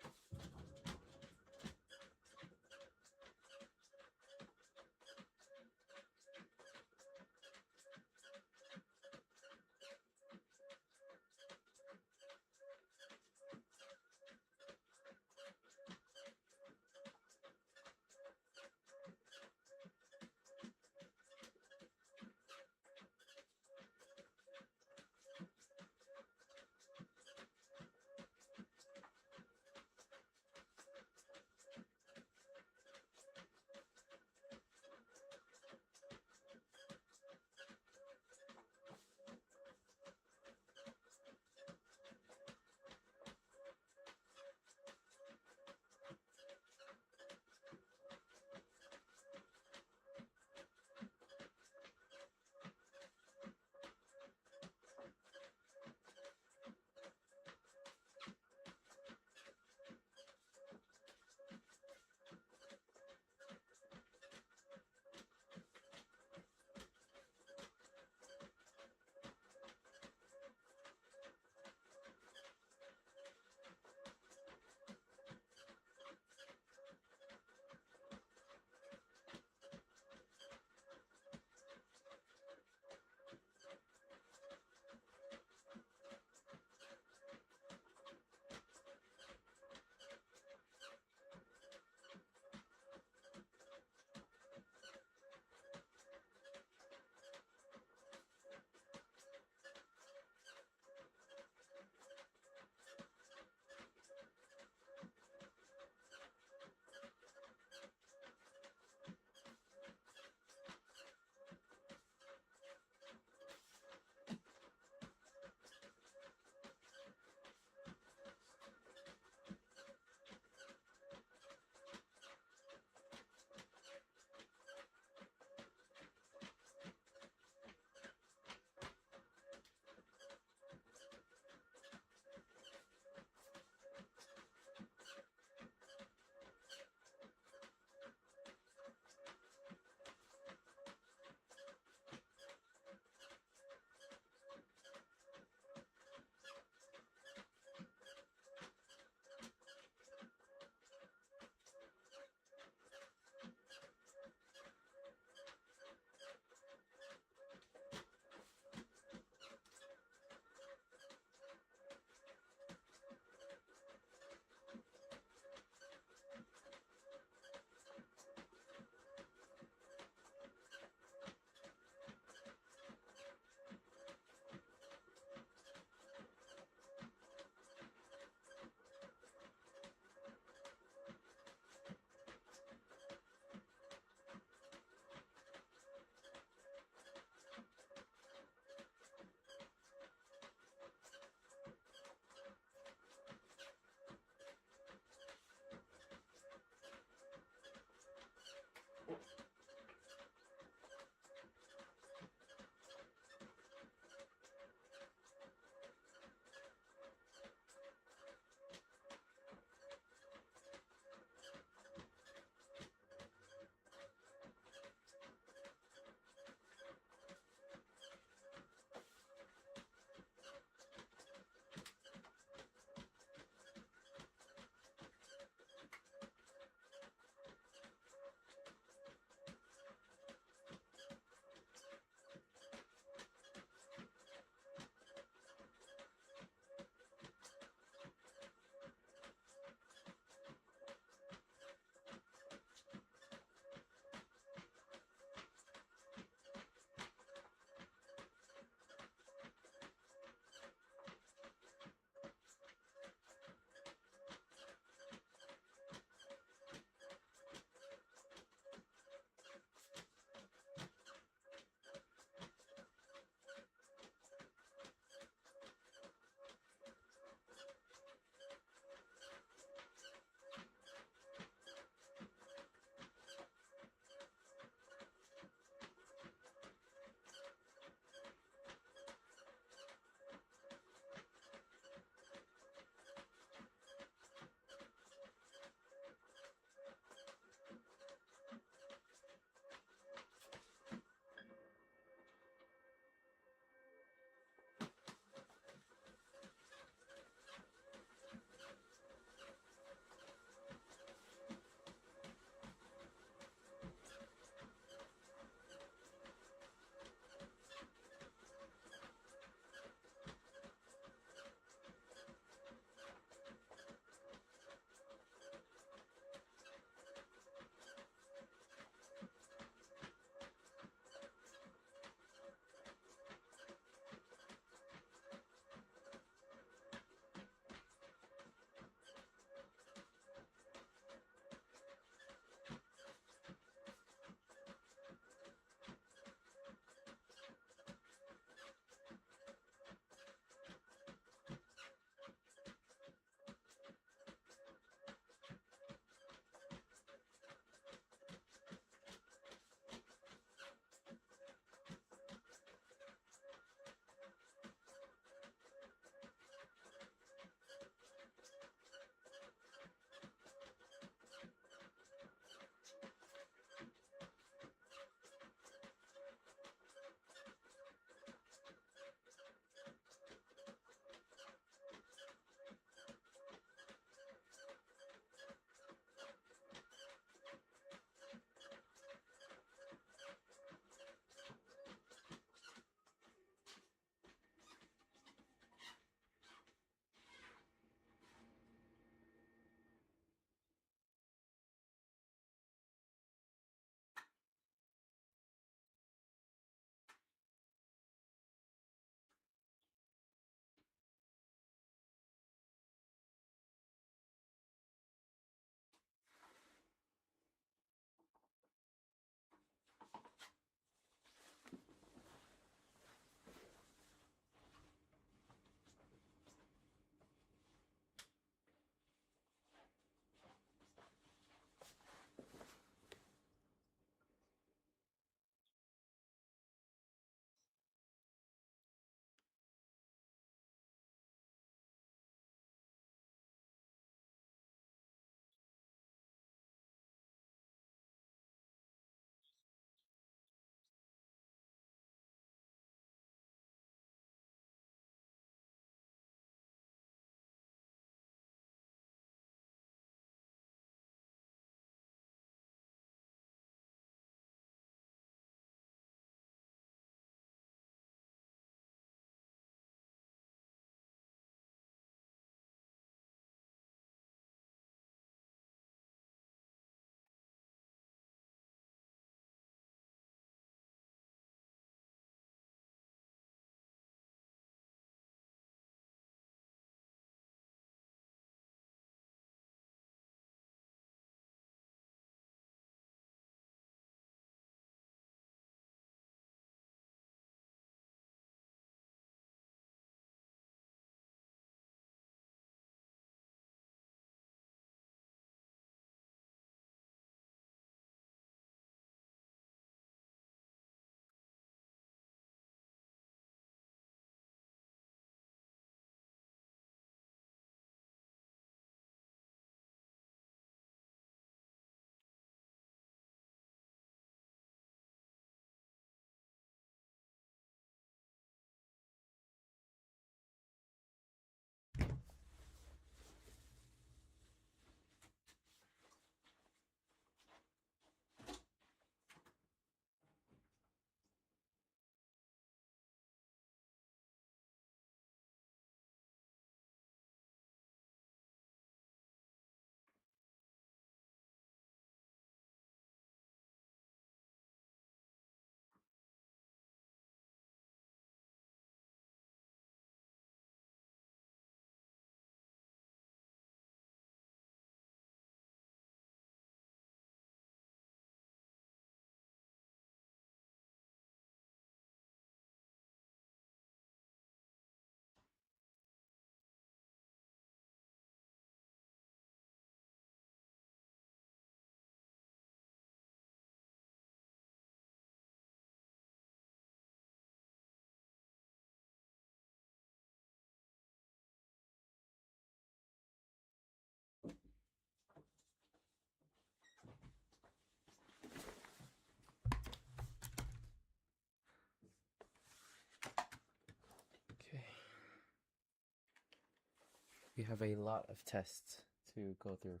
have a lot of tests to go through.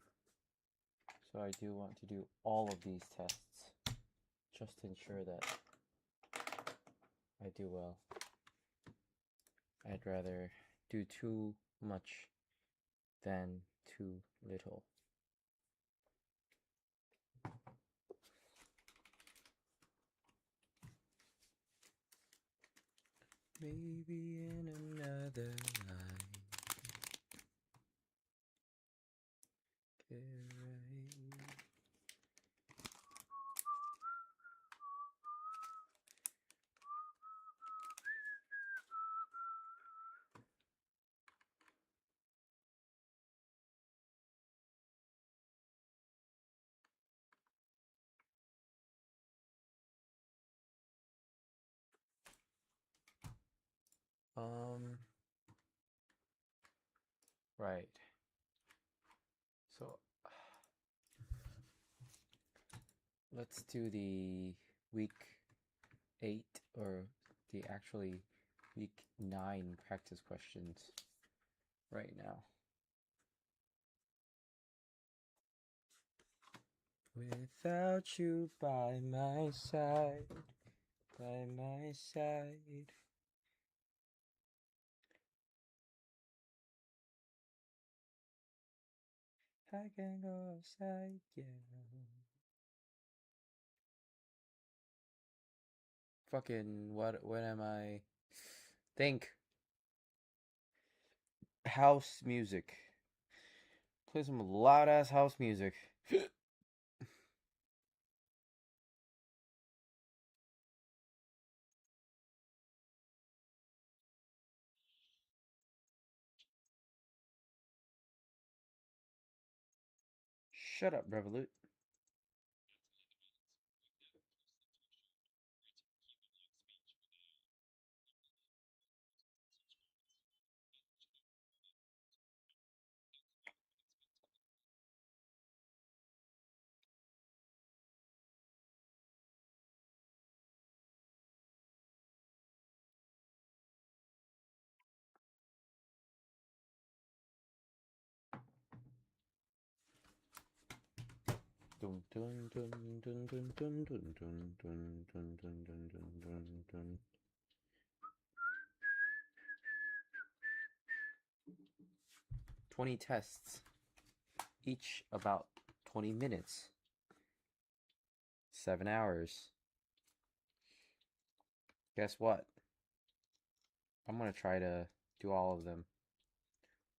So I do want to do all of these tests just to ensure that I do well. I'd rather do too much than too little. Maybe in another life. Get right. Right. So let's do the week 8 or the actually week 9 practice questions right now. Without you by my side, I can go outside, yeah. Fucking what am I? Think. House music. Play some loud ass house music. Shut up, Revolut. Dun dun dun dun dun dun dun dun dun dun dun dun dun dun. 20 tests, each about 20 minutes. 7 hours. Guess what? I'm gonna try to do all of them,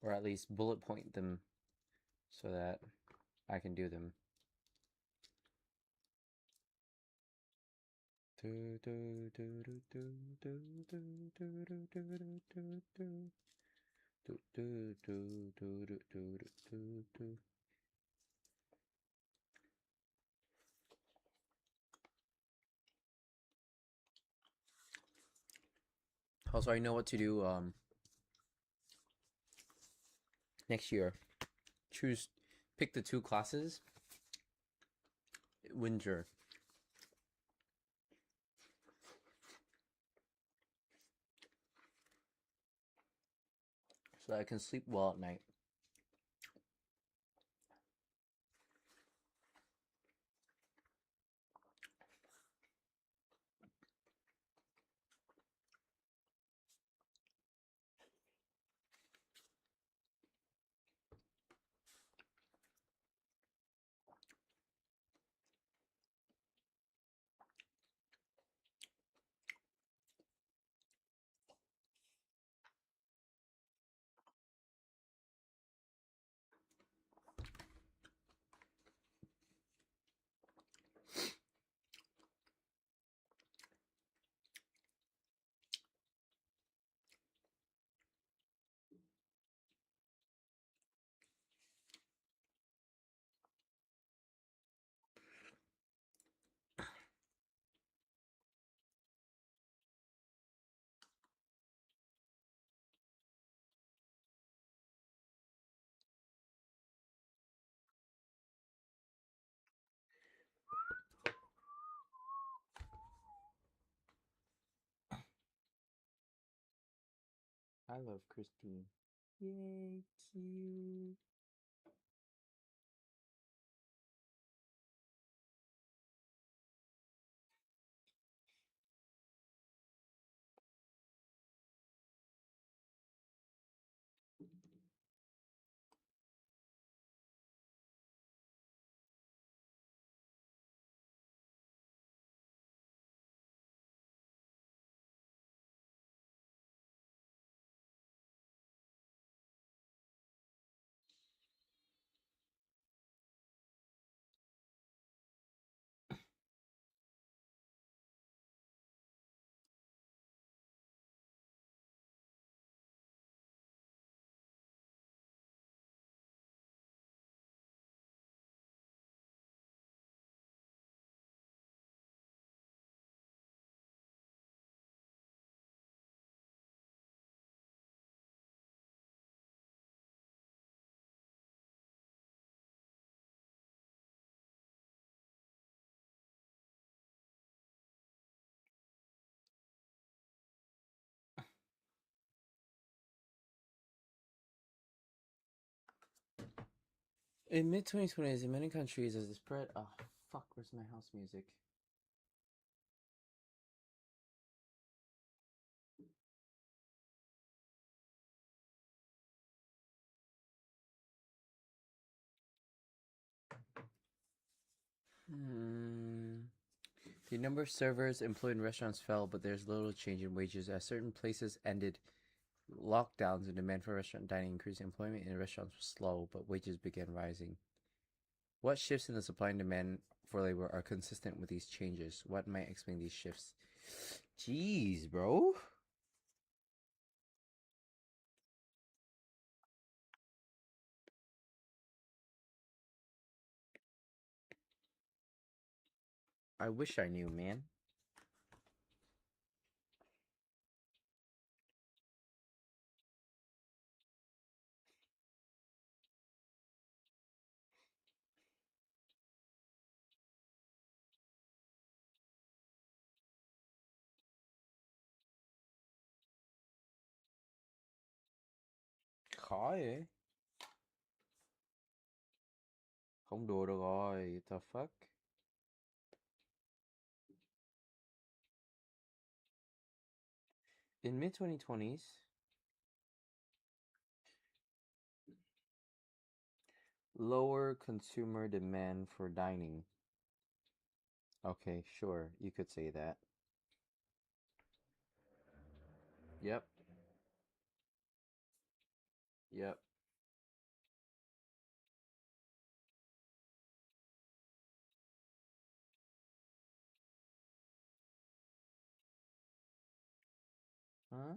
or at least bullet point them so that I can do them. Also, I know what to do next year. Pick the 2 classes. Winter. So that I can sleep well at night. I love Christine. Yay, cute. In mid 2020s, in many countries, as the spread. Oh, fuck, where's my house music? The number of servers employed in restaurants fell, but there's little change in wages as certain places ended lockdowns and demand for restaurant dining increased. Employment in restaurants was slow, but wages began rising. What shifts in the supply and demand for labor are consistent with these changes? What might explain these shifts? Jeez, bro. I wish I knew, man. Khó vậy. Không đùa được rồi. What the fuck? In mid 2020s, lower consumer demand for dining. Okay, sure, you could say that. Yep. Yep. Huh?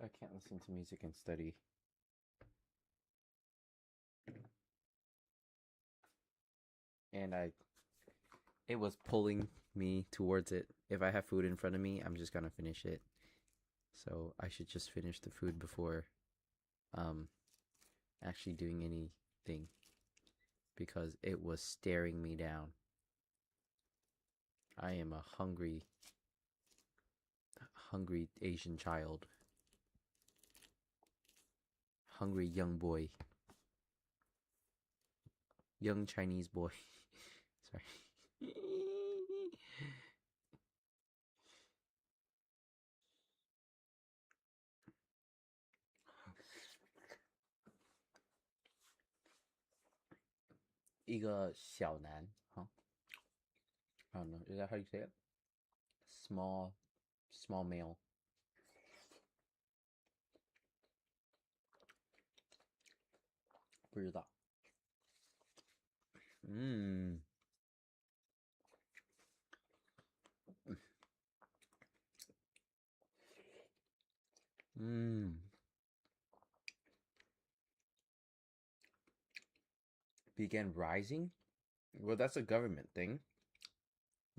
I can't listen to music and study. And it was pulling me towards it. If I have food in front of me, I'm just gonna finish it. So I should just finish the food before actually doing anything, because it was staring me down. I am a hungry Asian child. Hungry young boy. Young Chinese boy. Sorry. 一个小男, huh? I don't know. Is that how you say it? Small male. 不知道. Began rising? Well, that's a government thing.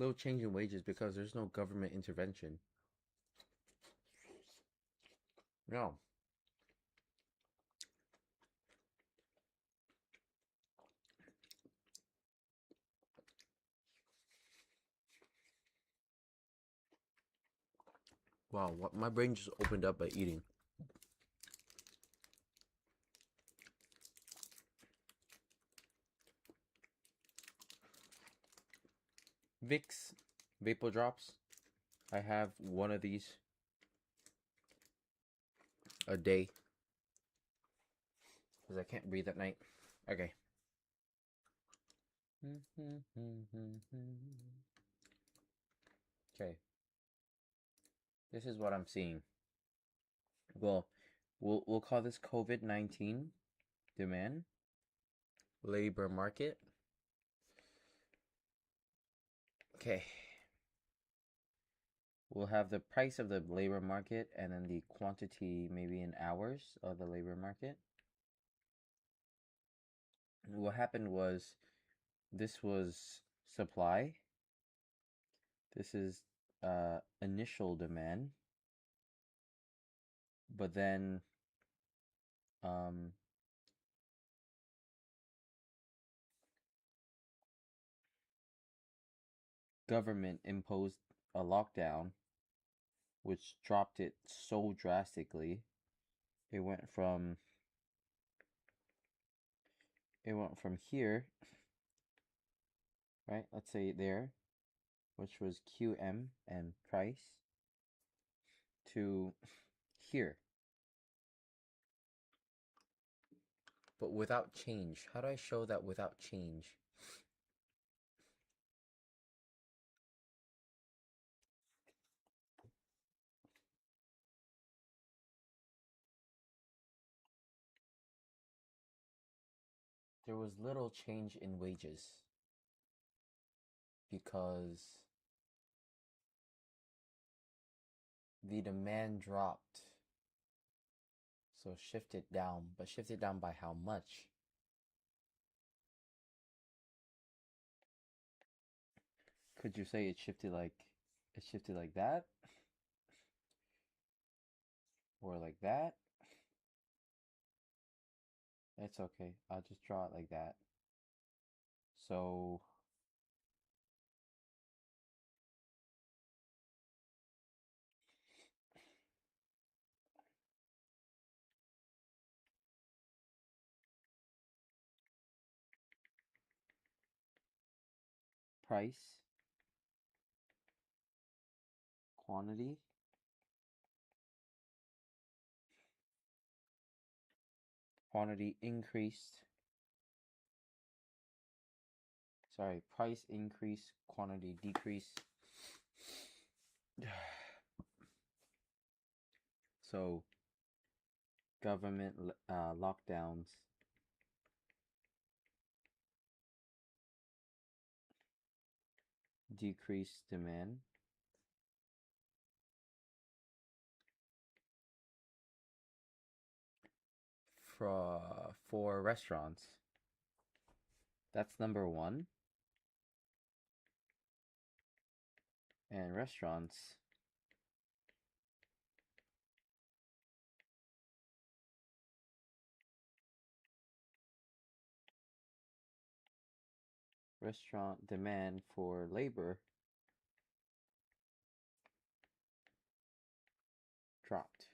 Little change in wages because there's no government intervention. No. Wow, what my brain just opened up by eating. Vicks Vapor Drops. I have one of these a day because I can't breathe at night. Okay. Okay. This is what I'm seeing. Well, we'll call this COVID-19 demand, labor market. Okay. We'll have the price of the labor market and then the quantity maybe in hours of the labor market. What happened was this was supply. This is initial demand. But then government imposed a lockdown which dropped it so drastically. It went from here, right? Let's say there, which was QM and price, to here. But without change. How do I show that without change? There was little change in wages because the demand dropped. So shifted down, but shifted down by how much? Could you say it shifted like that? Or like that? It's okay. I'll just draw it like that. So price, quantity, quantity increased. Sorry, price increase, quantity decrease. So government lockdowns decrease demand. For restaurants. That's number one. And restaurants restaurant demand for labor dropped.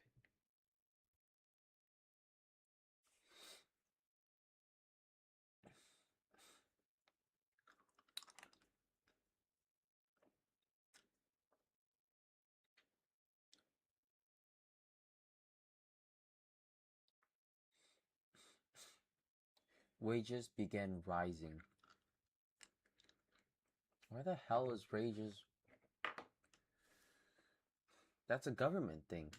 Wages began rising. Where the hell is wages? That's a government thing.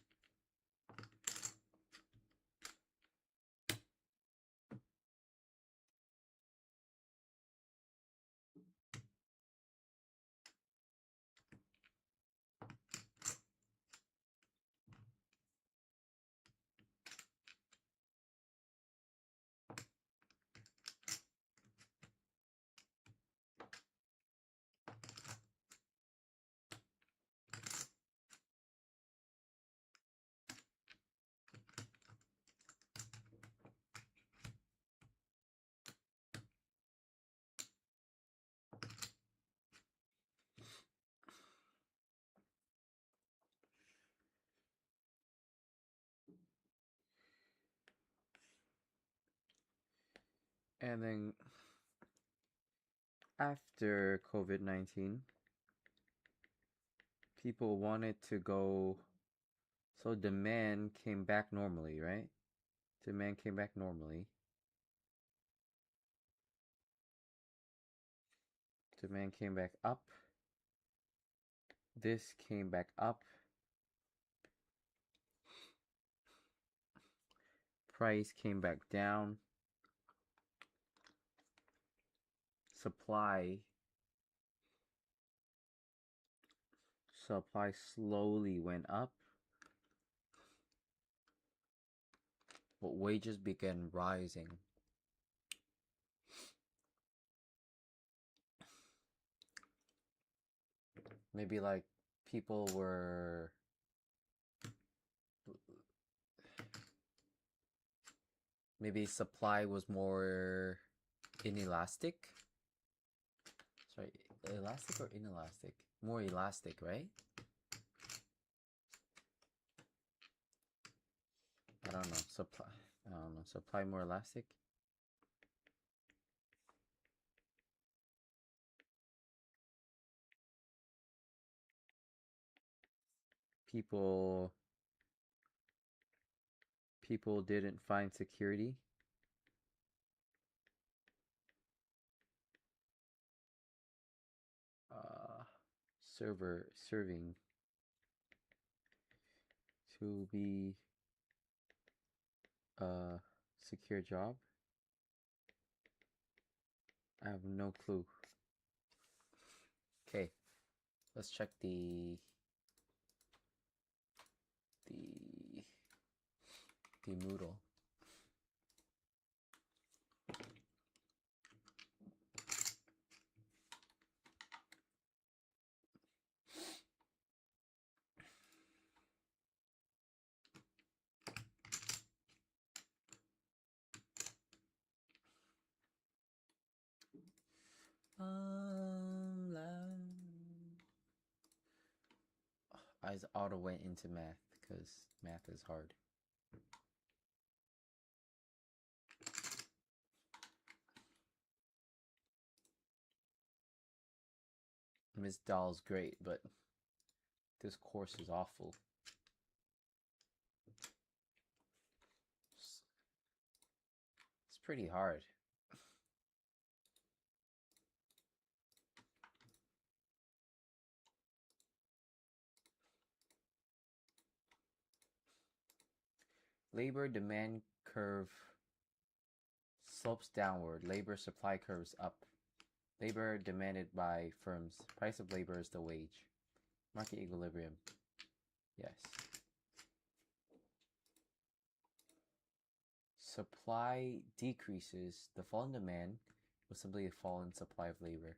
And then after COVID-19, people wanted to go, so demand came back normally, right? Demand came back normally. Demand came back up. This came back up. Price came back down. Supply slowly went up. But wages began rising. Maybe like people were maybe supply was more inelastic. Sorry, elastic or inelastic? More elastic, right? I don't know. Supply more elastic. People didn't find security. Serving to be a secure job. I have no clue. Okay, let's check the Moodle. I just auto went into math because math is hard. Miss Dahl's great, but this course is awful. It's pretty hard. Labor demand curve slopes downward. Labor supply curves up. Labor demanded by firms. Price of labor is the wage. Market equilibrium. Yes. Supply decreases. The fall in demand was simply a fall in supply of labor.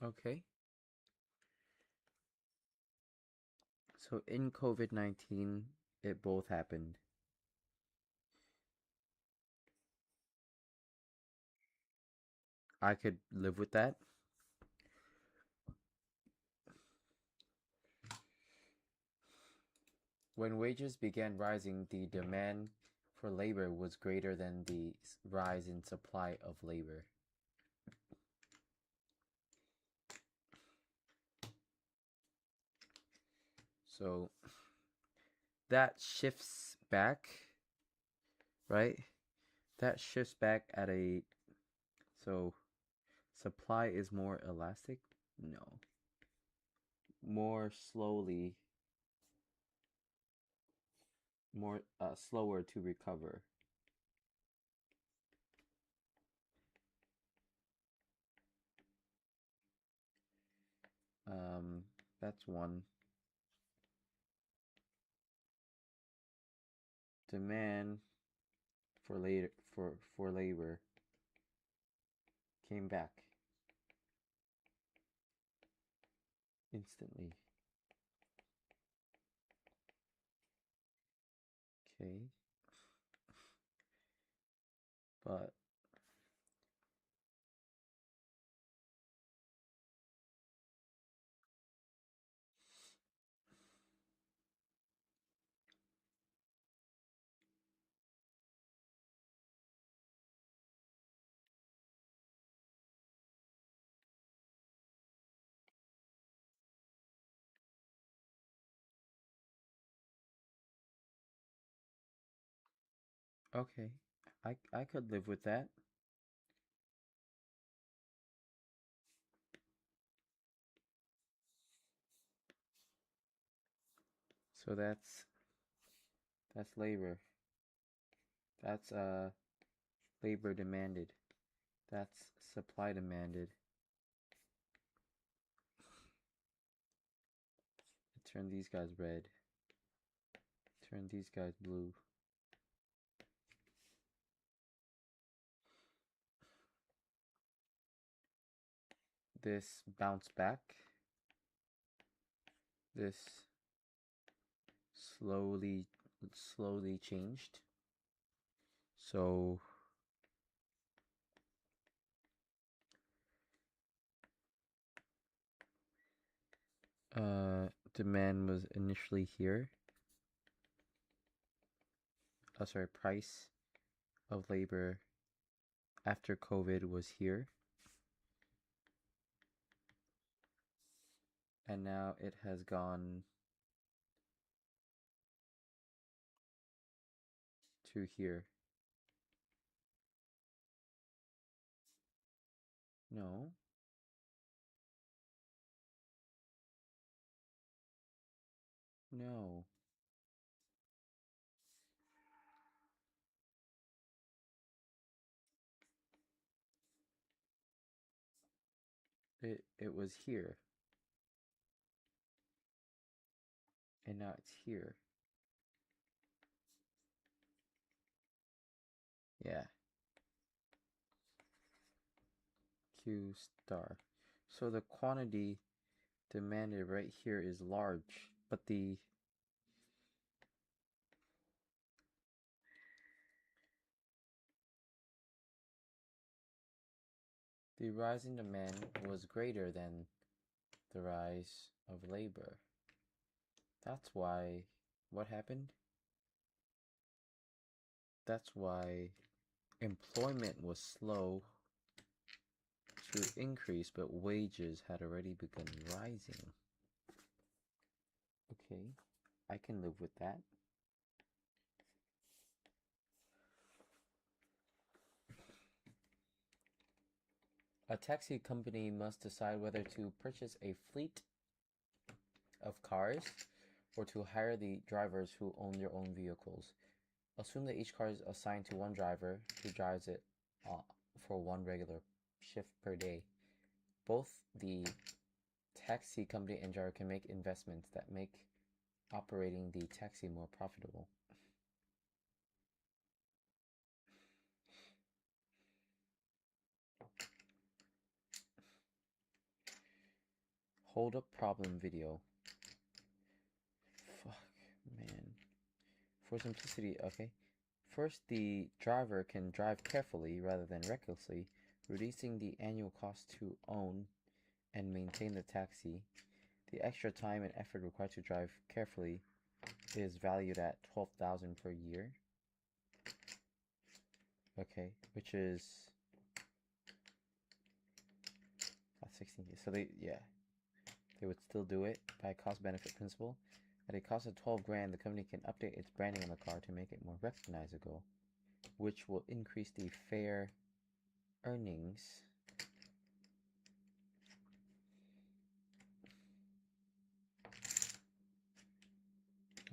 Okay. So in COVID-19, it both happened. I could live with that. When wages began rising, the demand for labor was greater than the rise in supply of labor. So that shifts back, right? That shifts back at a, so supply is more elastic? No. More slowly, more slower to recover. That's one. Demand for labor came back instantly. Okay. But okay, I could live with that. So that's labor. That's labor demanded. That's supply demanded. Turn these guys red. Turn these guys blue. This bounce back. This slowly changed. So demand was initially here. Oh, sorry, price of labor after COVID was here. And now it has gone to here. No. No. It was here. And now it's here. Yeah. Q star. So the quantity demanded right here is large, but the rise in demand was greater than the rise of labor. That's why, what happened? That's why employment was slow to increase, but wages had already begun rising. Okay, I can live with that. A taxi company must decide whether to purchase a fleet of cars or to hire the drivers who own their own vehicles. Assume that each car is assigned to one driver who drives it for one regular shift per day. Both the taxi company and driver can make investments that make operating the taxi more profitable. Hold up problem video. Fuck, man. For simplicity, okay. First, the driver can drive carefully rather than recklessly, reducing the annual cost to own and maintain the taxi. The extra time and effort required to drive carefully is valued at 12,000 per year. Okay, which is 16. So they would still do it by cost benefit principle. At a cost of 12 grand, the company can update its branding on the car to make it more recognizable, which will increase the fair earnings.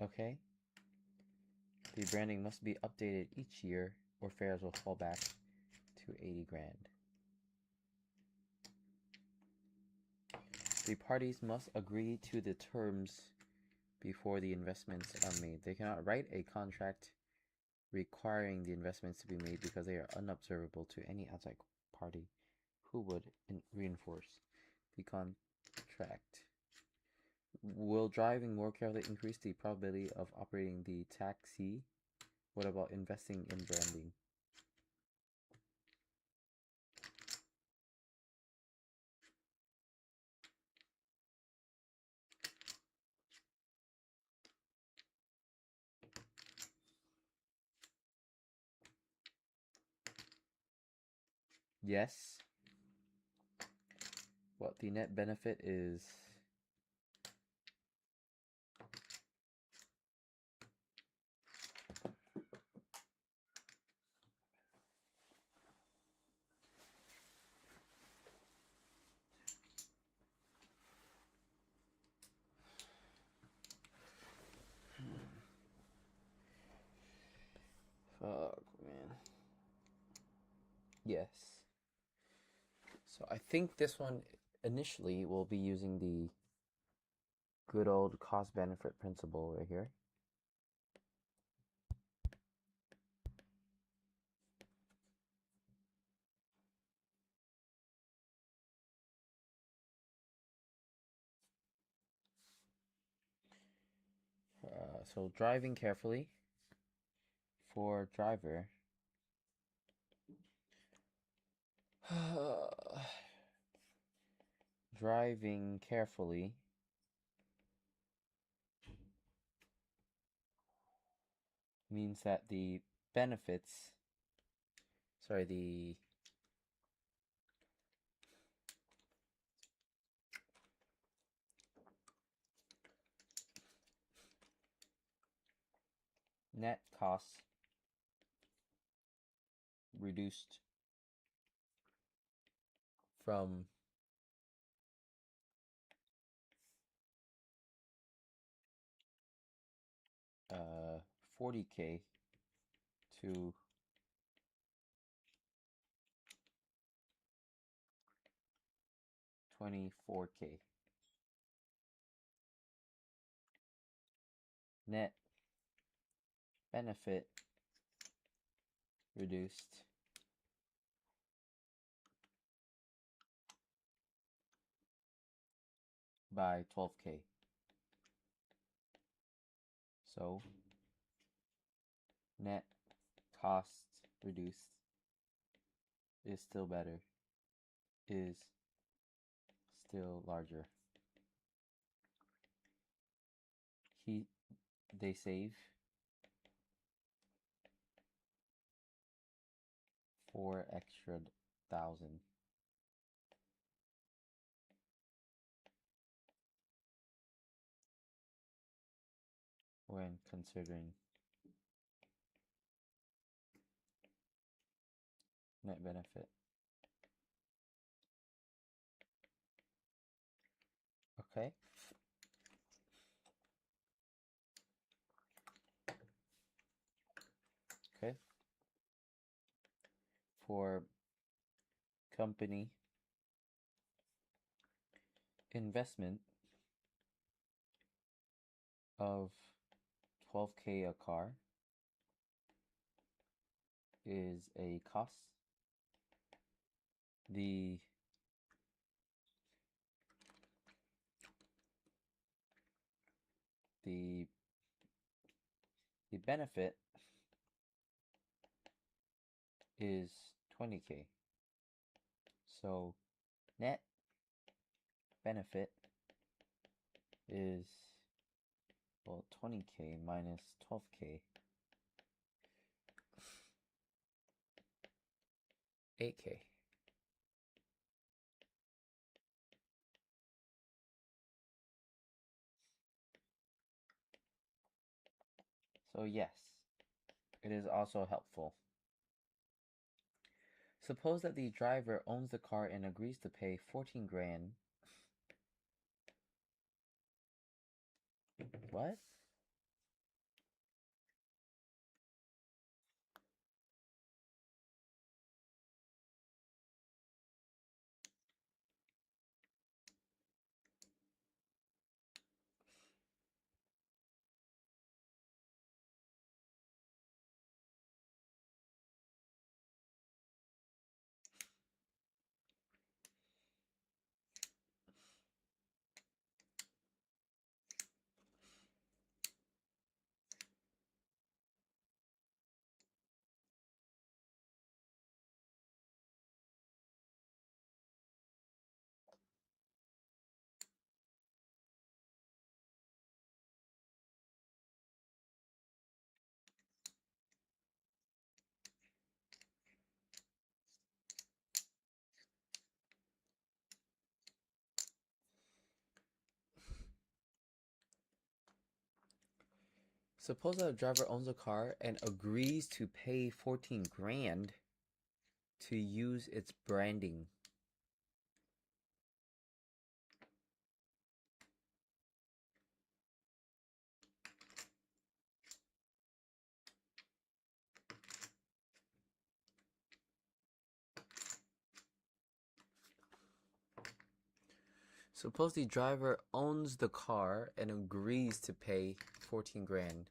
Okay. The branding must be updated each year or fares will fall back to 80 grand. The parties must agree to the terms before the investments are made. They cannot write a contract requiring the investments to be made because they are unobservable to any outside party who would reinforce the contract. Will driving more carefully increase the probability of operating the taxi? What about investing in branding? Yes. What the net benefit is fuck, man. Yes. So I think this one initially will be using the good old cost benefit principle right here. So driving carefully for driver. Driving carefully means that the benefits, sorry, the net costs reduced from 40K to 24K. Net benefit reduced by 12K. So net costs reduced is still better, is still larger. They save 4 extra thousand. When considering net benefit. Okay. Okay. For company investment of 12K a car is a cost. The benefit is 20K. So net benefit is Well, 20k minus 12k. 8k. So yes, it is also helpful. Suppose that the driver owns the car and agrees to pay 14 grand. What? Suppose that a driver owns a car and agrees to pay 14 grand to use its branding. Suppose the driver owns the car and agrees to pay 14 grand.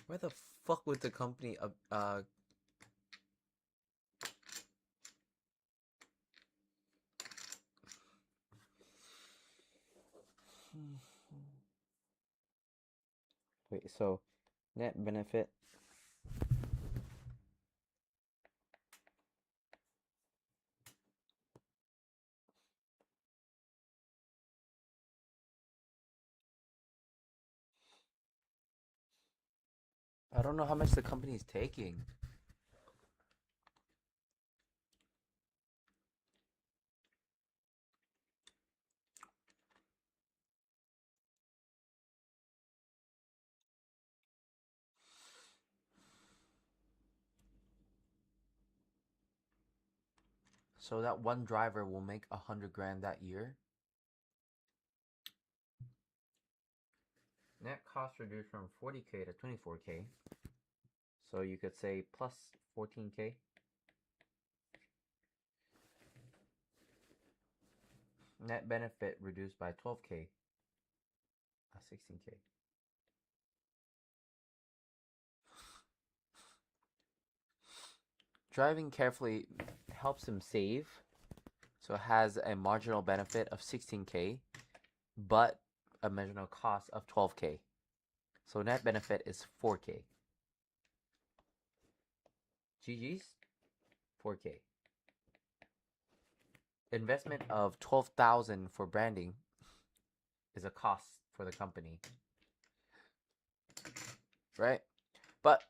Where the fuck would the company wait, so net benefit I don't know how much the company is taking. So that one driver will make 100 grand that year. Net cost reduced from 40k to 24k. So you could say plus 14k. Net benefit reduced by 12k. 16k. Driving carefully helps him save. So it has a marginal benefit of 16k, but a marginal cost of 12k. So net benefit is 4k. GG's 4k. Investment of 12,000 for branding is a cost for the company. Right? But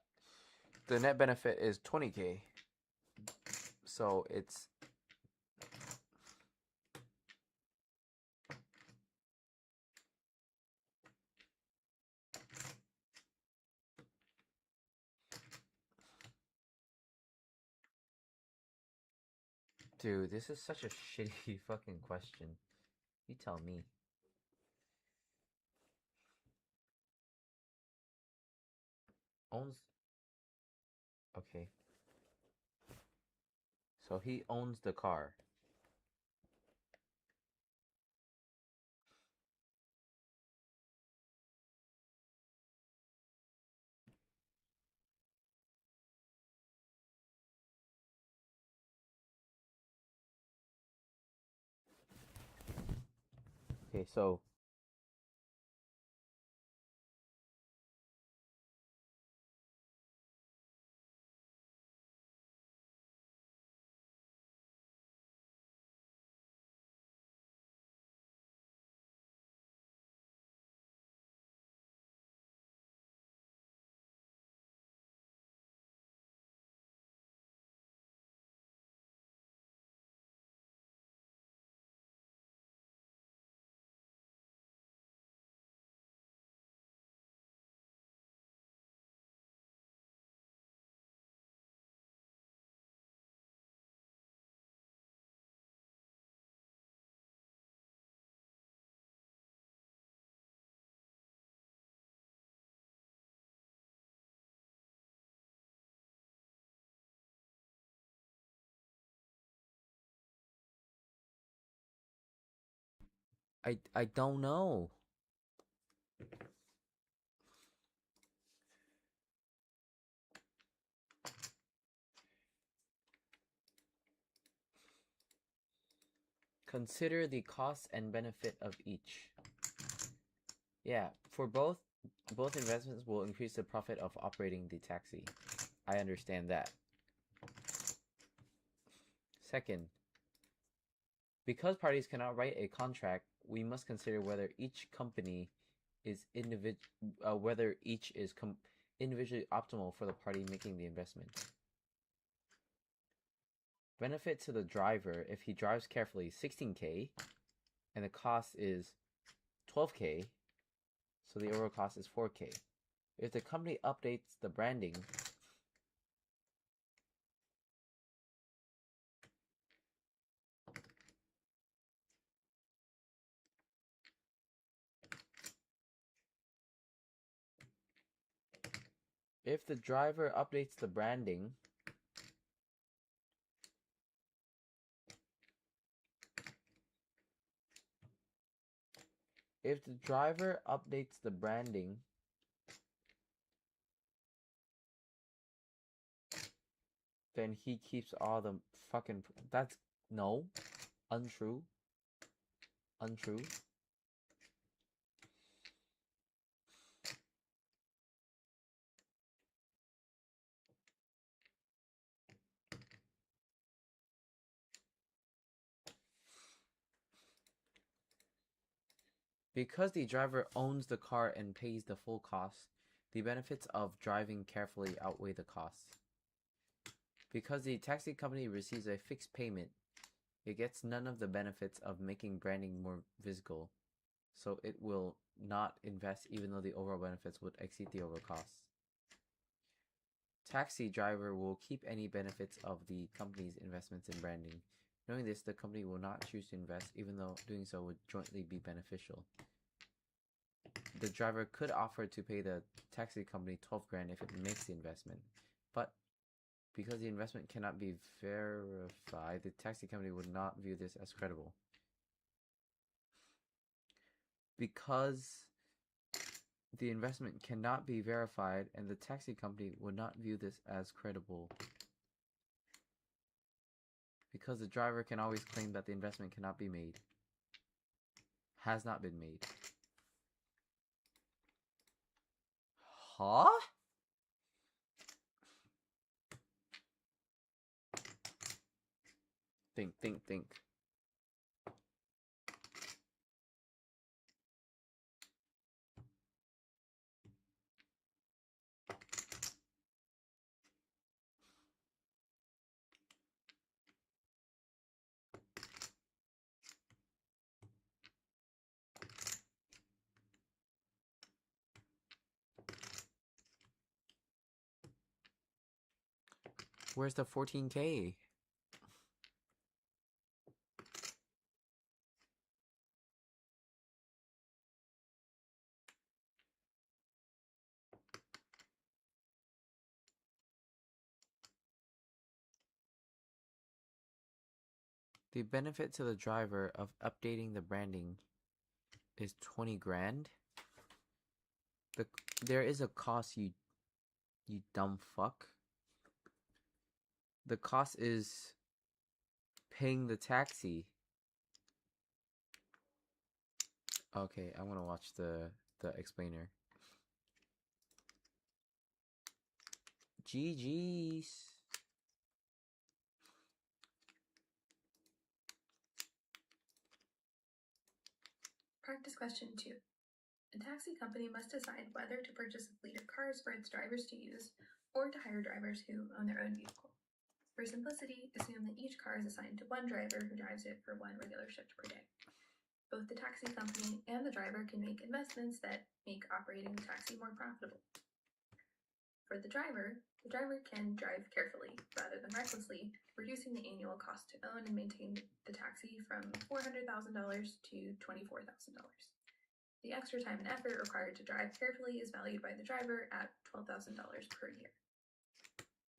the net benefit is 20k. So it's dude, this is such a shitty fucking question. You tell me. Owns. Okay. So he owns the car. Okay, so I don't know. Consider the cost and benefit of each. Yeah, for both investments will increase the profit of operating the taxi. I understand that. Second, because parties cannot write a contract, we must consider whether each company is individually optimal for the party making the investment. Benefit to the driver if he drives carefully, 16K, and the cost is 12K, so the overall cost is 4K. If the company updates the branding, if the driver updates the branding, then he keeps all the fucking... That's... No. Untrue. Untrue. Because the driver owns the car and pays the full cost, the benefits of driving carefully outweigh the costs. Because the taxi company receives a fixed payment, it gets none of the benefits of making branding more visible, so it will not invest even though the overall benefits would exceed the overall costs. Taxi driver will keep any benefits of the company's investments in branding. Knowing this, the company will not choose to invest even though doing so would jointly be beneficial. The driver could offer to pay the taxi company 12 grand if it makes the investment, but because the investment cannot be verified, the taxi company would not view this as credible. Because the investment cannot be verified and the taxi company would not view this as credible. Because the driver can always claim that the investment cannot be made. Has not been made. Huh? Think. Where's the 14K? The benefit to the driver of updating the branding is 20 grand. There is a cost, you dumb fuck. The cost is paying the taxi. Okay, I want to watch the explainer. GG's. Practice question 2. A taxi company must decide whether to purchase a fleet of cars for its drivers to use or to hire drivers who own their own vehicle. For simplicity, assume that each car is assigned to one driver who drives it for one regular shift per day. Both the taxi company and the driver can make investments that make operating the taxi more profitable. For the driver can drive carefully rather than recklessly, reducing the annual cost to own and maintain the taxi from $400,000 to $24,000. The extra time and effort required to drive carefully is valued by the driver at $12,000 per year.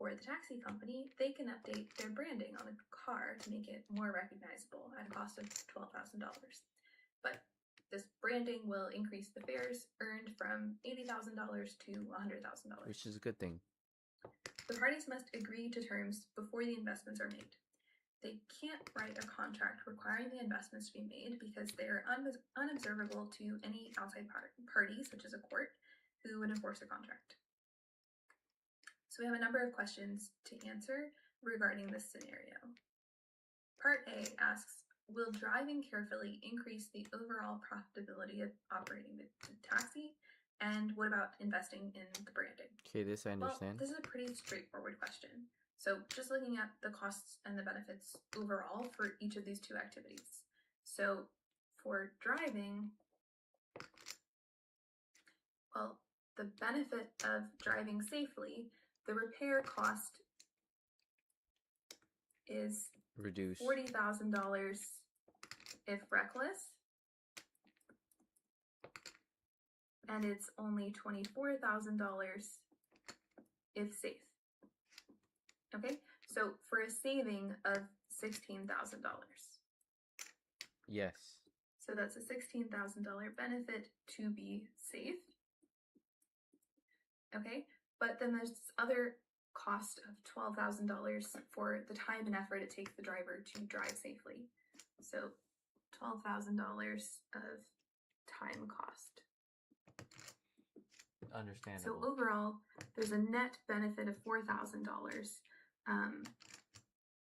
For the taxi company, they can update their branding on the car to make it more recognizable at a cost of $12,000. But this branding will increase the fares earned from $80,000 to $100,000. Which is a good thing. The parties must agree to terms before the investments are made. They can't write a contract requiring the investments to be made because they are unobservable to any outside party, such as a court, who would enforce a contract. So we have a number of questions to answer regarding this scenario. Part A asks, will driving carefully increase the overall profitability of operating the taxi? And what about investing in the branding? Okay, this I understand. Well, this is a pretty straightforward question. So just looking at the costs and the benefits overall for each of these two activities. So for driving, well, the benefit of driving safely, the repair cost is Reduce. $40,000 if reckless, and it's only $24,000 if safe. Okay, so for a saving of $16,000. Yes. So that's a $16,000 benefit to be safe. Okay, but then there's this other cost of $12,000 for the time and effort it takes the driver to drive safely. So $12,000 of time cost. Understandable. So overall, there's a net benefit of $4,000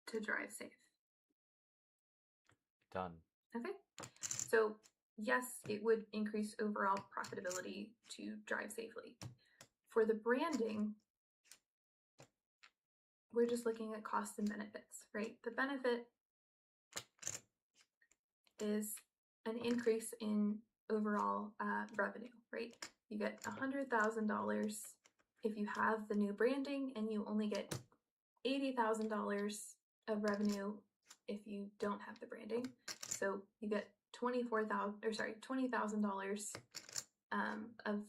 to drive safe. Done. Okay, so yes, it would increase overall profitability to drive safely. For the branding, we're just looking at costs and benefits, right? The benefit is an increase in overall revenue, right? You get $100,000 if you have the new branding, and you only get $80,000 of revenue if you don't have the branding. So you get $20,000 of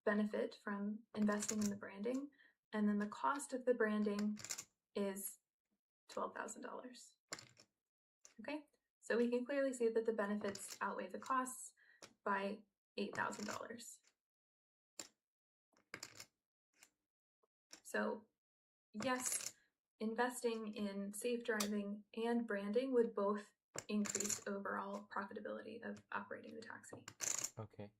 benefit from investing in the branding, and then the cost of the branding is $12,000. Okay, so we can clearly see that the benefits outweigh the costs by $8,000. So yes, investing in safe driving and branding would both increase overall profitability of operating the taxi. Okay.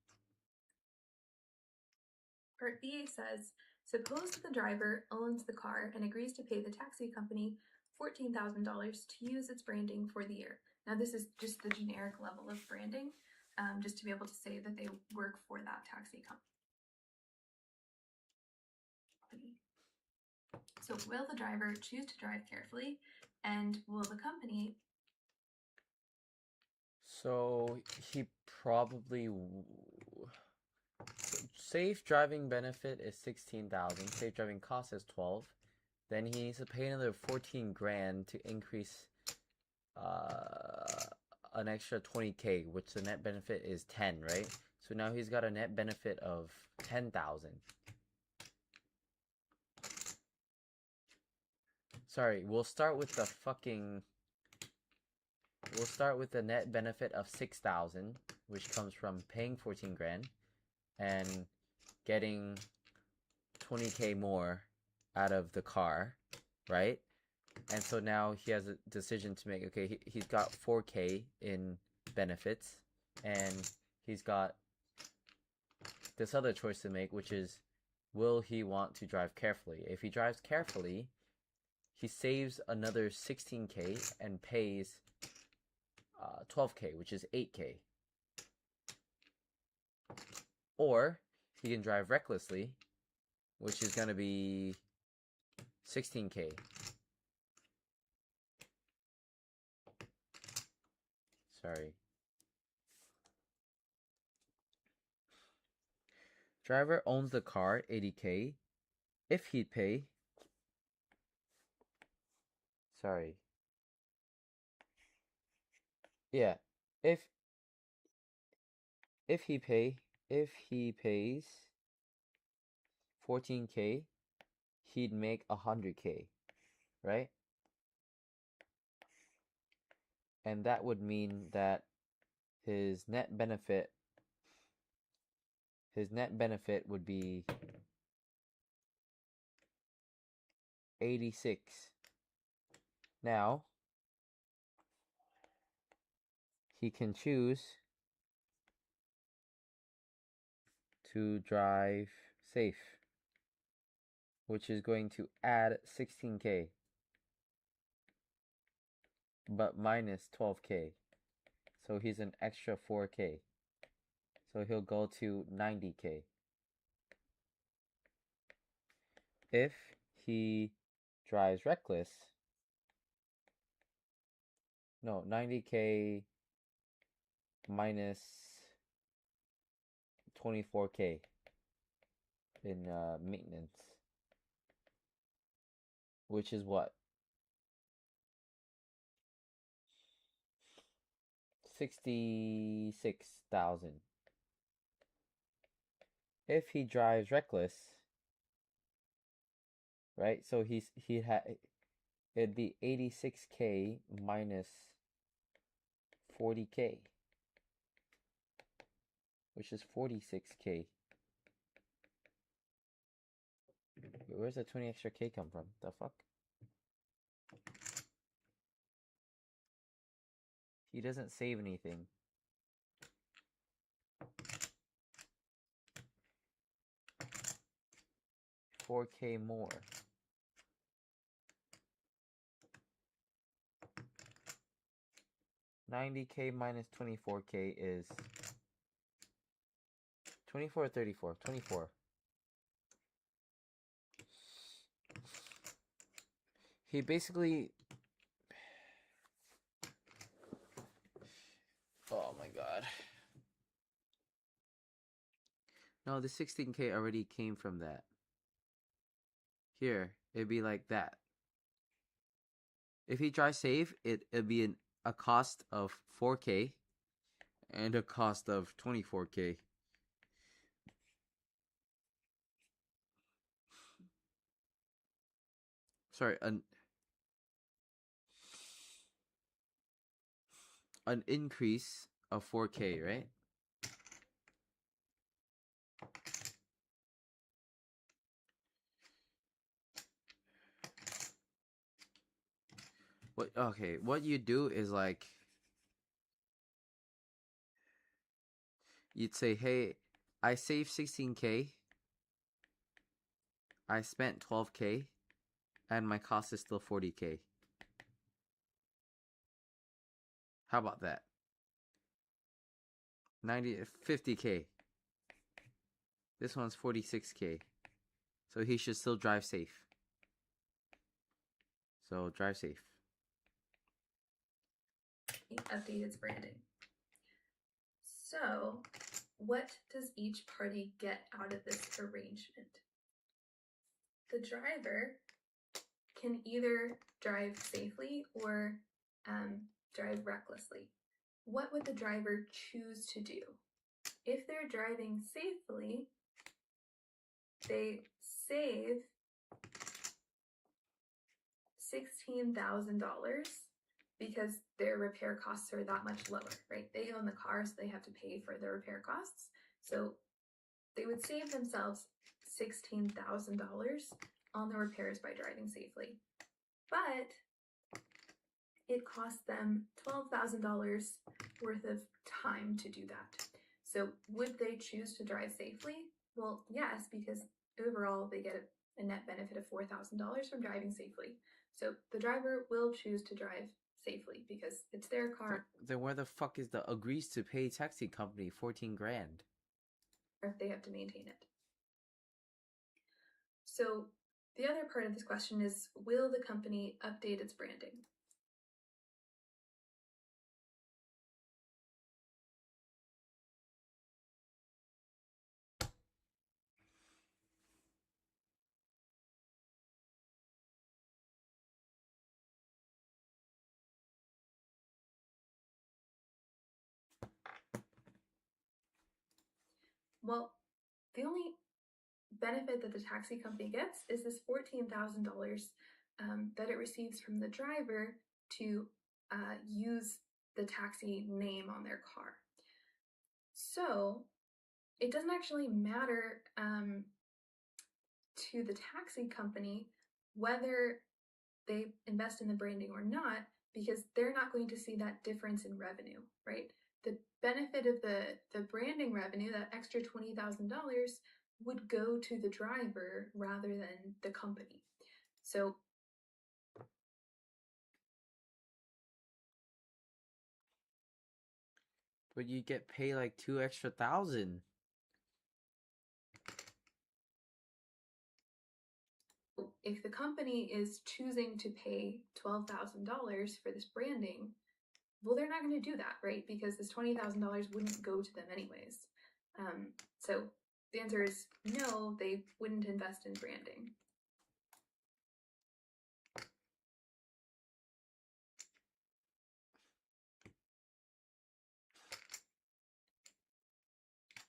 Part B says, suppose the driver owns the car and agrees to pay the taxi company $14,000 to use its branding for the year. Now this is just the generic level of branding, just to be able to say that they work for that taxi company. So will the driver choose to drive carefully, and will the company? So he probably safe driving benefit is 16,000. Safe driving cost is 12. Then he needs to pay another 14 grand to increase an extra 20K, which the net benefit is 10, right? So now he's got a net benefit of 10,000. Sorry, we'll start with the net benefit of 6,000, which comes from paying 14 grand and getting 20K more out of the car, right? And so now he has a decision to make. Okay, he's got 4K in benefits, and he's got this other choice to make, which is, will he want to drive carefully? If he drives carefully, he saves another 16K and pays 12K, which is 8K. Or he can drive recklessly, which is going to be 16K. Sorry. Driver owns the car, 80K. If he'd pay... Sorry. Yeah. If he pays 14K, he'd make 100K, right? And that would mean that his net benefit his net benefit would be 86. Now, he can choose to drive safe, which is going to add 16K, but minus 12K. So he's an extra 4K. So he'll go to 90K. If he drives reckless, no, 90K minus 24K in maintenance, which is what? 66,000. If he drives reckless, right? So it'd be 86K minus 40K, which is 46K. Where's the 20 extra K come from? The fuck? He doesn't save anything. $4K more. $90K minus 24K is 24 or 34? 24. He basically... Oh my god. No, the 16K already came from that. Here, it'd be like that. If he drives safe, it'd be a cost of 4K and a cost of 24K. Sorry, an increase of 4K, right? What you do is like you'd say, hey, I saved 16K, I spent 12K, and my cost is still 40K. How about that? 50K. This one's 46K. So he should still drive safe. So drive safe. He updated its branding. So, what does each party get out of this arrangement? The driver can either drive safely or drive recklessly. What would the driver choose to do? If they're driving safely, they save $16,000 because their repair costs are that much lower, right? They own the car, so they have to pay for their repair costs. So they would save themselves $16,000 on the repairs by driving safely. But it costs them $12,000 worth of time to do that. So would they choose to drive safely? Well, yes, because overall they get a net benefit of $4,000 from driving safely. So the driver will choose to drive safely because it's their car. Then where the fuck is the agrees to pay taxi company 14 grand? If they have to maintain it. So the other part of this question is, will the company update its branding? Well, the only benefit that the taxi company gets is this $14,000 that it receives from the driver to use the taxi name on their car. So it doesn't actually matter to the taxi company whether they invest in the branding or not, because they're not going to see that difference in revenue, right? The benefit of the branding revenue, that extra $20,000, would go to the driver rather than the company. So But you get paid like $2 extra thousand. if the company is choosing to pay $12,000 for this branding, well, they're not going to do that, right? Because this $20,000 wouldn't go to them anyways. So the answer is no, they wouldn't invest in branding.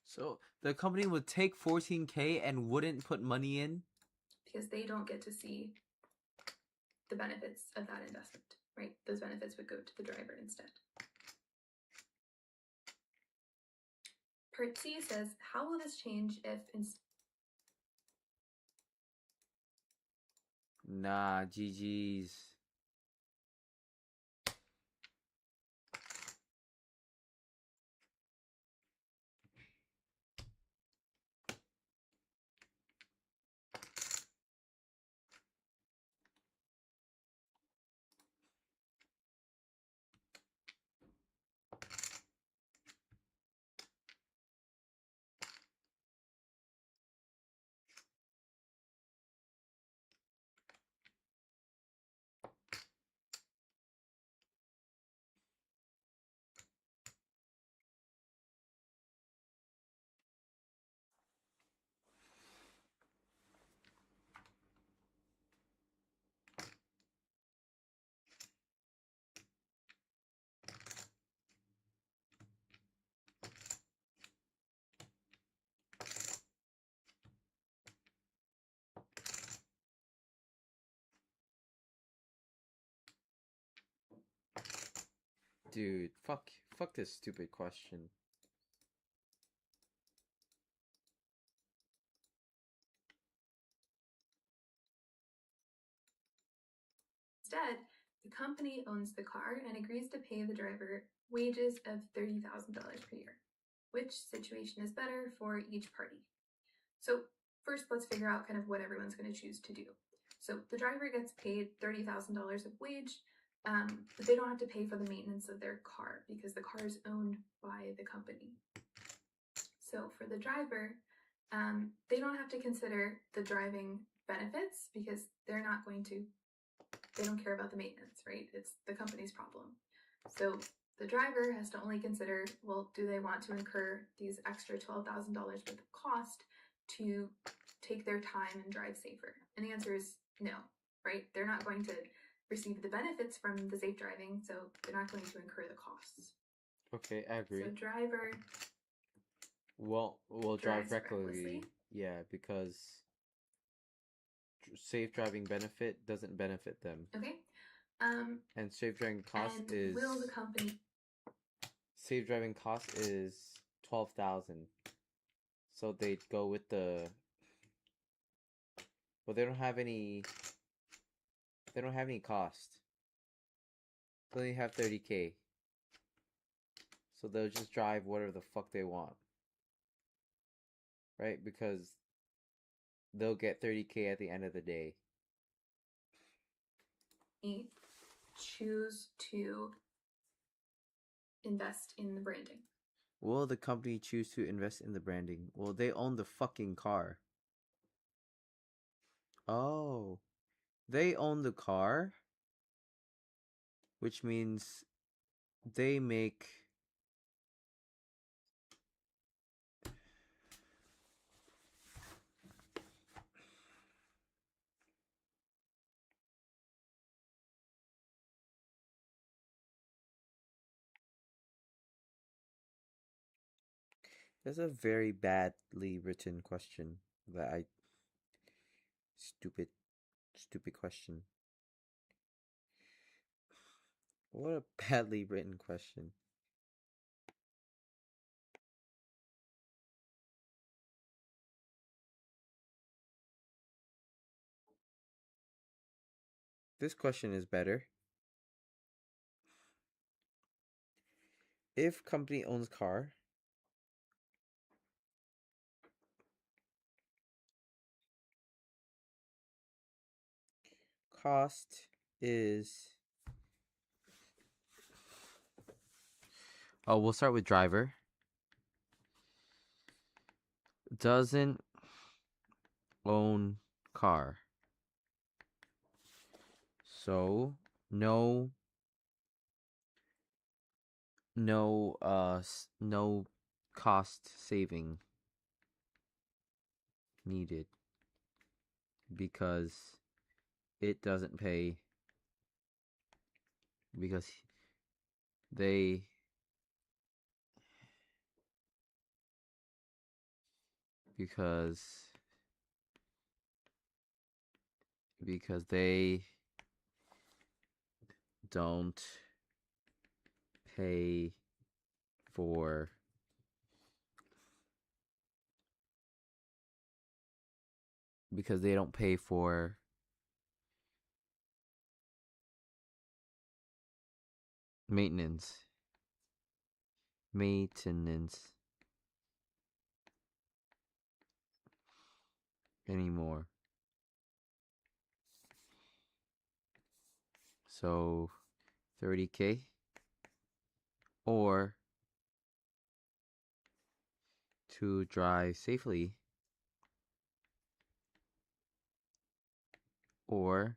So the company would take $14K and wouldn't put money in? Because they don't get to see the benefits of that investment, right? Those benefits would go to the driver instead. Part C says, how will this change if Nah, GG's. Dude, fuck this stupid question. instead the company owns the car and agrees to pay the driver wages of $30,000 per year? Which situation is better for each party? So first, let's figure out kind of what everyone's going to choose to do. So the driver gets paid $30,000 of wage, but they don't have to pay for the maintenance of their car because the car is owned by the company. So for the driver, they don't have to consider the driving benefits because they don't care about the maintenance, right? It's the company's problem. So the driver has to only consider, well, do they want to incur these extra $12,000 worth of cost to take their time and drive safer? And the answer is no, right? They're not going to receive the benefits from the safe driving, so they're not going to incur the costs. Okay, I agree. So driver will drive drives recklessly. Yeah, because safe driving benefit doesn't benefit them. Okay. And safe driving cost and is will the company safe driving cost is 12,000. So they'd go with the well, they don't have any cost. They only have 30K. So they'll just drive whatever the fuck they want. Right? Because they'll get 30K at the end of the day. choose to invest in the branding? Will the company choose to invest in the branding? Well, they own the fucking car. Oh. They own the car, which means they make That's a very badly written question that I stupid question. What a badly written question. this question is better. If company owns car, cost is, oh, we'll start with driver. Doesn't own car. So no cost saving needed because it doesn't pay, because they they don't pay for maintenance anymore. So 30K, or to drive safely, or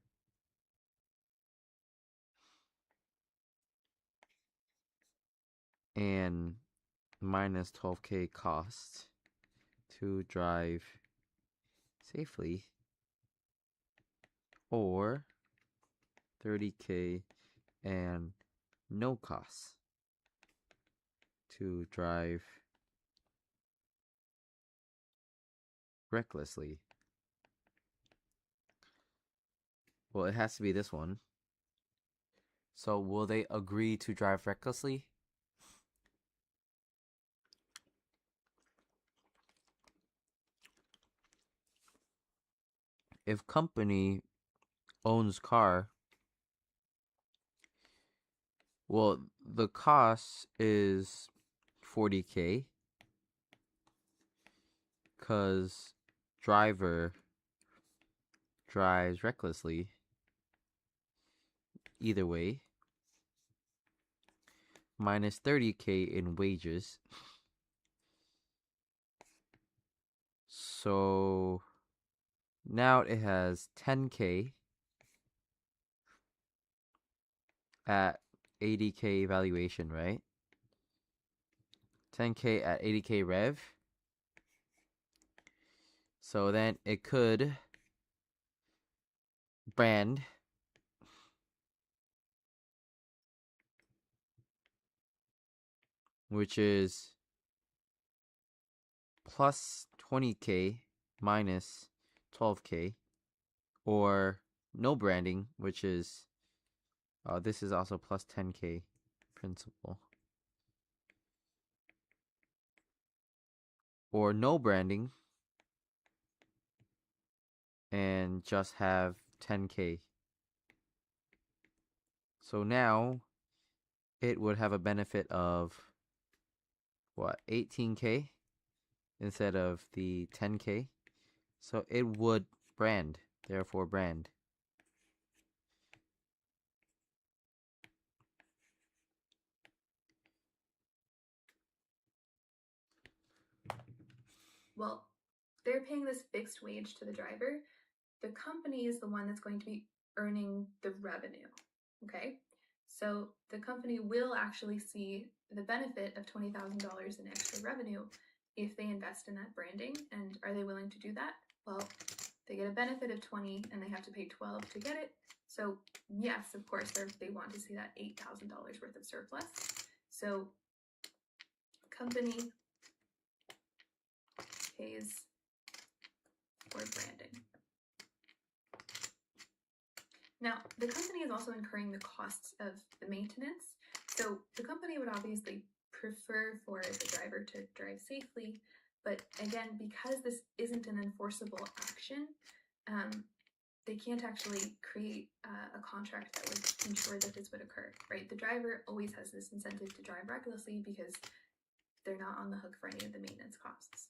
and minus 12K cost to drive safely, or 30K and no costs to drive recklessly. Well, it has to be this one. So will they agree to drive recklessly? If company owns car, well, the cost is 40K because driver drives recklessly. Either way, minus 30K in wages. So now it has 10K at 80K valuation, right? 10K at 80K rev. So then it could brand which is plus 20K minus 12K, or no branding, which is this is also plus 10K principal, or no branding and just have 10K. So now it would have a benefit of what, 18K instead of the 10K. So it would brand, therefore brand. Well, they're paying this fixed wage to the driver. The company is the one that's going to be earning the revenue, okay? So the company will actually see the benefit of $20,000 in extra revenue if they invest in that branding. And are they willing to do that? Well, they get a benefit of 20 and they have to pay 12 to get it. So yes, of course, they want to see that $8,000 worth of surplus. So company pays for branding. Now, the company is also incurring the costs of the maintenance. So the company would obviously prefer for the driver to drive safely, but again, because this isn't an enforceable action, they can't actually create a contract that would ensure that this would occur, right? The driver always has this incentive to drive recklessly because they're not on the hook for any of the maintenance costs.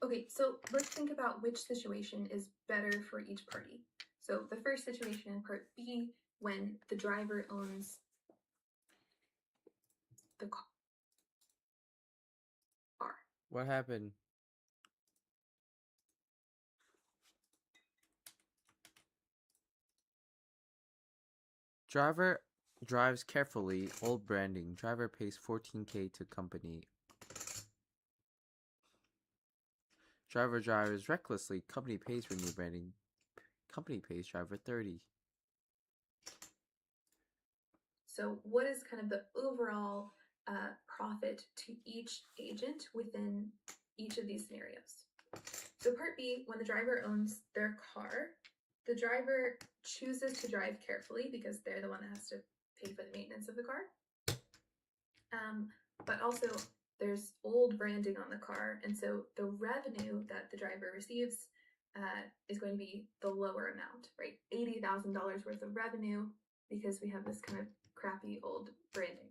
Okay, so let's think about which situation is better for each party. So the first situation in part B, when the driver owns the car. What happened? Driver drives carefully. Old branding. Driver pays 14K to company. Driver drives recklessly. Company pays for new branding. Company pays driver 30. So what is kind of the overall profit to each agent within each of these scenarios? So part B, when the driver owns their car, the driver chooses to drive carefully because they're the one that has to pay for the maintenance of the car. But also there's old branding on the car, and so the revenue that the driver receives is going to be the lower amount, right? $80,000 worth of revenue because we have this kind of crappy old branding.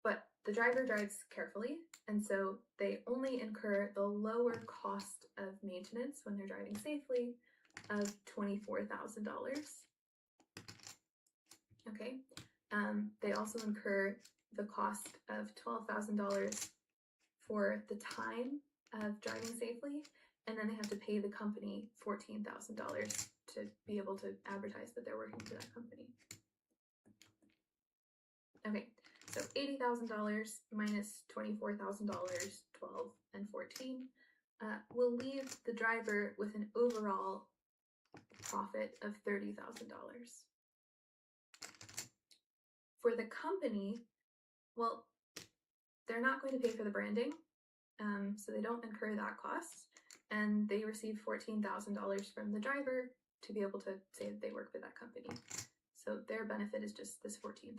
But the driver drives carefully, and so they only incur the lower cost of maintenance when they're driving safely of $24,000. Okay. They also incur the cost of $12,000 for the time of driving safely, and then they have to pay the company $14,000 to be able to advertise that they're working for that company. Okay, so $80,000 minus $24,000, 12 and 14, will leave the driver with an overall profit of $30,000. For the company, well, they're not going to pay for the branding, so they don't incur that cost, and they receive $14,000 from the driver to be able to say that they work for that company. So their benefit is just this $14,000.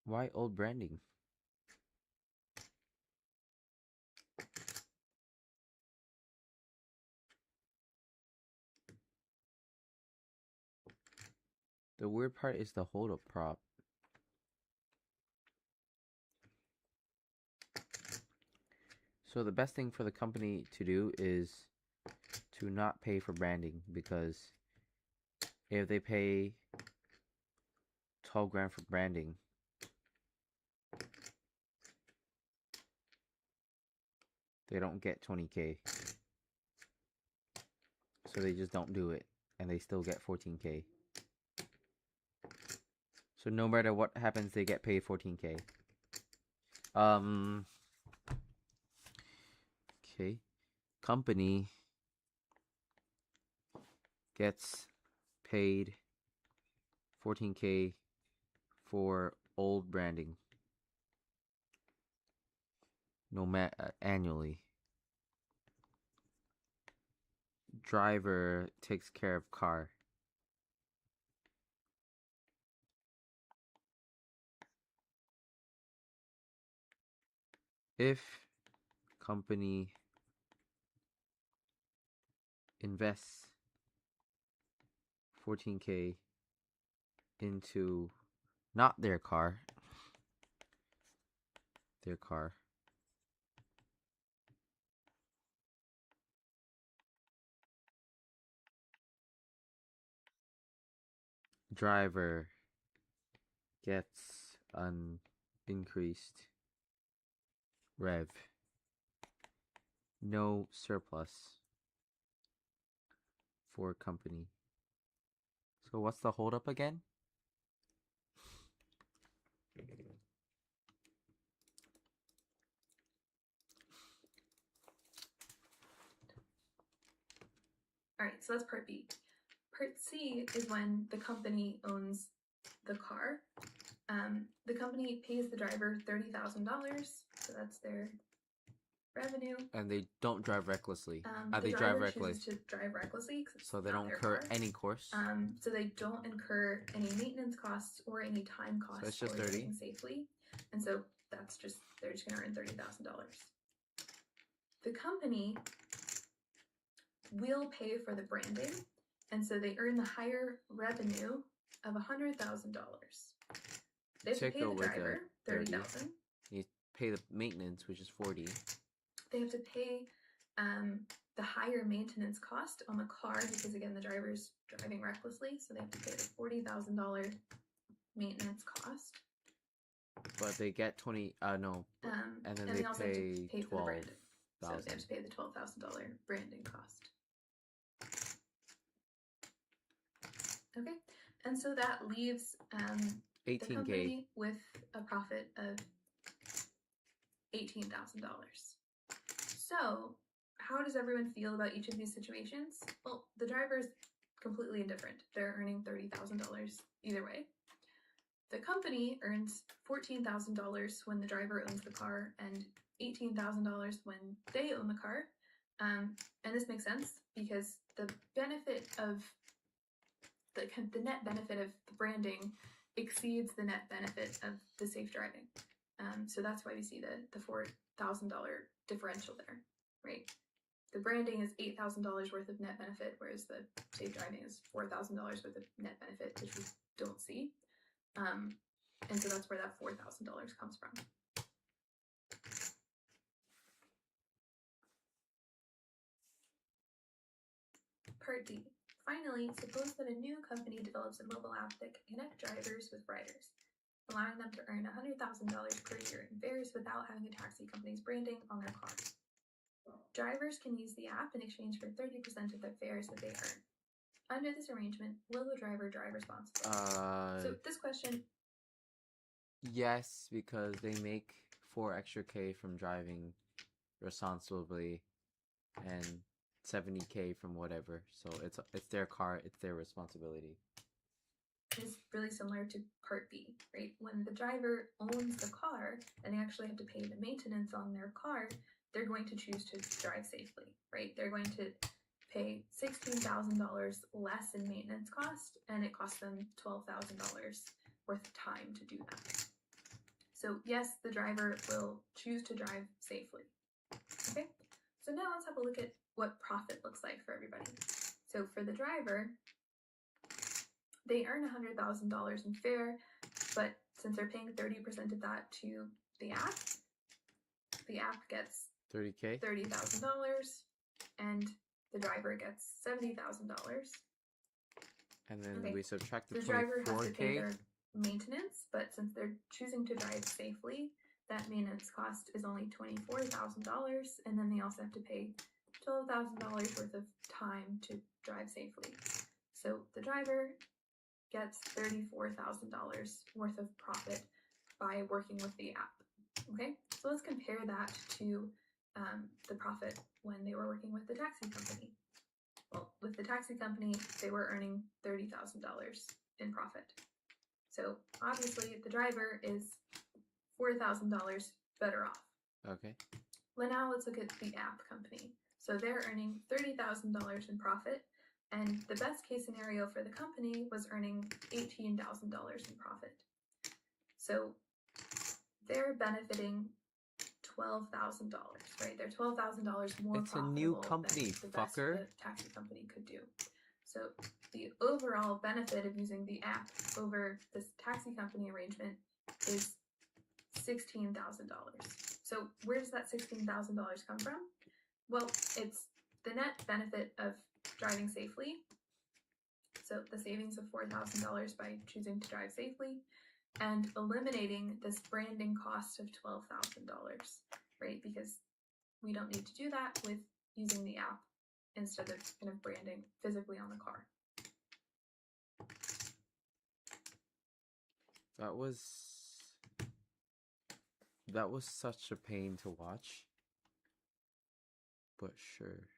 Why old branding? The weird part is the hold-up prop. So the best thing for the company to do is to not pay for branding, because if they pay 12 grand for branding, they don't get 20K. So they just don't do it, and they still get 14K. So no matter what happens, they get paid 14K. Okay. Company gets paid 14K for old branding. Annually. Driver takes care of car. If company invests 14K into not their car, driver gets an increased rev. No surplus for company. So what's the holdup again? All right, so that's part B. Part C is when the company owns the car. The company pays the driver $30,000, so that's their revenue. And they don't drive recklessly. The They driver drive recklessly. chooses to drive recklessly, 'cause it's So they not don't their incur car. any course. So they don't incur any maintenance costs or any time costs So it's just for 30. driving safely, and so that's just they're just going to earn $30,000. The company will pay for the branding, and so they earn the higher revenue of $100,000. They have to Take pay the away the driver 30. $30,000. You pay the maintenance, which is 40. They have to pay the higher maintenance cost on the car because, again, the driver's driving recklessly, so they have to pay the $40,000 maintenance cost. But they get 20. No. And then they also have pay to pay for the branding. So they have 12,000. to pay the $12,000 branding cost. Okay, and so that leaves the 18K. company with a profit of $18,000. So how does everyone feel about each of these situations? Well, the driver's completely indifferent. They're earning $30,000 either way. The company earns $14,000 when the driver owns the car and $18,000 when they own the car. And this makes sense because the benefit of the net benefit of the branding exceeds the net benefit of the safe driving. So that's why we see the $4,000 differential there, right? The branding is $8,000 worth of net benefit, whereas the safe driving is $4,000 worth of net benefit, which we don't see. And so that's where that $4,000 comes from. Part D. Finally, suppose that a new company develops a mobile app that can connect drivers with riders, allowing them to earn $100,000 per year in fares without having a taxi company's branding on their car. Drivers can use the app in exchange for 30% of their fares that they earn. Under this arrangement, will the driver drive responsibly? So this question... Yes, because they make 4 extra K from driving responsibly and 70K from whatever. So it's their car, it's their responsibility. Is really similar to Part B, right? When the driver owns the car and they actually have to pay the maintenance on their car, they're going to choose to drive safely, right? They're going to pay $16,000 less in maintenance cost, and it costs them $12,000 worth of time to do that. So yes, the driver will choose to drive safely. Okay, so now let's have a look at what profit looks like for everybody. So for the driver, they earn $100,000 in fare, but since they're paying 30% of that to the app gets $30K? $30,000, and the driver gets $70,000. And then we subtract the driver has to pay 24K. their maintenance, but since they're choosing to drive safely, that maintenance cost is only $24,000, and then they also have to pay $12,000 worth of time to drive safely. So the driver gets $34,000 worth of profit by working with the app. Okay, so let's compare that to the profit when they were working with the taxi company. Well, with the taxi company, they were earning $30,000 in profit. So obviously the driver is $4,000 better off. Okay. Well, now let's look at the app company. So they're earning $30,000 in profit, and the best case scenario for the company was earning $18,000 in profit. So they're benefiting $12,000, right? They're $12,000 more It's a profitable new company, than the best fucker. the taxi company could do. So the overall benefit of using the app over this taxi company arrangement is $16,000. So where does that $16,000 come from? Well, it's the net benefit of driving safely. So the savings of $4,000 by choosing to drive safely, and eliminating this branding cost of $12,000, right? Because we don't need to do that with using the app instead of kind of branding physically on the car. That was That was such a pain to watch. But sure.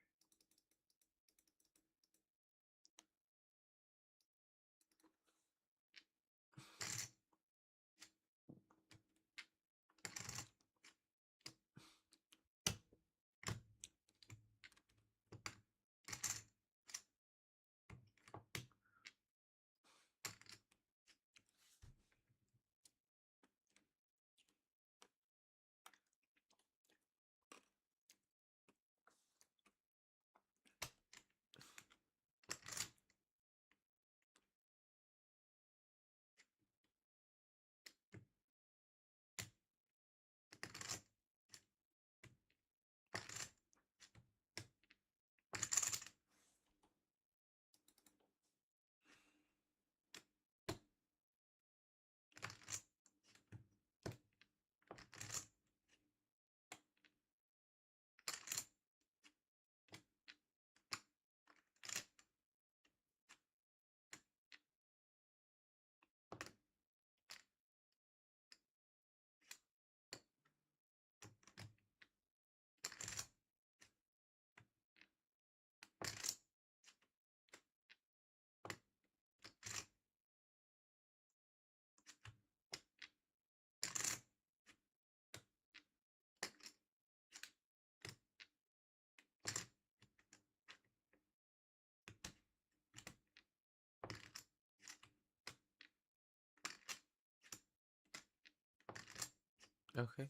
Okay.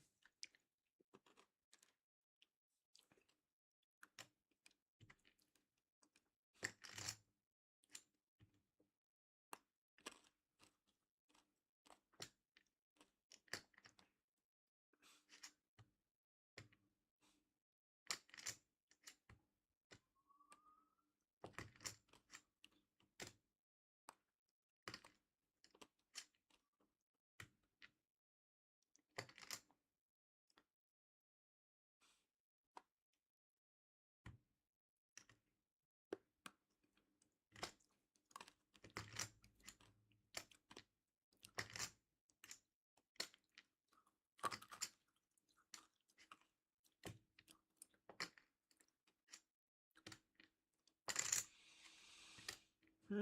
Term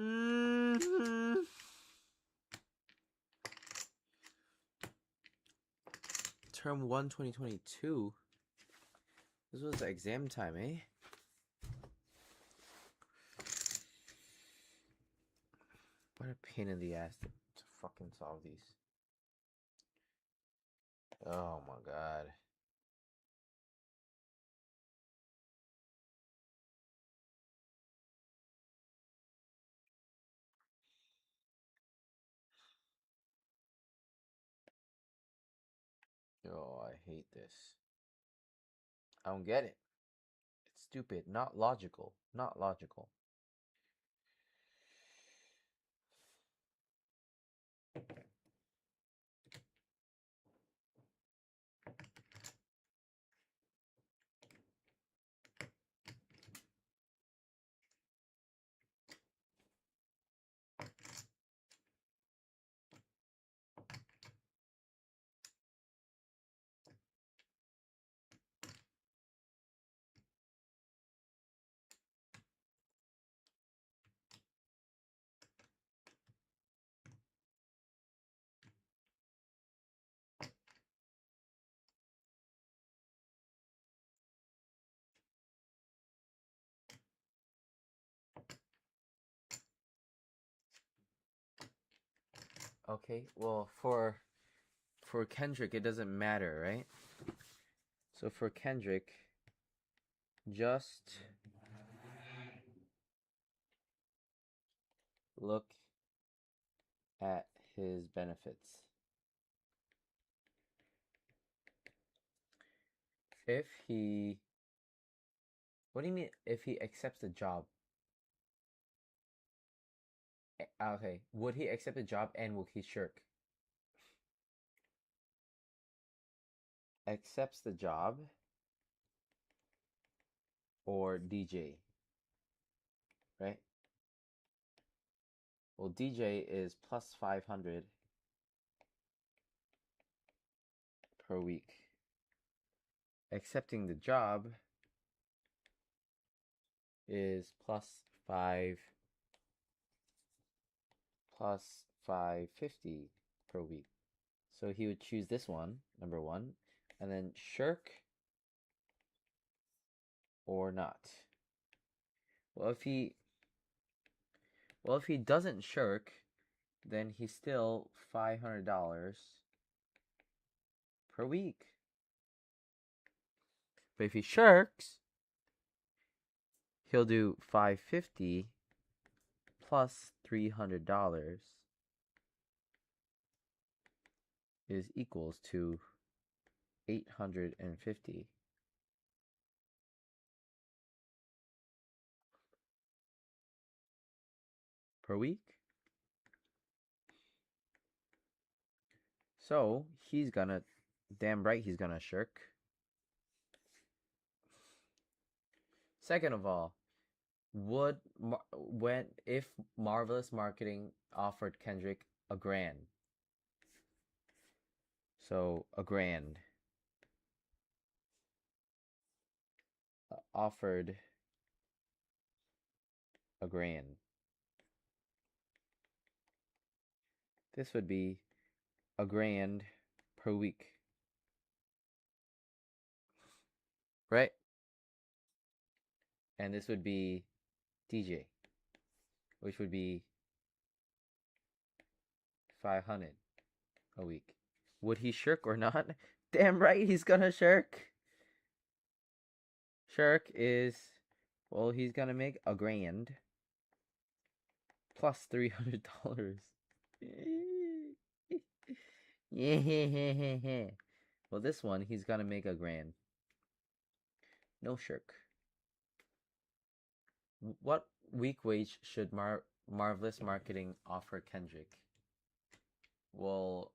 1, 2022. This was the exam time, eh? What a pain in the ass to fucking solve these. Oh my god. Oh, I hate this. I don't get it. It's stupid. Not logical. Not logical. Okay, well, for Kendrick, it doesn't matter, right? So for Kendrick, just look at his benefits. If he... What do you mean if he accepts the job? Okay, would he accept the job and will he shirk? Accepts the job or DJ, right? Well, DJ is plus 500 per week. Accepting the job is plus 550 per week. So he would choose this one, number 1, and then shirk or not. Well, if he doesn't shirk, then he's still $500 per week. But if he shirks, he'll do $550 plus $300 is equals to $850. Per week. So he's gonna, damn right he's gonna shirk. Second of all, if Marvelous Marketing offered Kendrick $1,000, so $1,000 offered $1,000, this would be $1,000 per week, right? And this would be DJ, which would be $500 a week. Would he shirk or not? Damn right he's gonna shirk. Shirk is, well, he's gonna make $1,000 plus $300. Yeah. Well, this one he's gonna make $1,000. No shirk. What week wage should Marvelous Marketing offer Kendrick? Well,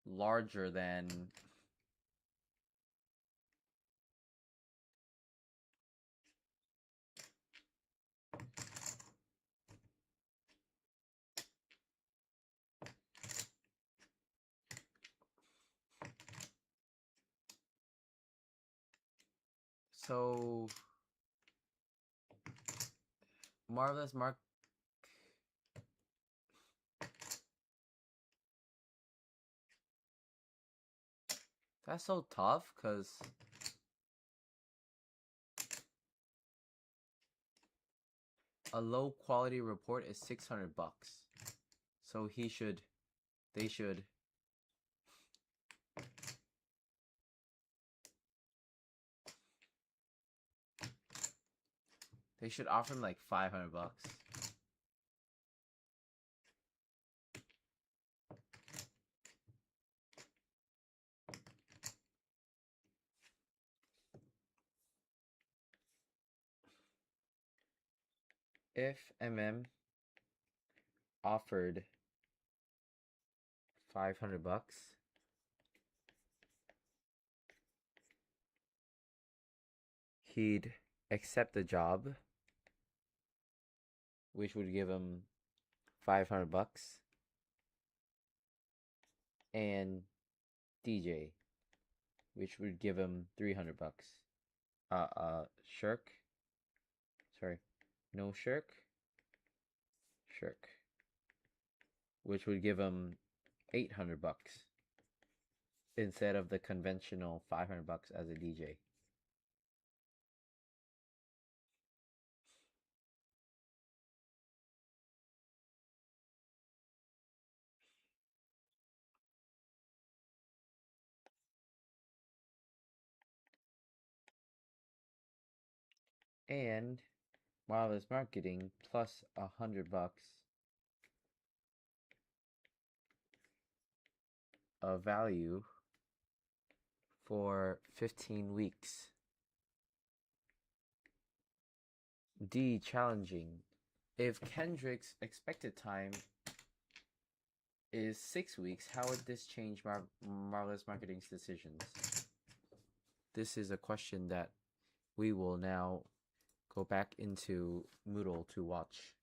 larger than so Marvelous Mark. That's so tough because a low quality report is $600. So they should offer him like $500. If offered $500, he'd accept the job, which would give him $500, and DJ, which would give him $300. Shirk. Sorry, no shirk. Shirk, which would give him $800 instead of the conventional $500 as a DJ. And Marvelous Marketing plus $100 of value for 15 weeks. D, challenging. If Kendrick's expected time is 6 weeks, how would this change Marvelous Marketing's decisions? This is a question that we will now go back into Moodle to watch.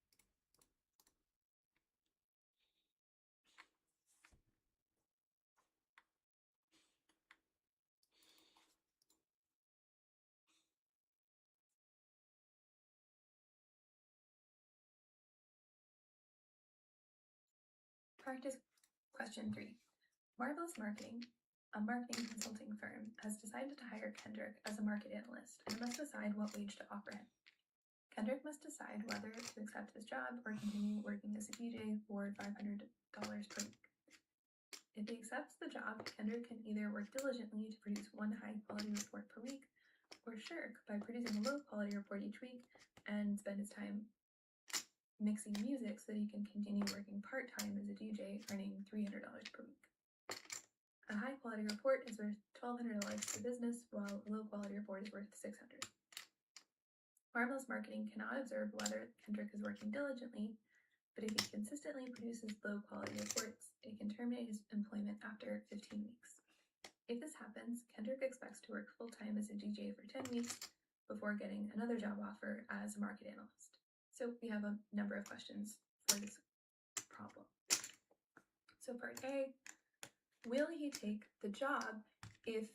Practice question 3. Marvelous Marketing, a marketing consulting firm, has decided to hire Kendrick as a market analyst and must decide what wage to offer him. Kendrick must decide whether to accept this job or continue working as a DJ for $500 per week. If he accepts the job, Kendrick can either work diligently to produce one high-quality report per week, or shirk by producing a low-quality report each week and spend his time mixing music so that he can continue working part-time as a DJ, earning $300 per week. A high-quality report is worth $1,200 to the business, while a low-quality report is worth $600. Marvelous Marketing cannot observe whether Kendrick is working diligently, but if he consistently produces low-quality reports, it can terminate his employment after 15 weeks. If this happens, Kendrick expects to work full-time as a DJ for 10 weeks before getting another job offer as a market analyst. So we have a number of questions for this problem. So part A, will he take the job if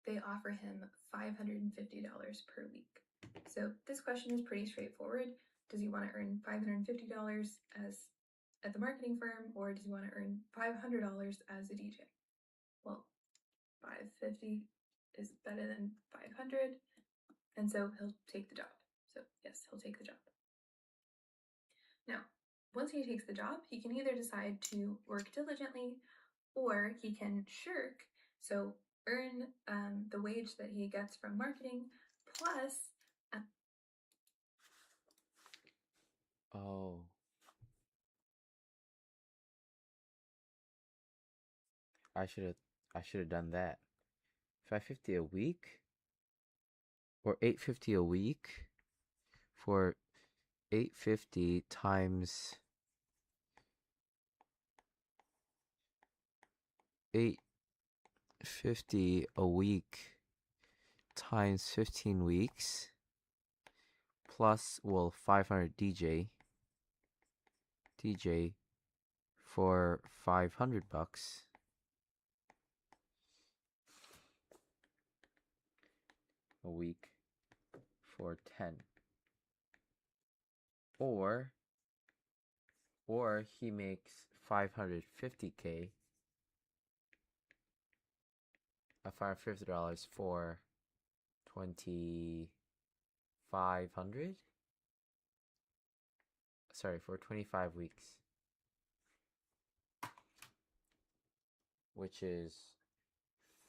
they offer him $550 per week? So this question is pretty straightforward. Does he want to earn $550 as at the marketing firm, or does he want to earn $500 as a DJ? Well, 550 is better than 500, and so he'll take the job. So yes, he'll take the job. Now, once he takes the job, he can either decide to work diligently, or he can shirk, so earn the wage that he gets from marketing plus Oh. I should have done that. 550 a week? Or 850 a week? For 850 times 850 a week times 15 weeks plus, well, 500 DJ for $500 a week for 10. Or he makes 550K $550 for 2,500. Sorry, for 25 weeks, which is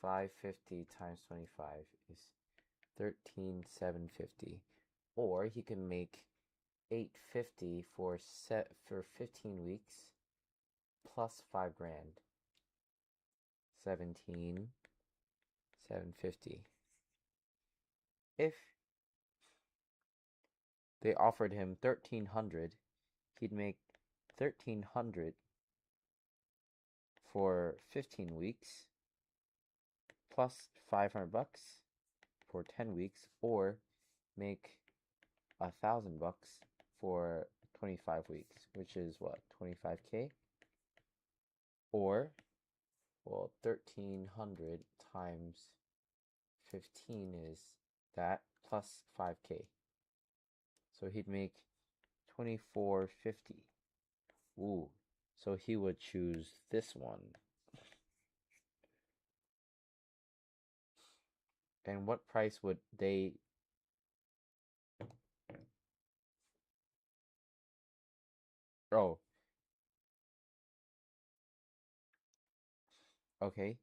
550 times 25 is 13,750. Or he can make 850 for 15 weeks plus 5 grand. 17,750. If they offered him 1,300, he'd make 1,300 for 15 weeks plus $500 for 10 weeks, or make $1,000 for 25 weeks, which is what, 25K? Or, well, 1,300 times 15 is that plus 5K. So he'd make 2,450. Ooh, so he would choose this one. And what price would they... Oh. Okay.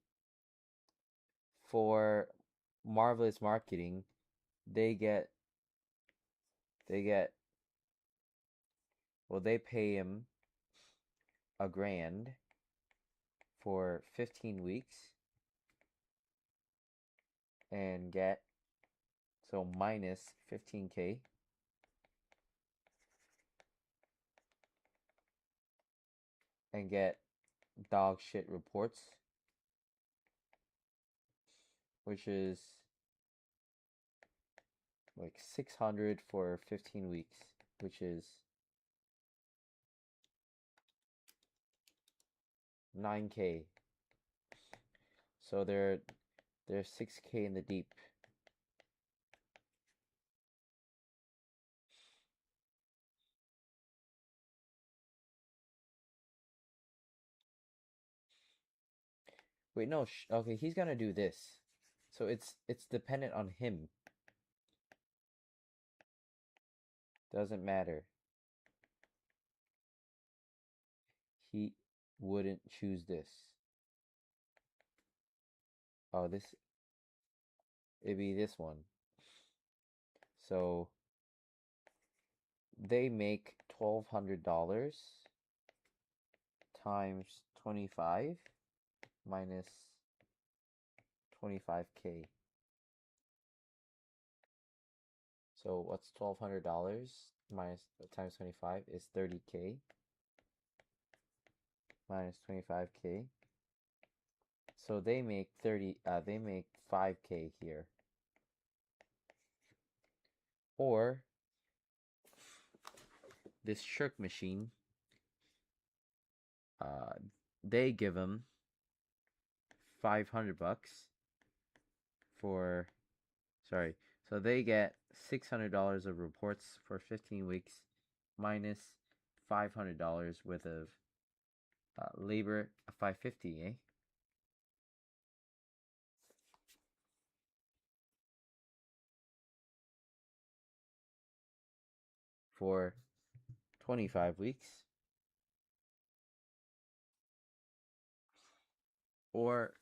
For Marvelous Marketing, they well, they pay him $1 grand for 15 weeks and get, so minus 15K, and get dog shit reports, which is like 600 for 15 weeks, which is 9K. So they're 6K in the deep. Wait, no. Okay, he's gonna do this. So it's dependent on him. Doesn't matter. He wouldn't choose this. Oh, it'd be this one. So they make $1,200 times 25 minus 25K. So what's $1,200 minus times 25 is 30K minus 25K. So they make 5K here. Or this shirk machine, they give him $500 for, sorry, so they get $600 of reports for 15 weeks minus $500 worth of labor, $550, eh? For 25 weeks. Or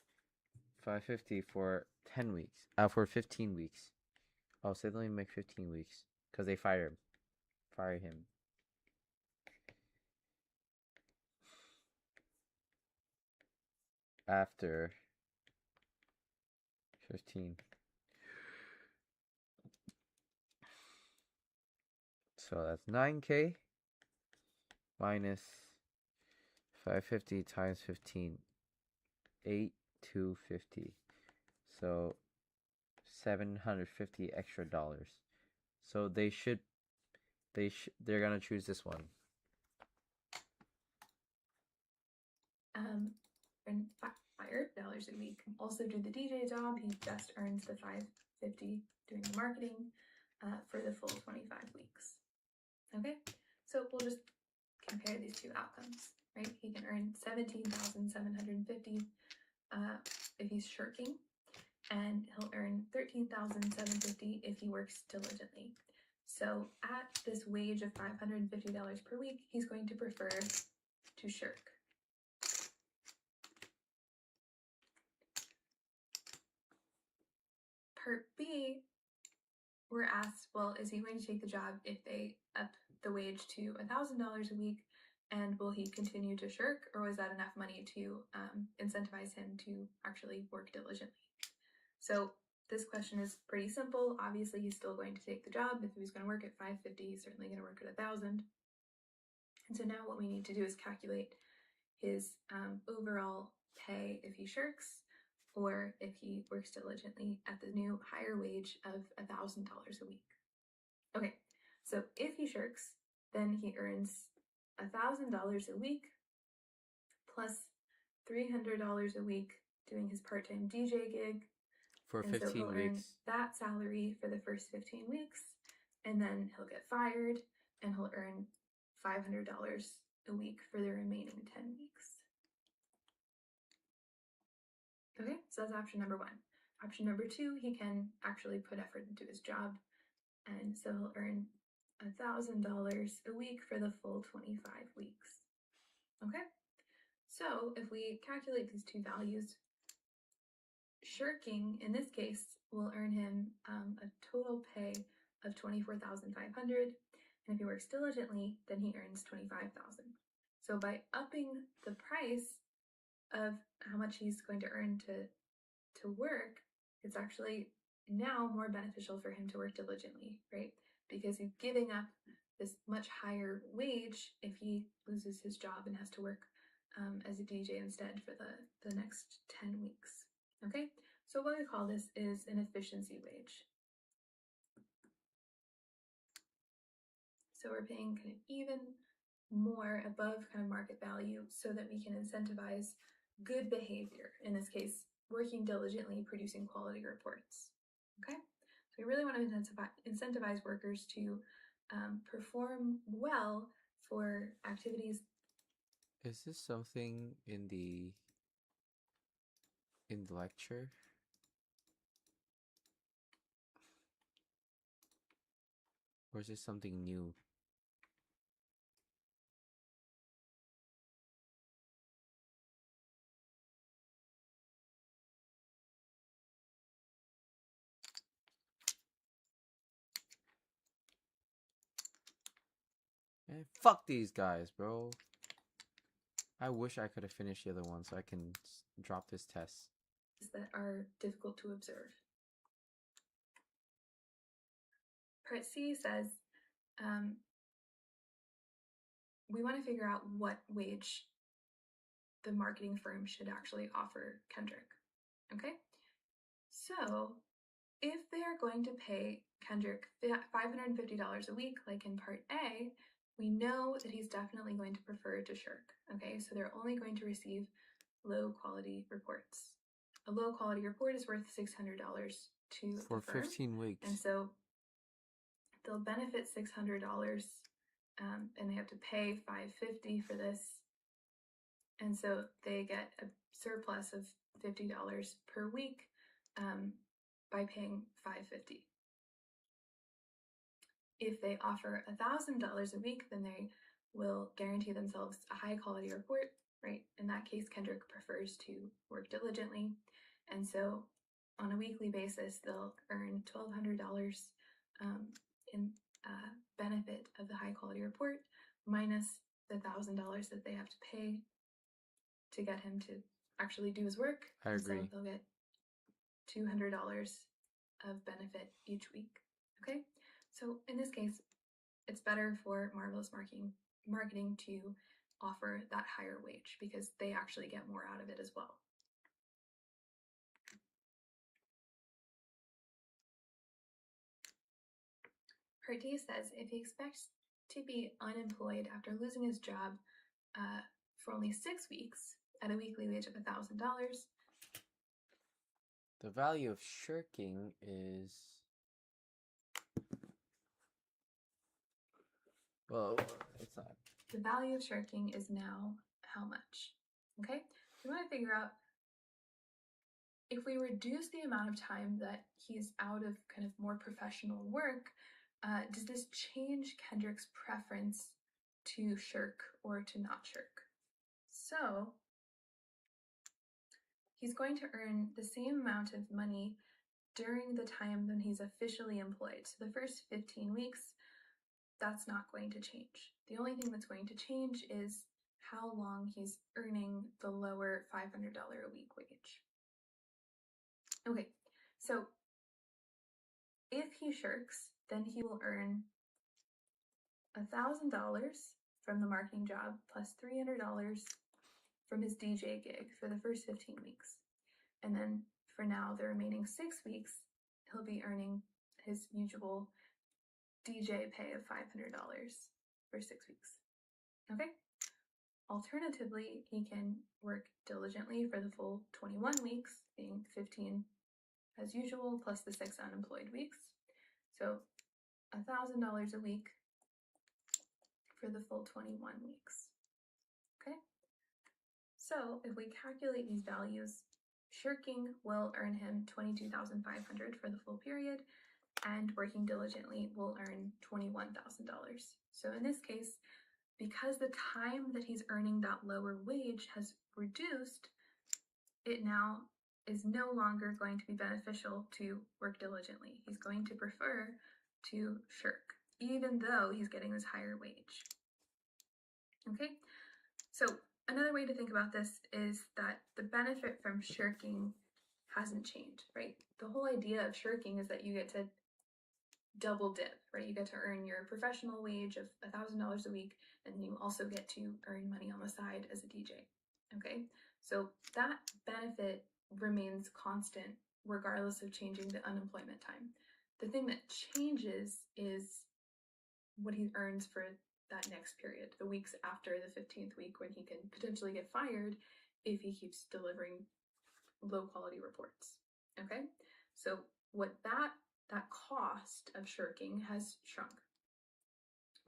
550 for 10 weeks. For 15 weeks. Oh, so they only make 15 weeks because they fire him. After 15. So that's 9K minus 550 times 15. 8,250. So $750 extra dollars. So they're gonna choose this one. And $5 a week. Also do the DJ job. He just earns the $550 doing the marketing for the full 25 weeks. Okay, so we'll just compare these two outcomes, right? He can earn $17,750 if he's shirking, and he'll earn $13,750 if he works diligently. So at this wage of $550 per week, he's going to prefer to shirk. Part B, we're asked, well, is he going to take the job if they up the wage to $1,000 a week, and will he continue to shirk, or was that enough money to incentivize him to actually work diligently? So this question is pretty simple. Obviously, he's still going to take the job. If he was going to work at $550, he's certainly going to work at $1,000. And so now what we need to do is calculate his overall pay if he shirks, or if he works diligently at the new higher wage of $1,000 a week. Okay, so if he shirks, then he earns $1,000 a week plus $300 a week doing his part-time DJ gig. For and 15 so he'll weeks. earn that salary for the first 15 weeks, and then he'll get fired, and he'll earn $500 a week for the remaining 10 weeks. Okay, so that's option number one. Option number two, he can actually put effort into his job, and so he'll earn $1,000 a week for the full 25 weeks. Okay, so if we calculate these two values, shirking in this case will earn him a total pay of $24,500, and if he works diligently, then he earns $25,000. So by upping the price of how much he's going to earn to work, it's actually now more beneficial for him to work diligently, right? Because he's giving up this much higher wage if he loses his job and has to work as a DJ instead for the next 10 weeks. Okay, so what we call this is an efficiency wage. So we're paying kind of even more above kind of market value so that we can incentivize good behavior. In this case, working diligently, producing quality reports. Okay, so we really want to incentivize workers to perform well for activities. Is this something in the in the lecture. Or is this something new? Man, fuck these guys, bro. I wish I could have finished the other one so I can drop this test. That are difficult to observe. Part C says, we want to figure out what wage the marketing firm should actually offer Kendrick. Okay? So if they are going to pay Kendrick $550 a week, like in Part A, we know that he's definitely going to prefer to shirk. Okay, so they're only going to receive low quality reports. A low quality report is worth $600 to For the firm, 15 weeks. and so they'll benefit $600, and they have to pay $550 for this, and so they get a surplus of $50 per week by paying $550. If they offer $1,000 a week, then they will guarantee themselves a high quality report, right? In that case, Kendrick prefers to work diligently, and so on a weekly basis, they'll earn $1,200 in benefit of the high quality report, minus the $1,000 that they have to pay to get him to actually do his work. I agree. So they'll get $200 of benefit each week. Okay, so in this case, it's better for Marvelous Marketing to offer that higher wage because they actually get more out of it as well. Part D says if he expects to be unemployed after losing his job for only 6 weeks at a weekly wage of $1,000, the value of shirking is... Well, it's not. The value of shirking is now how much? Okay, we want to figure out if we reduce the amount of time that he's out of kind of more professional work, does this change Kendrick's preference to shirk or to not shirk? So he's going to earn the same amount of money during the time when he's officially employed. So the first 15 weeks, that's not going to change. The only thing that's going to change is how long he's earning the lower $500 a week wage. Okay, so if he shirks, then he will earn $1,000 from the marketing job plus $300 from his DJ gig for the first 15 weeks. And then for now, the remaining 6 weeks, he'll be earning his usual DJ pay of $500 for 6 weeks. Okay? Alternatively, he can work diligently for the full 21 weeks, being 15 as usual, plus the 6 unemployed weeks. So $1,000 a week for the full 21 weeks. Okay? So if we calculate these values, shirking will earn him $22,500 for the full period, and working diligently will earn $21,000. So in this case, because the time that he's earning that lower wage has reduced, it now is no longer going to be beneficial to work diligently. He's going to prefer to shirk, even though he's getting this higher wage. Okay, so another way to think about this is that the benefit from shirking hasn't changed, right? The whole idea of shirking is that you get to double dip, right? You get to earn your professional wage of $1,000 a week, and you also get to earn money on the side as a DJ, okay? So that benefit remains constant regardless of changing the unemployment time. The thing that changes is what he earns for that next period, the weeks after the 15th week, when he can potentially get fired if he keeps delivering low quality reports, okay? So what that cost of shirking has shrunk,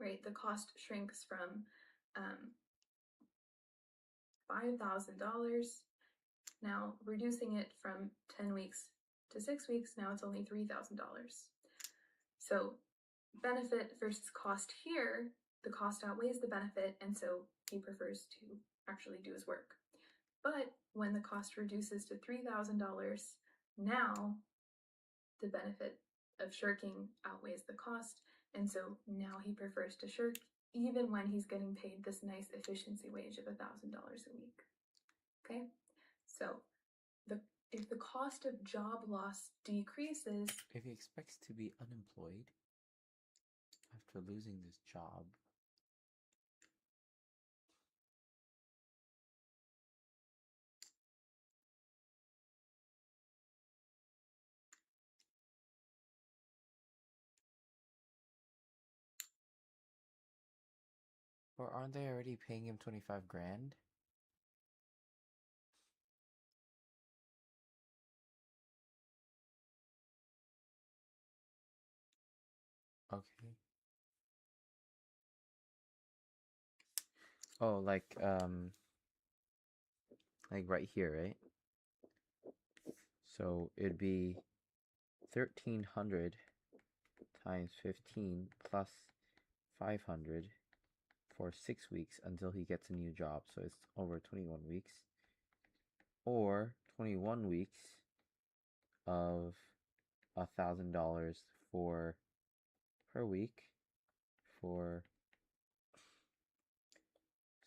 right? The cost shrinks from $5,000 Now, reducing it from 10 weeks to 6 weeks, now it's only $3,000. So benefit versus cost here, the cost outweighs the benefit, and so he prefers to actually do his work. But when the cost reduces to $3,000, now the benefit of shirking outweighs the cost, and so now he prefers to shirk even when he's getting paid this nice efficiency wage of $1,000 a week. Okay, so if the cost of job loss decreases, if he expects to be unemployed after losing this job, or aren't they already paying him 25 grand? Okay. Oh, like right here, right? So it'd be 1,300 times 15 plus 500 for 6 weeks until he gets a new job. So it's over 21 weeks. Or 21 weeks of $1,000 for per week for,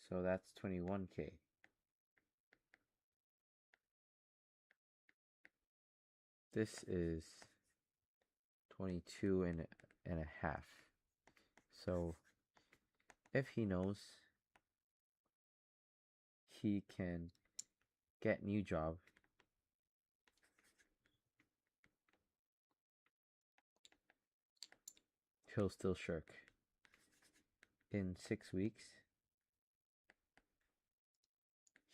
so that's 21K. This is 22 and a half. So if he knows he can get new job, he'll still shirk. In 6 weeks,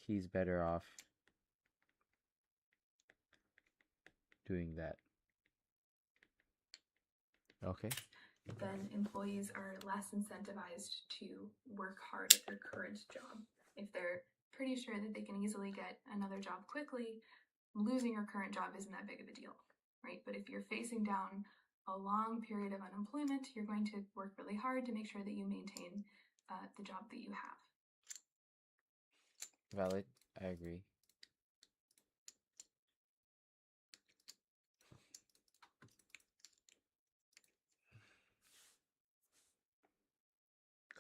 he's better off doing that. Okay. then employees are less incentivized to work hard at their current job. If they're pretty sure that they can easily get another job quickly, losing your current job isn't that big of a deal, right? But if you're facing down a long period of unemployment, you're going to work really hard to make sure that you maintain the job that you have. Valid. I agree.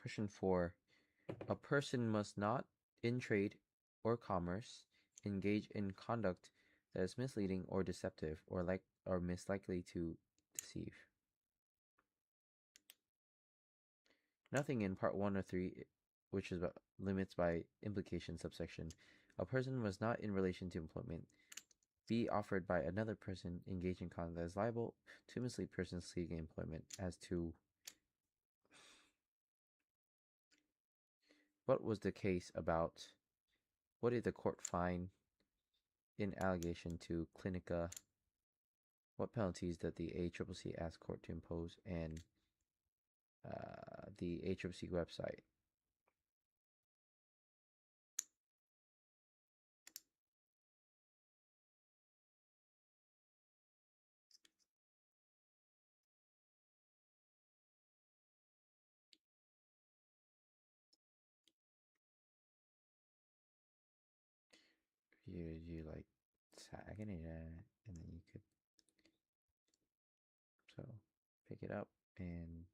Question 4. A person must not, in trade or commerce, engage in conduct that is misleading or deceptive or likely to deceive. Nothing in Part 1 or 3, which is about limits by implication subsection. A person must not, in relation to employment, be offered by another person engaged in conduct that is liable to mislead persons seeking employment as to what was the case about, what did the court find in allegation to Clinica, what penalties did the ACCC ask court to impose, and the ACCC website. You like sagging it, and then you could pick it up and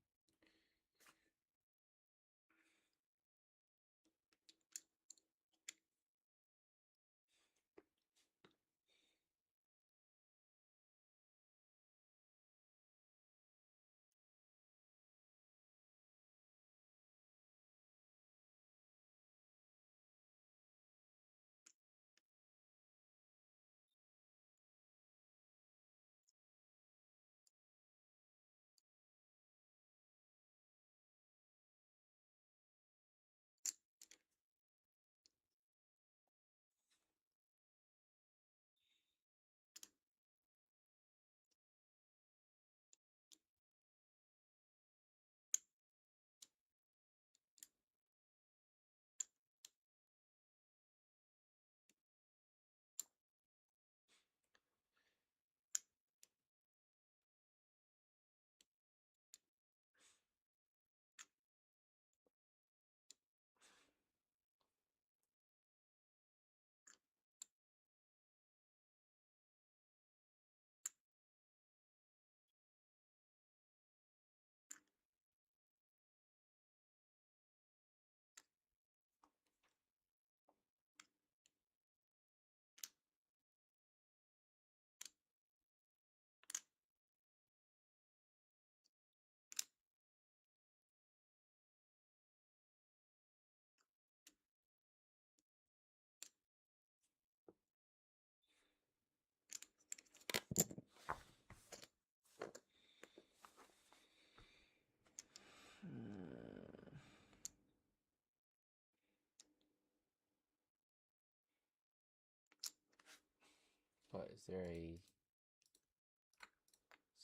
Is there a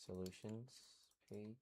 solutions page?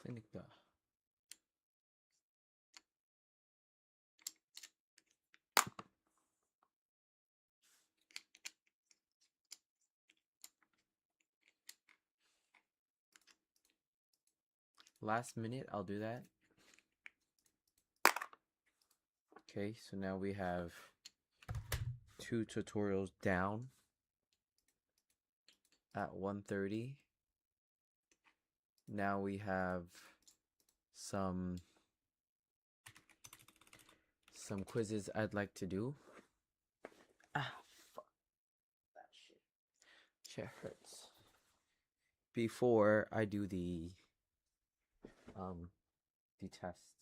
Clinic da. Last minute, I'll do that. Okay, so now we have 2 tutorials down at 1:30. Now we have some quizzes I'd like to do. Ah, fuck. That shit hurts. Before I do the tests.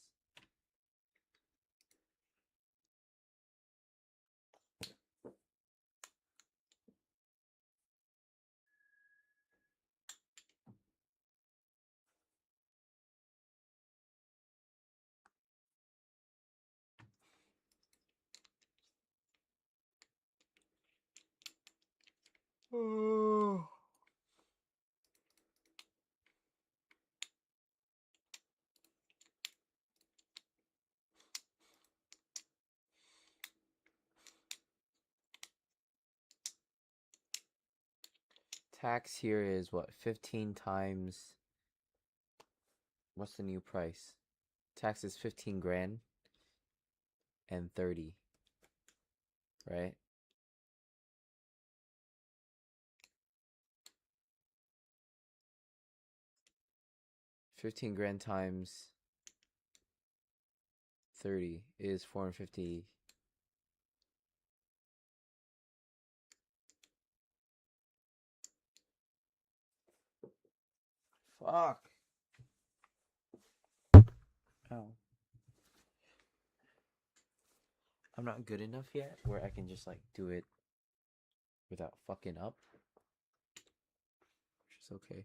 Oh. Tax here is what, 15 times, what's the new price? Tax is 15 grand and 30, right? $15,000 times 30 is 450. Fuck. Oh. I'm not good enough yet where I can just like do it without fucking up. Which is okay.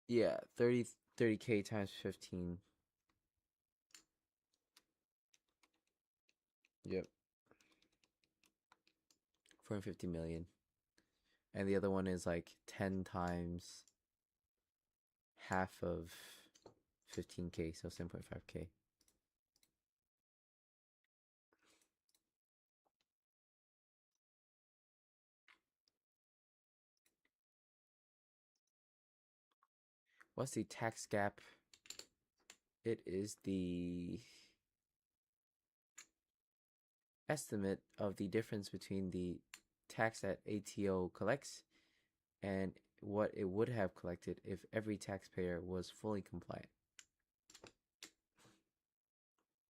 Yeah, 30K times 15. Yep. 450 million. And the other one is like 10 times half of 15K, so 7.5K. What's the tax gap? It is the estimate of the difference between the tax that ATO collects and what it would have collected if every taxpayer was fully compliant.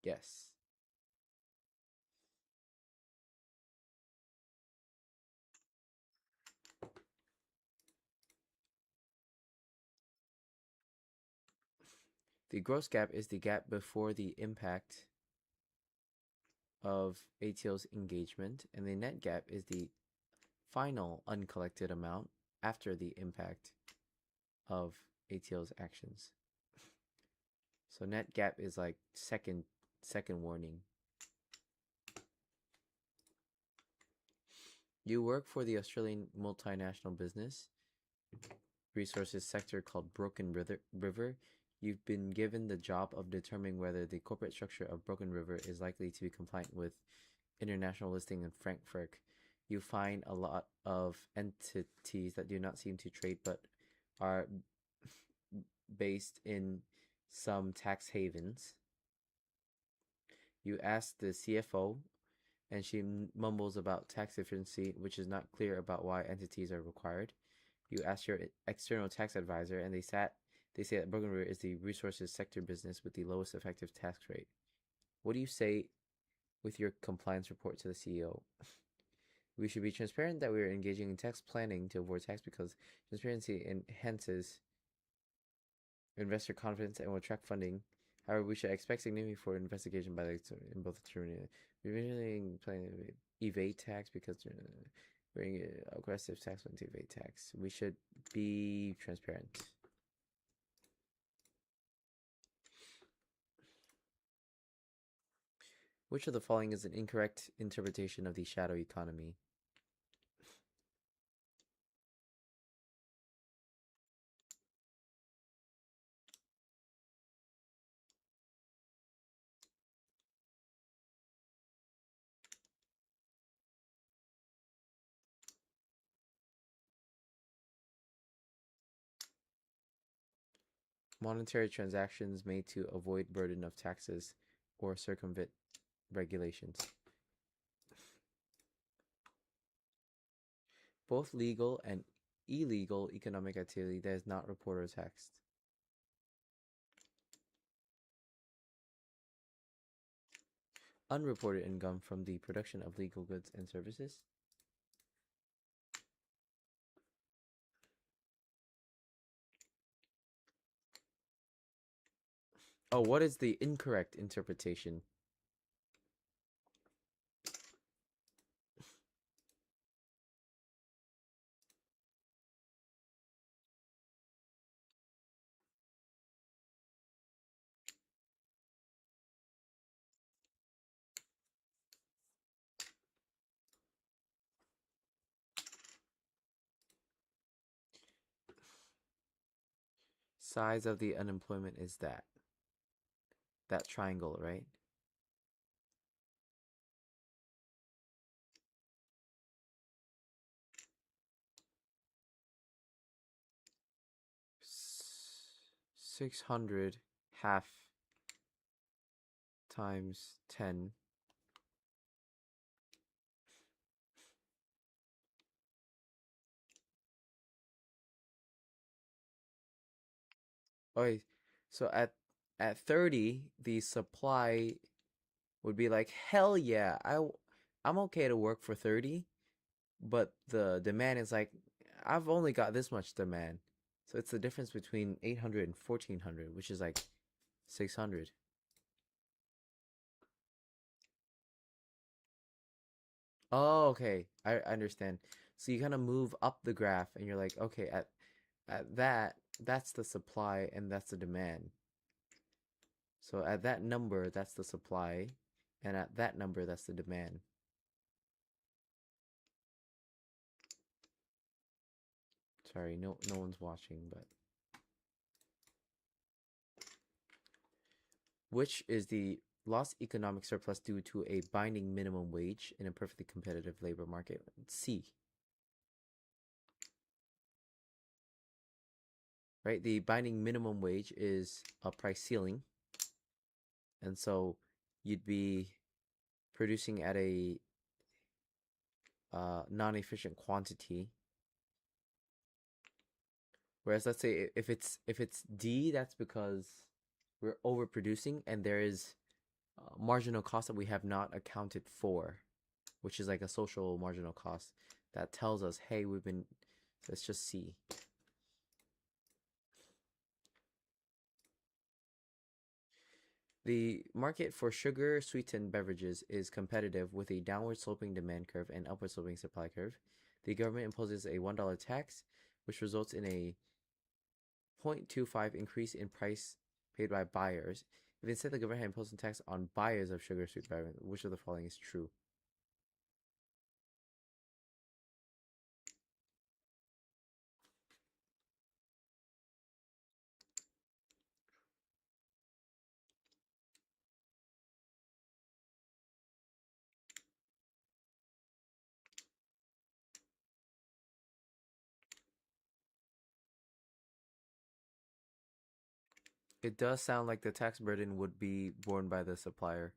Yes. The gross gap is the gap before the impact of ATO's engagement, and the net gap is the final uncollected amount after the impact of ATO's actions. So net gap is like second warning. You work for the Australian multinational business resources sector called Broken River. You've been given the job of determining whether the corporate structure of Broken River is likely to be compliant with international listing in Frankfurt. You find a lot of entities that do not seem to trade but are based in some tax havens. You ask the CFO, and she mumbles about tax efficiency, which is not clear about why entities are required. You ask your external tax advisor, and they say that Broken River is the resources sector business with the lowest effective tax rate. What do you say with your compliance report to the CEO? We should be transparent that we are engaging in tax planning to avoid tax because transparency enhances investor confidence and will attract funding. However, we should expect significant for investigation by the in both attorney. We're usually planning to evade tax because bring aggressive tax plan to evade tax. We should be transparent. Which of the following is an incorrect interpretation of the shadow economy? Monetary transactions made to avoid burden of taxes or circumvent regulations. Both legal and illegal economic activity that is not reported or taxed. Unreported income from the production of legal goods and services. Oh, what is the incorrect interpretation? Size of the unemployment is that triangle, right? S 600 half times 10 . Okay, so at 30, the supply would be like, hell yeah, I'm okay to work for 30, but the demand is like, I've only got this much demand. So it's the difference between 800 and 1400, which is like 600. Oh, okay. I understand. So you kind of move up the graph and you're like, okay, at that's the supply and that's the demand. So at that number, that's the supply, and at that number, that's the demand. Sorry, no one's watching, but which is the lost economic surplus due to a binding minimum wage in a perfectly competitive labor market? C. Right? The binding minimum wage is a price ceiling. And so you'd be producing at a non-efficient quantity. Whereas let's say if it's D, that's because we're overproducing and there is marginal cost that we have not accounted for, which is like a social marginal cost that tells us, hey, let's just see. The market for sugar sweetened beverages is competitive with a downward sloping demand curve and upward sloping supply curve. The government imposes a $1 tax, which results in a 0.25 increase in price paid by buyers. If instead the government had imposed a tax on buyers of sugar sweet beverages, which of the following is true? It does sound like the tax burden would be borne by the supplier.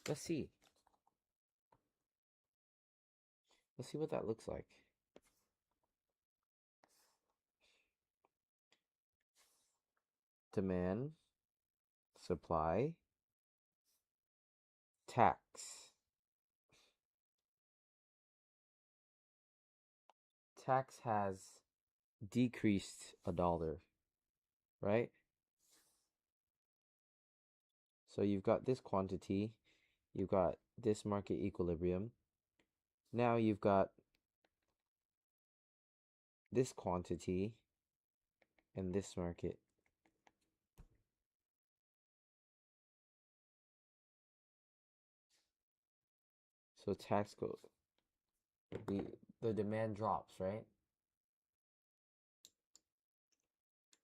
Let's see. Let's see what that looks like. Demand, supply, tax. Tax has decreased $1, right? So you've got this quantity, you've got this market equilibrium. Now you've got this quantity and this market. So tax goes, the demand drops, right?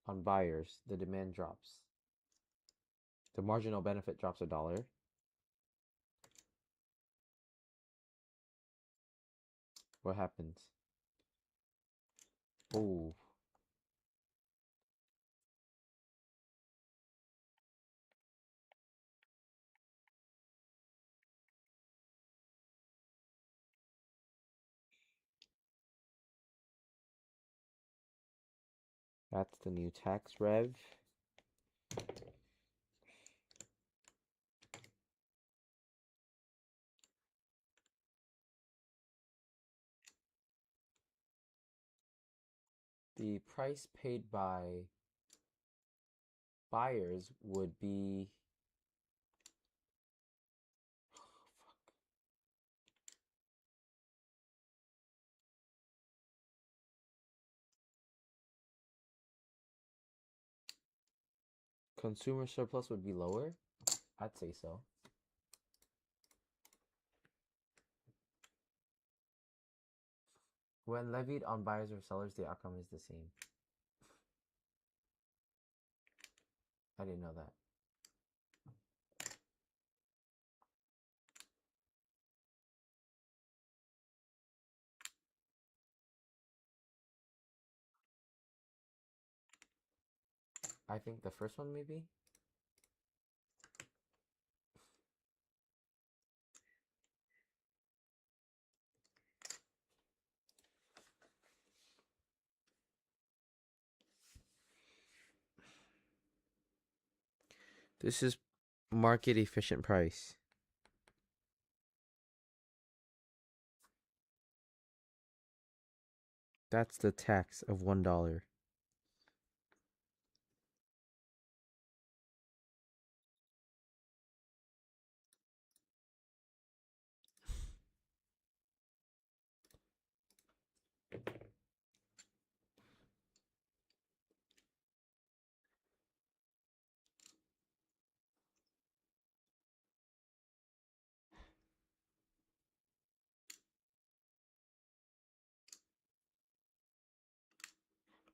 On buyers, the demand drops. The marginal benefit drops $1. What happens? Oh. That's the new tax rev. The price paid by buyers would be consumer surplus would be lower. I'd say so. When levied on buyers or sellers, the outcome is the same. I didn't know that. I think the first one maybe? This is market efficient price. That's the tax of $1.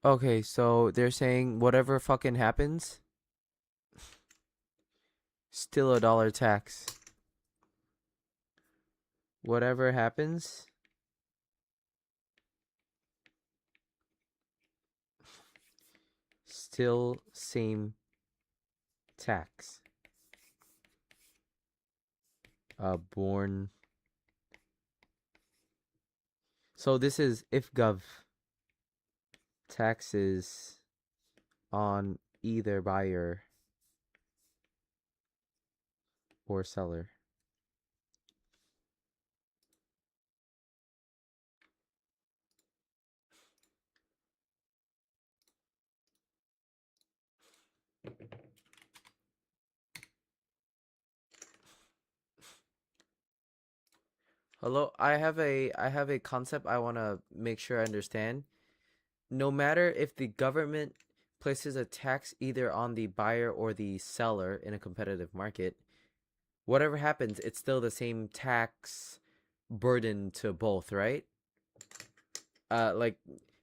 Okay, so they're saying whatever fucking happens, still $1 tax. Whatever happens, still same tax. Born So this is if gov taxes on either buyer or seller. Hello, I have a concept I want to make sure I understand. No matter if the government places a tax either on the buyer or the seller in a competitive market, whatever happens, it's still the same tax burden to both, right? Like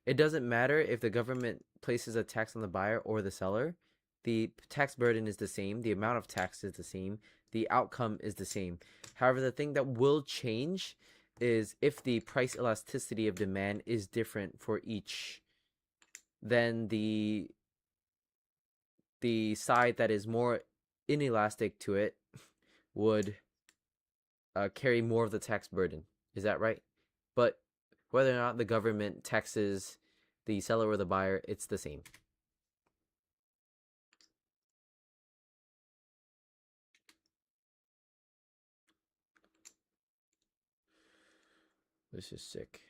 it doesn't matter if the government places a tax on the buyer or the seller. The tax burden is the same, the amount of tax is the same, the outcome is the same. However, the thing that will change is if the price elasticity of demand is different for each, then the side that is more inelastic to it would carry more of the tax burden. Is that right? But whether or not the government taxes the seller or the buyer, it's the same. This is sick.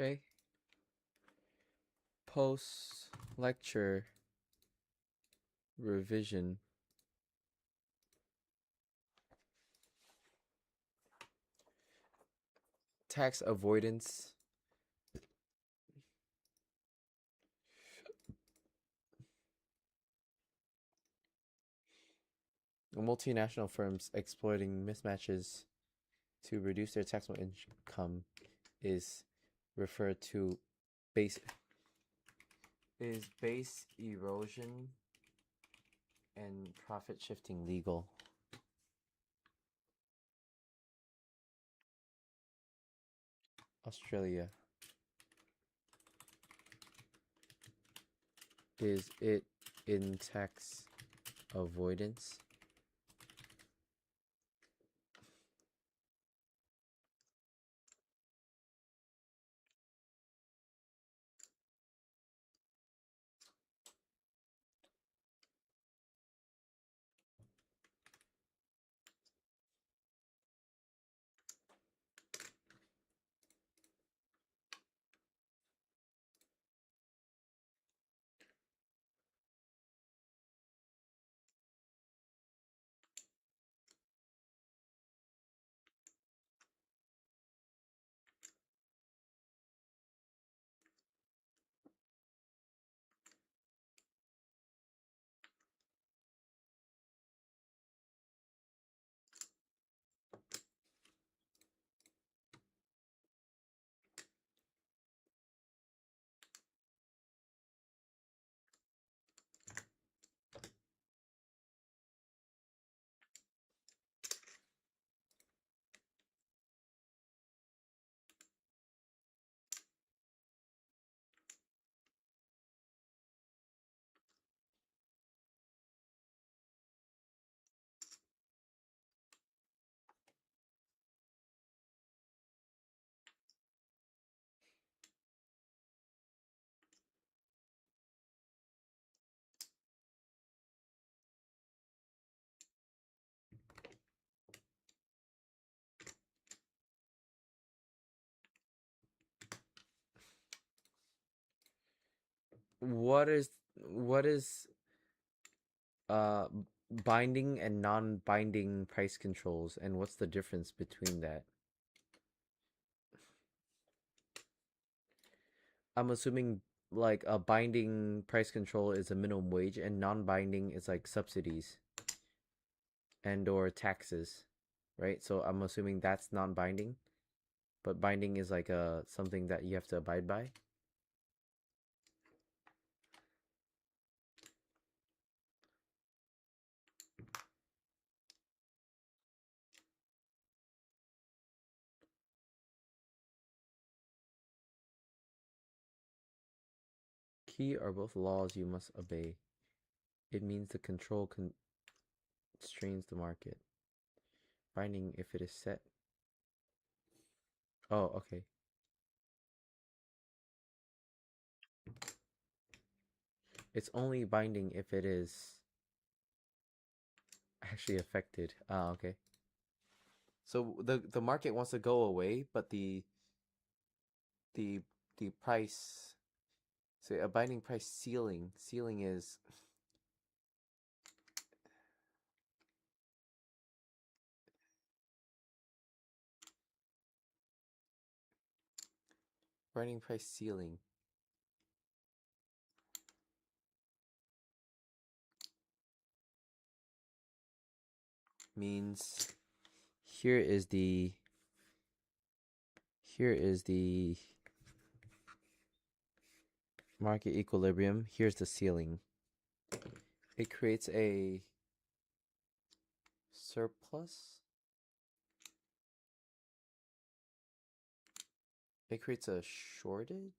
Okay. Post lecture revision. Tax avoidance. Multinational firms exploiting mismatches to reduce their taxable income is referred to base erosion and profit shifting legal. Australia. Is it in tax avoidance? what is uh binding and non-binding price controls, and what's the difference between that? I'm assuming like a binding price control is a minimum wage and non-binding is like subsidies and or taxes, right? So I'm assuming that's non-binding, but binding is like something that you have to abide by. Key are both laws you must obey. It means the control constrains the market. Binding if it is set. Oh, okay. It's only binding if it is actually affected. Ah, okay. So the market wants to go away, but the the price, so a binding price ceiling is binding price ceiling means here is the market equilibrium, here's the ceiling. It creates a surplus. It creates a shortage.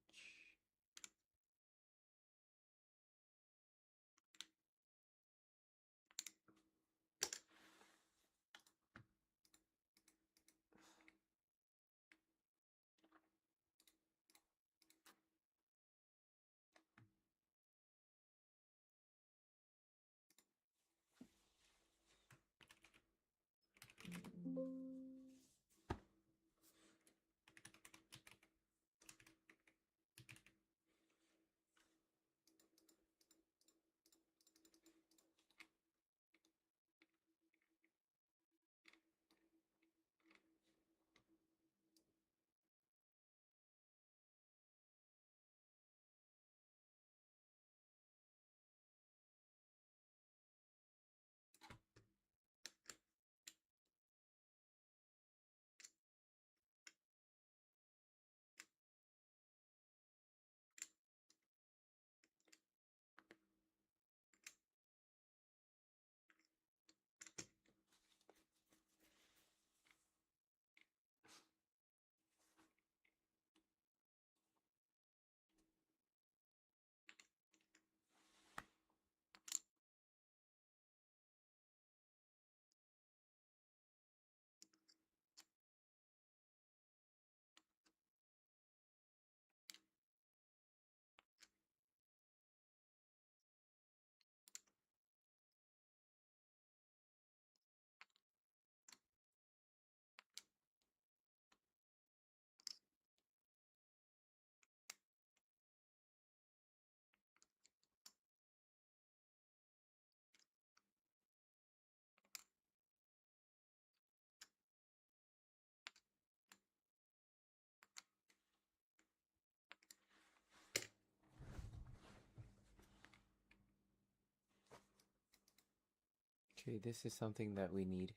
Okay, this is something that we need.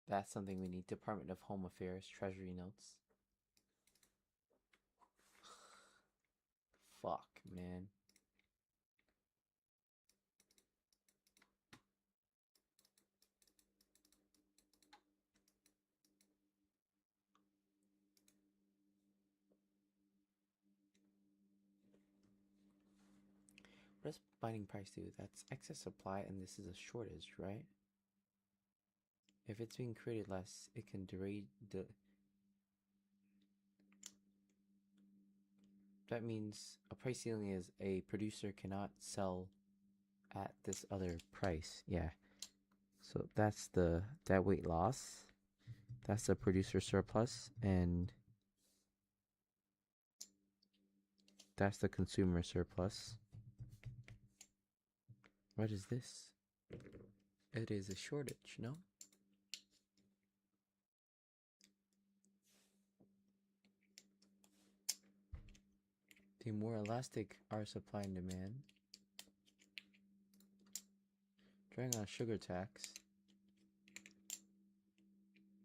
That's something we need. Department of Home Affairs, Treasury notes. Fuck, man. What does binding price do? That's excess supply and this is a shortage, right? If it's being created less, it can that means a price ceiling is a producer cannot sell at this other price. Yeah. So that's the dead weight loss. That's the producer surplus, and That's the consumer surplus. What is this? It is a shortage, no? The more elastic our supply and demand. Drawing on sugar tax.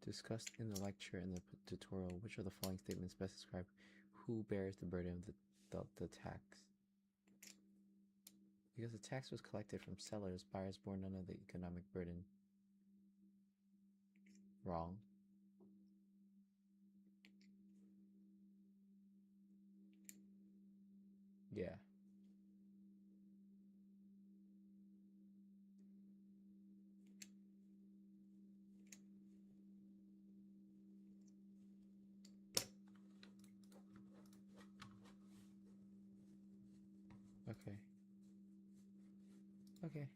Discussed in the lecture and the tutorial, which of the following statements best describe who bears the burden of the tax? Because the tax was collected from sellers, buyers bore none of the economic burden. Wrong. Yeah. Okay. Okay.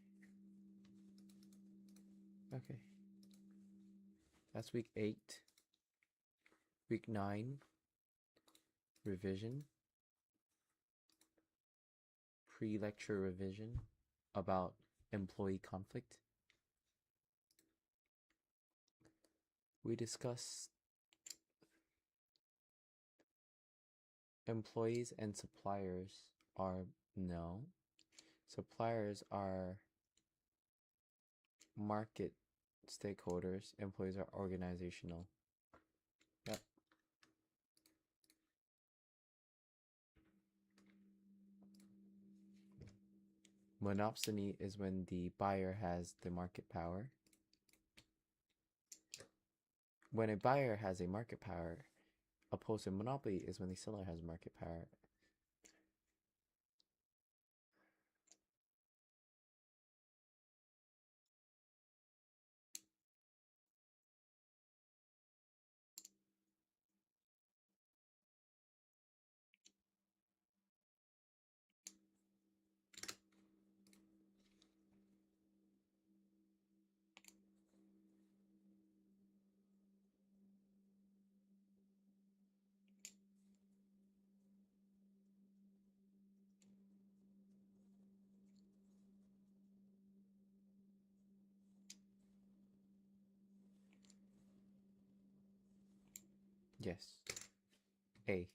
Okay. That's week 8. Week 9. Revision. Pre-lecture revision about employee conflict. We discussed employees and suppliers are no. Suppliers are market stakeholders. Employees are organizational. Yep. Monopsony is when the buyer has the market power. When a buyer has a market power, opposed to monopoly is when the seller has market power. Yes. A.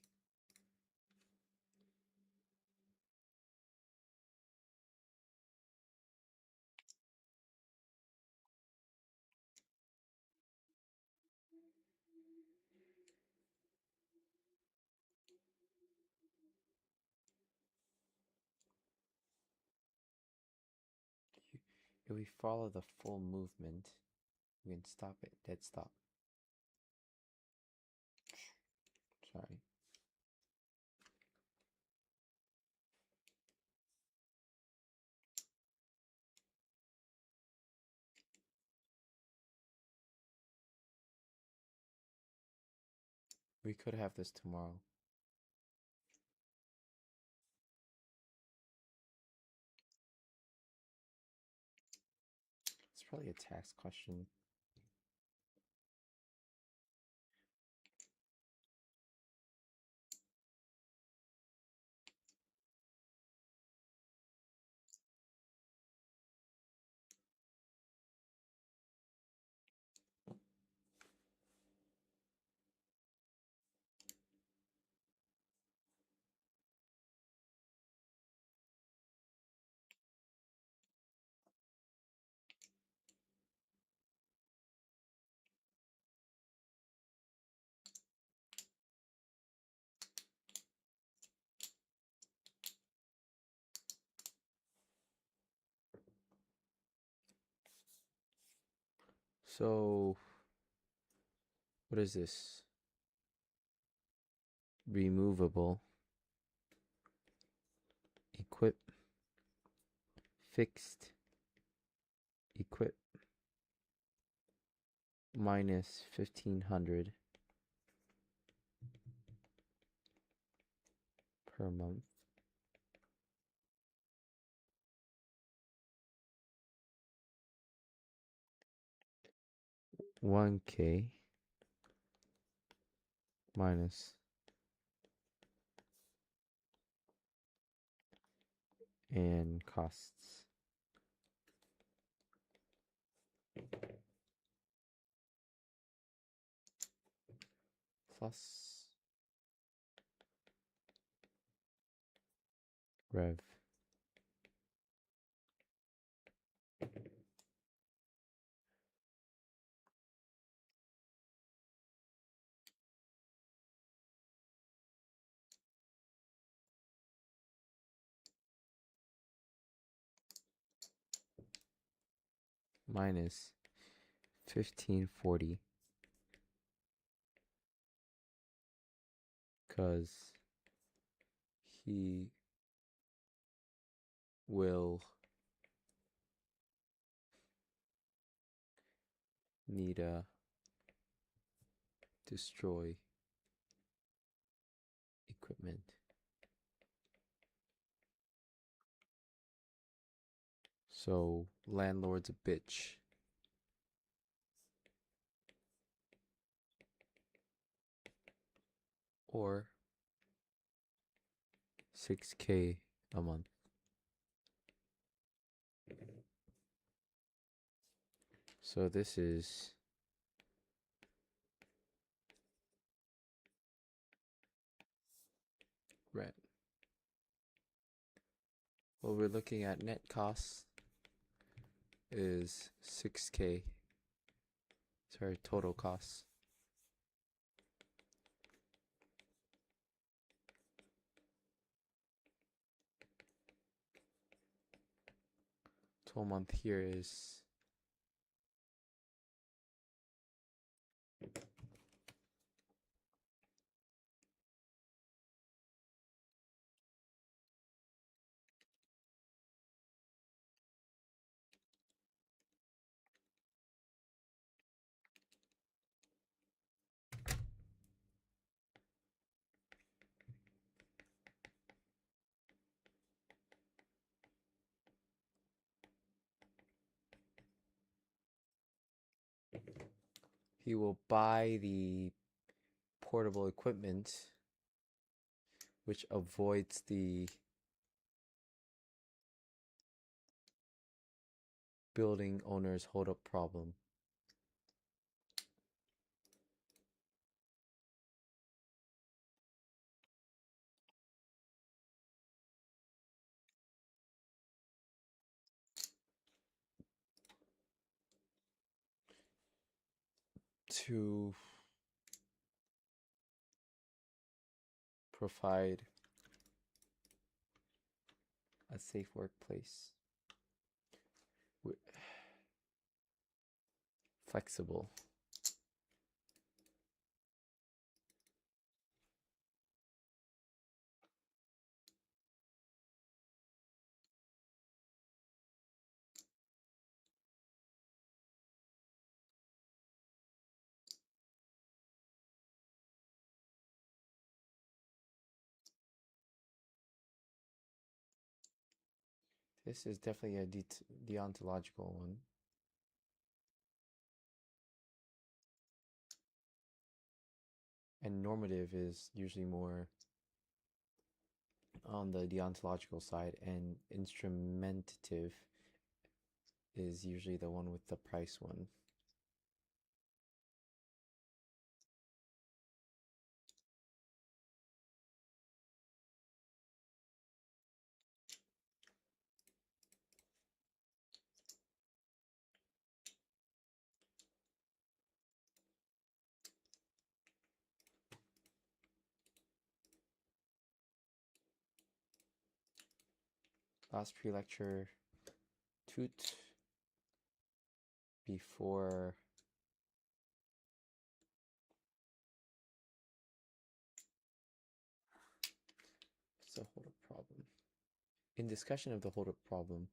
If we follow the full movement, we can stop it. Dead stop. Sorry. We could have this tomorrow. It's probably a tax question. So, what is this? Removable. Equip. Fixed. Equip. Minus 1,500 per month. $1,000 minus and costs. Plus rev. Minus 1540 because he will need a destroy equipment. So landlord's a bitch. Or 6K a month. So this is rent. What we're looking at net costs is 6K. Sorry, total costs. Total month here is he will buy the portable equipment, which avoids the building owner's hold up problem. To provide a safe workplace. Flexible. This is definitely a deontological one. And normative is usually more on the deontological side, and instrumentative is usually the one with the price one. Last pre-lecture toot before what's the hold up problem? In discussion of the hold up problem,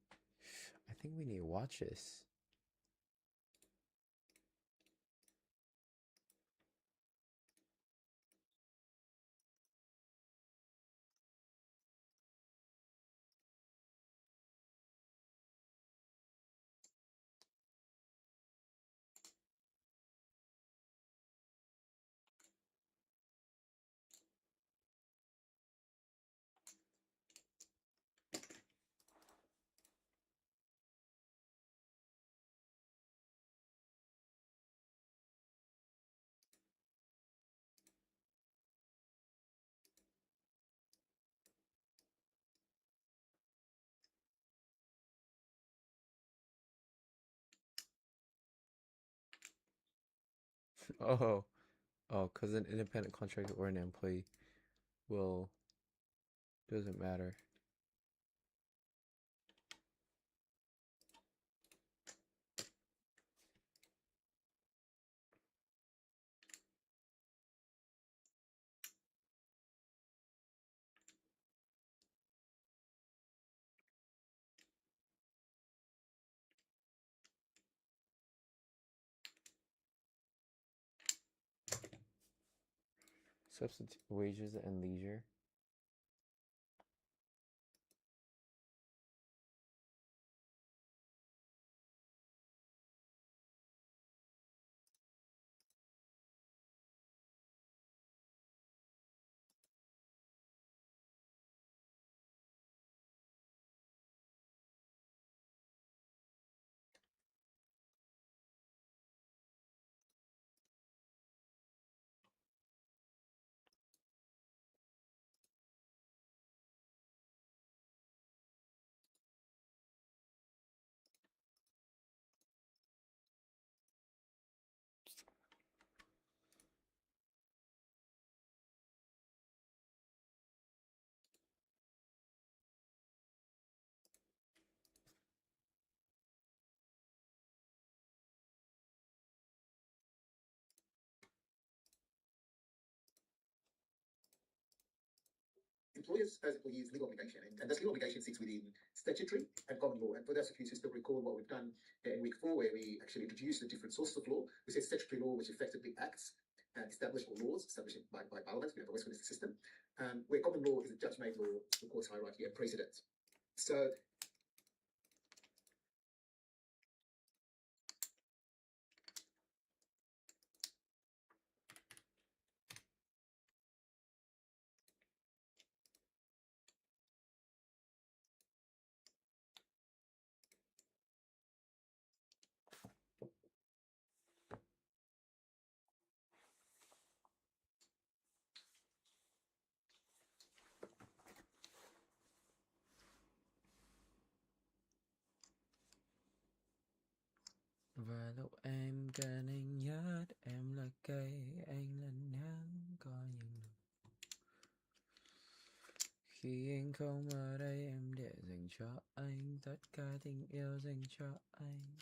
I think we need to watch this. Oh, because an independent contractor or an employee will doesn't matter. Substitute wages and leisure. Employers as employees legal obligation, and this legal obligation sits within statutory and common law. And for those of you who still recall what we've done in week 4, where we actually introduced the different sources of law, we said statutory law, which effectively acts and established all laws established by Parliament, we have the Westminster system, where common law is a judge-made law, the court's hierarchy and precedent. So Và lúc em gần anh nhất, em là cây, anh là nắng có những lúc. Khi anh không ở đây, em để dành cho anh tất cả tình yêu dành cho anh,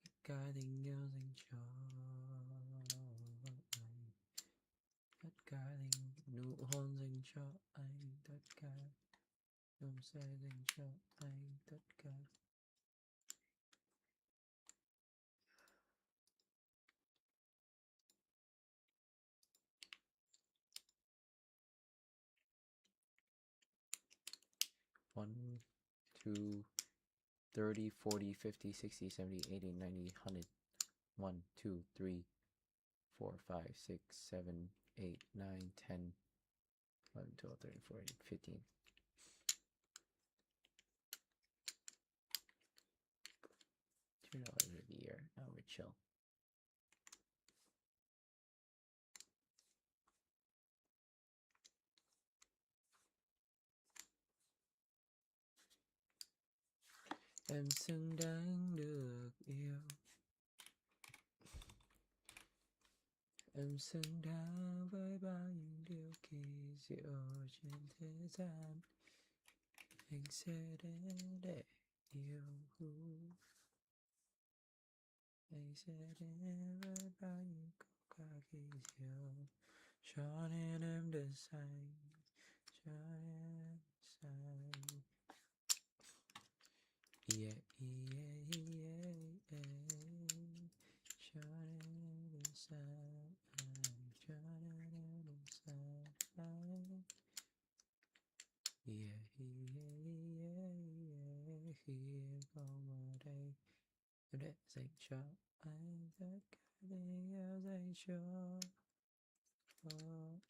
tất cả tình yêu dành cho anh, tất cả tình nụ hôn dành cho anh, tất cả đêm say dành cho anh, tất cả. One, two, 30, 40, 50, 60, 70, 80, 90, 100. 1, 2, 3, 4, 5, 6, 7, 8, 9, 10, 11, 12, 13, 14, 15. $2 a year. Now we're chill. Em xứng đáng được yêu. Em xứng đáng với bao nhiêu điều kỳ diệu trên thế gian. Anh sẽ đến để yêu. Anh sẽ đến với bao nhiêu câu ca kỳ diệu. Cho nên em được xanh, cho nên em xanh. Yeah, yeah, yeah, yeah. Cho nên em được xanh, cho nên em được xanh. Yeah, yeah, yeah, yeah. Khi em không ở đây, em để dành cho anh tất cả tình yêu dành cho anh,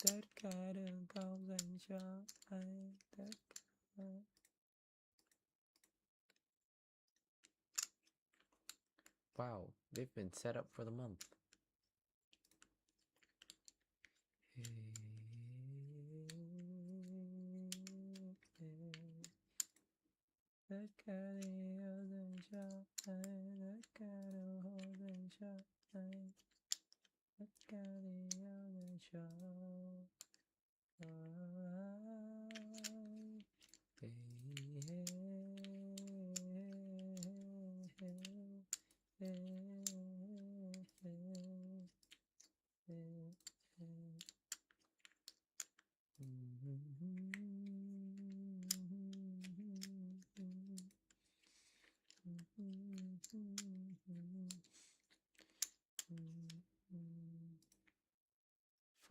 tất cả đường cong dành cho anh, tất cả. Wow, they've been set up for the month. Tất cả tình yêu dành cho anh, tất cả nụ hôn dành cho ratio.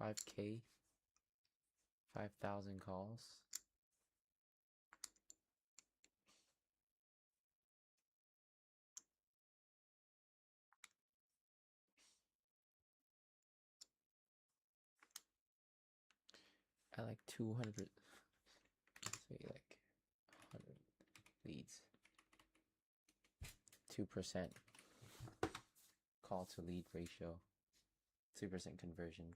$5K, 5,000 calls. I like 200, say like 100 leads. 2% call to lead ratio, 2% conversion.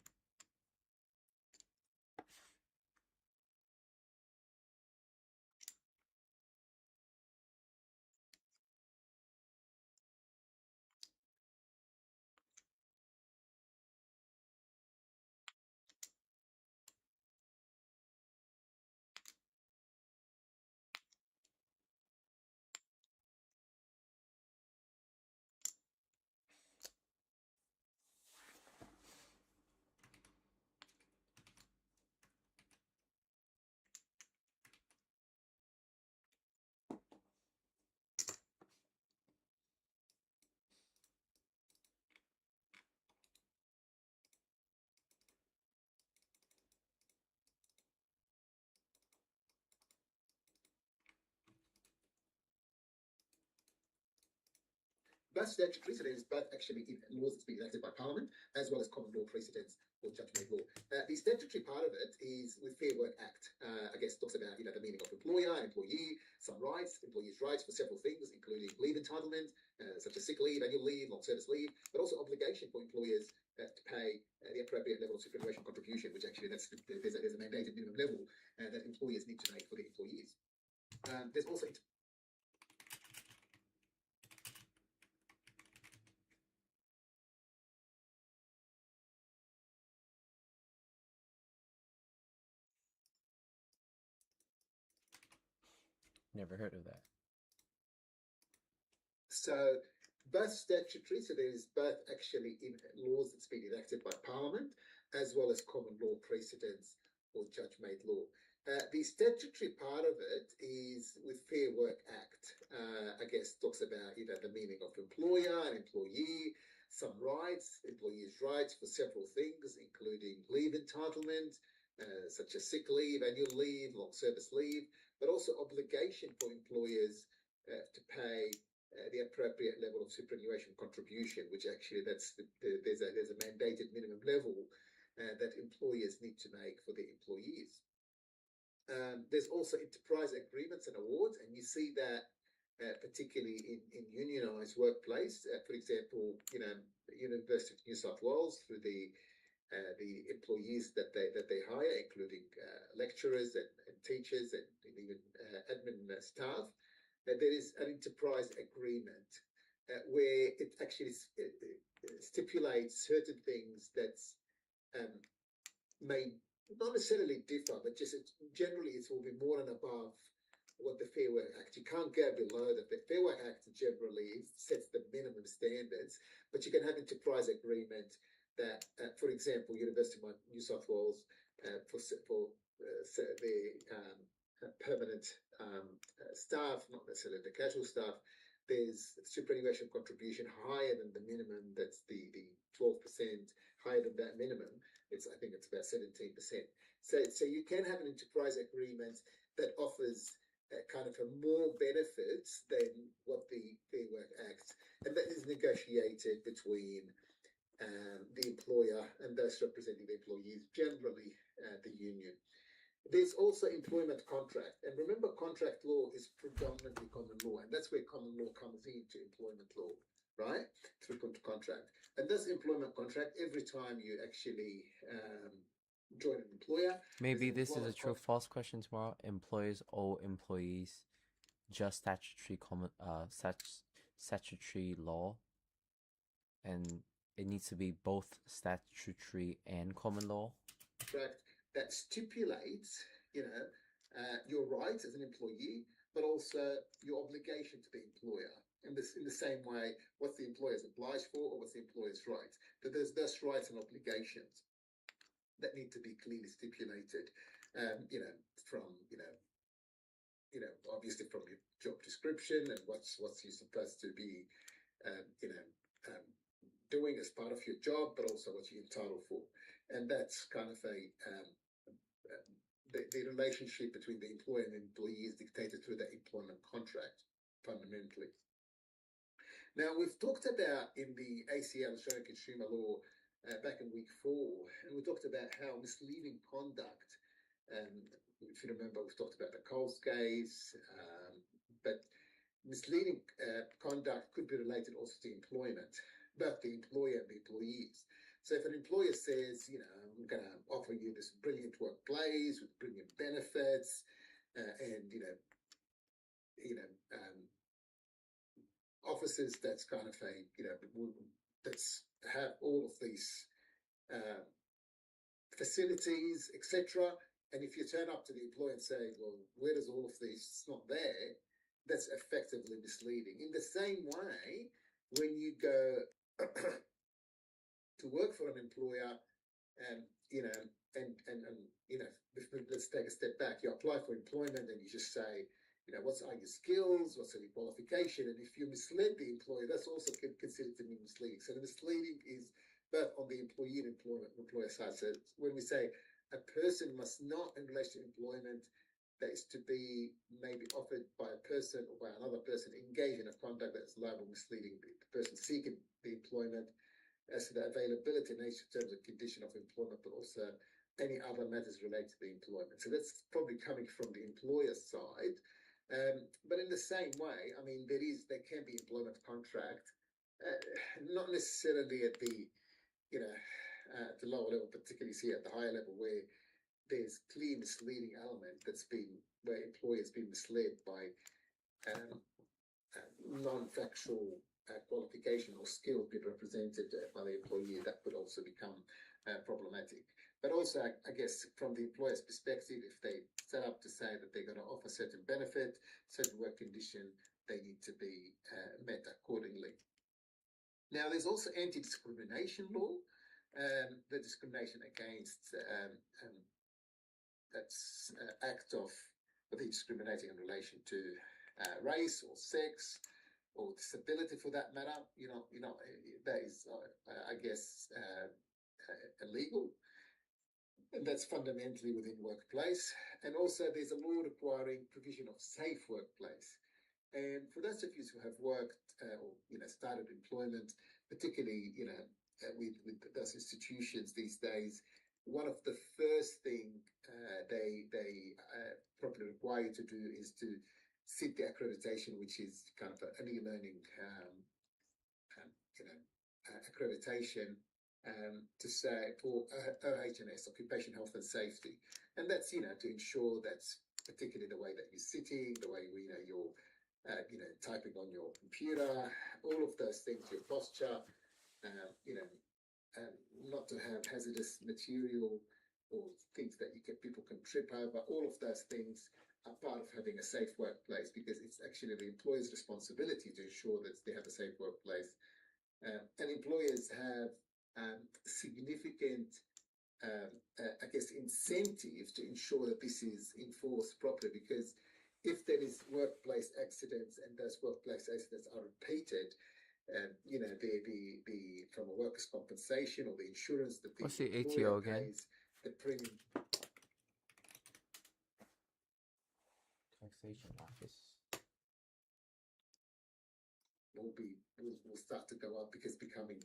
Both statutory, so there's both actually laws that's been enacted by Parliament, as well as common law precedents or judge-made law. The statutory part of it is with Fair Work Act. I guess talks about the meaning of employer, employee, some rights, employees' rights for several things, including leave entitlement, such as sick leave, annual leave, long service leave, but also obligation for employers to pay the appropriate level of superannuation contribution, which actually there's a mandated minimum level that employers need to make for their employees. There's also Never heard of that. So both statutory, so there's both actually in laws that's been enacted by Parliament, as well as common law precedents or judge-made law. The statutory part of it is with Fair Work Act. I guess talks about the meaning of employer and employee, some rights, employees' rights for several things, including leave entitlement, such as sick leave, annual leave, long service leave, but also obligation for employers to pay the appropriate level of superannuation contribution, which actually there's a mandated minimum level that employers need to make for their employees. There's also enterprise agreements and awards, and you see that particularly in unionised workplace. For example, University of New South Wales through the employees that they hire, including lecturers and teachers and even admin staff. There is an enterprise agreement where it actually stipulates certain things that may not necessarily differ, but just generally it will be more and above what the Fair Work Act. You can't go below that. The Fair Work Act generally sets the minimum standards, but you can have enterprise agreement that, for example, University of New South Wales for the permanent staff, not necessarily the casual staff, there's superannuation contribution higher than the minimum. That's the 12% higher than that minimum. I think it's about 17%. So you can have an enterprise agreement that offers kind of more benefits than what the Fair Work Act, and that is negotiated between the employer and those representing the employees, generally the union. There's also employment contract, and remember, contract law is predominantly common law, and that's where common law comes into employment law, right? Through contract. And this employment contract, every time you actually join an employer, maybe this is a true false question tomorrow. Employers owe employees just statutory law, and it needs to be both statutory and common law. Contract that stipulates, your rights as an employee, but also your obligation to the employer. In the same way, what's the employer's obliged for, or what's the employer's rights? That there's those rights and obligations that need to be clearly stipulated. From obviously from your job description and what's you're supposed to be, doing as part of your job, but also what you're entitled for. And that's kind of the relationship between the employer and the employee is dictated through the employment contract, fundamentally. Now, we've talked about in the ACL, Australian Consumer Law, back in week 4, and we talked about how misleading conduct, if you remember, we've talked about the Coles case, but misleading conduct could be related also to employment, both the employer and the employees. So if an employer says, I'm going to offer you this brilliant workplace with brilliant benefits, and offices that's kind of that's have all of these facilities, etc. And if you turn up to the employer and say, well, where does all of this? It's not there. That's effectively misleading. In the same way, when you go to work for an employer, let's take a step back. You apply for employment and you just say, what are your skills? What's your qualification? And if you mislead the employer, that's also considered to be misleading. So the misleading is both on the employee and employer side. So when we say a person must not, in relation to employment, that is to be maybe offered by a person or by another person, engage in a conduct that is liable misleading the person seeking the employment as to the availability, nature, terms and condition of employment, but also any other matters related to the employment. So that's probably coming from the employer side. But in the same way, I mean, there can be employment contract, not necessarily at the the lower level, particularly here at the higher level, where there's clear misleading element where employers been misled by non-factual qualification or skill being represented by the employee. That could also become problematic. But also, I guess, from the employer's perspective, if they set up to say that they're going to offer certain benefit, certain work condition, they need to be met accordingly. Now, there's also anti-discrimination law, the discrimination against that's act of the discriminating in relation to race or sex or disability, for that matter. That is, I guess, illegal. And that's fundamentally within workplace. And also there's a law requiring provision of safe workplace. And for those of you who have worked or started employment, particularly with those institutions these days, one of the first thing they probably require you to do is to seek the accreditation, which is kind of an e-learning accreditation to say for OH&S, Occupation Health and Safety, and that's to ensure that's particularly the way that you're sitting, the way you're typing on your computer, all of those things, your posture, not to have hazardous material or things that people can trip over. All of those things are part of having a safe workplace, because it's actually the employer's responsibility to ensure that they have a safe workplace. And employers have significant, I guess, incentive to ensure that this is enforced properly, because if there is workplace accidents and those workplace accidents are repeated, the from a workers' compensation or the insurance that the What's the employer ATO again? pays, the premium. Taxation office. Will start to go up, because becoming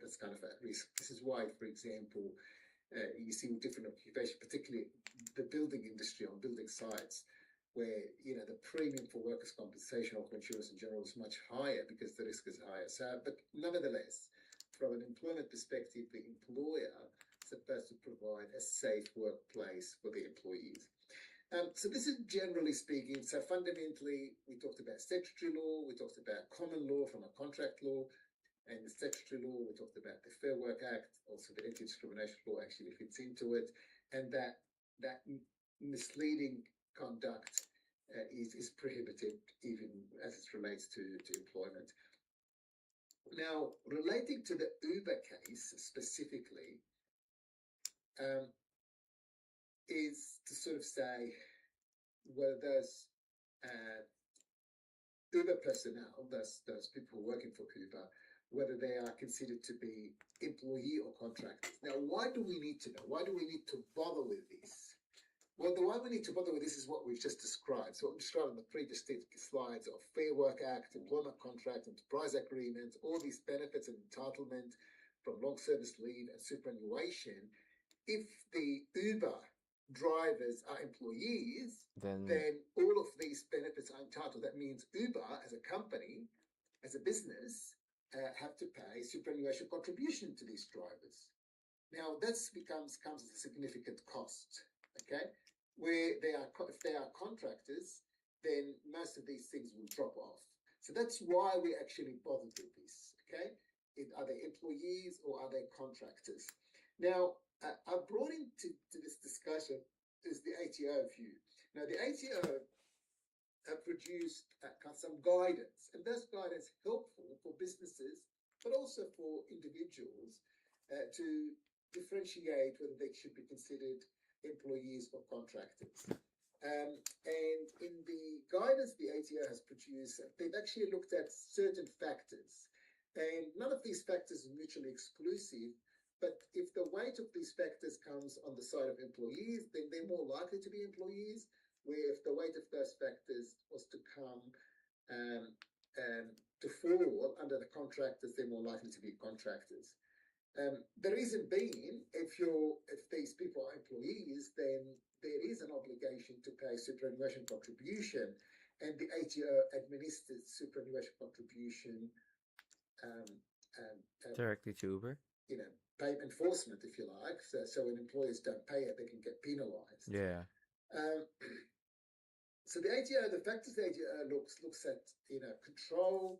that's kind of at risk. This is why, for example, you see different occupations, particularly the building industry on building sites, where the premium for workers' compensation or insurance in general is much higher because the risk is higher. So, but nevertheless, from an employment perspective, the employer is supposed to provide a safe workplace for the employees. So this is generally speaking. So fundamentally, we talked about statutory law, we talked about common law from a contract law, And the statutory law, we talked about the Fair Work Act, also the anti-discrimination law actually fits into it, and that misleading conduct is prohibited even as it relates to employment. Now, relating to the Uber case specifically, is to sort of say whether those Uber personnel, those people working for Uber, whether they are considered to be employee or contractors. Now, why do we need to know? Why do we need to bother with this? Well, the why we need to bother with this is what we've just described. So what we described in the previous slides of Fair Work Act, employment contract, enterprise agreement, all these benefits and entitlement from long service leave and superannuation. If the Uber drivers are employees, then all of these benefits are entitled. That means Uber as a company, as a business, have to pay superannuation contribution to these drivers. Now that comes as a significant cost. Okay, if they are contractors, then most of these things will drop off. So that's why we actually bothered with this. Okay, are they employees or are they contractors? Now, I brought into this discussion is the ATO view. Now, the ATO have produced some guidance, and those guidance helpful for businesses, but also for individuals to differentiate whether they should be considered employees or contractors. And in the guidance the ATO has produced, they've actually looked at certain factors, and none of these factors are mutually exclusive. But if the weight of these factors comes on the side of employees, then they're more likely to be employees, where if the weight of those factors was to come to fall under the contractors, they're more likely to be contractors. The reason being, if these people are employees, then there is an obligation to pay superannuation contribution, and the ATO administers superannuation contribution directly to Uber. Pay enforcement, if you like. So when employers don't pay it, they can get penalised. Yeah. So the ATO, the factors the ATO looks at, control,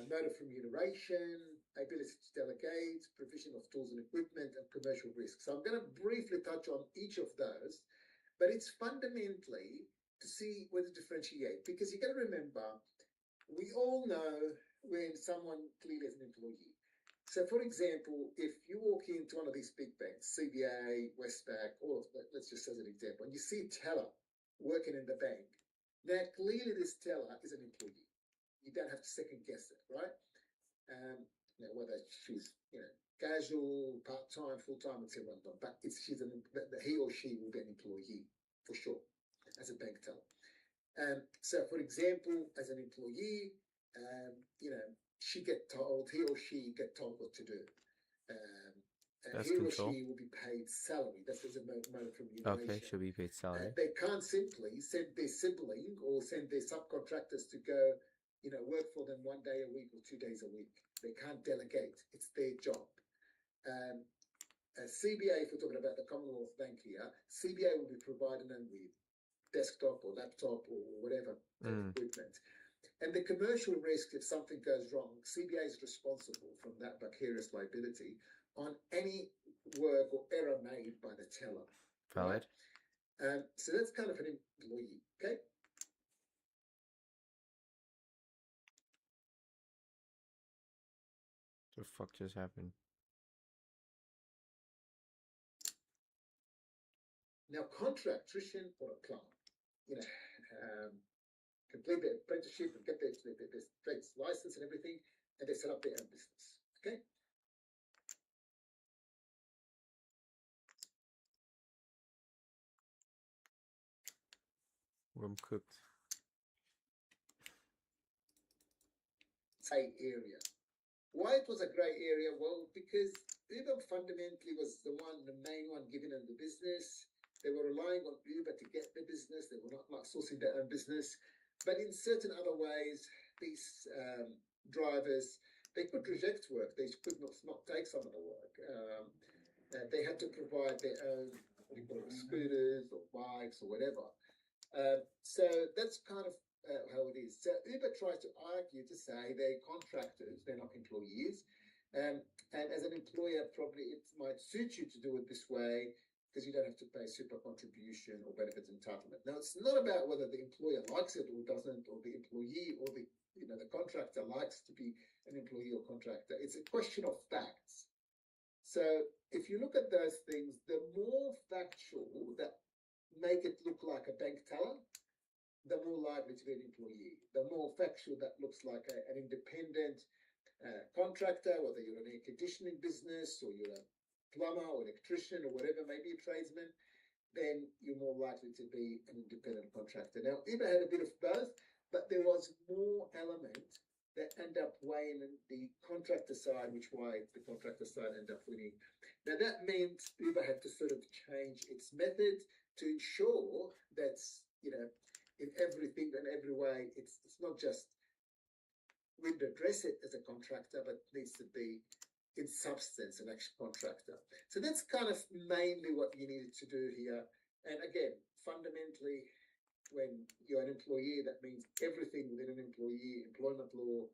mode of remuneration, ability to delegate, provision of tools and equipment, and commercial risk. So I'm going to briefly touch on each of those, but it's fundamentally to see where to differentiate, because you got to remember, we all know when someone clearly is an employee. So, for example, if you walk into one of these big banks, CBA, Westpac, all of that, let's just as an example, and you see a teller working in the bank, now clearly this teller is an employee. You don't have to second guess it, right? Whether she's casual, part-time, full-time, etc. But he or she will be an employee for sure as a bank teller. So, for example, as an employee, he or she get told what to do. He or she will be paid salary. That's as a mode of remuneration. Okay, should be paid salary. They can't simply send their sibling or send their subcontractors to go, work for them 1 day a week or 2 days a week. They can't delegate. It's their job. CBA, if we're talking about the Commonwealth Bank here, CBA will be providing them with desktop or laptop or whatever equipment. And the commercial risk, if something goes wrong, CBA is responsible from that vicarious liability on any work or error made by the teller. Valid. Right? So that's kind of an employee, okay? What the fuck just happened? Now, contractrician or a clerk, complete their apprenticeship and get their trades license and everything, and they set up their own business, okay? Room cooked. Grey area. Why it was a grey area? Well, because Uber fundamentally was the main one giving them the business. They were relying on Uber to get the business. They were not sourcing their own business. But in certain other ways, these drivers, they could reject work. They could not take some of the work. They had to provide their own scooters or bikes or whatever. So that's kind of how it is. So Uber tries to argue to say they're contractors, they're not employees. And as an employer, probably it might suit you to do it this way because you don't have to pay super contribution or benefits entitlement. Now, it's not about whether the employer likes it or doesn't, or the employee or the contractor likes to be an employee or contractor. It's a question of facts. So if you look at those things, the more factual that make it look like a bank teller, the more likely to be an employee. The more factual that looks like an independent contractor, whether you're in an air conditioning business or you're a plumber or electrician or whatever, maybe a tradesman, then you're more likely to be an independent contractor. Now, Uber had a bit of both, but there was more element that end up weighing the contractor side, which why the contractor side end up winning. Now, that meant Uber had to sort of change its method to ensure that, in everything and every way, it's not just we address it as a contractor, but it needs to be in substance an actual contractor. So that's kind of mainly what you needed to do here. And again, fundamentally, when you're an employee, that means everything within an employee, employment law,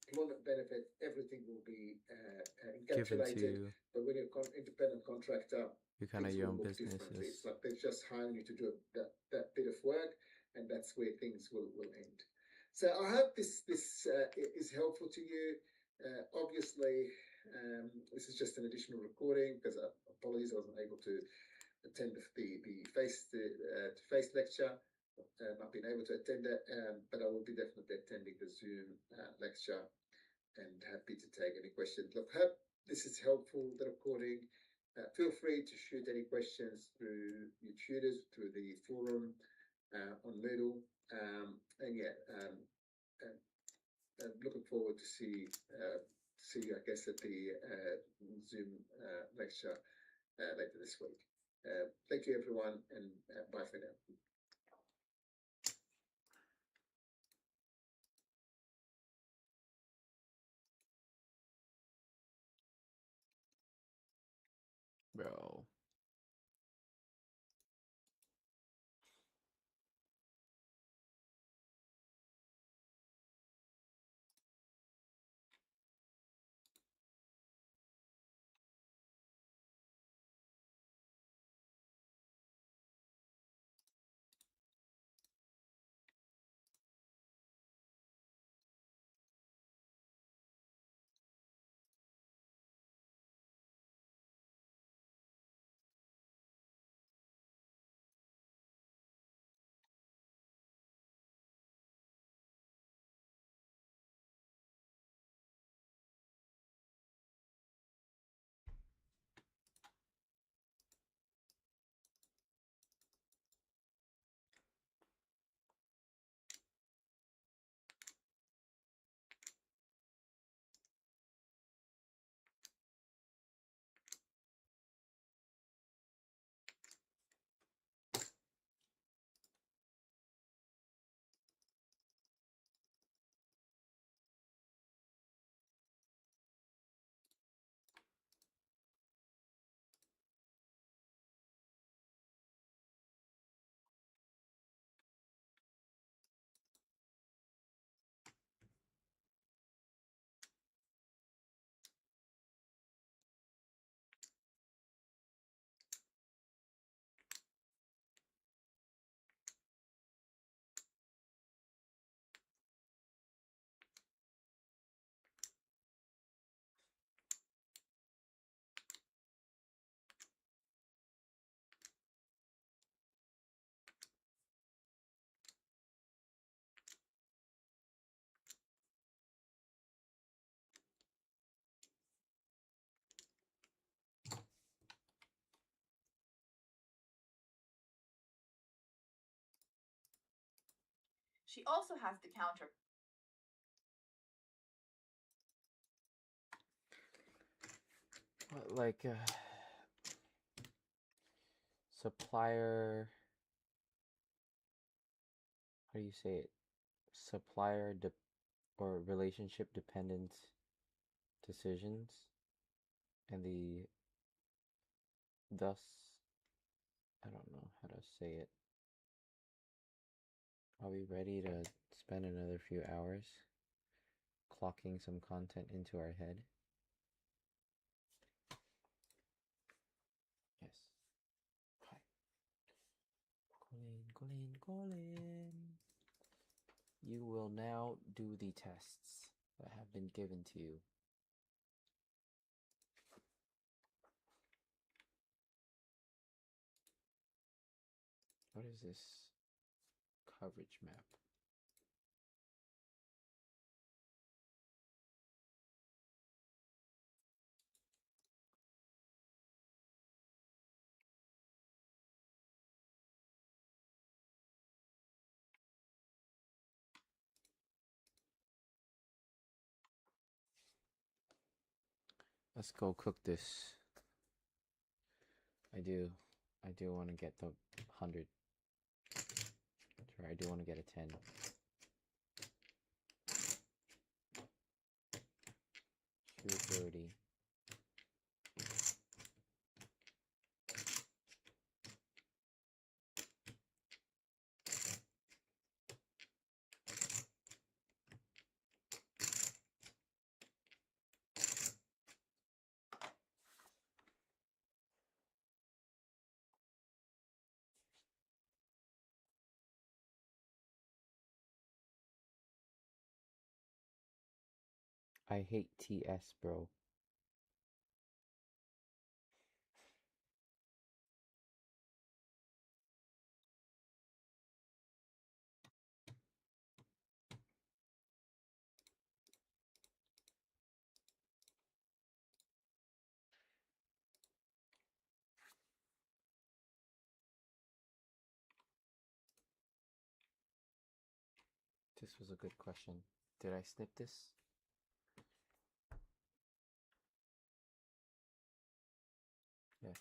employment benefit, everything will be encapsulated. But when you're an independent contractor, you kind of your own businesses. It's like they're just hiring you to do that bit of work, and that's where things will end. So I hope this is helpful to you. Obviously, this is just an additional recording because apologies I wasn't able to attend the face-to-face lecture. Not been able to attend it, but I will be definitely attending the Zoom lecture and happy to take any questions. Look, hope this is helpful, the recording. Feel free to shoot any questions through your tutors, through the forum on Moodle. And yeah, I'm looking forward to see you, I guess, at the Zoom lecture later this week. Thank you, everyone, and bye for now. Bro. She also has the counter. What, like supplier, how do you say it? Supplier or relationship dependent decisions, and thus, I don't know how to say it. Are we ready to spend another few hours clocking some content into our head? Yes. Hi. Colin. You will now do the tests that have been given to you. What is this coverage map? Let's go cook this. I do want to get the 100. Sorry, I do want to get a 10. $230. I hate TS, bro. This was a good question. Did I snip this? Yes.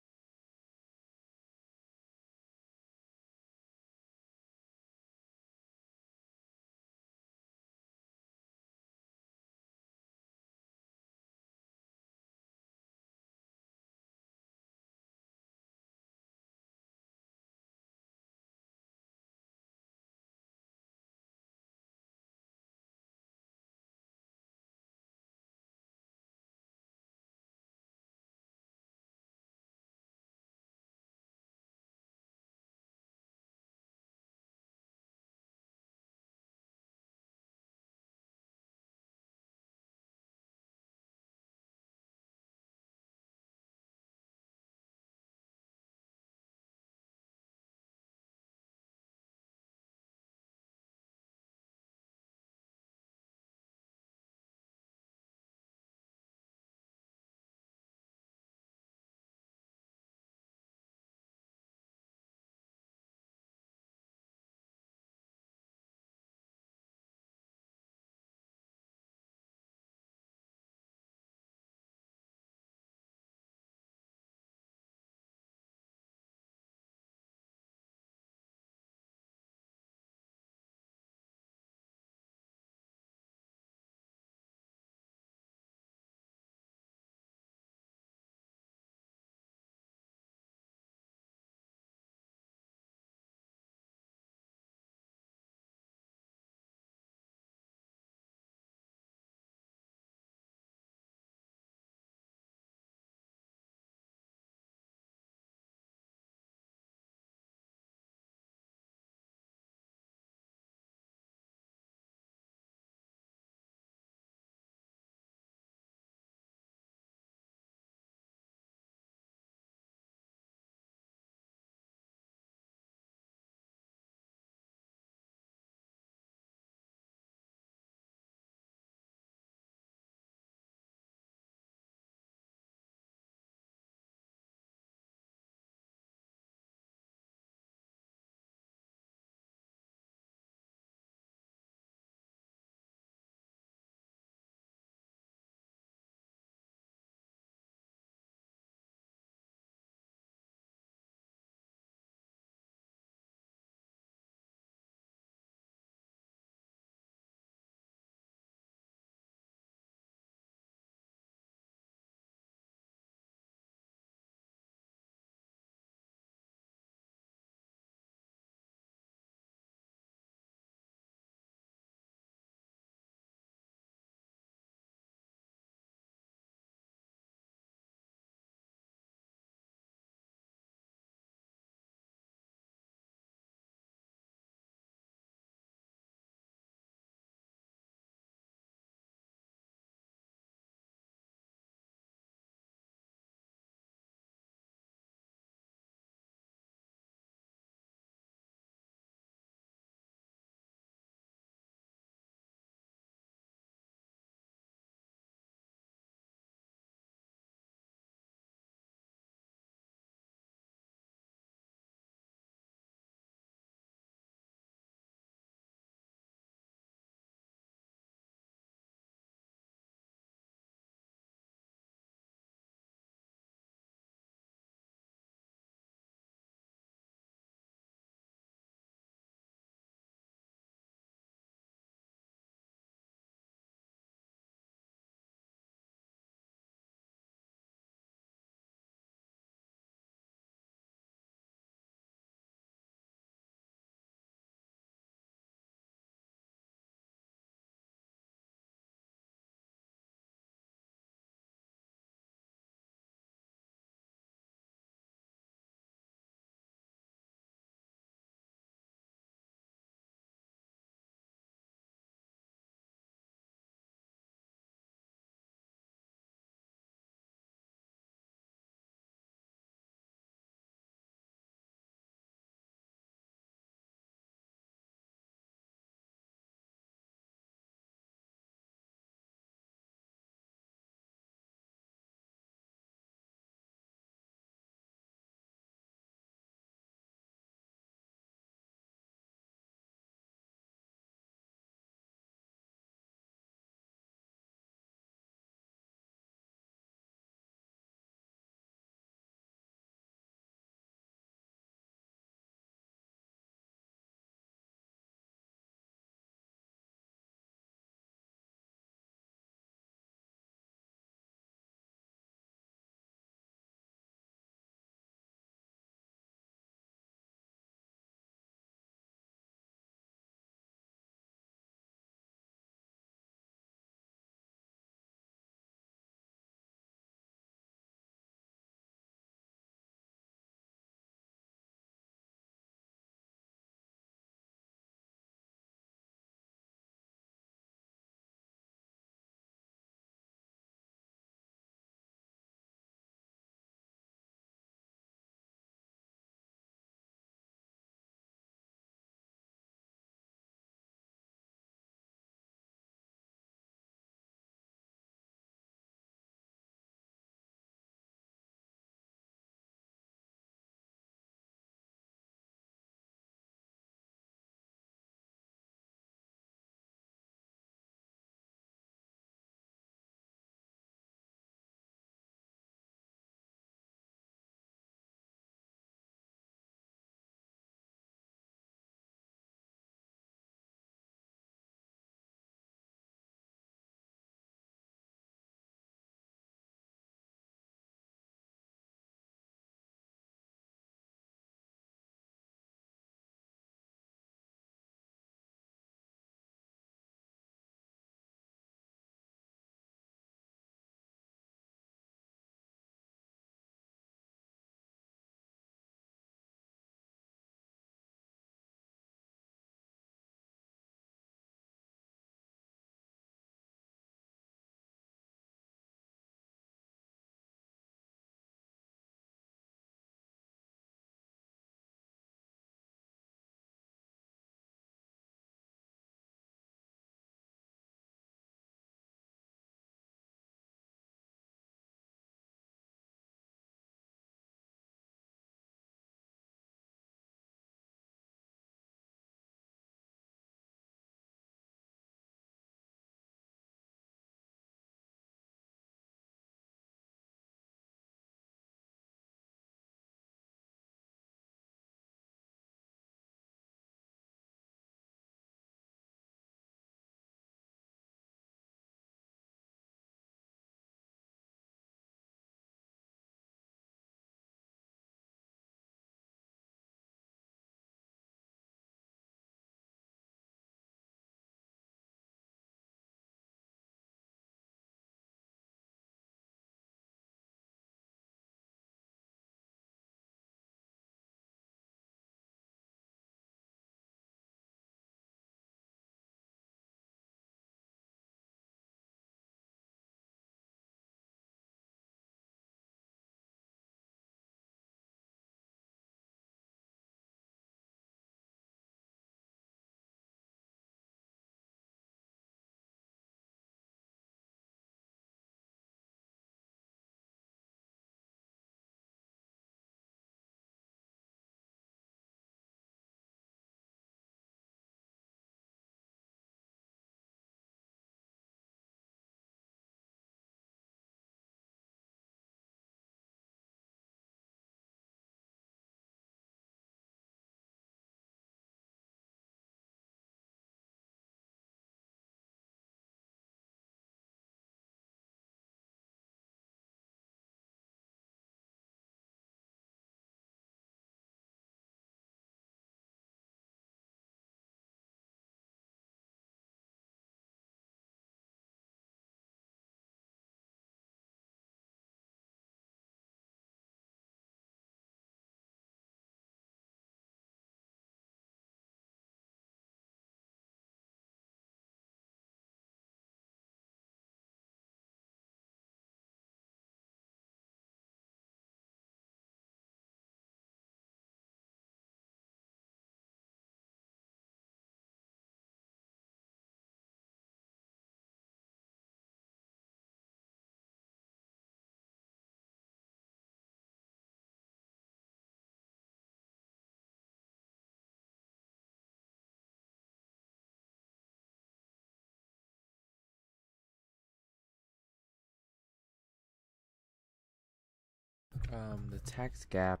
The tax gap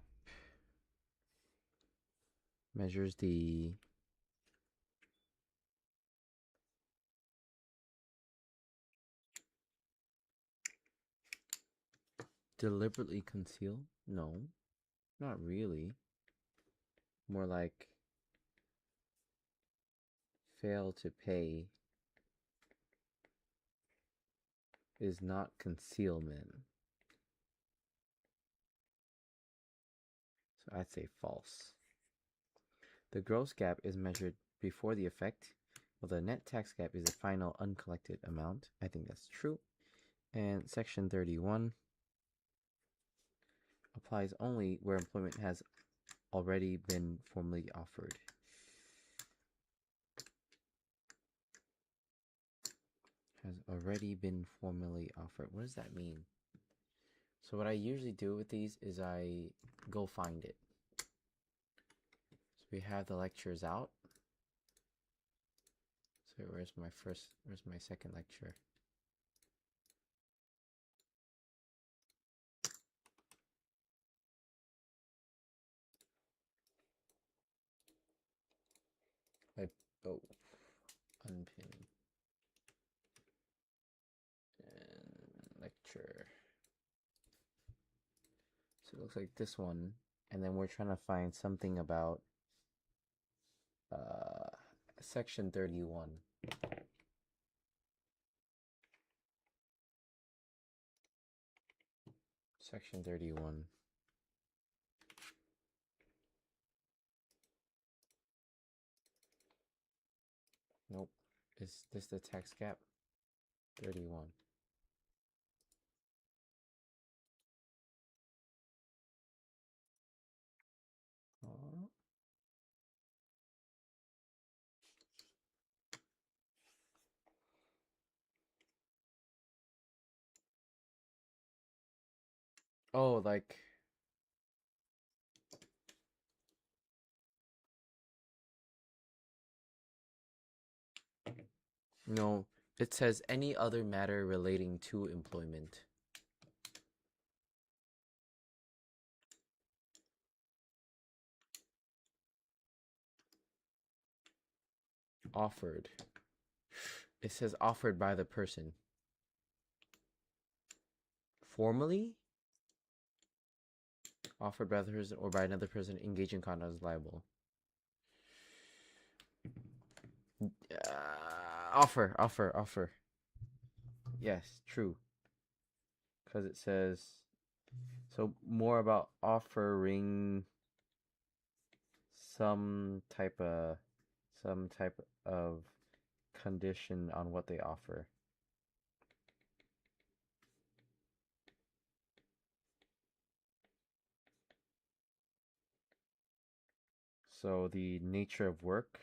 measures the deliberately conceal? No, not really. More like fail to pay is not concealment. So I'd say false. The gross gap is measured before the effect, while the net tax gap is the final uncollected amount. I think that's true. And section 31 applies only where employment has already been formally offered. Has already been formally offered. What does that mean? So what I usually do with these is I go find it. So we have the lectures out. So where's my second lecture? Unpin and lecture. So it looks like this one, and then we're trying to find something about section 31. Section 31. Nope. Is this the tax gap? 31. Oh, like no, it says any other matter relating to employment. Offered. It says offered by the person. Formally? Offered by the person or by another person engaged in conduct is liable. Offer. Yes, true. Because it says so more about offering some type of condition on what they offer. So the nature of work,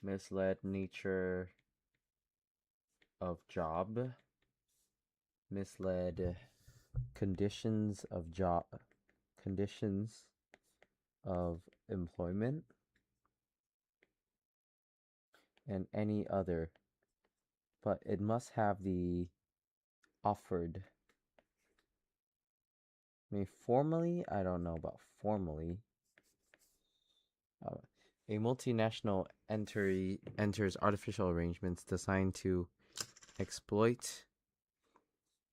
misled nature of job, misled conditions of job, conditions of employment, and any other, but it must have the offered. I mean, formally, I don't know about formally. A multinational enters artificial arrangements designed to exploit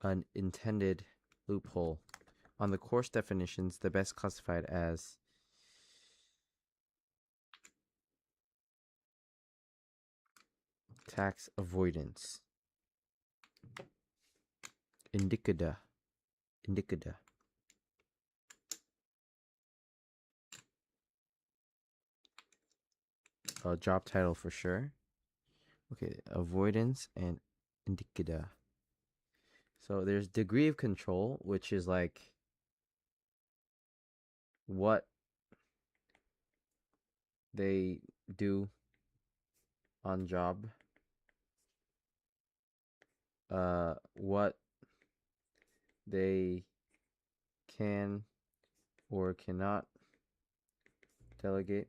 an intended loophole. On the course definitions, the best classified as tax avoidance. Indicada. A job title for sure. Okay, avoidance and indicada. So there's degree of control, which is like what they do on job. What they can or cannot delegate.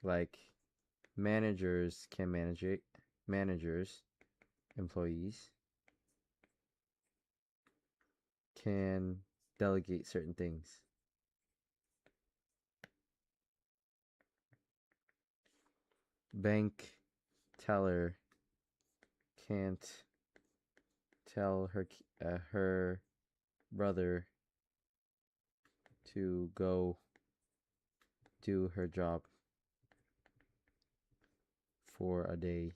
Like managers can manage it. Managers, employees. can delegate certain things. Bank teller can't tell her brother to go do her job for a day.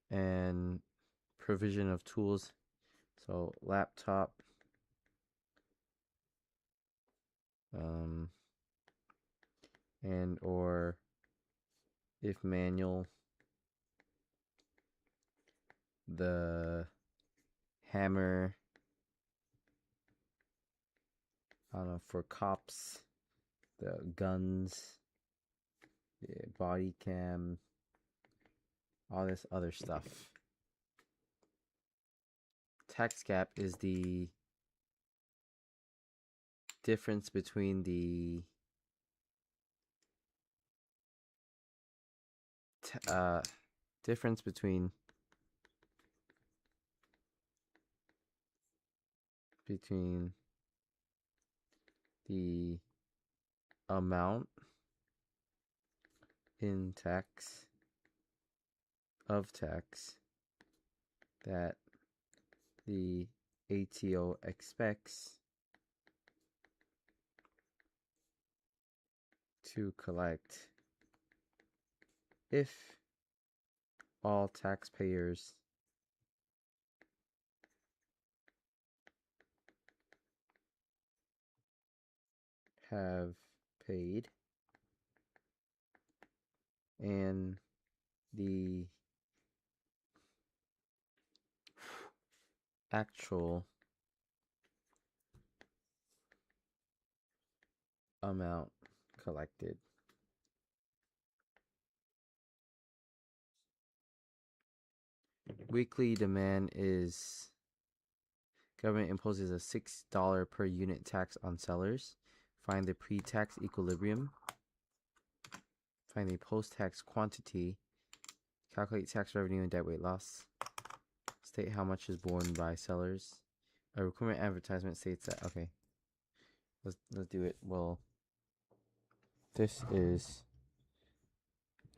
And provision of tools, so laptop, and or if manual, the hammer, I don't know, for cops, the guns, the body cam, all this other stuff. Tax gap is the difference between the difference between the amount in tax that the ATO expects to collect if all taxpayers have paid and the actual amount collected. Weekly demand is government imposes a $6 per unit tax on sellers. Find the pre-tax equilibrium. Find the post-tax quantity. Calculate tax revenue and debt weight loss. State how much is borne by sellers. A requirement advertisement states that. Okay, let's do it. Well, this is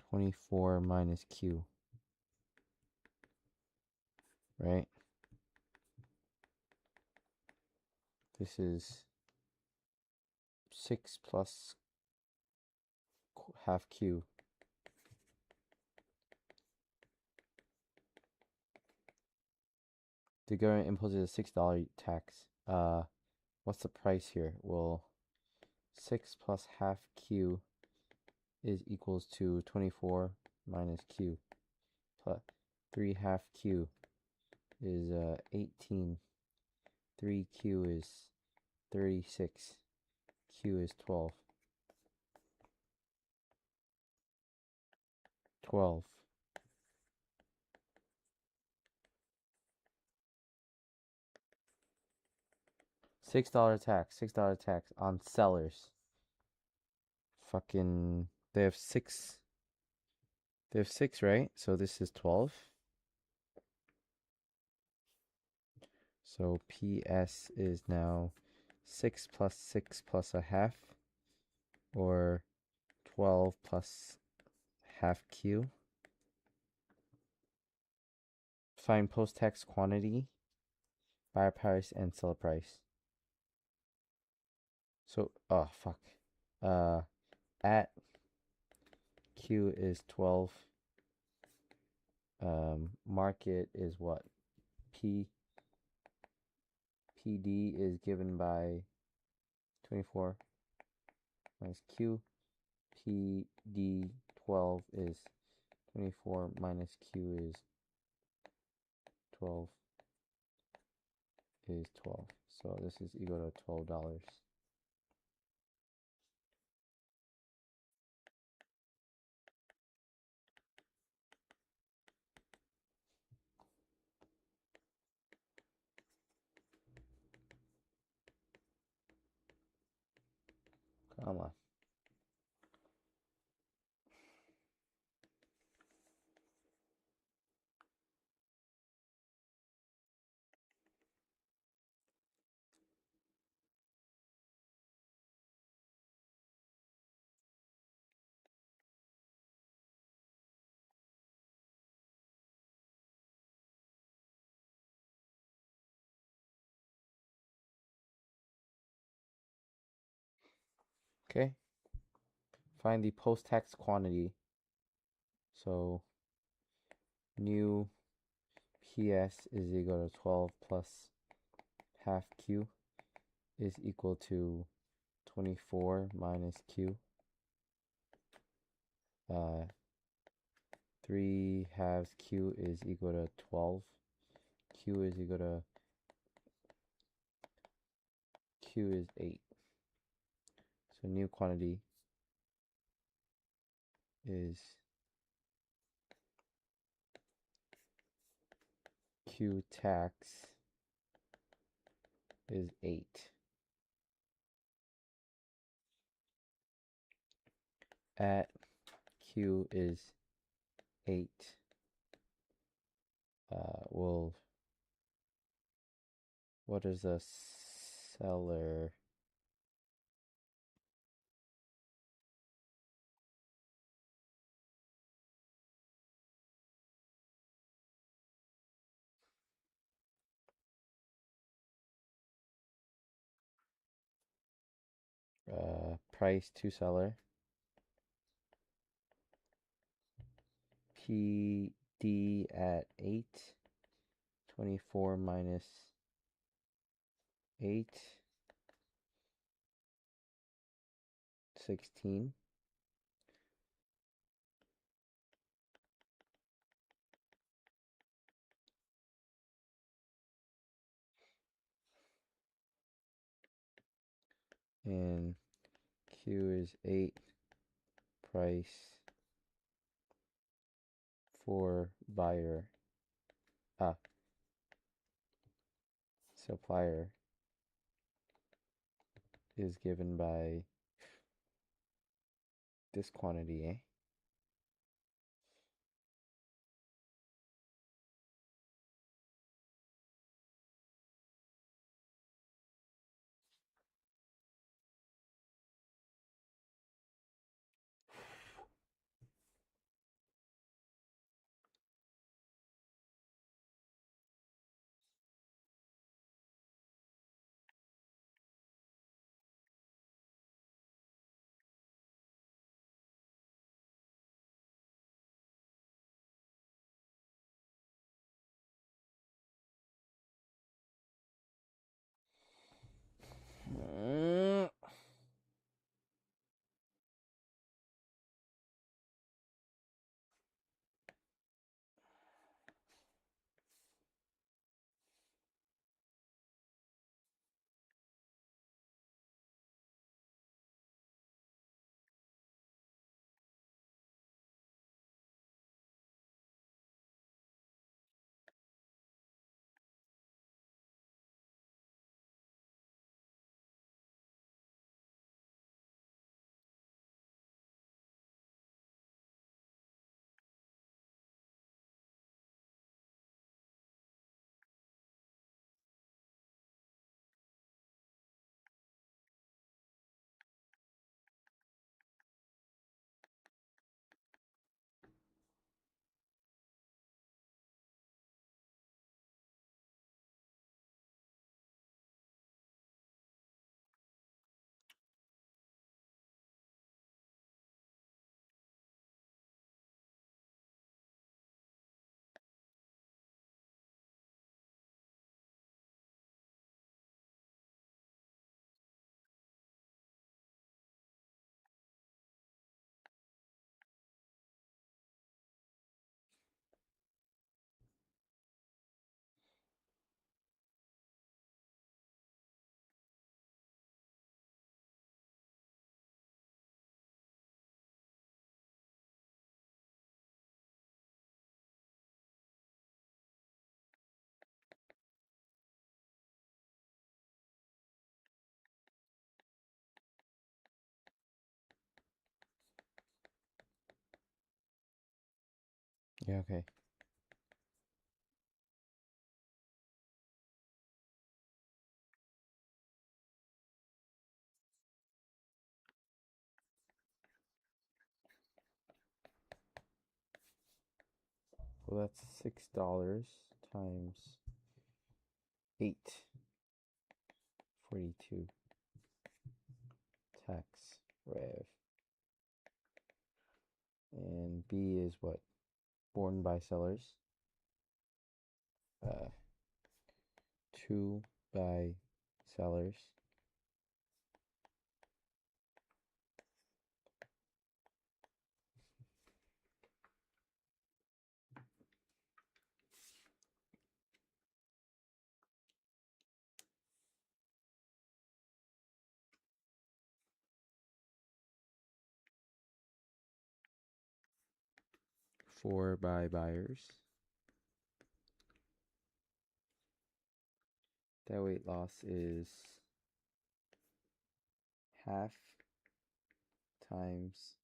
24 minus Q, right? This is 6 plus half Q. The government imposes a $6 tax. What's the price here? Well, 6 plus half Q is equals to 24 minus Q. Plus 3 half Q is 18. 3Q is 36. Q is 12. 12. $6 tax. $6 tax on sellers. Fucking, they have 6. They have 6, right? So this is 12. So PS is now 6 plus 6 plus a half, or 12 plus half Q. Find post-tax quantity, buyer price, and seller price. So, oh, fuck. At Q is 12. Market is what? PD is given by 24 minus Q. PD 12 is 24 minus Q is 12 is 12. So this is equal to $12. Come on. Okay. Find the post-tax quantity. So new PS is equal to 12 plus half Q is equal to 24 minus Q. 3 halves Q is equal to 12. Q is equal to Q is 8. So new quantity is Q tax is 8. At Q is 8. Well, what is a seller? Price to seller. PD at 8. 24 minus 8. 16. And Q is 8. Price for buyer. Supplier is given by this quantity, eh? Yeah, okay. Well, that's $6 times 8. 42 tax. rev. And B is what? Borne by sellers. 2 by sellers. Four by buyers. That weight loss is half times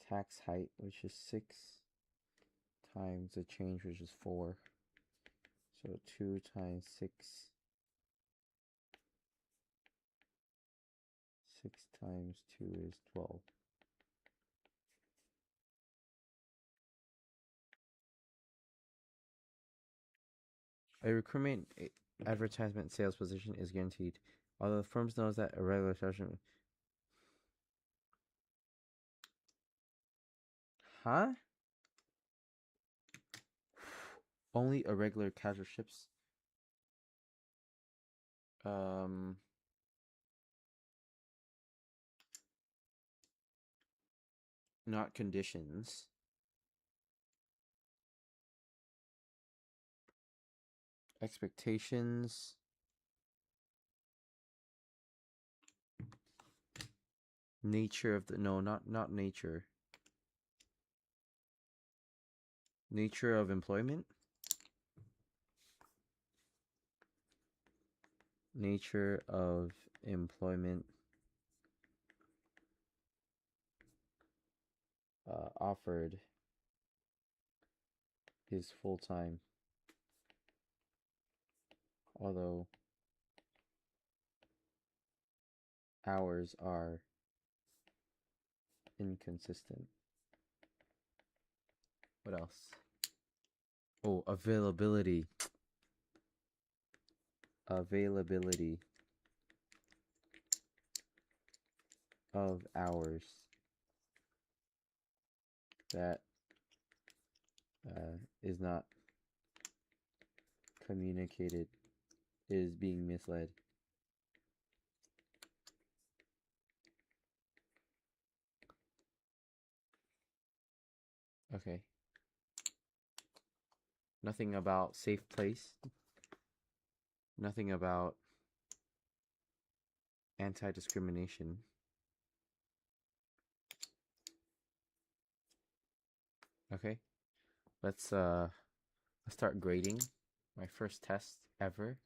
tax height, which is 6, times the change, which is 4. So 2 times 6. 6 times 2 is 12. A recruitment advertisement sales position is guaranteed, although the firm knows that a regular session. Huh? Only irregular casual ships. Not conditions. Expectations. Nature of the not nature. Nature of employment. Nature of employment. Offered is full-time, although hours are inconsistent. What else? Oh, availability. Availability of hours that is not communicated is being misled. Okay. Nothing about safe place. Nothing about anti-discrimination. Okay. Let's start grading. My first test ever.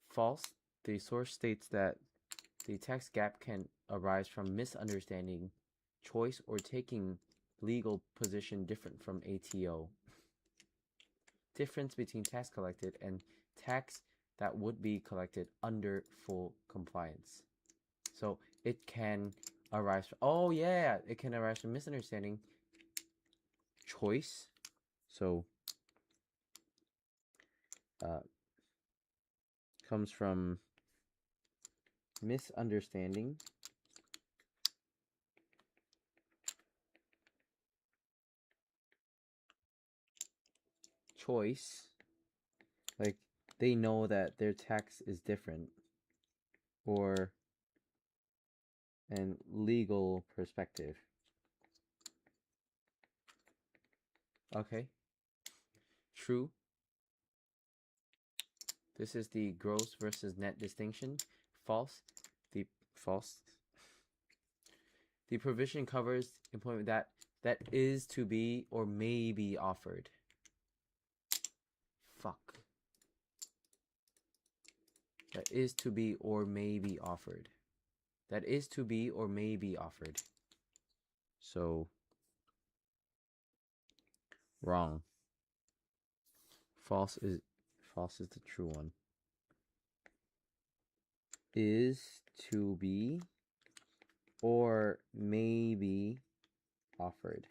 False. The source states that the tax gap can arise from misunderstanding, choice, or taking legal position different from ATO. Difference between tax collected and tax that would be collected under full compliance. So it can arise from, oh yeah, it can arise from misunderstanding, choice. So comes from misunderstanding, choice, like they know that their tax is different, or an legal perspective. Okay. True. This is the gross versus net distinction. False. The provision covers employment that is to be or may be offered. Fuck. That is to be or may be offered. That is to be or may be offered. So wrong. False is the true one. Is to be or may be offered.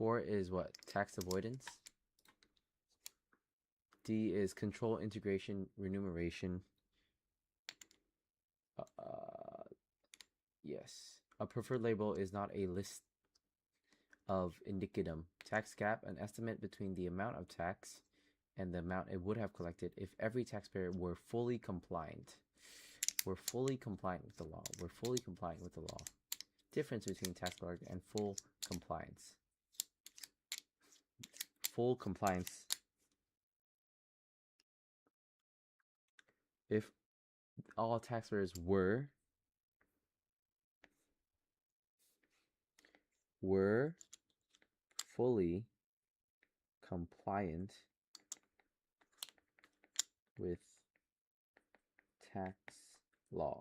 4 is what? Tax avoidance. D is control, integration, remuneration. Yes. A preferred label is not a list of indicatum. Tax gap, an estimate between the amount of tax and the amount it would have collected if every taxpayer were fully compliant. We're fully compliant with the law. We're fully compliant with the law. Difference between tax collector and full compliance. Full compliance. If all taxpayers were fully compliant with tax law.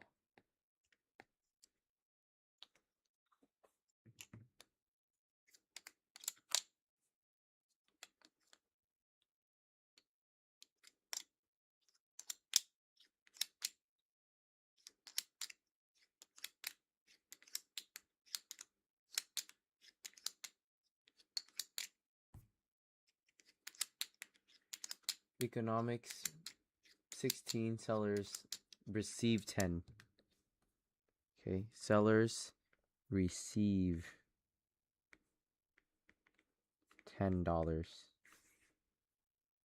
Economics 16, sellers receive 10. Okay, sellers receive $10.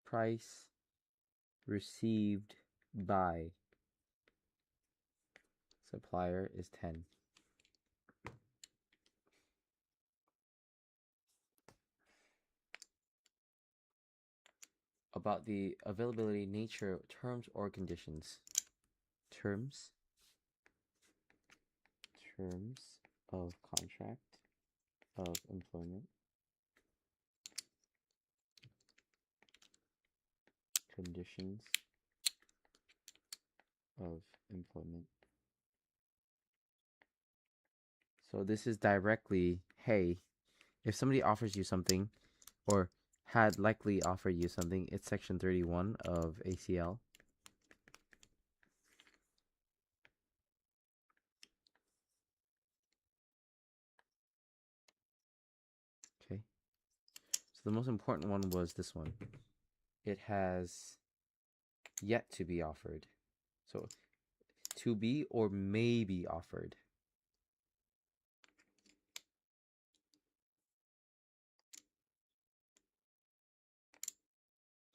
Price received by supplier is 10. About the availability, nature, terms, or conditions. Terms of contract of employment. Conditions of employment. So this is directly, hey, if somebody offers you something or had likely offered you something, it's section 31 of ACL. Okay. So the most important one was this one. It has yet to be offered. So to be or may be offered.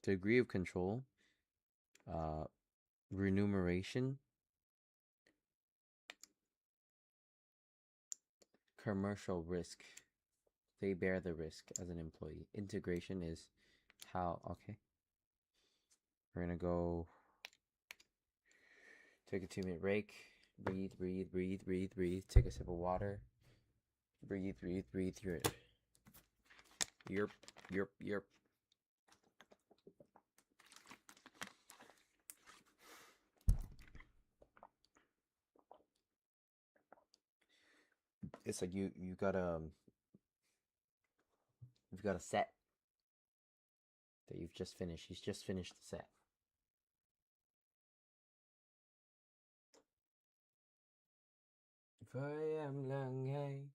Degree of control, remuneration, commercial risk. They bear the risk as an employee. Integration is how, okay. We're gonna go take a 2-minute break. Breathe, breathe, breathe, breathe, breathe. Take a sip of water. Breathe, breathe, breathe through it. Yerp, yerp, yerp. It's like you've got a set that you've just finished. He's just finished the set. If I am lang hay,